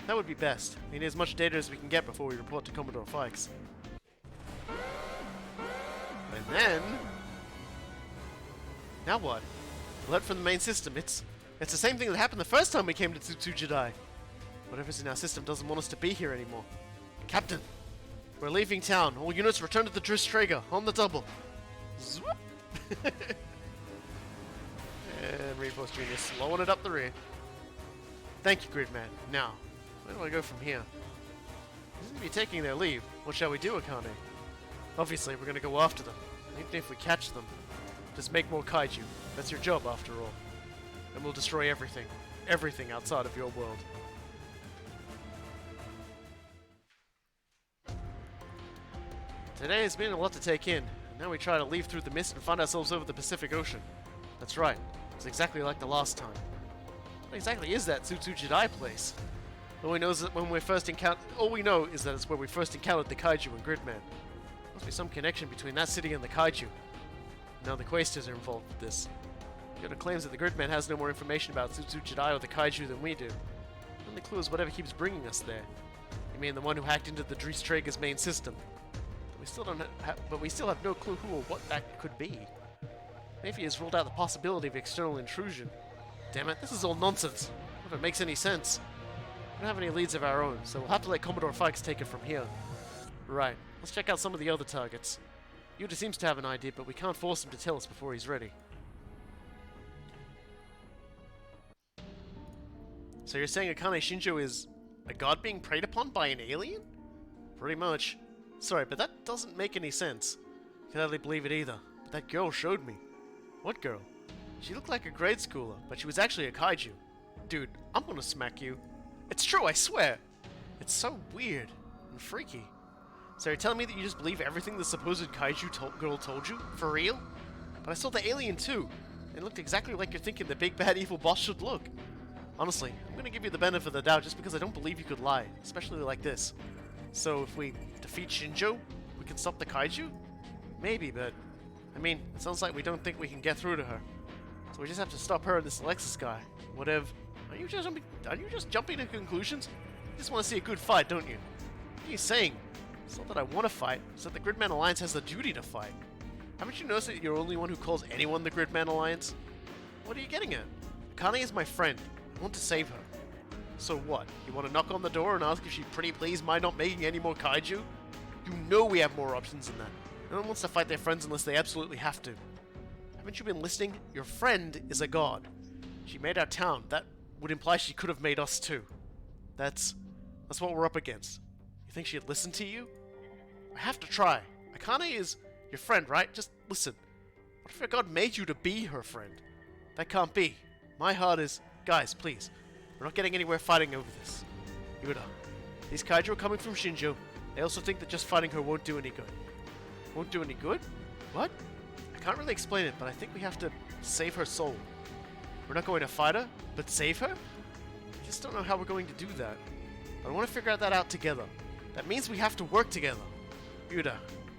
[SPEAKER 1] That would be best. We need as much data as we can get before we report to Commodore Fikes. And then... Now what? Alert from the main system. It's the same thing that happened the first time we came to Tsujidai. Whatever's in our system doesn't want us to be here anymore. Captain! We're leaving town. All units return to the Dristrager. On the double. Zwoop! And Reinforce Jr. slowing it up the rear. Thank you, Gridman. Now, where do I go from here? They seem to be taking their leave. What shall we do, Akane? Obviously, we're gonna go after them. Even if we catch them, just make more kaiju. That's your job, after all. And we'll destroy everything. Everything outside of your world. Today has been a lot to take in. Now we try to leave through the mist and find ourselves over the Pacific Ocean. That's right. It's exactly like the last time. What exactly is that Tsujidai place? All we know is that it's where we first encountered the kaiju and Gridman. Must be some connection between that city and the kaiju. Now the Quasters are involved with this. Yoda claims that the Gridman has no more information about Tsujidai or the kaiju than we do. The only clue is whatever keeps bringing us there. You mean the one who hacked into the Dristrager's main system? But we still have no clue who or what that could be. Maybe he has ruled out the possibility of external intrusion. Damn it, this is all nonsense. Not if it makes any sense. We don't have any leads of our own, so we'll have to let Commodore Fikes take it from here. Right, let's check out some of the other targets. Yuta seems to have an idea, but we can't force him to tell us before he's ready. So you're saying Akane Shinjo is a god being preyed upon by an alien? Pretty much. Sorry, but that doesn't make any sense. I can hardly believe it either. But that girl showed me. What girl? She looked like a grade schooler, but she was actually a kaiju. Dude, I'm gonna smack you. It's true, I swear! It's so weird and freaky. So you're telling me that you just believe everything the supposed kaiju girl told you? For real? But I saw the alien too. It looked exactly like you're thinking the big bad evil boss should look. Honestly, I'm gonna give you the benefit of the doubt just because I don't believe you could lie, especially like this. So if we defeat Shinjo, we can stop the kaiju? Maybe, but I mean, it sounds like we don't think we can get through to her. So we just have to stop her and this Alexis guy. Whatever. Are you just jumping to conclusions? You just want to see a good fight, don't you? What are you saying? It's not that I want to fight, it's that the Gridman Alliance has the duty to fight. Haven't you noticed that you're the only one who calls anyone the Gridman Alliance? What are you getting at? Akane is my friend. I want to save her. So what? You want to knock on the door and ask if she'd pretty please mind not making any more kaiju? You know we have more options than that. No one wants to fight their friends unless they absolutely have to. Haven't you been listening? Your friend is a god. She made our town. That would imply she could have made us too. That's what we're up against. You think she'd listen to you? I have to try. Akane is your friend, right? Just listen. What if your god made you to be her friend? That can't be. My heart is... Guys, please. We're not getting anywhere fighting over this. Yuta, these kaiju are coming from Shinjo. They also think that just fighting her won't do any good. Won't do any good? What? I can't really explain it, but I think we have to save her soul. We're not going to fight her, but save her? I just don't know how we're going to do that. But I want to figure that out together. That means we have to work together. Yuta,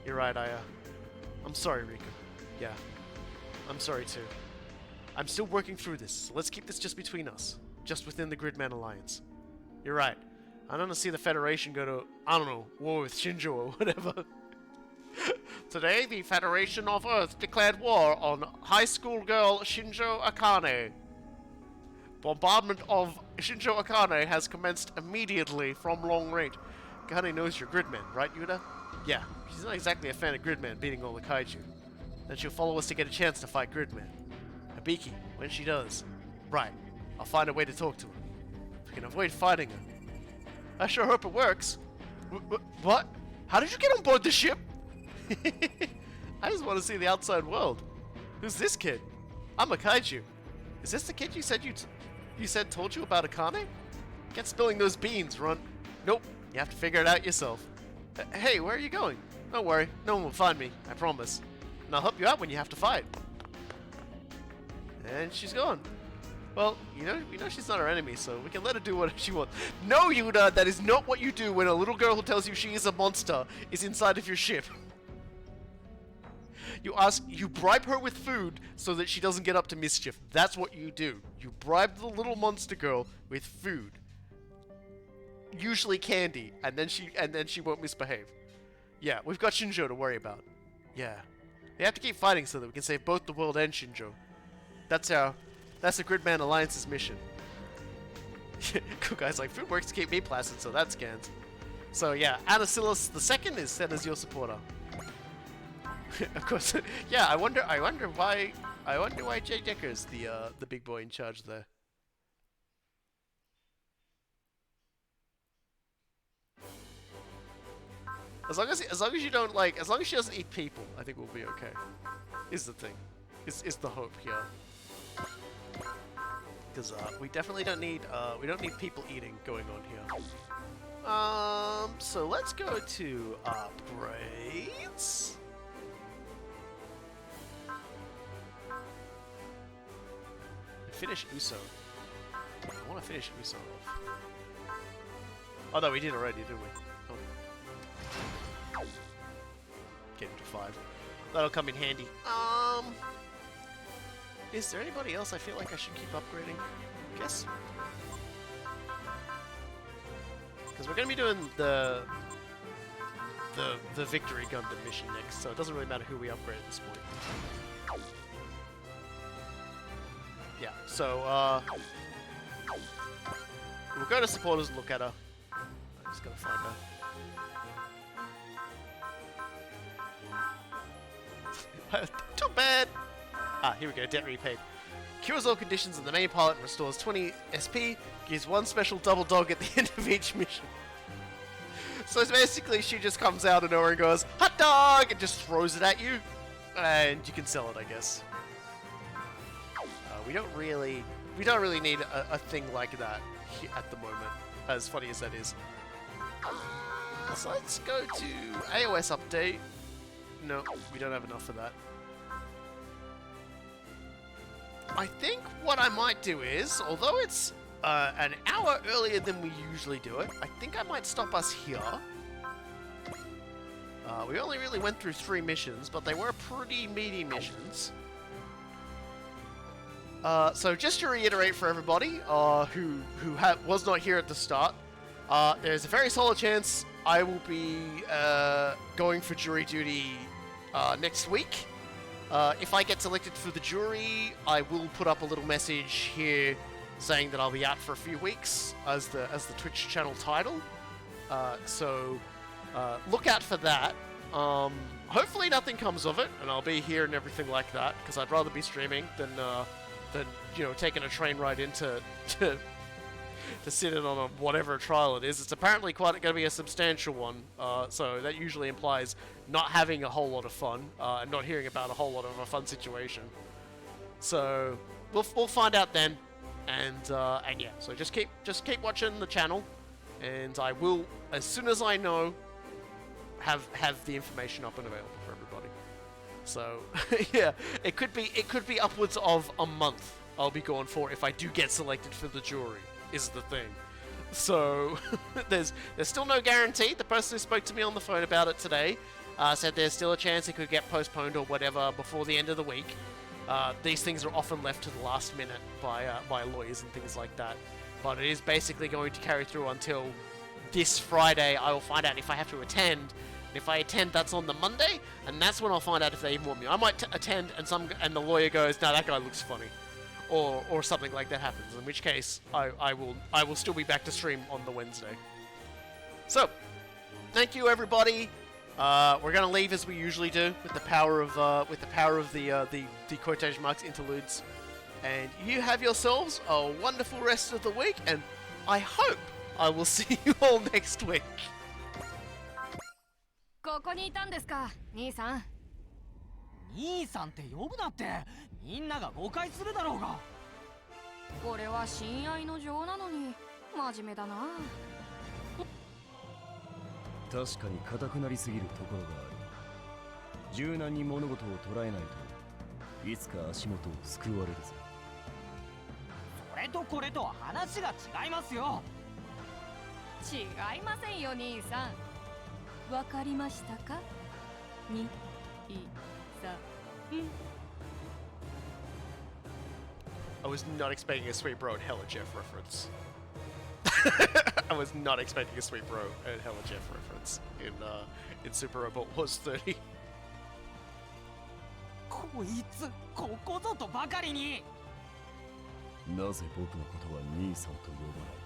[SPEAKER 1] you're right, I'm sorry, Rika. Yeah, I'm sorry too. I'm still working through this, so let's keep this just between us. Just within the Gridman Alliance. You're right. I don't want to see the Federation go to, I don't know, war with Shinjo or whatever. Today, the Federation of Earth declared war on high school girl Shinjo Akane. Bombardment of Shinjo Akane has commenced immediately from long range. Akane knows you're Gridman, right, Yuta? Yeah, she's not exactly a fan of Gridman beating all the kaiju. Then she'll follow us to get a chance to fight Gridman. Hibiki, when she does. Right. I'll find a way to talk to her. If we can avoid fighting her. I sure hope it works. What? How did you get on board the ship? I just want to see the outside world. Who's this kid? I'm a kaiju. Is this the kid you said told you about Akane? Get spilling those beans, Run. Nope. You have to figure it out yourself. Hey, where are you going? Don't worry. No one will find me. I promise. I'll help you out when you have to fight. And she's gone. Well, you know she's not our enemy, so we can let her do what she wants. No, Yuda, that is not what you do when a little girl who tells you she is a monster is inside of your ship. You bribe her with food so that she doesn't get up to mischief. That's what you do. You bribe the little monster girl with food. Usually candy, and then she won't misbehave. Yeah, we've got Shinjo to worry about. Yeah. We have to keep fighting so that we can save both the world and Shinjo. That's the Gridman Alliance's mission. Cool guy's like, food works to keep me placid, so that scans. So yeah, Anacillus II is set as your supporter. Of course, yeah. I wonder why Jay Decker's the big boy in charge there. As long as you don't as long as she doesn't eat people, I think we'll be okay. Is the thing, is the hope here. Because we definitely don't need people eating going on here. So let's go to upgrades. Finish Uso. I want to finish Uso off. Oh no, we did already, didn't we? Oh. Get him to 5. That'll come in handy. Is there anybody else I feel like I should keep upgrading? I guess. Because we're going to be doing the Victory Gundam mission next, so it doesn't really matter who we upgrade at this point. Yeah, so, we'll go to supporters and look at her. I'm just gonna find her. Too bad! Ah, here we go, debt repaid. Cures all conditions in the main pilot and restores 20 SP, gives 1 special double dog at the end of each mission. So it's basically, she just comes out of nowhere and goes, hot dog! And just throws it at you, and you can sell it, I guess. We don't really need a thing like that at the moment, as funny as that is. So let's go to AOS update. No, we don't have enough for that. I think what I might do is, although it's an hour earlier than we usually do it, I think I might stop us here. We only really went through 3 missions, but they were pretty meaty missions. So just to reiterate for everybody who was not here at the start, there's a very solid chance I will be going for jury duty next week. If I get selected for the jury, I will put up a little message here saying that I'll be out for a few weeks as the Twitch channel title. So look out for that. Hopefully nothing comes of it, and I'll be here and everything like that, because I'd rather be streaming than taking a train ride in to sit in on whatever trial it is. It's apparently going to be a substantial one, so that usually implies not having a whole lot of fun and not hearing about a whole lot of a fun situation. So we'll find out then, and yeah. So just keep watching the channel, and I will, as soon as I know, have the information up and available for everybody. So yeah, it could be upwards of a month I'll be going for if I do get selected for the jury, is the thing. So there's still no guarantee. The person who spoke to me on the phone about it today said there's still a chance it could get postponed or whatever before the end of the week. These things are often left to the last minute by lawyers and things like that. But it is basically going to carry through until this Friday. I will find out if I have to attend. If I attend, that's on the Monday, and that's when I'll find out if they even want me. I might attend, and the lawyer goes, "No, that guy looks funny," or something like that happens. In which case, I will still be back to stream on the Wednesday. So, thank you everybody. We're gonna leave as we usually do with the power of the quotation marks interludes, and you have yourselves a wonderful rest of the week, and I hope I will see you all next week.
[SPEAKER 2] ここにいたんですか、兄さん。
[SPEAKER 3] 兄さんって呼ぶなって、みんなが誤解するだろうが。
[SPEAKER 2] これは親愛の情なのに真面目だな。
[SPEAKER 11] 確かに硬くなりすぎるところがある。柔軟に物事を捉えないといつか足元を救われるぞ。
[SPEAKER 3] それとこれとは話が違いますよ。
[SPEAKER 2] 違いませんよ兄さん。わかりましたか？にいさん。
[SPEAKER 1] I was not expecting a Sweet Bro and Hella Jeff reference. I was not expecting a Sweet Bro and Hella Jeff reference in Super Robot Wars 30.
[SPEAKER 3] こいつここぞとばかりに。
[SPEAKER 11] なぜ僕のことは兄さんと呼ばない？